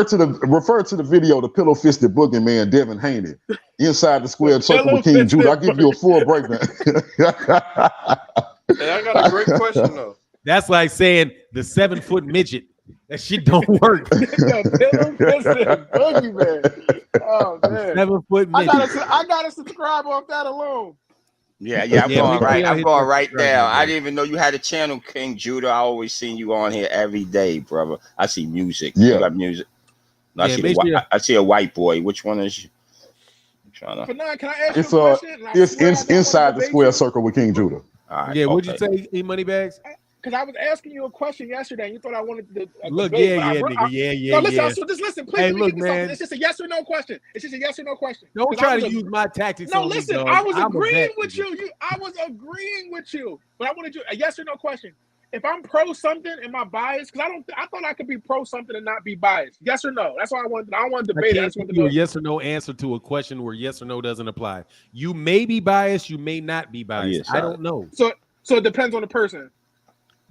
to the video, the pillow-fisted boogeyman, Devin Haney, inside the square circle with King Judah. I'll give you a full breakdown. Hey, I got a great question though. That's like saying the 7-foot midget. That shit don't work. Oh man, 7-foot midget. I gotta subscribe off that alone. Yeah, I'm going right now. I didn't even know you had a channel, King Judah. I always seen you on here every day, brother. I see music. Yeah. You got music. I see a white boy. Which one is you? Can I ask you a question? It's inside the square circle with King Judah. Right, yeah, what'd you say, E-Moneybags? Because I was asking you a question yesterday, and you thought I wanted to look. Debate, Yeah. No, listen. So just listen, please. Hey, look, man. It's just a yes or no question. Don't try to use my tactics. No, listen. I was agreeing with you. I was agreeing with you, but I wanted you a yes or no question. If I'm pro something, am I biased? Because I thought I could be pro something and not be biased. Yes or no? That's why I wanted. I don't want to debate. I just want to know a yes or no answer to a question where yes or no doesn't apply. You may be biased. You may not be biased. Yes, I don't know. So it depends on the person.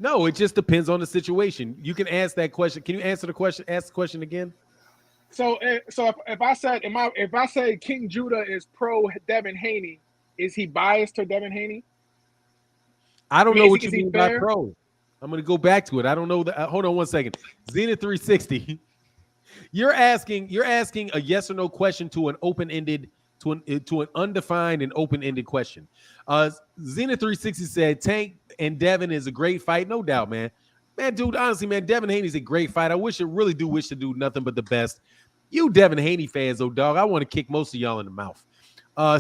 No, it just depends on the situation. You can ask that question. Can you answer the question? Ask the question again. So if I say King Judah is pro Devin Haney, is he biased to Devin Haney? I don't know what you mean by pro. I'm going to go back to it. I don't know that. Hold on one second. Zenith 360. You're asking a yes or no question to an open-ended, to an undefined and open-ended question. Zenith 360 said Tank and Devin is a great fight, no doubt, man. Man, dude, honestly, man, Devin Haney's a great fight. I wish to do nothing but the best. You Devin Haney fans, though, dog, I want to kick most of y'all in the mouth.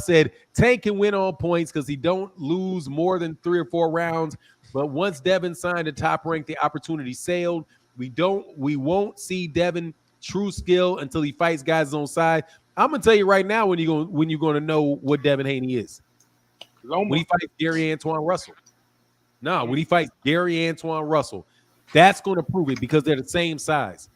Said Tank can win on points because he don't lose more than 3 or 4 rounds. But once Devin signed a top rank, the opportunity sailed. We won't see Devin true skill until he fights guys his own side. I'm gonna tell you right now when you're gonna know what Devin Haney is. When he fights Gary Antoine Russell. No, when he fights Gary Antoine Russell, that's going to prove it because they're the same size.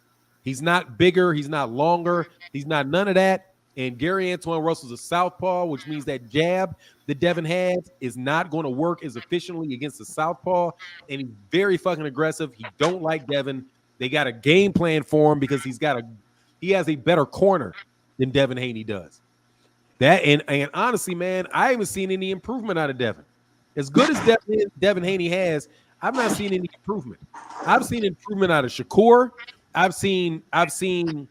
He's not bigger. He's not longer. He's not none of that. And Gary Antoine Russell's a southpaw, which means that jab that Devin has is not going to work as efficiently against the southpaw. And he's very fucking aggressive. He don't like Devin. They got a game plan for him because he has a better corner than Devin Haney does. That and honestly, man, I haven't seen any improvement out of Devin. As good as Devin Haney has, I've not seen any improvement. I've seen improvement out of Shakur. I've seen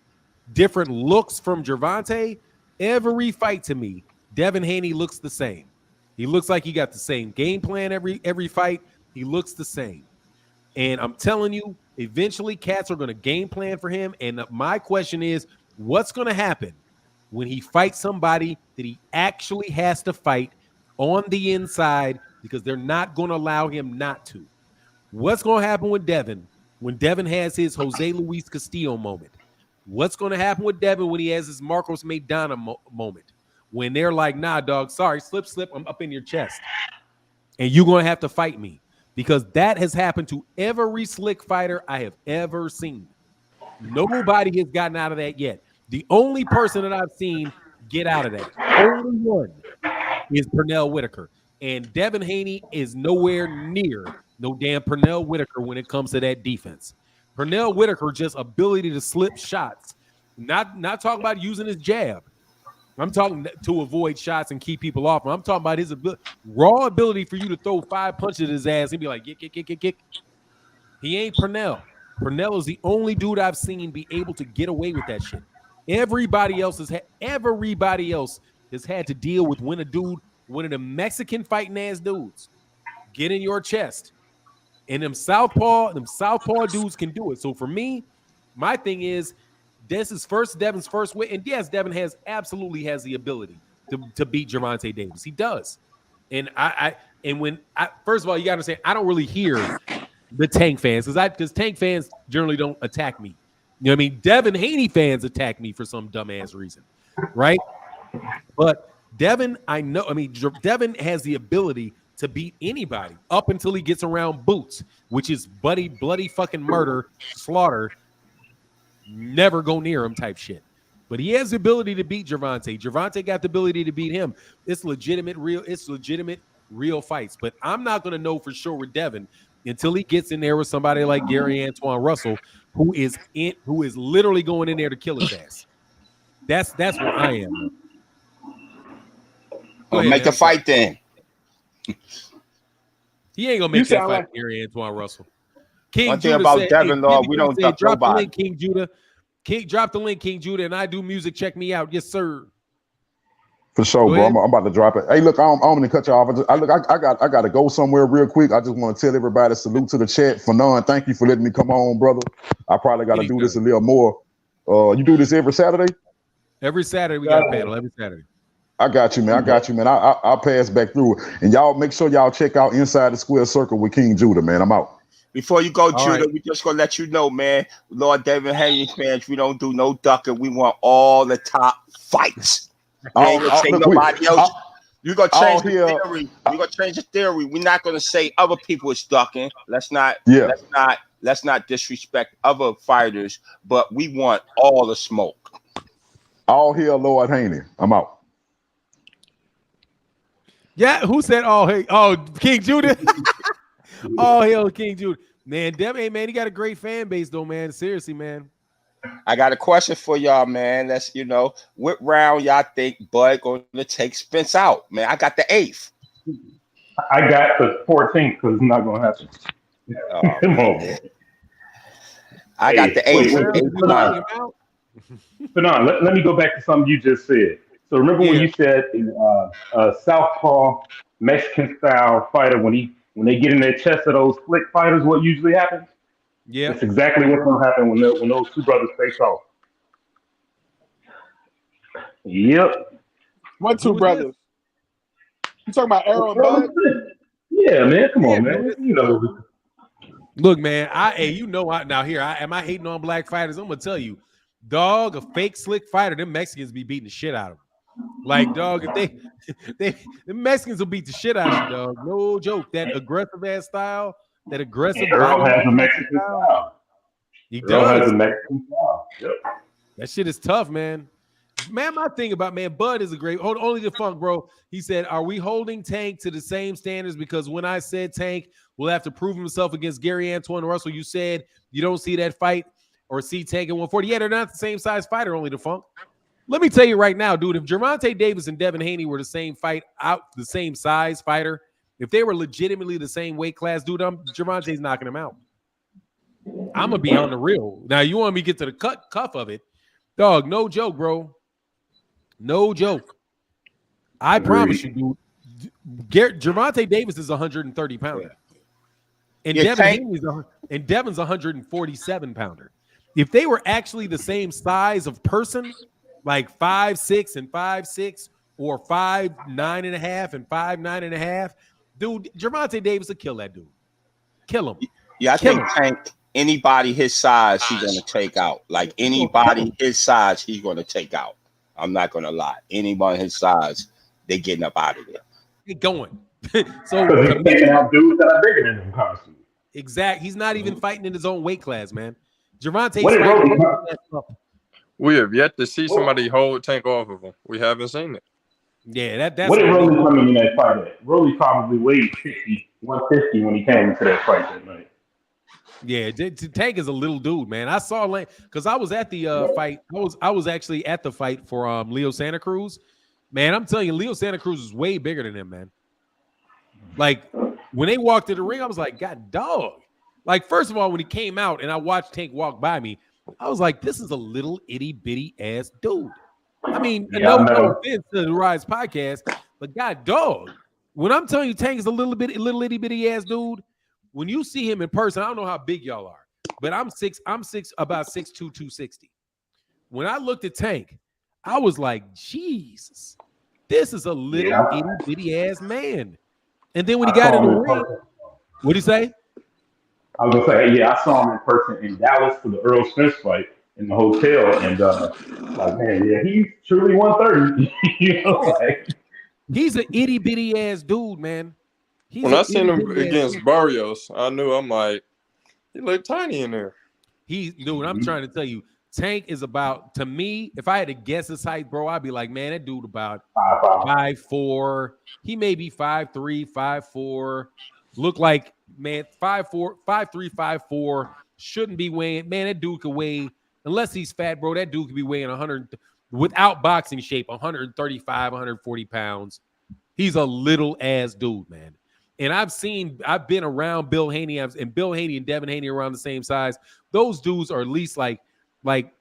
different looks from Gervonta. Every fight to me, Devin Haney looks the same. He looks like he got the same game plan every fight. He looks the same. And I'm telling you, eventually cats are going to game plan for him. And my question is, what's going to happen when he fights somebody that he actually has to fight on the inside because they're not going to allow him not to? What's going to happen with Devin when Devin has his Jose Luis Castillo moment? What's going to happen with Devin when he has his Marcos Maidana moment? When they're like, nah, dog, sorry, slip, I'm up in your chest. And you're going to have to fight me. Because that has happened to every slick fighter I have ever seen. Nobody has gotten out of that yet. The only person that I've seen get out of that, only one, is Pernell Whitaker. And Devin Haney is nowhere near no damn Pernell Whitaker when it comes to that defense. Pernell Whitaker just ability to slip shots. Not talking about using his jab. I'm talking to avoid shots and keep people off. I'm talking about his raw ability for you to throw 5 punches at his ass and be like, kick. He ain't Pernell. Pernell is the only dude I've seen be able to get away with that shit. Everybody else has had to deal with when a dude, one of the Mexican fighting ass dudes, get in your chest. And them southpaw dudes can do it. So for me, my thing is Devin's first win. And yes, Devin absolutely has the ability to beat Gervonta Davis. He does. And first of all, you gotta understand, I don't really hear the Tank fans because Tank fans generally don't attack me. You know what I mean? Devin Haney fans attack me for some dumbass reason, right? But Devin has the ability to beat anybody up until he gets around Boots, which is bloody fucking murder, slaughter, never go near him type shit. But he has the ability to beat Gervonta. Gervonta got the ability to beat him. It's legitimate, real fights. But I'm not going to know for sure with Devin until he gets in there with somebody like Gary Antoine Russell, who is literally going in there to kill his ass. That's where I am. Make the fight then. He ain't gonna make that fight like Gary Antoine Russell. One thing about Devin, Lord, we don't duck drop nobody. The link, King Judah. Drop the link, King Judah, and I do music. Check me out. Yes, sir. For sure, bro. I'm about to drop it. Hey, look, I'm gonna cut you off. I got to go somewhere real quick. I just want to tell everybody, salute to the chat. Fanon, thank you for letting me come on, brother. I probably got to do this a little more. You do this every Saturday? Every Saturday we got a panel. Every Saturday. I got you, man. I'll pass back through. And y'all make sure y'all check out Inside the Square Circle with King Judah, man. I'm out. Before you go, Judah, we just gonna let you know, man. Lord David Haney fans, we don't do no ducking. We want all the top fights. Nobody else. You're gonna change the theory. We're gonna change the theory. We're not gonna say other people is ducking. Let's not disrespect other fighters, but we want all the smoke. All hail Lord Haney. I'm out. Yeah, who said all hey? Oh, King Judah. All hail King Judah. Man, Devin, man, he got a great fan base though, man. Seriously, man. I got a question for y'all, man. Let's, what round y'all think Bud going to take Spence out? Man, I got the 8th. I got the 14th because it's not going to happen. Come on, man. I got the 8th. Fanon, let me go back to something you just said. So remember when you said a southpaw Mexican style fighter, when they get in their chest of those flick fighters, what usually happens? Yeah, that's exactly what's going to happen when those two brothers face off. Yep. What two brothers? You talking about Errol and Bud? Yeah, man. Come on, man. Look, man. Am I hating on black fighters? I'm gonna tell you, dog, a fake slick fighter. Them Mexicans be beating the shit out of them. Like, dog, if the Mexicans will beat the shit out of you, dog. No joke. That aggressive ass style. That aggressive. Errol has a Mexican style. He does. Has a Mexican style. Yep. That shit is tough, man. Man, my thing about Bud is a great. Only the funk, bro. He said, "Are we holding Tank to the same standards?" Because when I said Tank will have to prove himself against Gary Antoine Russell, you said you don't see that fight or see Tank at 140. Yeah, they're not the same size fighter. Only the funk. Let me tell you right now, dude. If Gervonta Davis and Devin Haney were the same the same size fighter. If they were legitimately the same weight class, dude, Gervonta's knocking him out. I'm going to be on the real. Now, you want me to get to the cuff of it. Dog, no joke, bro. No joke. I promise you, dude. Gervonta Davis is 130 pounder. And Devin's 147 pounder. If they were actually the same size of person, like 5'6" and 5'6", or 5'9.5" and 5'9.5", dude, Gervonta Davis will kill that dude. Kill him. Yeah, I think Tank, anybody his size, he's going to take out. Like, anybody his size, he's going to take out. I'm not going to lie. Anybody his size, they getting up out of there. They going. So he's taking out dudes that are bigger than him constantly. Exactly. He's not even fighting in his own weight class, man. Gervonta's we have yet to see somebody hold Tank off of him. We haven't seen it. Yeah, that's what did Rolly come in that fight at? Rolly probably weighed 150 when he came into that fight that night. Yeah, Tank is a little dude, man. I saw because I was at the fight. I was actually at the fight for Leo Santa Cruz. Man, I'm telling you, Leo Santa Cruz is way bigger than him, man. Like, when they walked to the ring, I was like, God, dog. Like, first of all, when he came out and I watched Tank walk by me, I was like, this is a little itty bitty ass dude. I mean, Yeah, no offense to the Rise podcast, but God dog, when I'm telling you Tank is a little itty bitty ass dude, when you see him in person, I don't know how big y'all are, but I'm about 6'2", 260. When I looked at Tank, I was like, Jesus, this is a little itty bitty ass man. And then when he got in the ring, what'd he say? I was gonna say, I saw him in person in Dallas for the Errol Spence fight in the hotel, and like, man, he's truly 130. He's an itty bitty ass dude, man. When I seen him against Barrios, I knew I'm like, he looked tiny in there. Dude, I'm trying to tell you, Tank is about, to me, if I had to guess his height, bro, I'd be like, man, that dude about 5'4". He may be 5'3", 5'4". Look like, man, 5'4", 5'3", 5'4". Shouldn't be weighing. Man, that dude could weigh, unless he's fat, bro, that dude could be weighing 100, without boxing shape, 135, 140 pounds. He's a little ass dude, man. And I've been around Bill Haney, and Bill Haney and Devin Haney around the same size. Those dudes are at least like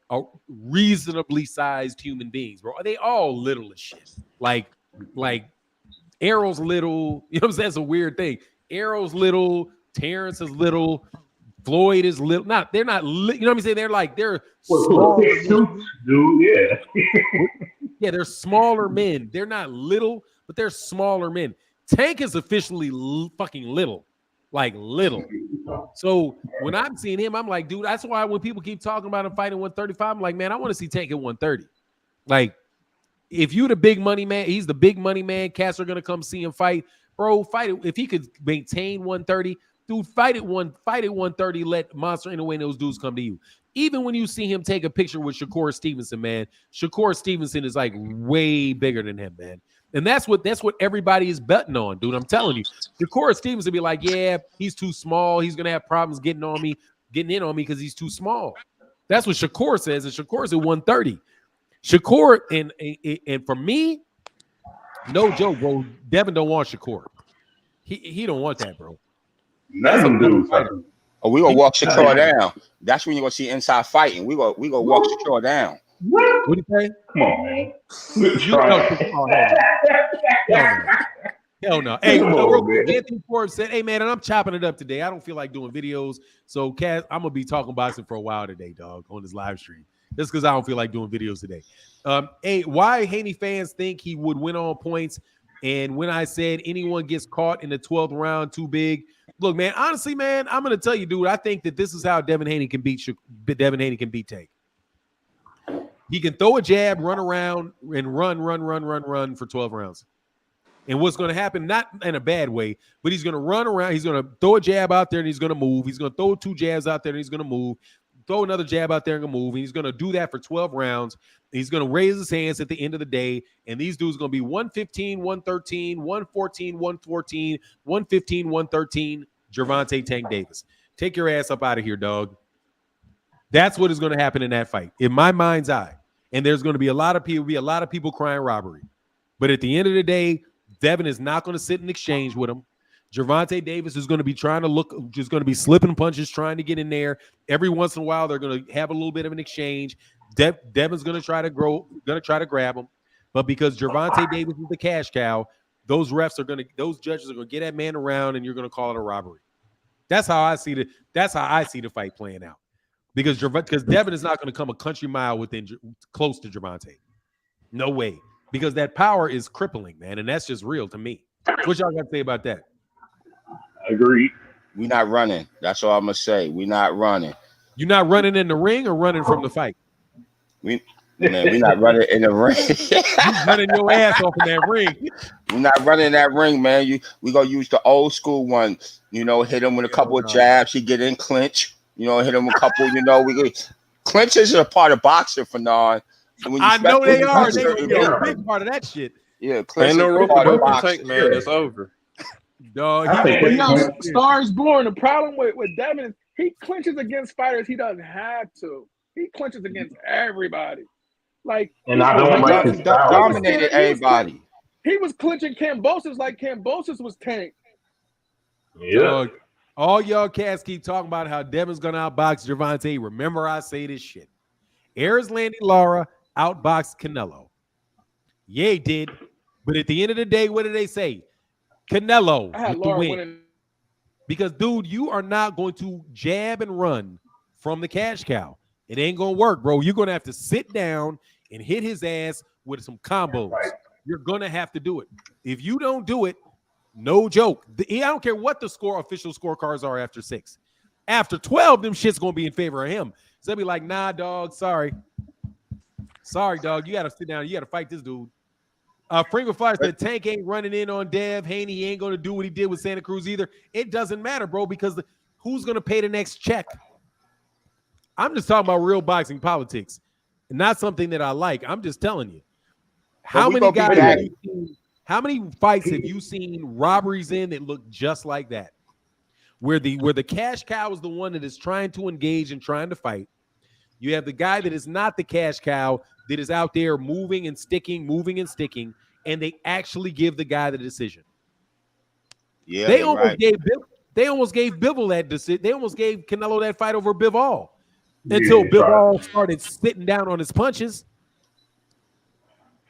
a reasonably sized human beings, bro. They all little as shit. Like Errol's little, you know what I'm saying? It's a weird thing. Errol's little, Terence is little, Floyd is little. They're not, you know what I'm saying? They're smaller. Dude, yeah, they're smaller men. They're not little, but they're smaller men. Tank is officially fucking little, like little. So when I'm seeing him, I'm like, dude, that's why when people keep talking about him fighting 135, I'm like, man, I want to see Tank at 130. Like, if you the big money man, he's the big money man. Cats are gonna come see him fight, bro. Fight it if he could maintain 130. Dude, fight at 130. Let Monster Inoue and those dudes come to you. Even when you see him take a picture with Shakur Stevenson, man, Shakur Stevenson is like way bigger than him, man. And that's what everybody is betting on, dude. I'm telling you, Shakur Stevenson be like, yeah, he's too small. He's gonna have problems getting in on me because he's too small. That's what Shakur says, and Shakur's at 130. Shakur and for me, no joke, bro. Devin don't want Shakur. He don't want that, bro. That's a dude. Oh, we gonna walk Shakur down. That's when you gonna see inside fighting. We gonna walk Shakur down. What do you say? Come on, man. Hell no. Hey, Anthony Forbes said, hey, man, and I'm chopping it up today. I don't feel like doing videos. So, Cass, I'm going to be talking boxing for a while today, dog, on this live stream. Just because I don't feel like doing videos today. Hey, why Haney fans think he would win on points? And when I said anyone gets caught in the 12th round too big, look, man, honestly, man, I'm going to tell you, dude, I think that this is how Devin Haney can beat Tank. He can throw a jab, run around, and run for 12 rounds. And what's going to happen, not in a bad way, but he's going to run around. He's going to throw a jab out there, and he's going to move. He's going to throw 2 jabs out there, and he's going to move. Throw another jab out there and move. And he's going to do that for 12 rounds. He's going to raise his hands at the end of the day. And these dudes are going to be 115, 113, 114, 114, 115, 113, Gervonta Tank Davis. Take your ass up out of here, dog. That's what is going to happen in that fight, in my mind's eye. And there's going to be a lot of people crying robbery. But at the end of the day, Devin is not going to sit and exchange with him. Gervonta Davis is going to be just going to be slipping punches, trying to get in there. Every once in a while, they're going to have a little bit of an exchange. Devin's going to try to grab him. But because Gervonta Davis is the cash cow, those judges are going to get that man around, and you're going to call it a robbery. That's how I see the fight playing out. Because Devin is not going to come a country mile close to Gervonta. No way. Because that power is crippling, man, and that's just real to me. What y'all got to say about that? Agreed. We not running. That's all I'm gonna say. We not running. You not running in the ring or running from the fight? We not running in the ring. You running your ass off in that ring. We not running in that ring, man. We gonna use the old school one. You know, hit him with a couple of jabs. He get in clinch. You know, hit him with a couple. You know, clinches are a part of boxing for now. I know they are. They're a big part of that shit. Yeah, ain't no rope to take, man. It's over. Dog, Star is born. The problem with Devin is he clinches against fighters he doesn't have to. He clinches against everybody. And I don't like his style. Dominated everybody. He was clinching Kambosos like Kambosos was Tank. Yeah. All y'all cats keep talking about how Devin's gonna outbox Gervonta. Remember, I say this shit. Landy Lara outboxed Canelo. Yeah, he did. But at the end of the day, what did they say? Canelo with the win. Because, dude, you are not going to jab and run from the cash cow. It ain't going to work, bro. You're going to have to sit down and hit his ass with some combos. Right. You're going to have to do it. If you don't do it, no joke. I don't care what the official scorecards are after 6. After 12, them shit's going to be in favor of him. So they'll be like, nah, dog, sorry. Sorry, dog. You got to sit down. You got to fight this dude. Franklin Fire said Tank ain't running in on Dev. Haney ain't going to do what he did with Santa Cruz either. It doesn't matter, bro, because who's going to pay the next check? I'm just talking about real boxing politics, not something that I like. I'm just telling you. How many fights have you seen robberies in that look just like that? Where the cash cow is the one that is trying to engage and trying to fight. You have the guy that is not the cash cow that is out there moving and sticking, and they actually give the guy the decision. Yeah, they almost gave Bivol that decision. They almost gave Canelo that fight over Bivol until Bivol started sitting down on his punches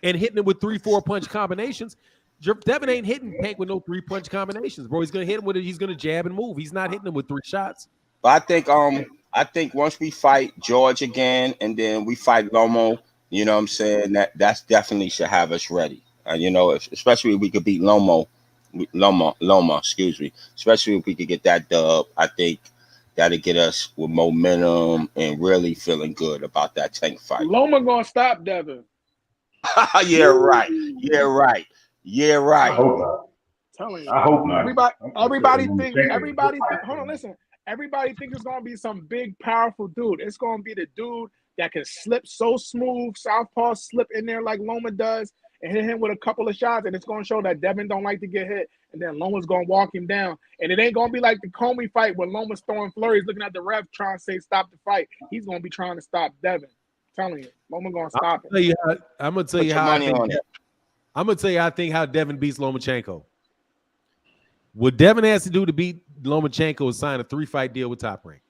and hitting him with 3-4 punch combinations. Devin ain't hitting Tank with no 3-punch combinations, bro. He's gonna hit him with it. He's gonna jab and move. He's not hitting him with 3 shots. But I think once we fight George again, and then we fight Lomo, you know what I'm saying? That's definitely should have us ready. Especially if we could beat Loma, excuse me. Especially if we could get that dub, I think that'll get us with momentum and really feeling good about that Tank fight. Loma gonna stop Devin. Yeah, right. I hope not. Telling you. I hope not. Everybody think. Hold on, listen. Everybody thinks it's gonna be some big, powerful dude. It's gonna be the dude that can slip so smooth, southpaw slip in there like Loma does, and hit him with a couple of shots, and it's gonna show that Devin don't like to get hit, and then Loma's gonna walk him down. And it ain't gonna be like the Comey fight when Loma's throwing flurries, looking at the ref, trying to say stop the fight. He's gonna be trying to stop Devin. I'm telling you, Loma gonna stop him. I'm gonna tell you how I think how Devin beats Lomachenko. What Devin has to do to beat Lomachenko is sign a 3-fight deal with Top Rank.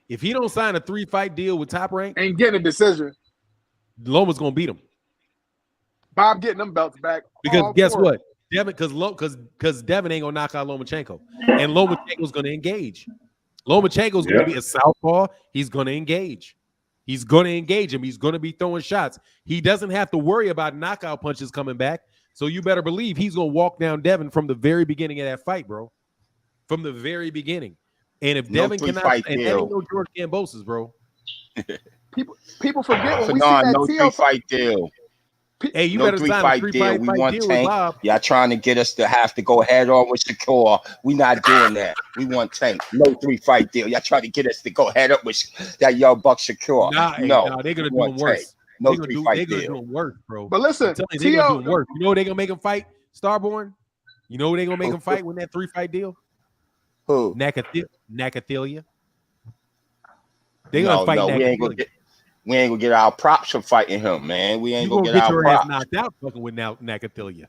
If he don't sign a 3-fight deal with Top Rank, ain't getting a decision. Loma's gonna beat him. Bob getting them belts back. Because guess what? Devin, because Devin ain't gonna knock out Lomachenko, and Lomachenko's gonna engage. Lomachenko's gonna be a southpaw. He's gonna engage. He's gonna engage him. He's gonna be throwing shots. He doesn't have to worry about knockout punches coming back. So you better believe he's gonna walk down Devin from the very beginning of that fight, bro. From the very beginning. And if Devin cannot, and that ain't no George Gambosis, bro. People forget when we see that 3-fight deal. Hey, you better sign a 3-fight deal with Bob. Y'all trying to get us to have to go head on with Shakur. We not doing that. We want Tank. No 3-fight deal. Y'all trying to get us to go head up with that young buck Shakur. No, they're gonna do him worse. No they're gonna do him worse, bro. But listen, they're gonna do him worse. You know they're gonna make him fight Starborn? You know they're gonna make him fight with that 3-fight deal? Who? Nakathelia. They're gonna fight Nakathelia. We ain't gonna get our props from fighting him, man. We ain't gonna get our your props. ass knocked out fucking with Nakathelia.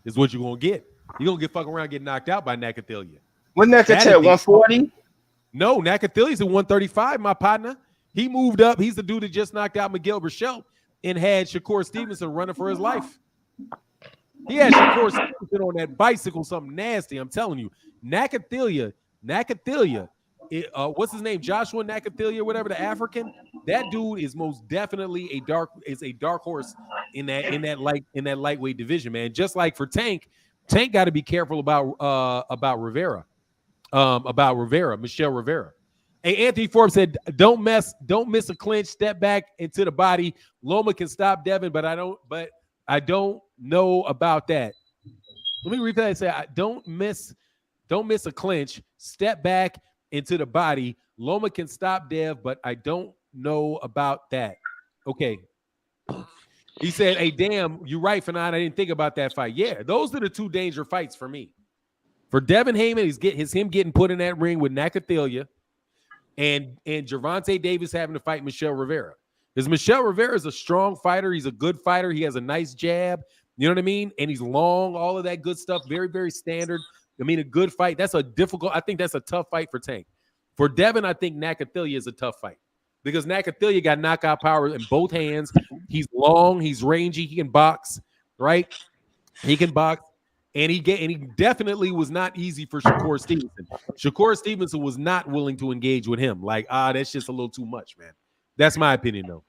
Is what you're gonna get. You're gonna get fucking around getting knocked out by Nakathelia. What Nakathelia? 140? No, Nakathelia's at 135, my partner. He moved up. He's the dude that just knocked out Miguel Rochelle and had Shakur Stevenson running for his life. He had Shakur Stevenson on that bicycle, something nasty. I'm telling you, Nakathelia. What's his name? Joshua Nakathelia, whatever, the African. That dude is most definitely a dark horse in that lightweight division, man. Just like for Tank got to be careful about Rivera, Michelle Rivera. Hey, Anthony Forbes said, "Don't miss a clinch. Step back into the body. Loma can stop Devin, but I don't know about that." Let me repeat that and say, don't miss a clinch. Step back into the body. Loma can stop Dev, but I don't know about that. Okay. He said, "Hey, damn, you're right, Fanon. I didn't think about that fight." Yeah, those are the two danger fights for me. For Devin Heyman, is him getting put in that ring with Nakathelia, and Gervonta Davis having to fight Michelle Rivera. Because Michelle Rivera is a strong fighter. He's a good fighter. He has a nice jab. You know what I mean? And he's long, all of that good stuff. Very, very standard. I mean, a good fight. That's a difficult. I think that's a tough fight for Tank. For Devin, I think Nakathila is a tough fight because Nakathila got knockout power in both hands. He's long, he's rangy, he can box, right? He can box, and he definitely was not easy for Shakur Stevenson. Shakur Stevenson was not willing to engage with him. Like, that's just a little too much, man. That's my opinion, though.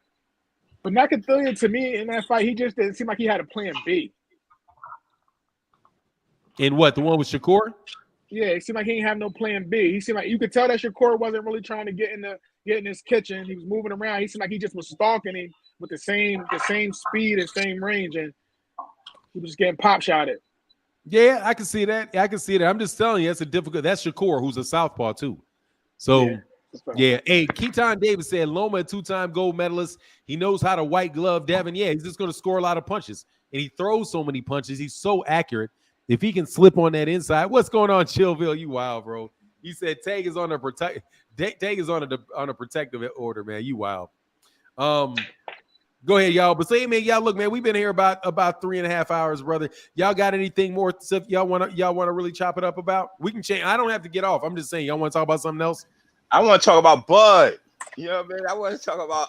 But Nakathila, to me, in that fight, he just didn't seem like he had a plan B. In what? The one with Shakur? Yeah, it seemed like he didn't have no plan B. He seemed like you could tell that Shakur wasn't really trying to get in his kitchen. He was moving around. He seemed like he just was stalking him with the same speed and same range, and he was just getting pop shotted. Yeah, I can see that. I'm just telling you, that's Shakur, who's a southpaw too. So yeah. Hey, Keaton Davis said Loma, a 2-time gold medalist. He knows how to white glove Devin. Yeah, he's just going to score a lot of punches, and he throws so many punches. He's so accurate. If he can slip on that inside, what's going on, Chillville? You wild, bro. He said Tag is on a protective order, man. You wild. Go ahead, y'all. But say, man, y'all look, man. We've been here about 3.5 hours, brother. Y'all got anything more stuff y'all want to really chop it up about? We can change. I don't have to get off. I'm just saying, y'all want to talk about something else? I want to talk about Bud. You know what I mean? I want to talk about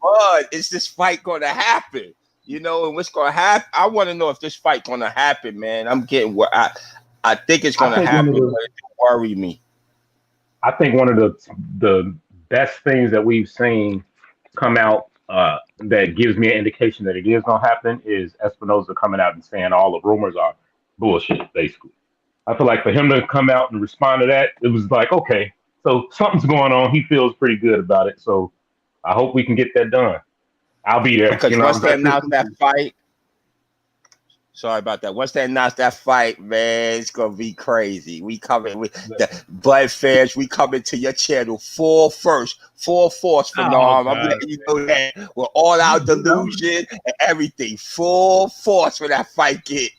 Bud. Is this fight going to happen? You know, and what's going to happen? I want to know if this fight going to happen, man. I'm getting what I think it's going to happen, but it worry me. I think one of the best things that we've seen come out that gives me an indication that it is going to happen is Espinoza coming out and saying all the rumors are bullshit, basically. I feel like for him to come out and respond to that, it was like, okay, so something's going on. He feels pretty good about it. So I hope we can get that done. I'll be there. Because once they announce that fight, sorry about that. Once they announce that fight, man, it's gonna be crazy. We coming with the Bud fans. We coming to your channel full force for Norm. I'm letting you know that with all our delusion and everything, full force when that fight get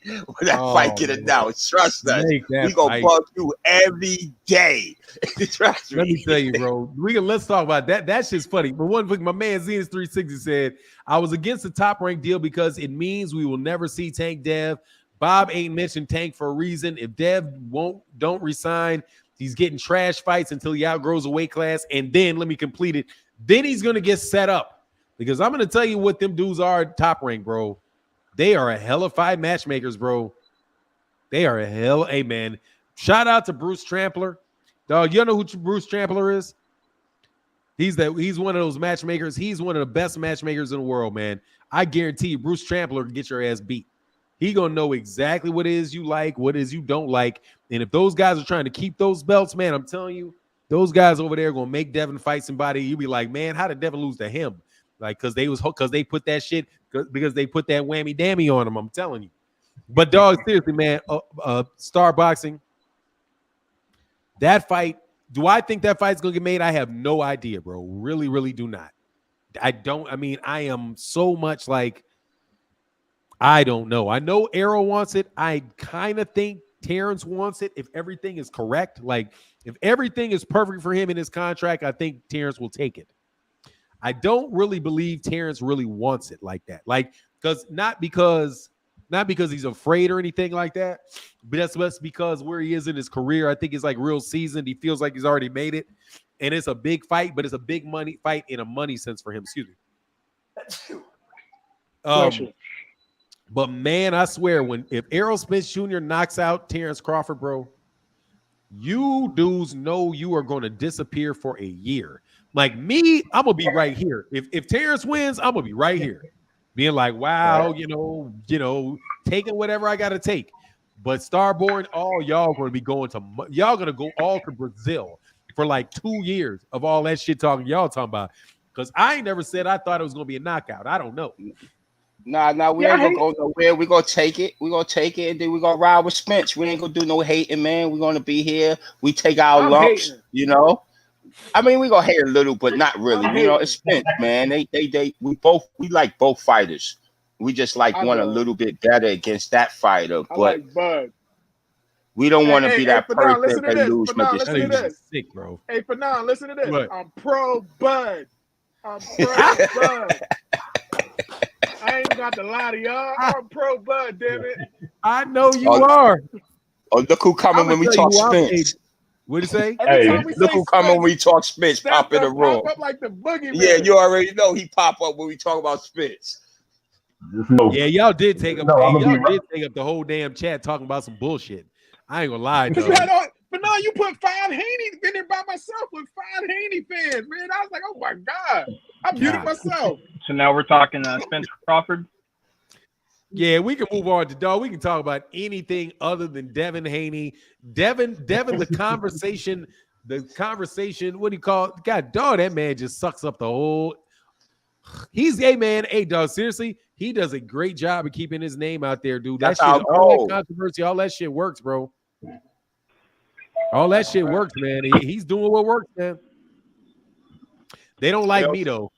announced. Trust us, we gonna bug you every day. Trust me. Let me tell you, bro. Let's talk about that. That shit's funny. But one thing, my man Zenus 360 said, I was against the top rank deal because it means we will never see Tank Dev. Bob ain't mentioned Tank for a reason. If Dev don't resign, he's getting trash fights until he outgrows a weight class. And then let me complete it. Then he's gonna get set up. Because I'm gonna tell you what them dudes are at top rank, bro. They are a hell of 5 matchmakers, bro. They are a hell. Hey, man. Shout out to Bruce Trampler. Dog, you know who Bruce Trampler is? He's one of those matchmakers. He's one of the best matchmakers in the world, man. I guarantee you, Bruce Trampler can get your ass beat. He gonna know exactly what it is you like, what it is you don't like. And if those guys are trying to keep those belts, man, I'm telling you, those guys over there are gonna make Devin fight somebody. You be like, man, how did Devin lose to him? Like, because they put that shit, because they put that whammy dammy on him. I'm telling you. But dog, seriously, man, Star Boxing. That fight, do I think that fight's gonna get made? I have no idea, bro. Really, really do not. I am so much like, I don't know. I know Errol wants it. I kind of think Terence wants it if everything is correct. Like, if everything is perfect for him in his contract, I think Terence will take it. I don't really believe Terence really wants it like that. Like, not because he's afraid or anything like that, but that's because where he is in his career, I think it's like real seasoned. He feels like he's already made it, and it's a big fight, but it's a big money fight in a money sense for him. Excuse me. But man, I swear, if Errol Spence Jr. knocks out Terence Crawford, bro, you dudes know you are going to disappear for a year. Like me, I'm gonna be right here. If Terence wins, I'm gonna be right here. Being like, wow, you know, taking whatever I got to take. But Starborn, y'all going to be y'all going to go all to Brazil for like 2 years of all that shit y'all talking about. Because I ain't never said I thought it was going to be a knockout. I don't know. Nah, we ain't going to go nowhere. We're going to take it. We're going to take it, and then we're going to ride with Spence. We ain't going to do no hating, man. We're going to be here. We take our lumps, you know. I mean, we gonna hate a little, but not really. You know, it's Spence, man. We like both fighters. We just like one a little bit better against that fighter, but we don't want to be that person that lose. Listen to this. Sick, bro. Hey, Fanon, listen to this. What? I'm pro Bud. I'm pro Bud. I ain't got to lie to y'all. I'm pro Bud, damn it. I know you are. Oh, look who coming when we talk Spence. What do you say? Look who coming when we talk Spence. Pop in the room. Pop up like the boogeyman. Yeah, you already know he pop up when we talk about Spence. Yeah, y'all did take up. Y'all did take up the whole damn chat talking about some bullshit. I ain't gonna lie, though. But no, you put 5 Haney in there by myself with 5 Haney fans, man. I was like, oh my God, I muted myself. So now we're talking Spence Crawford. Yeah, we can move on to dog. We can talk about anything other than Devin Haney. Devin, the conversation. What do you call it? God, dog, that man just sucks up the whole. Hey, dog, seriously, he does a great job of keeping his name out there, dude. That shit, all that controversy, all that shit works, bro. All that shit works, man. He's doing what works, man. They don't like me, though.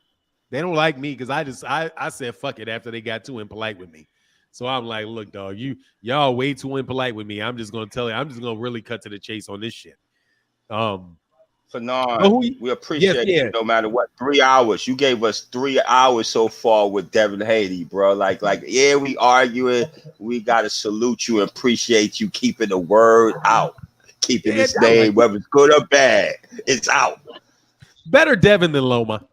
They don't like me because I said fuck it after they got too impolite with me. So I'm like, look, dog, y'all way too impolite with me. I'm just gonna tell you, I'm just gonna really cut to the chase on this shit. Fanon, we appreciate you no matter what. 3 hours. You gave us 3 hours so far with Devin Haney, bro. Like, yeah, we arguing. We gotta salute you and appreciate you keeping the word out. Keeping his name, whether it's good or bad, it's out. Better Devin than Loma.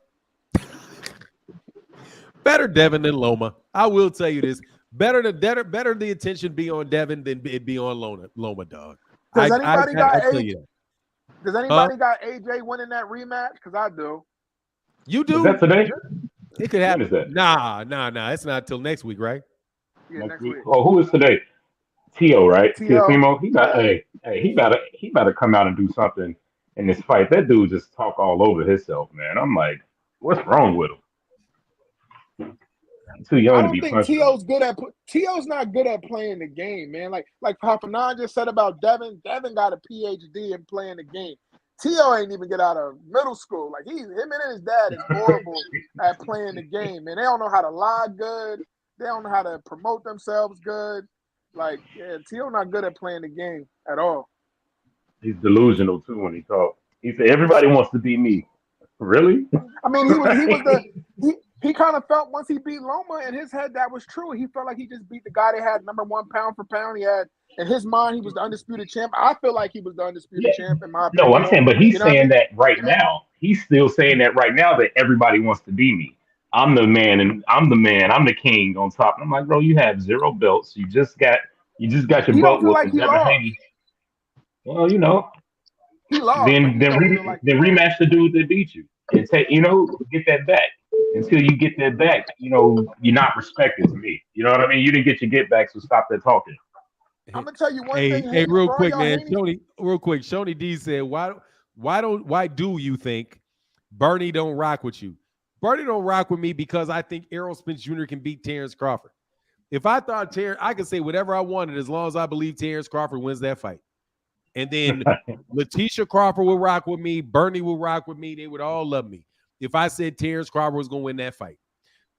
Better Devin than Loma. I will tell you this. Better the attention be on Devin than it be on Loma, dog. Does anybody got AJ winning that rematch? Because I do. You do? Is that today? It could happen. Nah. It's not till next week, right? Yeah, next week. Oh, who is today? Tio, right? Teofimo. He better come out and do something in this fight. That dude just talk all over himself, man. I'm like, what's wrong with him? Too young to be punching. Tio's not good at playing the game, man. Like Papanon just said about Devin. Devin got a PhD in playing the game. Tio ain't even get out of middle school. Like him and his dad is horrible at playing the game, man. They don't know how to lie good. They don't know how to promote themselves good. Like, yeah, Tio not good at playing the game at all. He's delusional too when he talks. He said everybody wants to be me. Really? I mean, he kind of felt once he beat Loma in his head that was true. He felt like he just beat the guy that had #1 pound for pound. He had in his mind he was the undisputed champ. I feel like he was the undisputed champ in my opinion. No, I'm saying, but he's saying that right now. He's still saying that right now that everybody wants to be me. I'm the man, and I'm the king on top. And I'm like, bro, you have 0 belts. You just got your belt with Devin Haney. Well, you know. He lost. Then rematch the dude that beat you and take, get that back. Until you get that back, you're not respected to me. You know what I mean? You didn't get your get back, so stop that talking. I'm gonna tell you one thing. Hey, real quick, man. Shoney D said, why do you think Bernie don't rock with you? Bernie don't rock with me because I think Errol Spence Jr. can beat Terence Crawford. If I thought Terence, I could say whatever I wanted as long as I believe Terence Crawford wins that fight. And then Letitia Crawford will rock with me. Bernie will rock with me. They would all love me if I said Terence Crawford was going to win that fight.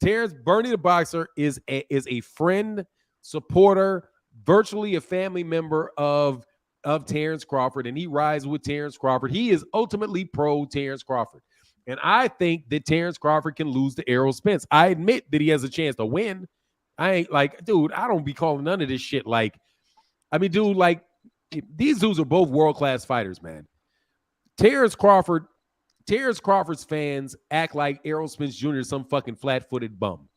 Bernie the boxer is a friend, supporter, virtually a family member of Terence Crawford, and he rides with Terence Crawford. He is ultimately pro Terence Crawford. And I think that Terence Crawford can lose to Errol Spence. I admit that he has a chance to win. I ain't like, dude, I don't be calling none of this shit. Like, I mean, dude, like, these dudes are both world-class fighters, man. Terence Crawford's fans act like Errol Spence Jr. is some fucking flat-footed bum.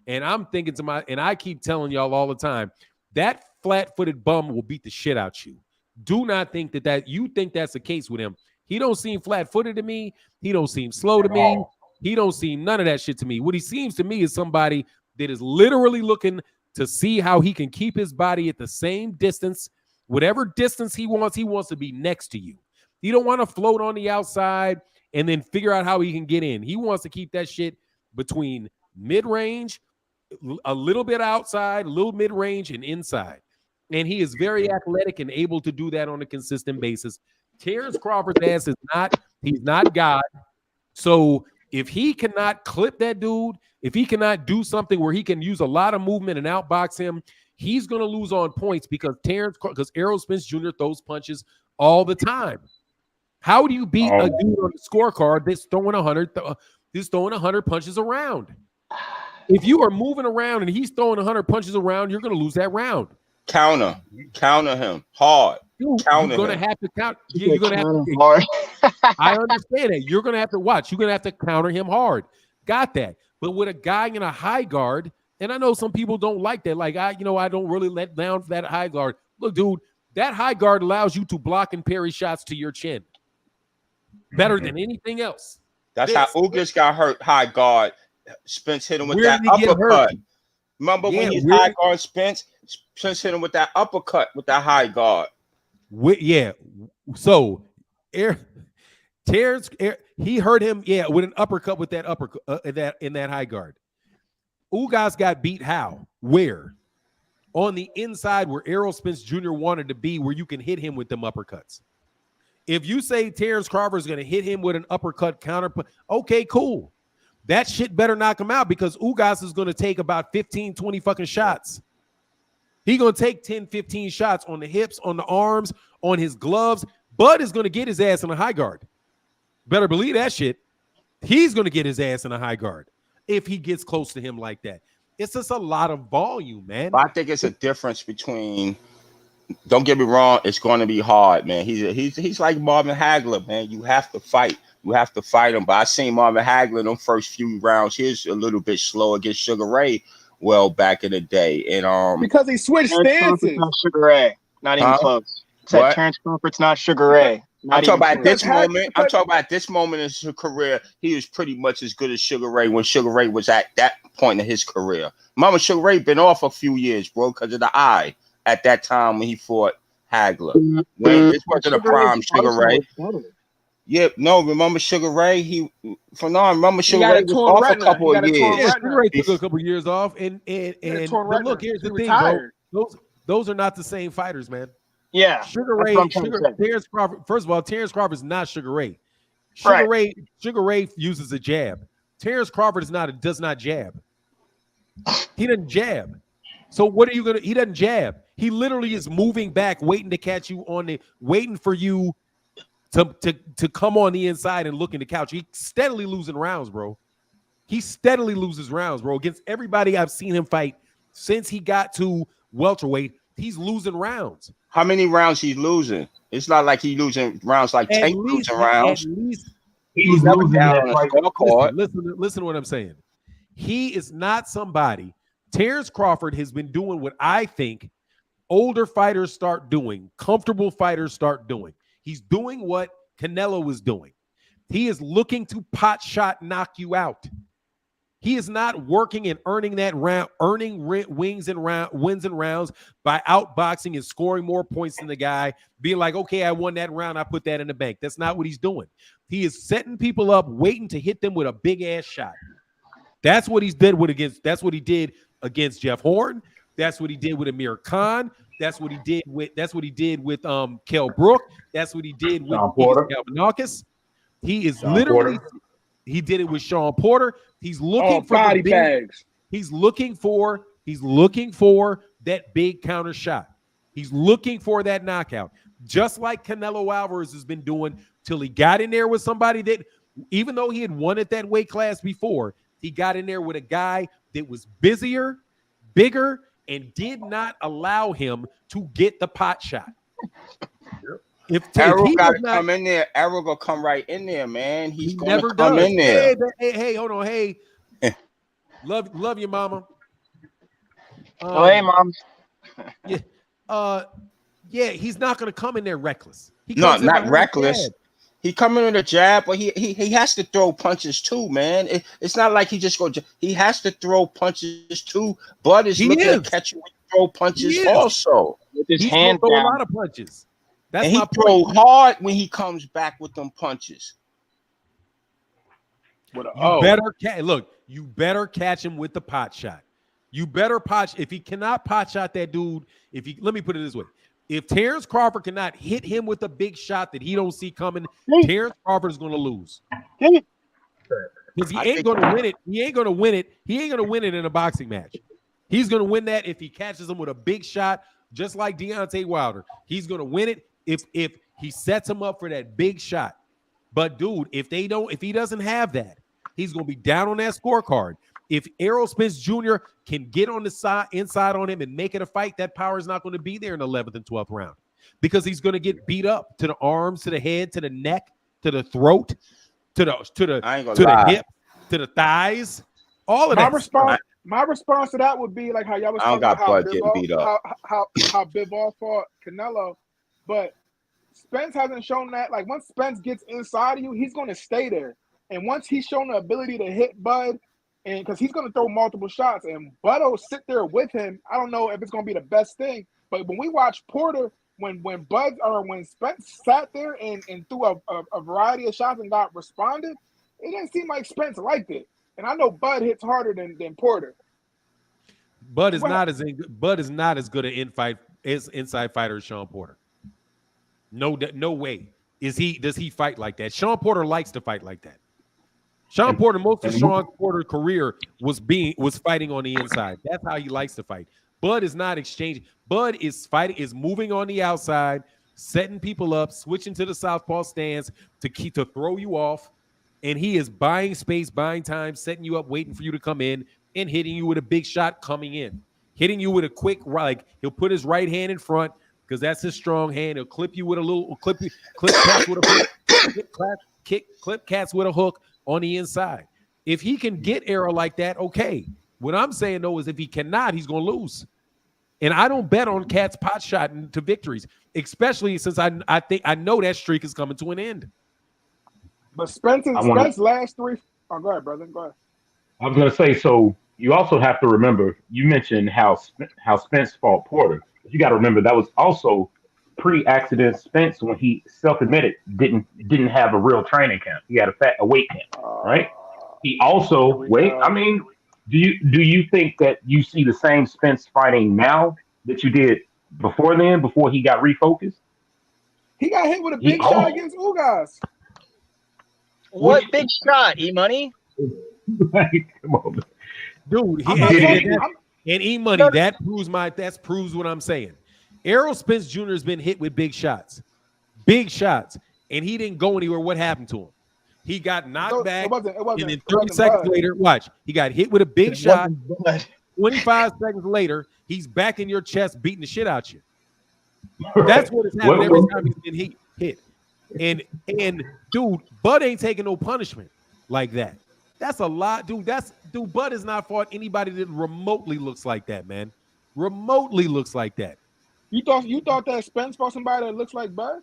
And I'm thinking and I keep telling y'all all the time, that flat-footed bum will beat the shit out you. Do not think that you think that's the case with him. He don't seem flat-footed to me. He don't seem slow to me. He don't seem none of that shit to me. What he seems to me is somebody that is literally looking to see how he can keep his body at the same distance. Whatever distance he wants to be next to you. He don't want to float on the outside and then figure out how he can get in. He wants to keep that shit between mid-range, a little bit outside, a little mid-range, and inside. And he is very athletic and able to do that on a consistent basis. Terence Crawford's ass he's not God. So if he cannot clip that dude, if he cannot do something where he can use a lot of movement and outbox him, he's going to lose on points because Errol Spence Jr. throws punches all the time. How do you beat a dude on the scorecard that's throwing 100 punches around? If you are moving around and he's throwing 100 punches around, you're going to lose that round. Counter him hard. You're gonna have to count. You're gonna have to hard. I understand that. You're gonna have to watch. You're gonna have to counter him hard. Got that. But with a guy in a high guard, and I know some people don't like that. Like I don't really let down for that high guard. Look, dude, that high guard allows you to block and parry shots to your chin better than anything else. That's how Ugas got hurt. High guard. Spence hit him with that uppercut. Remember when he's high guard Spence hit him with that uppercut with that high guard. So Terence, he hurt him, with an uppercut with that uppercut in that high guard. Ugas got beat how? Where? On the inside where Errol Spence Jr. wanted to be, where you can hit him with them uppercuts. If you say Terence Crawford is going to hit him with an uppercut counter, okay, cool. That shit better knock him out because Ugas is going to take about 15, 20 fucking shots. He's going to take 10, 15 shots on the hips, on the arms, on his gloves. Bud is going to get his ass in a high guard. Better believe that shit. He's going to get his ass in a high guard if he gets close to him like that. It's just a lot of volume, man. But I think it's a difference between. Don't get me wrong, it's going to be hard, man. He's like Marvin Hagler, man. You have to fight. You have to fight him. But I seen Marvin Hagler in them first few rounds. He's a little bit slow against Sugar Ray. Well, back in the day, and because he switched stances. Not Sugar Ray, not even close. Said Terence Crawford's not Sugar Ray. I'm talking about this moment. I'm talking about this moment in his career. He was pretty much as good as Sugar Ray when Sugar Ray was at that point in his career. Mama, Sugar Ray been off a few years, bro, because of the eye. At that time when he fought Hagler. When this wasn't a prime Sugar Ray. Yeah, no, remember Sugar Ray? Remember Sugar Ray was off a couple of years. Yeah, Sugar Ray took a couple of years off. And but look, here's the thing, bro. Those are not the same fighters, man. Yeah. Sugar Ray, Terence Crawford. First of all, Terence Crawford is not Sugar Ray. Sugar Ray uses a jab. Terence Crawford does not jab. He doesn't jab. So what are you gonna? He doesn't jab. He literally is moving back, waiting to catch you waiting for you to come on the inside and look in the couch. He's steadily losing rounds, bro. He steadily loses rounds, bro. Against everybody I've seen him fight since he got to welterweight, he's losing rounds. How many rounds he's losing? It's not like he's losing rounds like Tank losing rounds. He's never down on a scorecard. Listen to what I'm saying. He is not somebody. Terence Crawford has been doing what I think older fighters start doing, comfortable fighters start doing. He's doing what Canelo was doing. He is looking to pot shot knock you out. He is not working and earning that round, wins and rounds by outboxing and scoring more points than the guy, being like, okay, I won that round, I put that in the bank. That's not what he's doing. He is setting people up, waiting to hit them with a big ass shot. That's what he did against Jeff Horn. That's what he did with Amir Khan. That's what he did with Kell Brook. That's what he did with Galvanakis. He is literally he did it with Sean Porter. He's looking for body bags. He's looking for that big counter shot. He's looking for that knockout. Just like Canelo Alvarez has been doing till he got in there with somebody that, even though he had won at that weight class before, he got in there with a guy that was busier, bigger, and did not allow him to get the pot shot. If Errol got to come in there, Errol gonna come right in there, man. He's going to come in there. Hey, hold on. Hey, love you, mama. Hey, mom. Yeah, he's not gonna come in there reckless. No, not reckless. He coming with a jab, but he has to throw punches too, man. It's not like he just go. He has to throw punches too. Bud is looking to catch you with throw punches also. With his hand throw down. a lot of punches. That's and he my throw point. hard when he comes back with them punches. You better catch him with the pot shot. You better pot. If he cannot pot shot that dude, let me put it this way. If Terence Crawford cannot hit him with a big shot that he don't see coming, Terence Crawford is going to lose. Because he ain't going to win it. He ain't going to win it. He ain't going to win it in a boxing match. He's going to win that if he catches him with a big shot, just like Deontay Wilder. He's going to win it if he sets him up for that big shot. But dude, if he doesn't have that, he's going to be down on that scorecard. If Errol Spence Jr. can get on the inside on him and make it a fight, that power is not going to be there in the 11th and 12th round because he's going to get beat up to the arms, to the head, to the neck, to the throat, to the hip, to the thighs, all of that. My response to that would be like how y'all was talking about how Bivol fought Canelo, but Spence hasn't shown that. Like once Spence gets inside of you, he's going to stay there, and once he's shown the ability to hit Bud. And because he's going to throw multiple shots, and Bud will sit there with him. I don't know if it's going to be the best thing, but when we watch Porter, when Spence sat there and threw a variety of shots and responded, it didn't seem like Spence liked it. And I know Bud hits harder than Porter. Bud is not as good an inside fighter as Sean Porter. No way does he fight like that. Sean Porter likes to fight like that. Sean Porter, most of Sean Porter's career was fighting on the inside. That's how he likes to fight. Bud is not exchanging. Bud is moving on the outside, setting people up, switching to the southpaw stance to throw you off, and he is buying space, buying time, setting you up, waiting for you to come in, and hitting you with a big shot coming in, hitting you with a quick he'll put his right hand in front because that's his strong hand. He'll clip you with a little clip cats with a hook, clip cats with a hook. On the inside. If he can get Errol like that, okay. What I'm saying, though, is if he cannot, he's going to lose. And I don't bet on cats pot shotting to victories, especially since I know that streak is coming to an end. But Spence last three. Oh, go ahead, brother. Go ahead. I was going to say, so you also have to remember, you mentioned how Spence fought Porter. But you got to remember that was also pre-accident Spence when he self-admitted didn't have a real training camp. He had a weight camp, right? He also do you think that you see the same Spence fighting now that you did before he got refocused? He got hit with a big shot against Ugas. What big shot, E-Money? Come on, dude. And E-Money, that proves what I'm saying. Errol Spence Jr. has been hit with big shots, and he didn't go anywhere. What happened to him? He got knocked back, and then 30 seconds later, he got hit with a big shot. 25 seconds later, he's back in your chest beating the shit out you. That's what has happened every time he's been hit. And dude, Bud ain't taking no punishment like that. That's a lot, dude. Bud has not fought anybody that remotely looks like that, man. Remotely looks like that. You thought that Spence fought somebody that looks like Bud?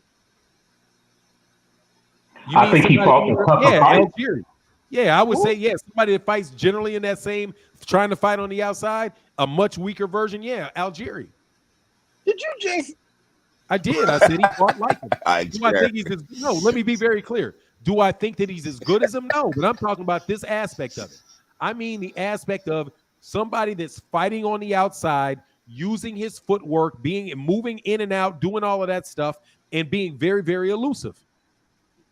I think he fought Algieri. Yeah, I would say somebody that fights generally in that same trying to fight on the outside, a much weaker version. Yeah, Algieri. Did you just? I did. I said he fought like him. Let me be very clear. Do I think that he's as good as him? No, but I'm talking about this aspect of it. I mean the aspect of somebody that's fighting on the outside, using his footwork, moving in and out, doing all of that stuff, and being very, very elusive.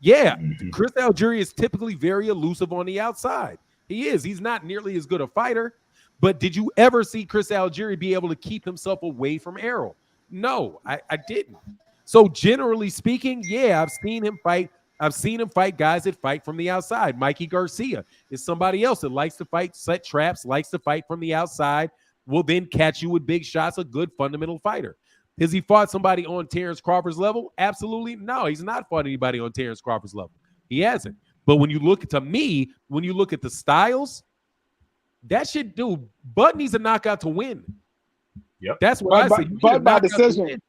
Yeah, Chris Algieri is typically very elusive on the outside. He is. He's not nearly as good a fighter. But did you ever see Chris Algieri be able to keep himself away from Errol? No, I didn't. So generally speaking, yeah, I've seen him fight. I've seen him fight guys that fight from the outside. Mikey Garcia is somebody else that likes to fight, set traps, likes to fight from the outside, will then catch you with big shots, a good fundamental fighter. Has he fought somebody on Terence Crawford's level? Absolutely no. He's not fought anybody on Terence Crawford's level. He hasn't. But when you look at the styles, that shit, dude, Bud needs a knockout to win. Yep. That's what I say. Bud by decision.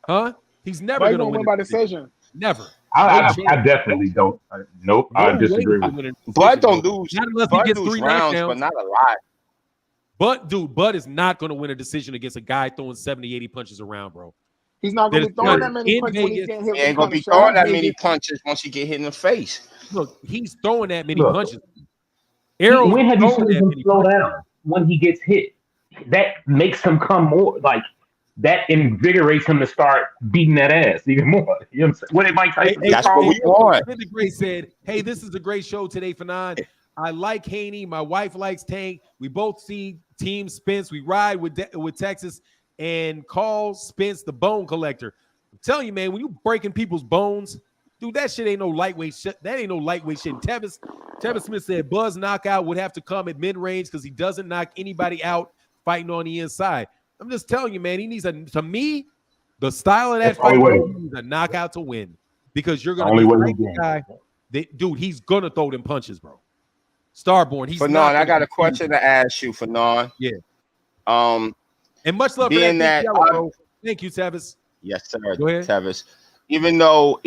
Huh? He's never going to win by decision. Never. I definitely don't. Nope. I disagree with Bud don't lose. Not unless he gets 3 rounds, knockdowns. but not a lot. But, dude, Bud is not going to win a decision against a guy throwing 70, 80 punches around, bro. He's not going to be throwing that many punches when he can't hit. He ain't going to be throwing that many punches once he get hit in the face. Look, he's throwing that many punches. Errol, when have you seen him slow down when he gets hit? That makes him come more like that invigorates him to start beating that ass even more. You know what I'm saying? What did Mike Tyson? That's what we want. The Great said, "Hey, this is a great show today, Fanon. I like Haney. My wife likes Tank. We both see Team Spence. We ride with Texas and call Spence the bone collector." I'm telling you, man, when you breaking people's bones, Dude, that shit ain't no lightweight shit. That ain't no lightweight shit. Tevin Smith said Buzz knockout would have to come at mid-range because he doesn't knock anybody out fighting on the inside. I'm just telling you, man, he needs to me, the style of that fight, he needs a knockout to win because you're going to be the guy. Dude, he's going to throw them punches, bro. Starborn. He's Fanon, I got a question to ask you, Fanon. Yeah. And much love for that yellow, bro. Thank you, Tevis. Yes, sir. Go ahead, Tevis. Even though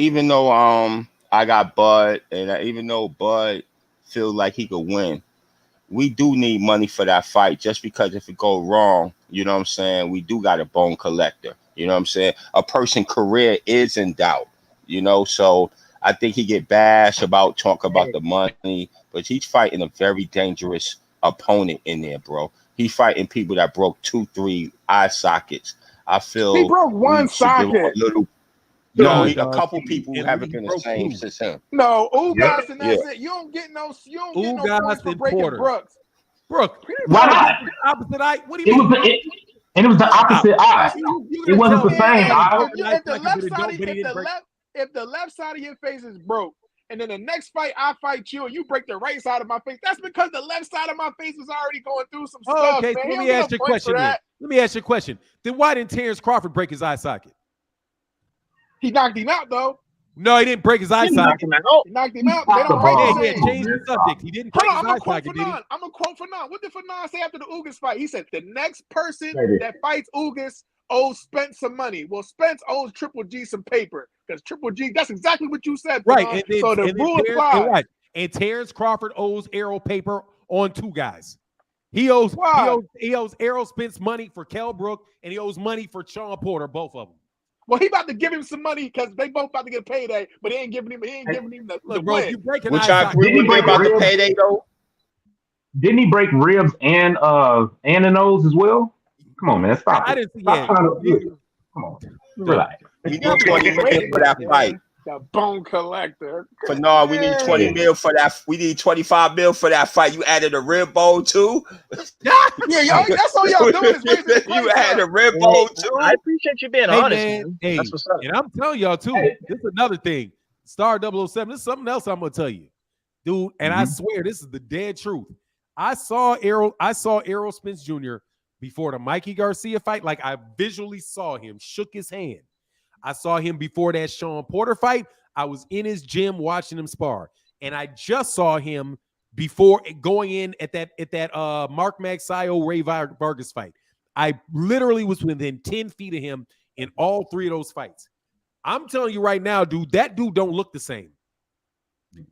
I got Bud, and even though Bud feels like he could win, we do need money for that fight. Just because if it go wrong, you know what I'm saying, we do got a bone collector. You know what I'm saying? A person's career is in doubt. You know, so I think he get bashed about talk about the money, but he's fighting a very dangerous opponent in there, bro. He's fighting people that broke 2-3 eye sockets. I feel he broke one socket. A couple people who haven't been the same since him. No, Ugas and that's it. You don't get no points for breaking Brooks. Why not? Opposite eye. What do you mean? And it was the opposite eye. It wasn't the same eye. If the left side of your face is broke, and then the next fight I fight you and you break the right side of my face, that's because the left side of my face was already going through some stuff. Okay, man. so let me ask you a question. Let me ask you a question. Then why didn't Terence Crawford break his eye socket? He knocked him out though. No, he didn't break his eye socket. He knocked him out. They don't fight the same. Changed the subject. He didn't break his eye socket, did he? I'm gonna quote Fanon. What did Fanon say after the Ugas fight? He said the next person that fights Ugas owes Spence some money. Well, Spence owes Triple G some paper because Triple G. That's exactly what you said, right? And then, so the rule applies. Right. And Terence Crawford owes Errol paper on two guys. He owes Errol Spence money for Kell Brook, and he owes money for Sean Porter, both of them. Well, he about to give him some money because they both about to get a payday, but he ain't giving him the bro, win. you break Which I agree with about the payday though. Didn't he break ribs and the nose as well? Come on, man, stop. I didn't see that. Come on, relax. We need 20 million for that fight. The bone collector. For no, we need 20 mil for that. We need 25 mil for that fight. You added a rib bone too. Yeah, y'all. That's all y'all doing is you added a rib bone too. I appreciate you being honest. Man. Hey, that's what's up. And I'm telling y'all too. This is another thing. Star 007. This is something else I'm gonna tell you, dude. And I swear this is the dead truth. I saw Errol Spence Jr. before the Mikey Garcia fight. Like I visually saw him, shook his hand. I saw him before that Sean Porter fight. I was in his gym watching him spar, and I just saw him before going in at that Mark Magsayo Ray Vargas fight. I literally was within 10 feet of him in all three of those fights. I'm telling you right now, dude, that dude don't look the same.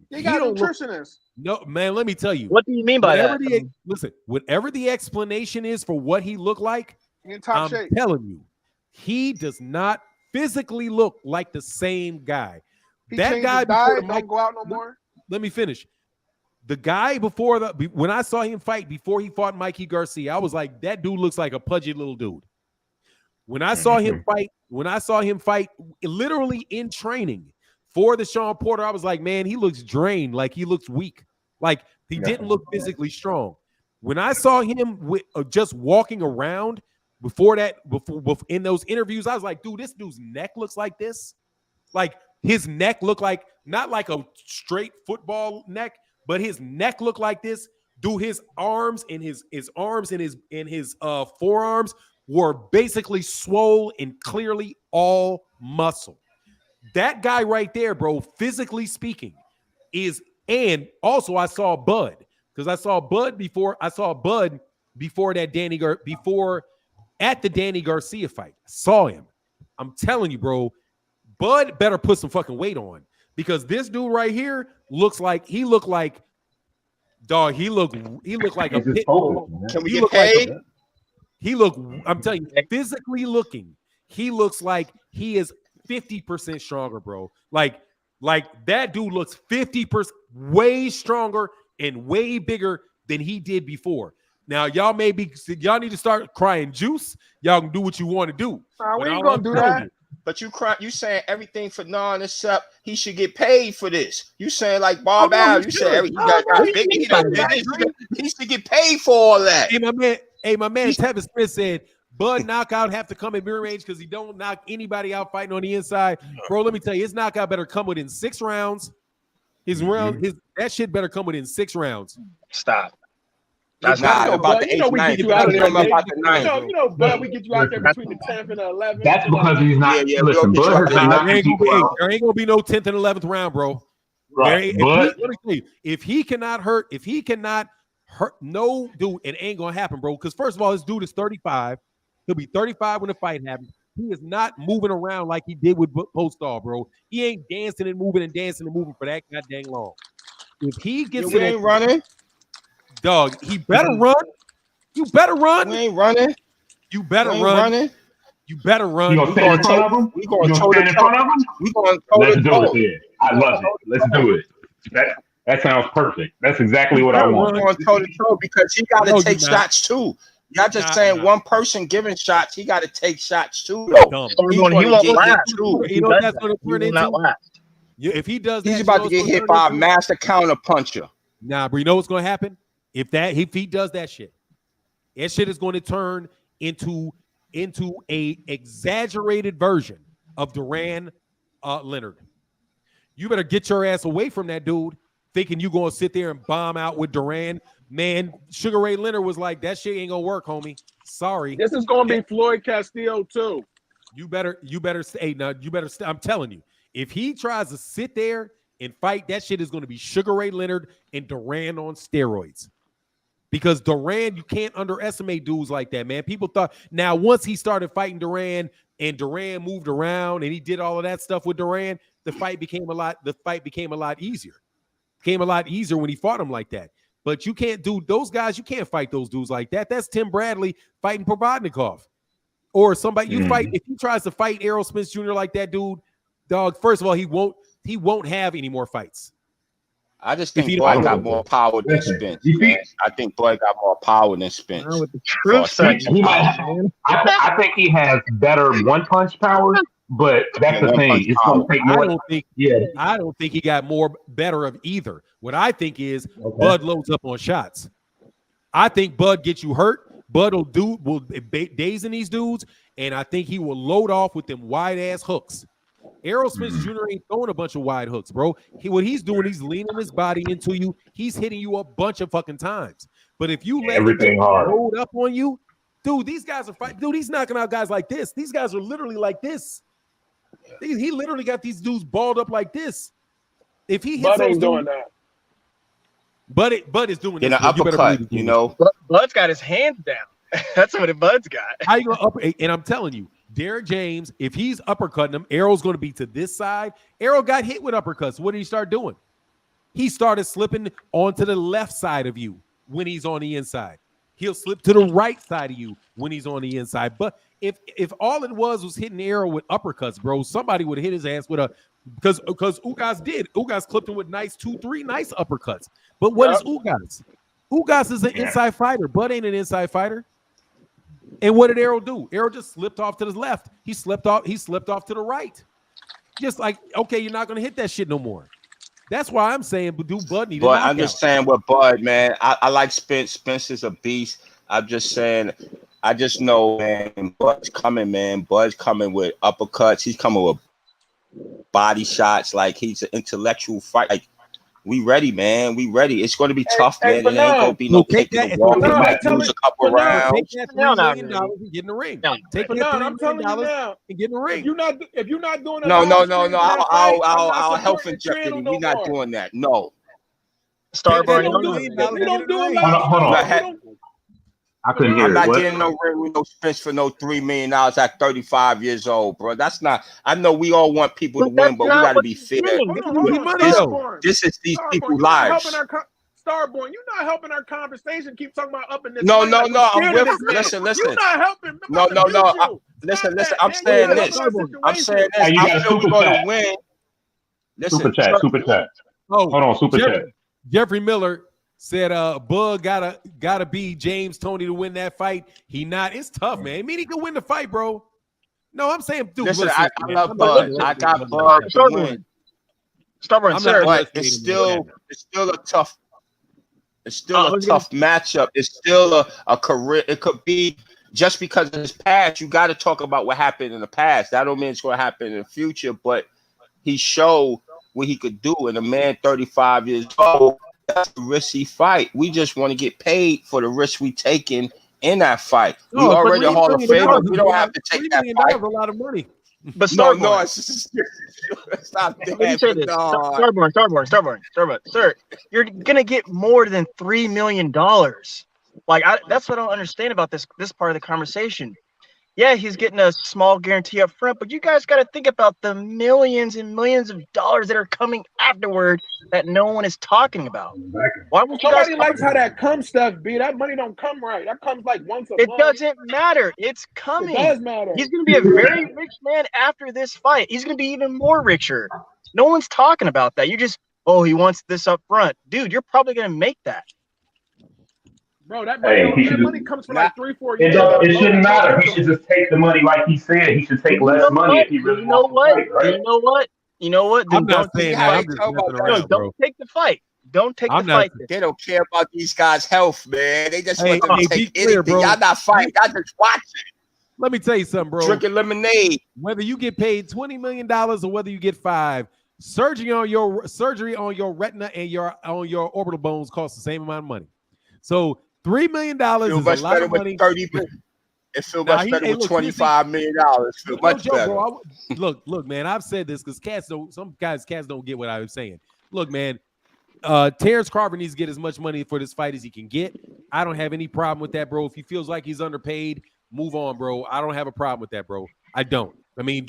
He got a nutritionist. No, man, let me tell you. What do you mean by that? Listen, whatever the explanation is for what he looked like, I'm telling you, he does not physically look like the same guy. That guy don't go out no more. Let me finish. The guy when I saw him fight before he fought Mikey Garcia, I was like, that dude looks like a pudgy little dude. When I saw him fight literally in training for the Sean Porter, I was like, man, he looks drained, like he looks weak, like he didn't look physically strong. When I saw him with just walking around before in those interviews, I was like, dude, this dude's neck looks like this. Like his neck looked like not like a straight football neck, but his neck looked like this. Dude, his arms and his forearms were basically swole and clearly all muscle. That guy right there, bro, physically speaking, and also I saw Bud because I saw Bud before at the Danny Garcia fight. I saw him. I'm telling you, bro, Bud better put some fucking weight on because this dude right here looked like a pit bull. Can we get paid? I'm telling you, physically looking, he looks like he is 50% stronger, bro. Like that dude looks 50% way stronger and way bigger than he did before. Now, y'all need to start crying juice. Y'all can do what you want to do. We ain't gonna do that. But you saying everything for non except he should get paid for this. You saying like Bob Al, you said he should get paid for all that. Hey, my man, Tevin Smith said Bud knockout have to come in mid-range because he don't knock anybody out fighting on the inside. Bro, let me tell you, his knockout better come within 6 rounds. That shit better come within 6 rounds. Stop. That's not about the 8th, 9th. You know, Bud, we get you out there between the 10th and the 11th. That's because he's not. Yeah, listen, Bud has not. There ain't gonna be no 10th and 11th round, bro. Right, let me tell you, if he cannot hurt, no, dude, it ain't gonna happen, bro. Because first of all, this dude is 35. He'll be 35 when the fight happens. He is not moving around like he did with Postal, bro. He ain't dancing and moving for that goddamn long. If he gets ain't running, dog, he better run. You better run. We ain't running. You better run. You better run. You gonna stand in front of him? We gonna stand in front of him? We gonna Let's do it then. I love it. Let's do it. That sounds perfect. That's exactly what I want. We're going toe to toe because he got to take shots too. Y'all just saying one person giving shots. He got to take shots too. He won't last. You know that's going to turn into. If he does, he's about to get hit by a master counter puncher. Nah, bro. You know what's going to happen? If he does that shit is going to turn into a exaggerated version of Duran Leonard. You better get your ass away from that dude, thinking you gonna sit there and bomb out with Duran. Man, Sugar Ray Leonard was like, that shit ain't gonna work, homie. Sorry. This is gonna be Floyd Castillo too. You better stay. Now you better stay. I'm telling you, if he tries to sit there and fight, that shit is gonna be Sugar Ray Leonard and Duran on steroids. Because Duran, you can't underestimate dudes like that, man. People thought now once he started fighting Duran and Duran moved around and he did all of that stuff with Duran, the fight became a lot easier. Became a lot easier when he fought him like that. But you can't do those guys, you can't fight those dudes like that. That's Tim Bradley fighting Provodnikov. Or somebody you fight, if he tries to fight Errol Spence Jr. like that dude, dog, first of all, he won't have any more fights. I just think Boyd got more power than Spence. I think Boyd got more power than Spence. With the truth, I think he has better one-punch power, but that's the thing. It's going to take more. I don't think he got better of either. What I think is Bud loads up on shots. I think Bud gets you hurt. Bud will daze in these dudes, and I think he will load off with them wide-ass hooks. Errol Spence Jr. ain't throwing a bunch of wide hooks, bro. What he's doing, he's leaning his body into you. He's hitting you a bunch of fucking times. But if you let him load up on you, dude, these guys are fighting. Dude, he's knocking out guys like this. These guys are literally like this. He literally got these dudes balled up like this. If he hits Bud those ain't doing dudes, that. Bud is doing in this. An uppercut, you know. Bud's got his hands down. That's what Bud's got. How you gonna and I'm telling you, Derek James, if he's uppercutting him, Errol's going to be to this side. Errol got hit with uppercuts. What did he start doing? He started slipping onto the left side of you when he's on the inside. He'll slip to the right side of you when he's on the inside. But if all it was hitting Errol with uppercuts, bro, somebody would have hit his ass with because Ugas did. Ugas clipped him with 2-3 nice uppercuts. But what is Ugas? Ugas is an inside fighter. Bud ain't an inside fighter. And what did Errol do? Errol just slipped off to the left. He slipped off to the right. Just like, okay, you're not going to hit that shit no more. That's why I'm saying, do Bud need a knockout. I'm just saying with Bud, man, I like Spence. Spence is a beast. I'm just saying, I just know, man, Bud's coming, man. Bud's coming with uppercuts. He's coming with body shots. Like, he's an intellectual fight. Like, we ready, man. We ready. It's going to be tough, man. It ain't going to be no kicking the wall. We might lose a couple rounds. Take that $3 million and get in the ring. Take that $3 million and get in the ring. If you're not doing no. I'll help inject it. We're not doing that. No. Starboard. You don't do it. Hold on. I couldn't hear I'm not getting no ring with no Spence for no $3 million at 35 years old, bro. That's not. I know we all want people to win, but we got to be fair. This is these people's lives. Starborn, you're not helping our conversation. Keep talking about up in this. No. I'm with. Listen. You're not helping. No. Listen. I'm saying this. I'm saying this. I feel we're going to win. Listen. Super chat. Hold on, super chat. Jeffrey Miller said Bud gotta be James Toney to win that fight. It's tough, man. I mean, he can win the fight, bro. No, I'm saying, dude, listen, I love Bud. I got Bud to win. Stubborn, sir. But it's still a tough matchup. It's still a career. It could be just because of his past, you got to talk about what happened in the past. That don't mean it's going to happen in the future, but he showed what he could do. And a man 35 years old, that's a risky fight. We just want to get paid for the risk we taking in that fight. We already a Hall of Famer. We don't have to take that fight. A lot of money. But no, it's not that. Let me say this. Starborn. Sir, you're gonna get more than $3 million. Like that's what I don't understand about this part of the conversation. Yeah, he's getting a small guarantee up front, but you guys got to think about the millions and millions of dollars that are coming afterward that no one is talking about. Why would you guys? Nobody likes how that comes stuff, B. That money don't come right. That comes like once a month. It doesn't matter. It's coming. It does matter. He's going to be a very rich man after this fight. He's going to be even more richer. No one's talking about that. You just, he wants this up front. Dude, you're probably going to make that. Bro, that money comes for like 3-4 years. It shouldn't matter. He should just take the money, like he said. He should take less money if he really wants to fight, right? You know what? I'm not saying that. I'm just messing around, bro. Don't take the fight. Don't take the fight. They don't care about these guys' health, man. They just want them to take anything. Bro. Y'all not fighting. Y'all just watching. Let me tell you something, bro. Drinking lemonade. Whether you get paid $20 million or whether you get $5, surgery on your retina and on your orbital bones costs the same amount of money. So $3 million is a lot of money. It feels much better with $25 million. Feel much better. Bro, look, man. I've said this because cats don't get what I was saying. Look, man. Terence Crawford needs to get as much money for this fight as he can get. I don't have any problem with that, bro. If he feels like he's underpaid, move on, bro. I don't have a problem with that, bro. I don't. I mean,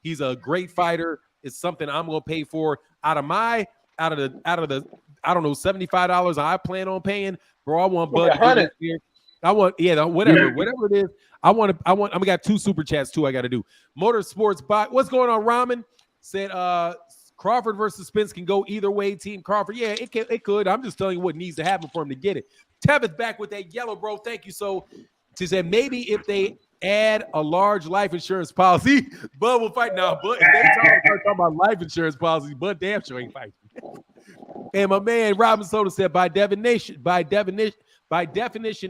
he's a great fighter. It's something I'm gonna pay for out of the I don't know $75 I plan on paying, bro. I want Bud to get here. I want whatever it is. I got 2 super chats too. I got to do Motorsports Bot. What's going on? Ramen said Crawford versus Spence can go either way. Team Crawford, yeah, it could. I'm just telling you what needs to happen for him to get it. Tevith back with that yellow, bro. Thank you. So she said maybe if they add a large life insurance policy, Bud will fight now. But if they talk about life insurance policy, Bud damn sure ain't fighting. And my man Robin Soda said by definition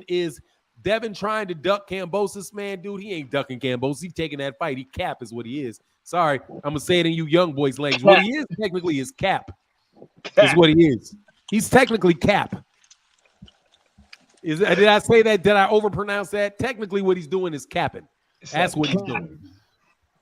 is Devin trying to duck Kambosos, man, dude. He ain't ducking Kambosos. He's taking that fight. He cap is what he is. Sorry, I'm gonna say it in you young boys' language. What he is technically is cap. Is what he is. He's technically cap. Did I say that? Did I overpronounce that? Technically, what he's doing is capping. That's what he's doing.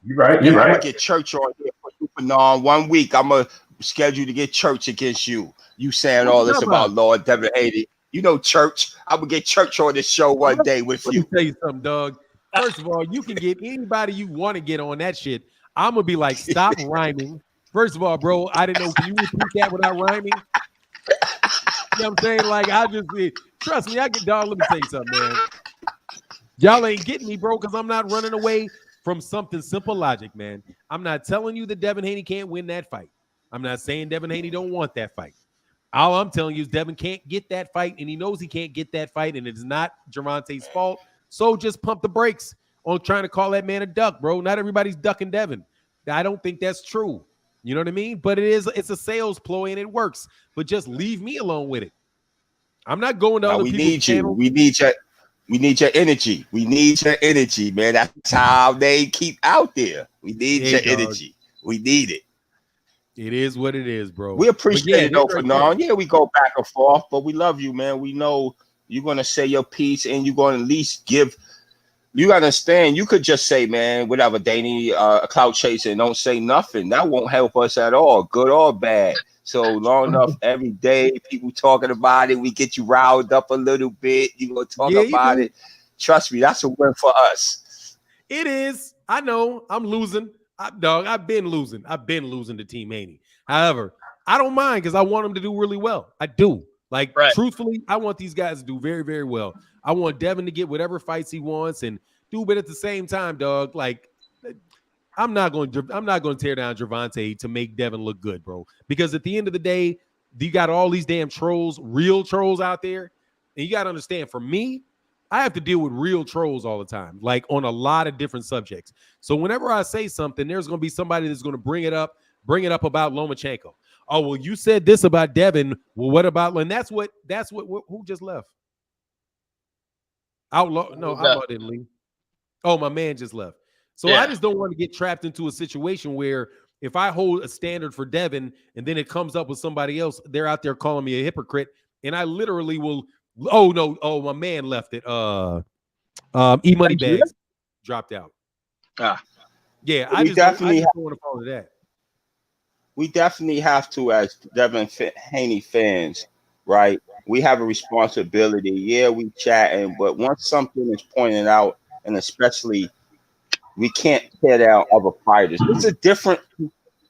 You're right. I'm gonna get Church on here for you for 1 week. I'm gonna schedule to get Church against you. You saying all this about Lord Devin Haney. You know Church. I'm gonna get Church on this show one day with you. Let me tell you something, Doug. First of all, you can get anybody you want to get on that shit. I'm gonna be like, stop rhyming. First of all, bro, I didn't know. Can you repeat that without rhyming? You know what I'm saying? Like, I just trust me, I get dog. Let me tell you something, man. Y'all ain't getting me, bro, because I'm not running away from something simple logic, man. I'm not telling you that Devin Haney can't win that fight. I'm not saying Devin Haney don't want that fight. All I'm telling you is Devin can't get that fight, and he knows he can't get that fight, and it's not Gervonta's fault. So just pump the brakes on trying to call that man a duck, bro. Not everybody's ducking Devin. I don't think that's true. You know what I mean? But it's a sales ploy and it works. But just leave me alone with it. I'm not going to other people's channels. We need your energy. We need your energy, man. That's how they keep out there. We need your energy. We need it. It is what it is, bro. We appreciate it, though, for now. Yeah, we go back and forth, but we love you, man. We know you're going to say your piece and you're going to at least give. You understand, you could just say, man, whatever, Danny, clout chasing, don't say nothing. That won't help us at all, good or bad. So long enough every day, people talking about it, we get you riled up a little bit. You going to talk about it. Trust me, that's a win for us. It is. I know. I'm losing. I've been losing. I've been losing to Team Haney. However, I don't mind because I want them to do really well. I do. Truthfully, I want these guys to do very, very well. I want Devin to get whatever fights he wants and do, but at the same time, dog, like I'm not going to tear down Gervonta to make Devin look good, bro. Because at the end of the day, you got all these damn trolls, real trolls out there, and you got to understand. For me, I have to deal with real trolls all the time, like on a lot of different subjects. So whenever I say something, there's going to be somebody that's going to bring it up about Lomachenko. Oh, well, you said this about Devin. Well, what about? And that's what who just left? Outlaw didn't leave. Oh, my man just left. So I just don't want to get trapped into a situation where if I hold a standard for Devin and then it comes up with somebody else, they're out there calling me a hypocrite, and I literally will. Oh no! Oh, my man left it. E Money Bags dropped out. Yeah, I just don't want to follow that. We definitely have to, as Devin Haney fans, right? We have a responsibility. Yeah, we chatting, but once something is pointed out, and especially we can't tear down other fighters. It's a different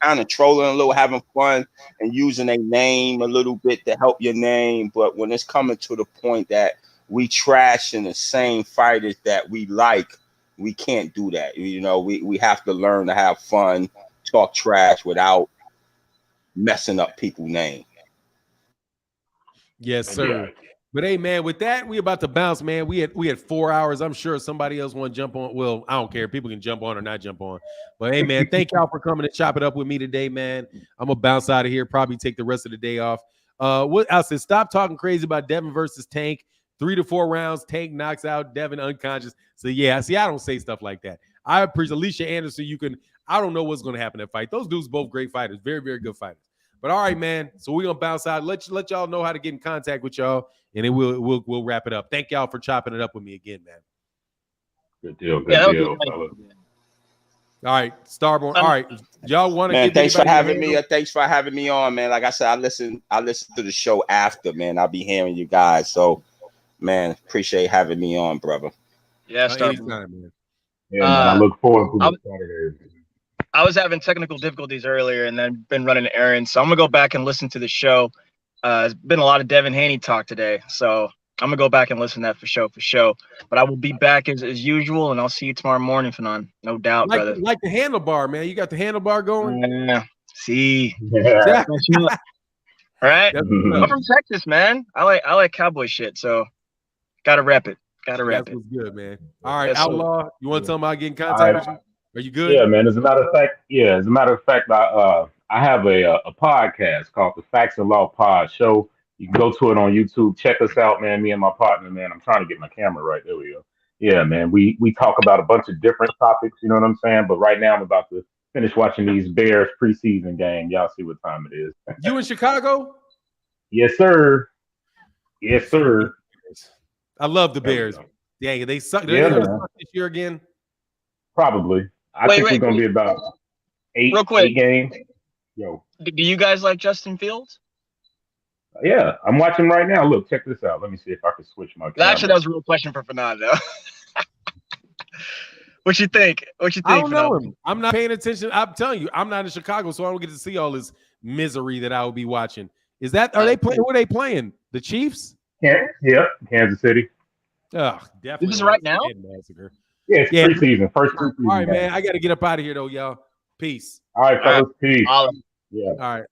kind of trolling, a little having fun and using a name a little bit to help your name. But when it's coming to the point that we trashing the same fighters that we like, we can't do that. You know, we have to learn to have fun, talk trash without messing up people's name. Yes, sir. But hey, man, with that, we about to bounce, man. We had 4 hours. I'm sure somebody else want to jump on. Well, I don't care. People can jump on or not jump on. But hey, man, thank y'all for coming to chop it up with me today, man. I'm gonna bounce out of here. Probably take the rest of the day off. What I said, stop talking crazy about Devin versus Tank. 3 to 4 rounds. Tank knocks out Devin unconscious. So yeah, see, I don't say stuff like that. I appreciate Alicia Anderson. I don't know what's gonna happen in that fight. Those dudes both great fighters, very, very good fighters. But all right, man. So we're gonna bounce out. Let y'all know how to get in contact with y'all, and then we'll wrap it up. Thank y'all for chopping it up with me again, man. Good deal. Good deal. All right, Starborn. All right, y'all want to? Thanks for having me. Thanks for having me on, man. Like I said, I listen to the show after, man. I'll be hearing you guys. So, man, appreciate having me on, brother. Yeah, Starborn, man. Yeah, man, I look forward to Saturday. I was having technical difficulties earlier and then been running errands. So I'm going to go back and listen to the show. There's been a lot of Devin Haney talk today. So I'm going to go back and listen to that for show. But I will be back as usual, and I'll see you tomorrow morning, Fanon. No doubt, brother. Like the handlebar, man. You got the handlebar going? Yeah. See. Yeah. All right. I'm from Texas, man. I like cowboy shit. So got to rep it. Got to rep it. That was good, man. All right, Outlaw. You want to tell them I get in contact with you? Are you good? Yeah, man. As a matter of fact, I have a podcast called the Facts of Law Pod Show. You can go to it on YouTube. Check us out, man. Me and my partner, man. I'm trying to get my camera right. There we go. Yeah, man. We talk about a bunch of different topics. You know what I'm saying? But right now, I'm about to finish watching these Bears preseason game. Y'all see what time it is. You in Chicago? Yes, sir. Yes, sir. I love the Bears. Dang, they suck. They're going to suck this year again. Probably. I think we're going to be about 8 games. Yo. Do you guys like Justin Fields? Yeah, I'm watching right now. Look, check this out. Let me see if I can switch my camera. Actually, that was a real question for Fernando. What you think? I don't know him. I'm not paying attention. I'm telling you, I'm not in Chicago, so I don't get to see all this misery that I will be watching. Are they playing? Who are they playing? The Chiefs? Yeah, Kansas City. Oh, definitely. This is right now? Yeah, it's preseason. First preseason. All right, man. I got to get up out of here, though, y'all. Peace. All right, fellas. Peace. All right.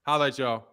Holla at y'all.